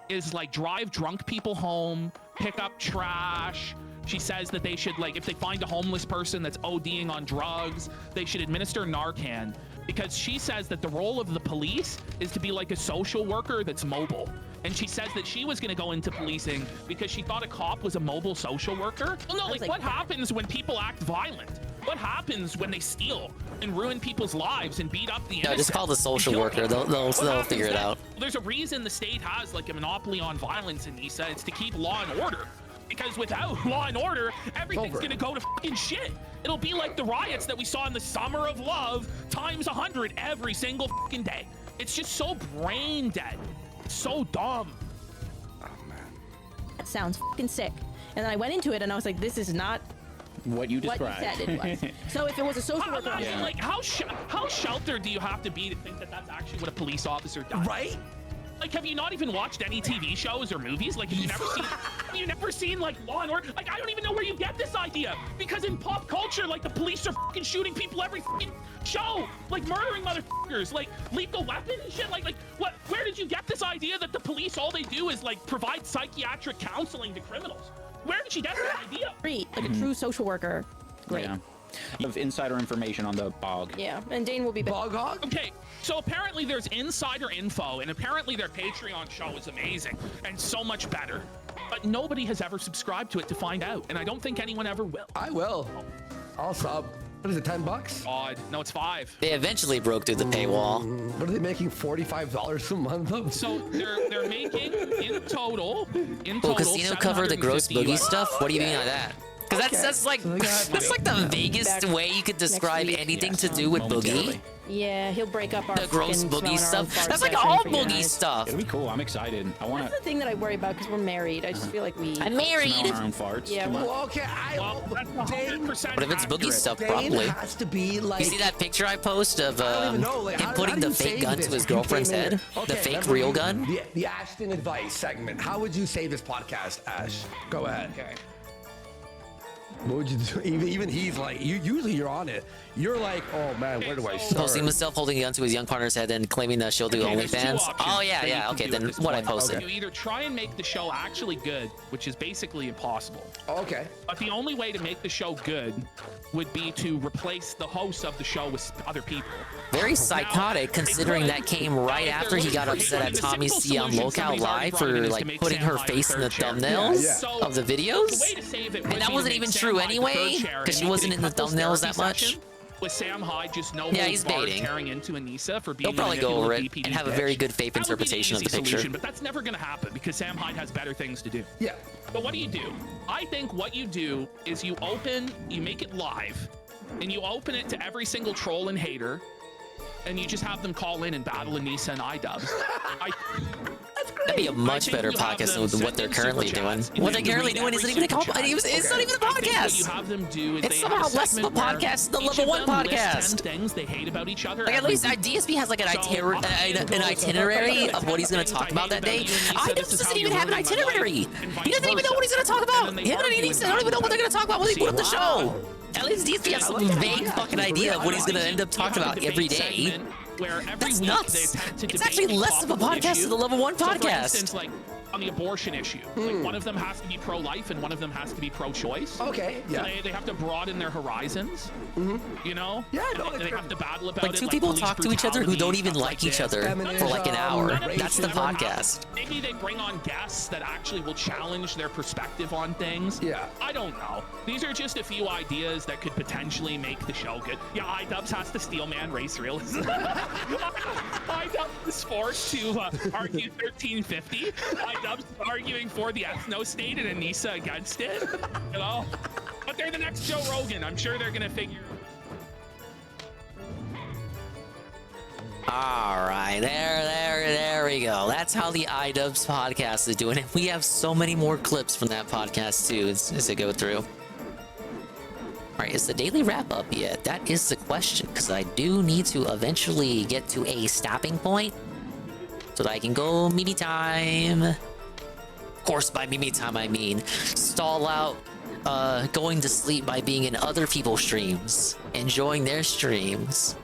is like drive drunk people home, pick up trash. She says that they should, like, if they find a homeless person that's ODing on drugs, they should administer Narcan, because she says that the role of the police is to be like a social worker that's mobile. And she says that she was going to go into policing because she thought a cop was a mobile social worker. Well, no, like what happens when people act violent? What happens when they steal and ruin people's lives and beat up the innocent? No, just call the social Kill worker. people? They'll What happens figure it then? out. There's a reason the state has like a monopoly on violence in Nisa. It's to keep law and order. Because without law and order, everything's gonna go to fucking shit. It'll be like the riots that we saw in the Summer of Love times 100 every single fucking day. It's just so brain dead. It's so dumb. That sounds fucking sick. And then I went into it and I was like, this is not what you what described. you said it was. So if it was a social worker, Imagine, like, how sheltered do you have to be to think that that's actually what a police officer does? Right? Like, have you not even watched any TV shows or movies? Like, have you never seen like Law and Order? Like, I don't even know where you get this idea, because in pop culture, like, the police are fucking shooting people every fucking show, like murdering motherfuckers, like Lethal Weapon and shit. Like what? Where did you get this idea that the police all they do is like provide psychiatric counseling to criminals? Where did you get this idea? Great, like a true social worker. Great. Yeah. You have insider information on the bog. Yeah, and Dane will be back. Bog hog? Okay, so apparently there's insider info, and apparently their Patreon show is amazing and so much better. But nobody has ever subscribed to it to find out, and I don't think anyone ever will. I will. I'll sub. What is it, $10? God, no, it's 5. They eventually broke through the paywall. What are they making, $45 a month of? So they're making in total. Will Casino cover the gross boogie stuff? What do you mean by that? Because that's like the vaguest way you could describe anything to do with boogie. Yeah, he'll break up our The gross fucking boogie throne, our own stuff. fart That's like session all for you boogie guys. stuff. It'll be cool. I'm excited. I want That's the thing that I worry about because we're married. I just feel like we. I'm married. Smell our own farts. Yeah. too much. Well, okay, That's 100% But if it's boogie accurate. stuff, Dane probably. has to be like. You see that picture I post of I don't even know, like, him how putting do the you fake save gun this? to his You girlfriend's came in head? there- The Okay, fake remember real gun? The Ashton advice segment. How would you save this podcast, Ash? Go ahead. Okay. What would you do? Even he's like, usually you're on it. You're like, oh man, where do I start? Posting himself holding a gun to his young partner's head and claiming that she'll do Okay, there's two OnlyFans. options Oh yeah, that you yeah. can Okay, do then at this what I point. posted. You either try and make the show actually good, which is basically impossible. Okay. But the only way to make the show good would be to replace the hosts of the show with other people. Very psychotic, considering that came right after he got upset at Tommy C on Locale Live for like putting her face in the thumbnails of the videos. And that wasn't even true anyway, because she wasn't in the thumbnails that much. With Sam Hyde just no Yeah, holds he's barred baiting. tearing into Anissa for being They'll probably a go over it manipulative and have a BPD very bitch. good faith That would be interpretation of the easy picture. solution, but that's never going to happen because Sam Hyde has better things to do. Yeah. But what do? I think what you do is you make it live, and you open it to every single troll and hater, and you just have them call in and battle Anissa and iDubbbz. That's great. funny. That'd be a much better podcast than what they're currently doing. What they're currently doing isn't even a it's not even a podcast. You have them do It's somehow less of a podcast than the level 1 podcast. 10 things they hate about each other. Like at least DSP has like an itinerary of what he's going to talk about that day. IDubbbz doesn't even have an itinerary. He doesn't even know what he's going to talk about. Him and Anissa don't even know what they're going to talk about when they put up the show. At least DSP has some vague fucking idea of what he's going to end up talking about every day. That's nuts. It's actually less of a podcast than the level 1 podcast. For instance, like on the abortion issue, like one of them has to be pro-life and one of them has to be pro-choice. Okay, yeah. So they have to broaden their horizons. You know? Yeah, they have to battle about like it. Two people police talk to each other who don't brutality, even stuff like each this. other for like an hour. That's the podcast. Maybe they bring on guests that actually will challenge their perspective on things. Yeah. I don't know. These are just a few ideas that could potentially make the show good. Yeah, IDubbbz has to steal man race realism. IDubbbz is forced to argue 1350. IDubbbz is arguing for the ethno state and Anissa against it. You know? But they're the next Joe Rogan. I'm sure they're gonna figure. All right, there we go. That's how the IDubbbz podcast is doing it. We have so many more clips from that podcast too as I go through. All right, is the daily wrap up yet? That is the question, because I do need to eventually get to a stopping point so that I can go Mimi time. Of course, by Mimi time I mean stall out going to sleep by being in other people's streams, enjoying their streams,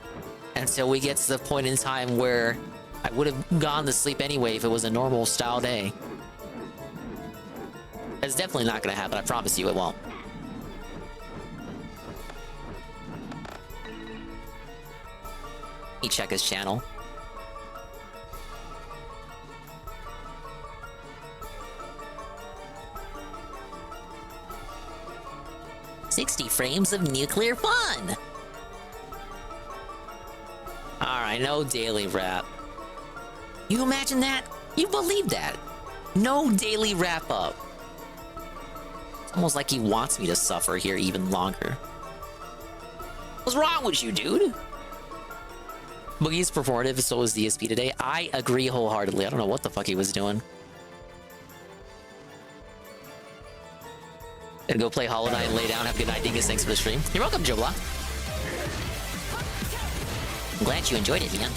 until we get to the point in time where I would have gone to sleep anyway if it was a normal style day. It's definitely not gonna happen, I promise you it won't. Let me check his channel. "60 frames of nuclear fun." Alright, no daily wrap. You imagine that? You believe that? No daily wrap up. It's almost like he wants me to suffer here even longer. What's wrong with you, dude? Boogie's performative, so is DSP today. I agree wholeheartedly. I don't know what the fuck he was doing. Gonna go play Hollow Knight and lay down. Have a good night, Dingus. Thanks for the stream. You're welcome, Joe Block. I'm glad you enjoyed it, man.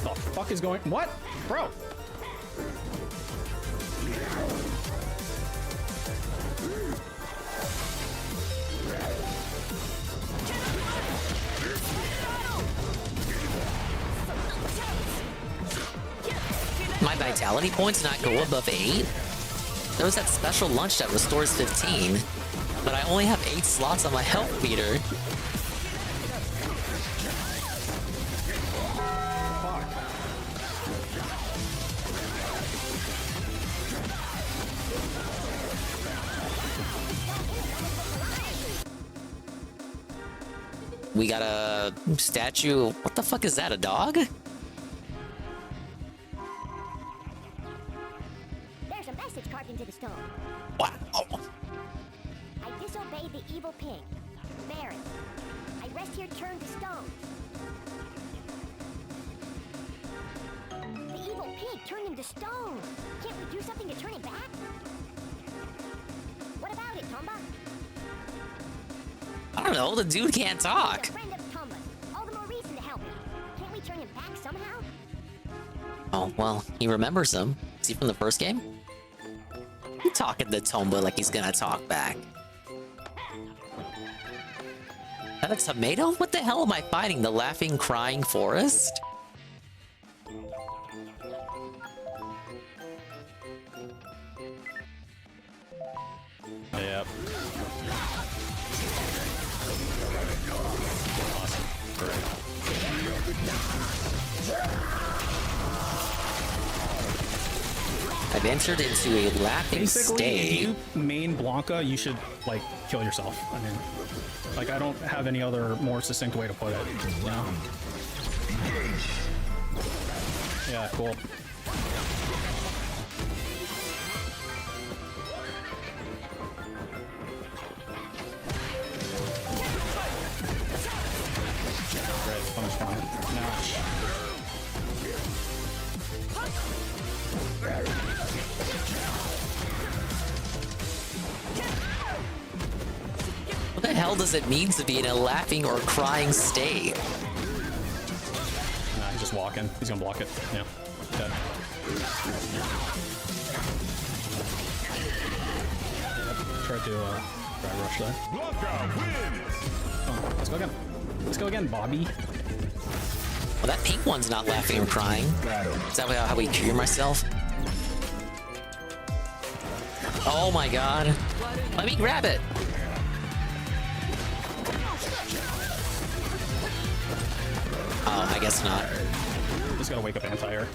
The fuck is going? What, bro? My vitality points not go above 8? There was that special lunch that restores 15, but I only have 8 slots on my health meter. We got a statue. What the fuck is that? A dog? There's a message carved into the stone. Wow. I disobeyed the evil pig. Bear it. I rest here turned to stone. The evil pig turned him to stone. Can't we do something to turn it back? What about it, Tomba? I don't know. The dude can't talk. He's a friend of Tomba's. All the more reason to help him. Can't we turn him back somehow? Oh, well, he remembers him. Is he from the first game? You talking to Tomba like he's gonna talk back. Is that a tomato? What the hell am I fighting? The laughing, crying forest? Yep. Awesome. Great. I've entered into a laughing Basically, state. if you main Blanca, you should like kill yourself. I mean, like I don't have any other more succinct way to put it. You know? Yeah, cool. Great, punish one. Notch. What the hell does it mean to be in a laughing or crying state? Nah, he's just walking. He's gonna block it. Yeah, dead. Try to try rush there. Oh, let's go again. Let's go again, Bobby. Well, that pink one's not laughing or crying. Is that how we cure myself? Oh my god. Let me grab it. Oh, I guess not. Just gotta wake up Anti-Air.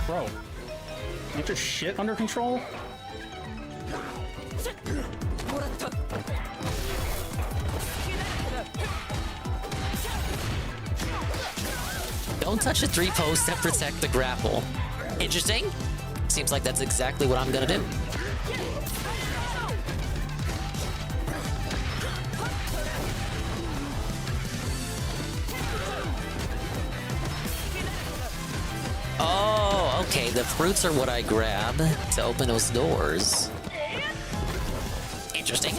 Bro, get your shit under control. Don't touch the 3 posts that protect the grapple. Interesting. Seems like that's exactly what I'm gonna do. Oh, okay. The fruits are what I grab to open those doors. Interesting.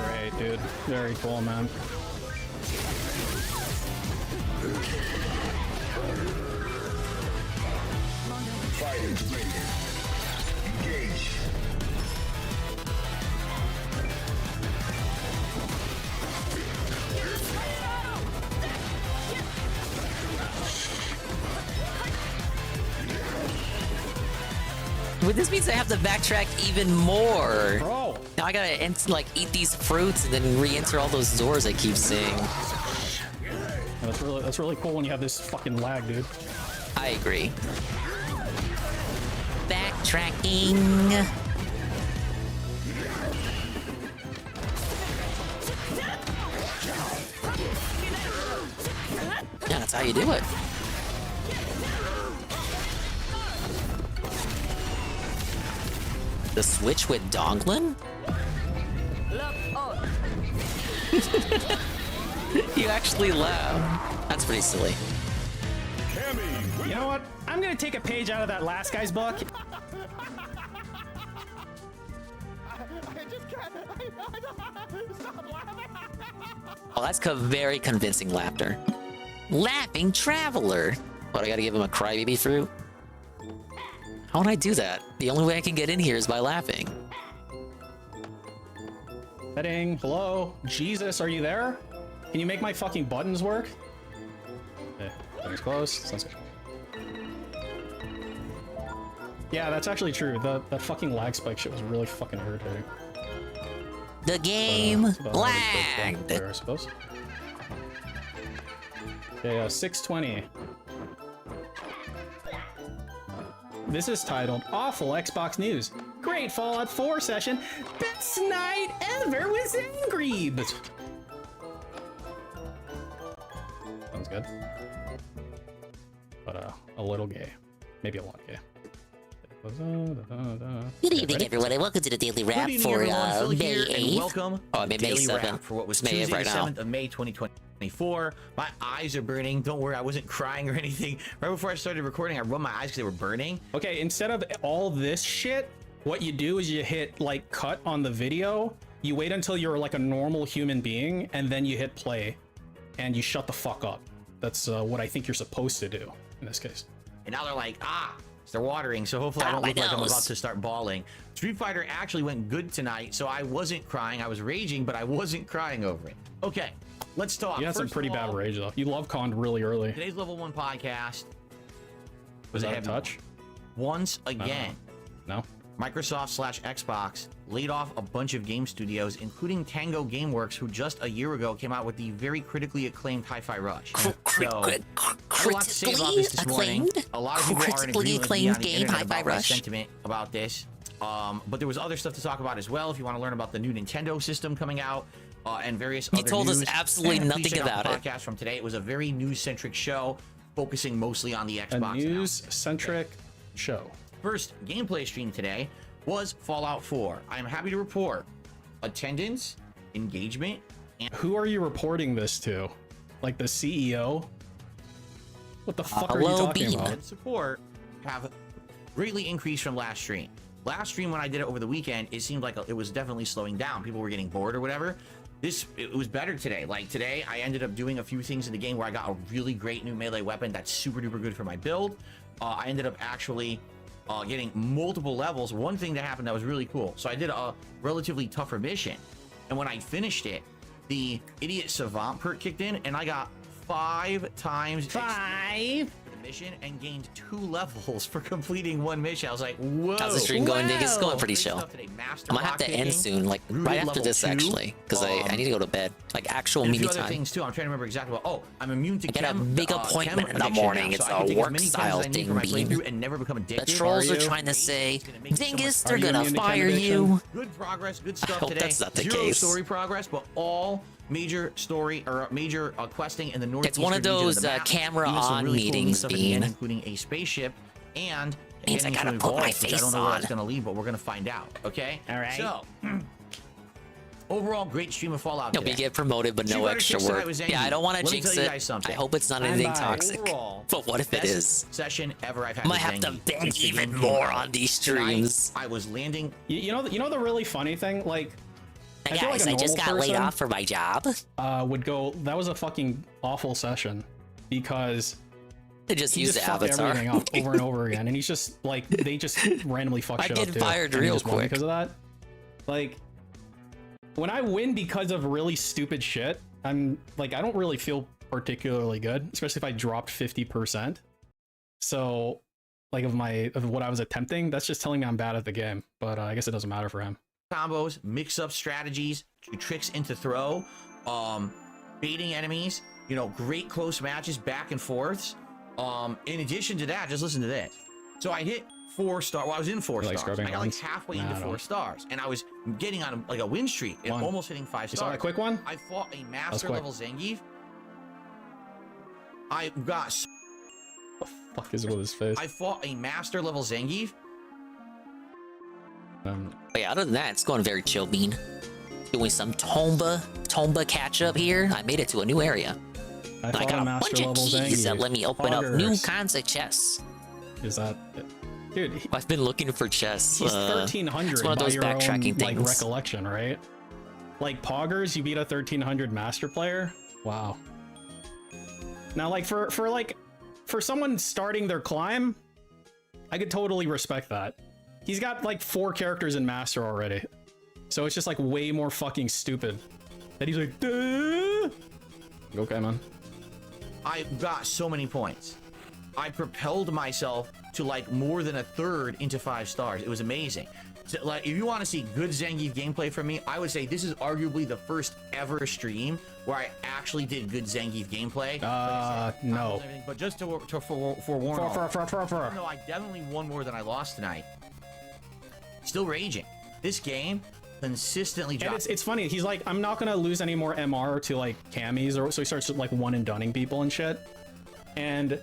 Great, dude. Very cool, man. But this means I have to backtrack even more. Bro. Now I gotta like eat these fruits and then re-enter all those doors I keep seeing. Yeah, that's really cool when you have this fucking lag, dude. I agree. Backtracking. Yeah, that's how you do it. The switch with Donglin? You actually laugh. That's pretty silly. You know what? I'm gonna take a page out of that last guy's book. Oh, that's very convincing laughter. Laughing Traveler. What, I gotta give him a crybaby fruit? How would I do that? The only way I can get in here is by laughing. Heading. Hello? Jesus, are you there? Can you make my fucking buttons work? Okay, everything's close. Sounds good. Yeah, that's actually true. That fucking lag spike shit was really fucking irritating. The game lagged. There, I suppose. Okay, 620. This is titled Awful Xbox News. Great Fallout 4 session. Best night ever with Angry. Sounds good. But a little gay. Maybe a lot gay. Good evening, everyone, and welcome to the Daily Wrap for May 8th. Welcome. Oh, May Daily 7th. Wrap for what was May Tuesday, right the now. 7th of May 2024. My eyes are burning. Don't worry, I wasn't crying or anything. Right before I started recording, I rubbed my eyes because they were burning. Okay, instead of all this shit, what you do is you hit like cut on the video, you wait until you're like a normal human being, and then you hit play, and you shut the fuck up. That's what I think you're supposed to do in this case. And now they're like, they're watering, so hopefully I don't look like I'm about to start bawling. Street Fighter actually went good tonight, so I wasn't crying. I was raging, but I wasn't crying over it. Okay, let's talk. You had some First pretty of all, bad rage though. You love conned really early. Today's Level 1 podcast Was a that a heavy touch? once again. No. Microsoft/Xbox laid off a bunch of game studios, including Tango Gameworks, who just a year ago came out with the very critically acclaimed Hi-Fi Rush. So, I have a lot to say about this morning. A lot of people are in agreement with me on the internet about my sentiment about this. But there was other stuff to talk about as well. If you want to learn about the new Nintendo system coming out and various other news. He told us absolutely nothing about it. Podcast from today. It was a very news-centric show, focusing mostly on the Xbox. A news-centric show. First gameplay stream today was Fallout 4. I'm happy to report attendance, engagement, and who are you reporting this to? Like the CEO? What the fuck are you talking about? And support have greatly increased from last stream. Last stream when I did it over the weekend, it seemed like it was definitely slowing down. People were getting bored or whatever. It was better today. Like today, I ended up doing a few things in the game where I got a really great new melee weapon that's super duper good for my build. I ended up actually getting multiple levels. One thing that happened that was really cool. So I did a relatively tougher mission, and when I finished it, the idiot savant perk kicked in, and I got 5 times XP for the mission and gained 2 levels for completing one mission. I was like, whoa. How's the stream going, Nick? It's going pretty chill. I might have to end soon, like right after this actually, because I need to go to bed. Like actual and me a few time. other things too. I'm trying to remember exactly what. Oh, I'm immune to I get a big appointment in the morning. It's a work style thing, Bean. And never become addicted. The trolls are trying to say, Dingus, they're gonna fire you. Good progress, good stuff I hope today. that's not the Zero case. story progress, but all major story or major questing in the northeast. It's one of those camera on really meetings, cool Bean. including a spaceship and means I gotta put my face I don't know where on. it's gonna lead, but we're gonna find out. Okay. All right. So. Overall, great stream of Fallout. No, we get promoted, but no extra work. Yeah, I don't want to jinx it. I hope it's not anything toxic. But what if it is? Session ever I've had. I might have to bend even more on these streams. I was landing. You know the really funny thing, like. Hey guys, I just got laid off for my job. Would go. That was a fucking awful session because they just he used just the fucked avatar everything up over and over again, and he's just like they just randomly fuck shit up too. I get fired and he real just won quick because of that. Like when I win because of really stupid shit, I'm like I don't really feel particularly good, especially if I dropped 50%. So like of what I was attempting, that's just telling me I'm bad at the game. But I guess it doesn't matter for him. Combos, mix up strategies, tricks into throw, baiting enemies, you know, great close matches, back and forths. In addition to that, just listen to this. So I hit 4 stars. Well, I was in 4 stars. I got like halfway into 4 stars, and I was getting on like a win streak and almost hitting 5 stars. You saw that quick one? I fought a master level Zangief. I got. What the fuck is with his face? I fought a master level Zangief. But yeah, other than that, it's going very chill, Bean. Doing some Tomba catch up here. I made it to a new area. I got a bunch of keys that let me open up new kinds of chests. Is that, dude? I've been looking for chests. He's 1300. It's one of those backtracking things. Like recollection, right? Like Poggers, you beat a 1300 master player. Wow. Now, like for someone starting their climb, I could totally respect that. He's got like 4 characters in master already, so it's just like way more fucking stupid that he's like, duh. Okay, man. I got so many points. I propelled myself to like more than a third into 5 stars. It was amazing. So, like, if you want to see good Zangief gameplay from me, I would say this is arguably the first ever stream where I actually did good Zangief gameplay. No. But just to forewarn all, no, I definitely won more than I lost tonight. Still raging. This game consistently drops. And it's funny. He's like, I'm not gonna lose any more MR to like camis, or so he starts like one and dunning people and shit. And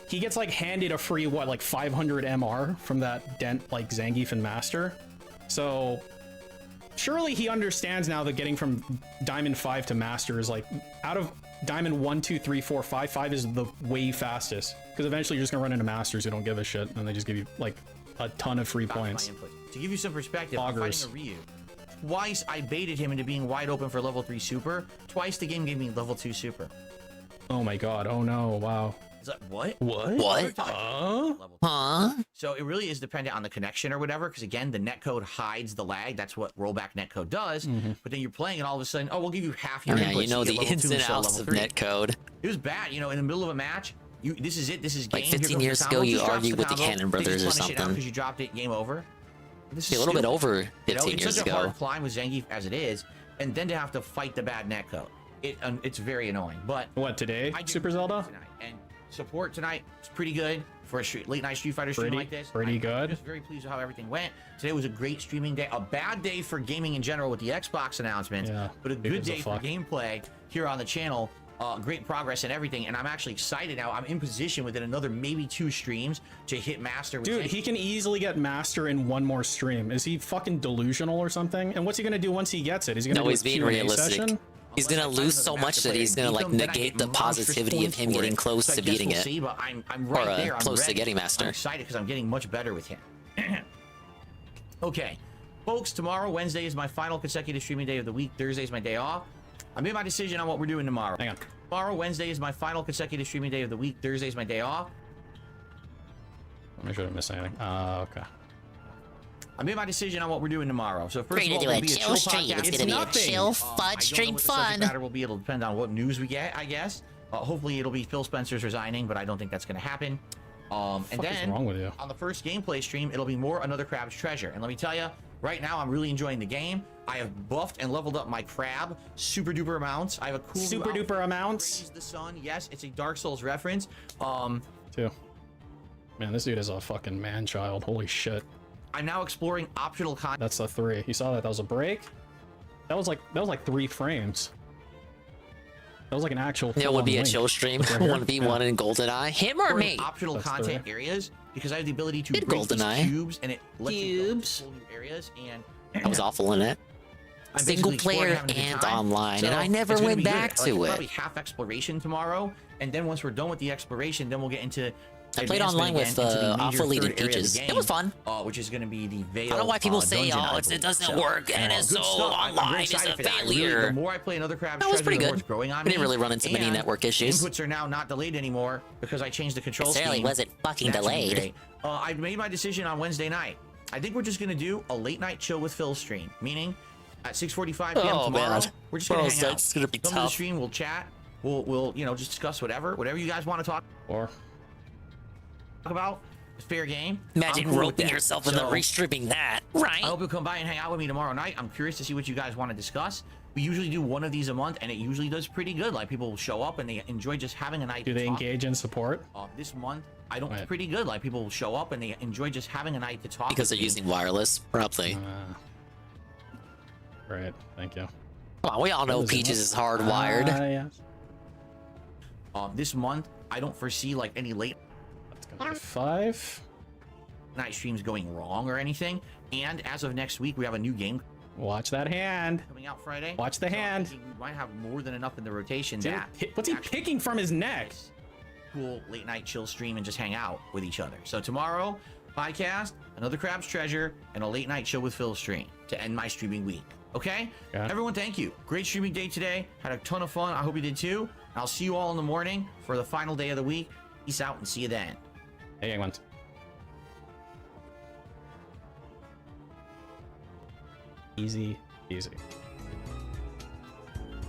he gets like handed a free what, like 500 MR from that dent like Zangief and Master. So surely he understands now that getting from Diamond 5 to Master is like out of Diamond 1, 2, 3, 4, 5. 5 is the way fastest because eventually you're just gonna run into Masters who don't give a shit and they just give you like a ton of free points. To give you some perspective, I'm fighting a Ryu. Twice I baited him into being wide open for level 3 super. Twice the game gave me level 2 super. Oh my god. Oh no. Wow. Is that what? What? Huh? So it really is dependent on the connection or whatever, because again, the netcode hides the lag. That's what rollback netcode does. But then you're playing and all of a sudden, oh, we'll give you half your inputs. You know the ins and outs of netcode. It was bad. You know, in the middle of a match, this is it. This is game. Like 15 years ago, you argued with the Cannon Brothers or something. Because you dropped it, game over. a little bit over 15 it's years such a ago. hard climb with Zangief as it is, and then to have to fight the bad netcode. It's very annoying. But what today? Super Zelda tonight, and support tonight is pretty good for a late night Street Fighter stream like this. Pretty good. I'm just very pleased with how everything went. Today was a great streaming day. A bad day for gaming in general with the Xbox announcements, but a good day for gameplay here on the channel. Great progress and everything, and I'm actually excited now. I'm in position within another maybe 2 streams to hit master. Dude, he can easily get master in 1 more stream. Is he fucking delusional or something? And what's he gonna do once he gets it? Is he gonna do he's a being Q&A realistic. session? He's gonna lose so much that he's gonna like negate the positivity of him getting close to beating it, see, but I'm right there. I'm close to ready. getting master. I'm excited because I'm getting much better with him. Okay, folks, tomorrow, Wednesday, is my final consecutive streaming day of the week. Thursday is my day off. I made my decision on what we're doing tomorrow. Hang on. Tomorrow, Wednesday, is my final consecutive streaming day of the week. Thursday is my day off. Let me sure I didn't miss anything. Okay. I made my decision on what we're doing tomorrow. So first We're of all, gonna it'll do be a a chill chill stream. podcast. It's gonna be a chill, fun stream fun. Matter will be. It'll depend on what news we get, I guess. Hopefully, it'll be Phil Spencer's resigning, but I don't think that's going to happen. And then wrong with you? on the first gameplay stream, it'll be more Another Crab's Treasure. And let me tell you, right now, I'm really enjoying the game. I have buffed and leveled up my crab super duper amounts. I have a cool super duper amounts. The sun, yes, it's a Dark Souls reference. Too. Man, this dude is a fucking man child. Holy shit. I'm now exploring optional content. That's a 3. You saw that? That was a break. That was like 3 frames. That was like an actual. It would be a chill stream. 1v1 in GoldenEye. Him or me? Optional That's content areas because I have the ability to break these GoldenEye. cubes and it lets you go to whole new areas. And I was awful in it. I'm Single basically player having a good and time. online, So and I never it's gonna went be good. back Like, to Probably it. half exploration tomorrow, and then once we're done with the exploration, then we'll get into. I played advancement online with again into the major Alpha Lead and third area of the Peaches. game, It was fun. Which is going to be the Veil. I don't know why people say, dungeon, "Oh, I it believe. doesn't So, work," and it's good so stuff. I'm online very is excited a for that. failure. Really, the more I play Another Crab's That was Treasure, pretty the more good. it's growing on We didn't me. really run into many And network issues. Inputs are now not delayed anymore because I changed the control Necessarily scheme. wasn't fucking That should be delayed. great. I made my decision on Wednesday night. I think we're just going to do a late night chill with Phil stream, meaning at 6:45 p.m. Oh, tomorrow. man. We're just going to Bro, hang out. that's gonna be Come to the tough. stream, we'll chat. We'll just discuss whatever you guys want to talk about. It's fair game. Imagine I'm cool with roping that. yourself into So, restreaming that, right? I hope you'll come by and hang out with me tomorrow night. I'm curious to see what you guys want to discuss. We usually do one of these a month, and it usually does pretty good. Like, people will show up and they enjoy just having a night. Do to they talk. engage in support? This month, I don't. It's pretty good. Like, people will show up and they enjoy just having a night to talk. Because with they're me. using wireless, probably. Right. Thank you. Come on, we all know Peaches is hardwired. Yes. This month, I don't foresee like any late 5 night streams going wrong or anything. And as of next week, we have a new game. Watch that hand. Coming out Friday. Watch the hand. We might have more than enough in the rotation. Dude, what's he picking from his neck? Cool late night chill stream and just hang out with each other. So tomorrow, podcast, Another Crab's Treasure, and a late night chill with Phil stream to end my streaming week. Okay? Everyone, thank you. Great streaming day today. Had a ton of fun. I hope you did too. I'll see you all in the morning for the final day of the week. Peace out and see you then. Hey, everyone. Easy.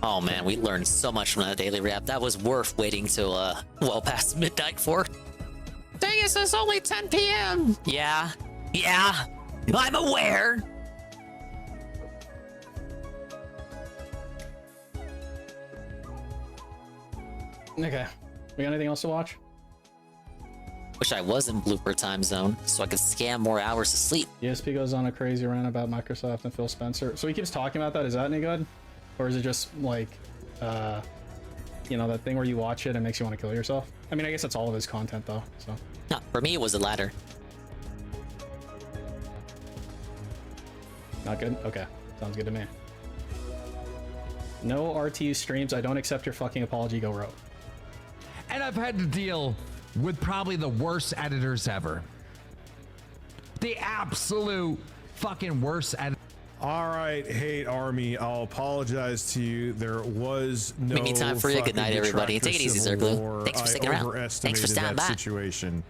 Oh man, we learned so much from that daily rap. That was worth waiting till well past midnight for. Dang it, it's only 10 p.m. Yeah, I'm aware. Okay. We got anything else to watch? Wish I was in blooper time zone so I could scam more hours of sleep. ESP goes on a crazy rant about Microsoft and Phil Spencer. So he keeps talking about that. Is that any good? Or is it just like, that thing where you watch it and makes you want to kill yourself? I mean, I guess that's all of his content though, so. No, for me it was the latter. Not good? Okay. Sounds good to me. No RTU streams. I don't accept your fucking apology. Go rogue. And I've had to deal with probably the worst editors ever. The absolute fucking worst editors. All right, hate army. I'll apologize to you. There was no. Anytime for you. Good night, everybody. detractor Take it easy, civil Zerglue. war. Thanks for sticking I around. overestimated Thanks for standing that by. situation.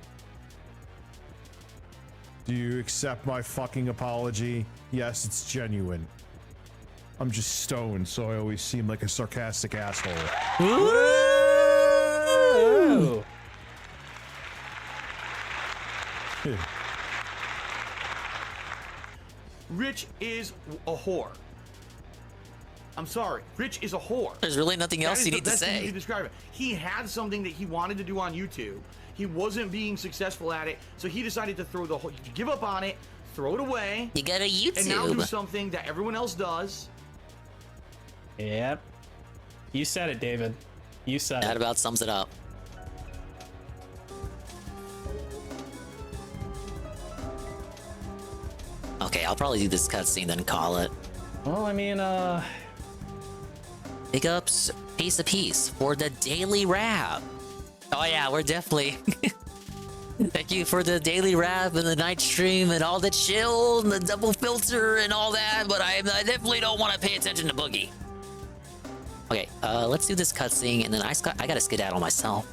Do you accept my fucking apology? Yes, it's genuine. I'm just stoned, so I always seem like a sarcastic asshole. Ooh. Rich is a whore. I'm sorry. Rich is a whore. There's really nothing else you need to That's the best way say. to describe it. He had something that he wanted to do on YouTube. He wasn't being successful at it, so he decided to give up on it, throw it away. You got a YouTube. And now do something that everyone else does. Yep. You said it, David. You said That about sums it up. Okay, I'll probably do this cutscene then call it. Well, I mean, Pick up piece of piece for the daily wrap. Oh yeah, we're definitely. Thank you for the daily wrap and the night stream and all the chill and the double filter and all that, but I definitely don't want to pay attention to Boogie. Okay, let's do this cutscene and then I gotta skedaddle myself.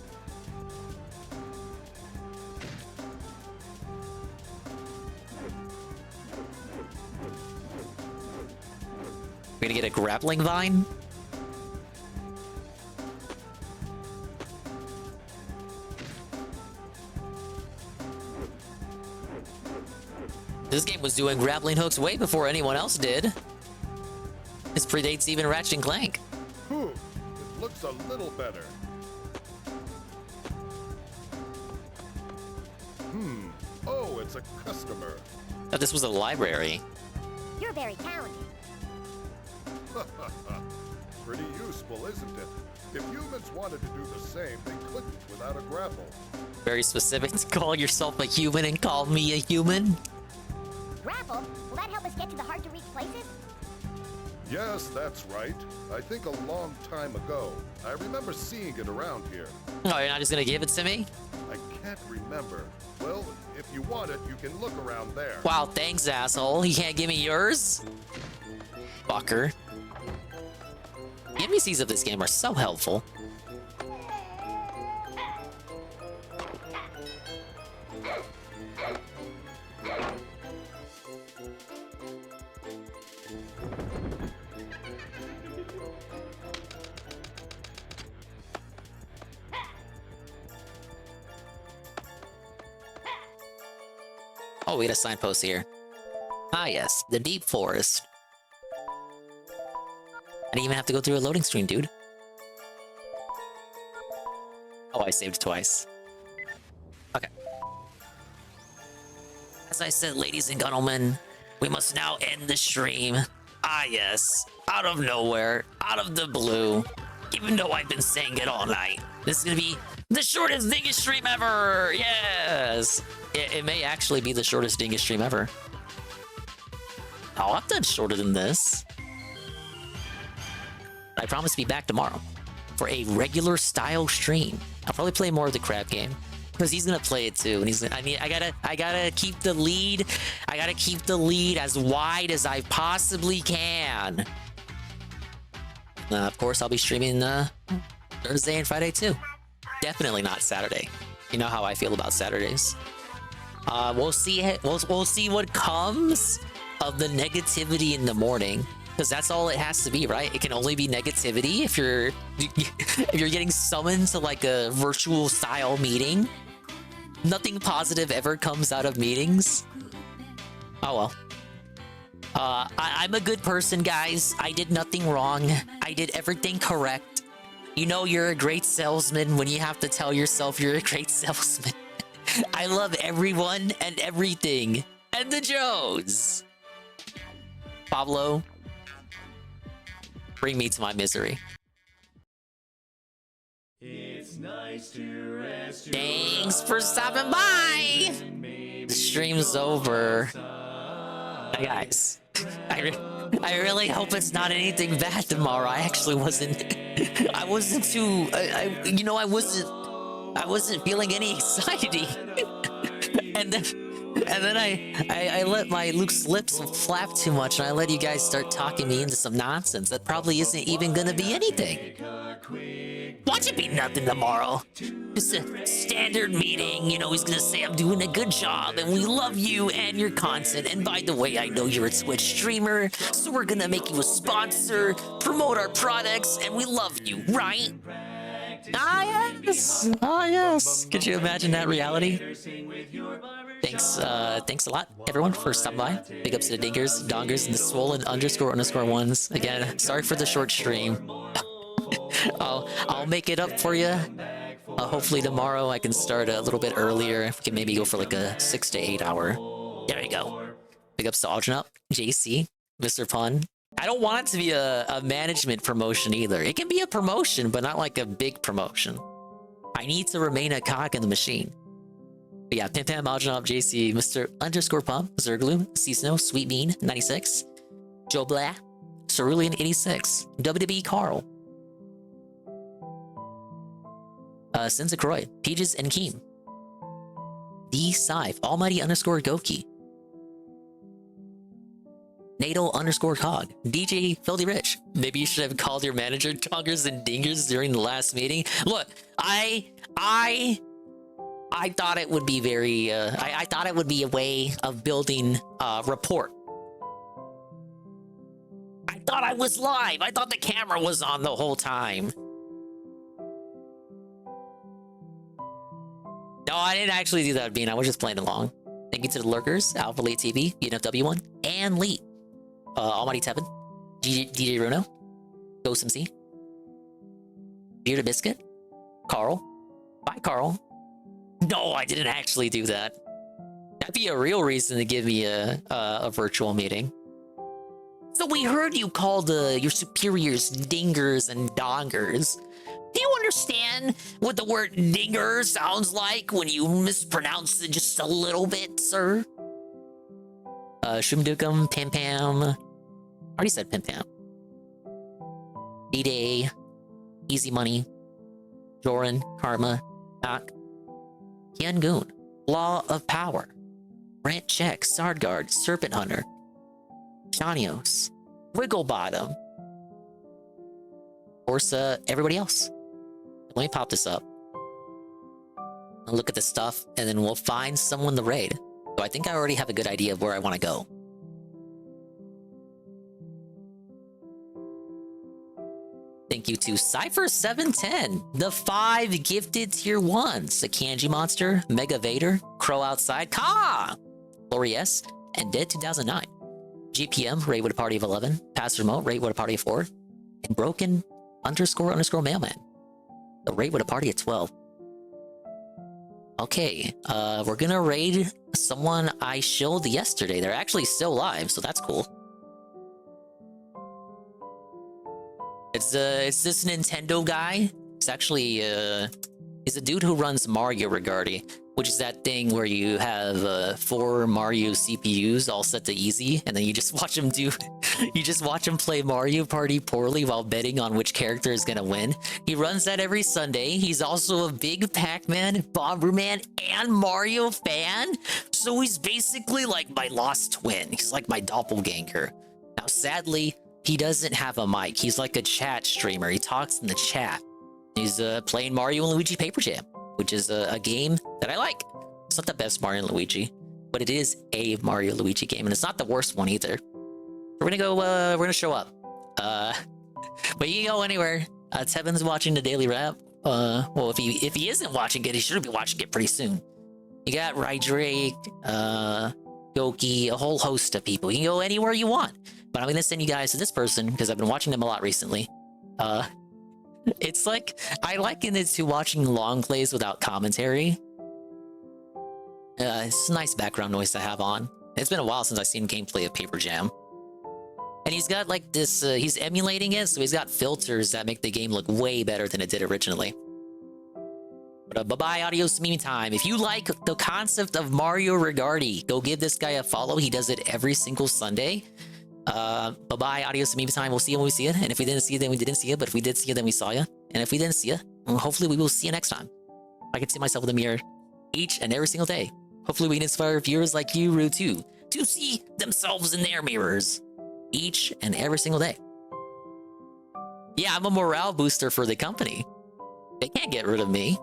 We're gonna get a grappling vine? This game was doing grappling hooks way before anyone else did. This predates even Ratchet and Clank. It looks a little better. Oh, it's a customer. Thought this was a library. You're very talented. Pretty useful, isn't it? If humans wanted to do the same, they couldn't without a grapple. Very specific to call yourself a human and call me a human. Grapple? Will that help us get to the hard-to-reach places? Yes, that's right. I think a long time ago. I remember seeing it around here. Oh, you're not just gonna give it to me? I can't remember. Well, if you want it, you can look around there. Wow, thanks, asshole. You can't give me yours? Fucker. The NPCs of this game are so helpful. Oh, we got a signpost here. Ah, yes, the deep forest. I didn't even have to go through a loading screen, dude. Oh, I saved twice. Okay. As I said, ladies and gentlemen, we must now end the stream. Ah, yes. Out of nowhere, out of the blue. Even though I've been saying it all night. This is gonna be the shortest dingus stream ever! Yes! It may actually be the shortest dingus stream ever. Oh, I've done shorter than this. I promise to be back tomorrow for a regular style stream. I'll probably play more of the crab game because he's gonna play it too, and he's. I gotta keep the lead. I gotta keep the lead as wide as I possibly can. Of course, I'll be streaming Thursday and Friday too. Definitely not Saturday. You know how I feel about Saturdays. We'll see. We'll see what comes of the negativity in the morning. Because that's all it has to be, right? It can only be negativity if you're getting summoned to like a virtual style meeting. Nothing positive ever comes out of meetings. Oh well. I'm a good person, guys. I did nothing wrong. I did everything correct. You know you're a great salesman when you have to tell yourself you're a great salesman. I love everyone and everything. And the Joes. Pablo. Bring me to my misery. It's nice to rest. Thanks for stopping by. The stream's over. Hey guys, I really hope it's not anything bad tomorrow. I actually wasn't. I wasn't too. I wasn't feeling any anxiety. And then I let my loose lips flap too much, and I let you guys start talking me into some nonsense that probably isn't even gonna be anything. Watch it be nothing tomorrow. Just a standard meeting, he's gonna say I'm doing a good job, and we love you and your content, and by the way, I know you're a Twitch streamer, so we're gonna make you a sponsor, promote our products, and we love you, right? Ah, yes. Ah, yes. Could you imagine that reality? Thanks a lot, everyone, for stopping by. Big ups to the Dingers, Dongers, and the swollen _ ones. Again, sorry for the short stream. I'll make it up for you. Hopefully tomorrow I can start a little bit earlier. We can maybe go for like a 6 to 8 hour. There you go. Big ups to Algenup, JC, Mr. Pun. I don't want it to be a management promotion either. It can be a promotion, but not like a big promotion. I need to remain a cog in the machine. But yeah, Pim Pam, Algenup, JC, Mr. _ Pump, Zerglu, Seasnow, Sweet Bean, 96, Joe Blah, Cerulean, 86, WWE Carl, Sinzacroy, Peaches and Keem, D Scythe, Almighty _ Goki, NATO _ Cog, DJ Filthy Rich. Maybe you should have called your manager Dongers and Dingers during the last meeting. Look, I thought it would be very, I thought it would be a way of building rapport. I thought I was live. I thought the camera was on the whole time. No, I didn't actually do that, Bean. I was just playing along. Thank you to the lurkers, Alpha Late TV, BNFW1, and Lee. Almighty Tevin, DJ Runo, Ghost MC, Bearded Biscuit, Carl. Bye, Carl. No, I didn't actually do that. That'd be a real reason to give me a virtual meeting. So we heard you called your superiors dingers and dongers. Do you understand what the word dinger sounds like when you mispronounce it just a little bit, sir? Shumdukum, Pam Pam. Already said Pam Pam. D-Day, Easy Money, Joran, Karma, Doc, Yangoon, Law of Power, Brant Check, Sardguard, Serpent Hunter, Shanios, Wigglebottom, of course, everybody else. Let me pop this up. I'll look at the stuff, and then we'll find someone to raid. So I think I already have a good idea of where I want to go. Thank you to Cypher710, the 5 gifted tier 1s, the Kanji Monster, Mega Vader, Crow Outside, Ka, Lori S, and Dead 2009. GPM, raid with a party of 11, Pass Remote, raid with a party of 4, and Broken _ Mailman, the raid with a party of 12. Okay, we're gonna raid someone I shilled yesterday. They're actually still live, so that's cool. It's this Nintendo guy. It's actually he's a dude who runs Mario Regardi, which is that thing where you have 4 Mario CPUs all set to easy, and then you just watch him play Mario Party poorly while betting on which character is gonna win. He runs that every Sunday. He's also a big Pac-Man, Bomberman, and Mario fan, so he's basically like my lost twin. He's like my doppelganger. Now, sadly, he doesn't have a mic. He's like a chat streamer. He talks in the chat. He's playing Mario and Luigi Paper Jam, which is a game that I like. It's not the best Mario and Luigi, but it is a Mario Luigi game, and it's not the worst one either. We're gonna go, we're gonna show up. But you can go anywhere. Tevin's watching the Daily Wrap. Well, if he isn't watching it, he should be watching it pretty soon. You got Rydrake, Goki, a whole host of people. You can go anywhere you want. But I'm gonna send you guys to this person because I've been watching them a lot recently. It's like, I liken it to watching long plays without commentary. It's a nice background noise to have on. It's been a while since I've seen gameplay of Paper Jam. And he's got like this, he's emulating it, so he's got filters that make the game look way better than it did originally. But bye-bye, adios, meme time. If you like the concept of Mario Regardi, go give this guy a follow. He does it every single Sunday. Bye-bye, adios, meme time. We'll see you when we see it. And if we didn't see it, then we didn't see it. But if we did see it, then we saw you. And if we didn't see it, hopefully we will see you next time. I can see myself in the mirror each and every single day. Hopefully we can inspire viewers like you, Rue, too, to see themselves in their mirrors each and every single day. Yeah, I'm a morale booster for the company. They can't get rid of me.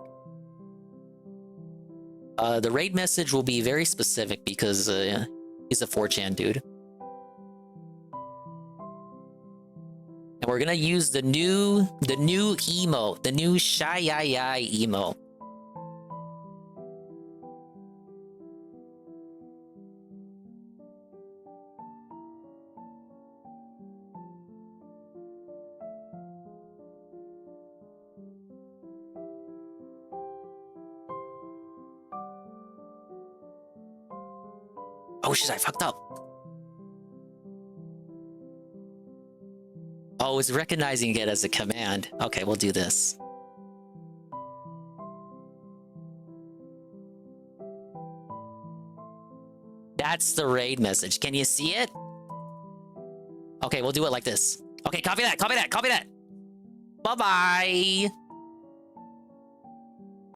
The raid message will be very specific because he's a 4chan dude. And And we're gonna use the new emote, the new shy emote. Oh shit, I fucked up. Oh, it's recognizing it as a command. Okay, we'll do this. That's the raid message. Can you see it? Okay, we'll do it like this. Okay, copy that, copy that, copy that. Bye-bye.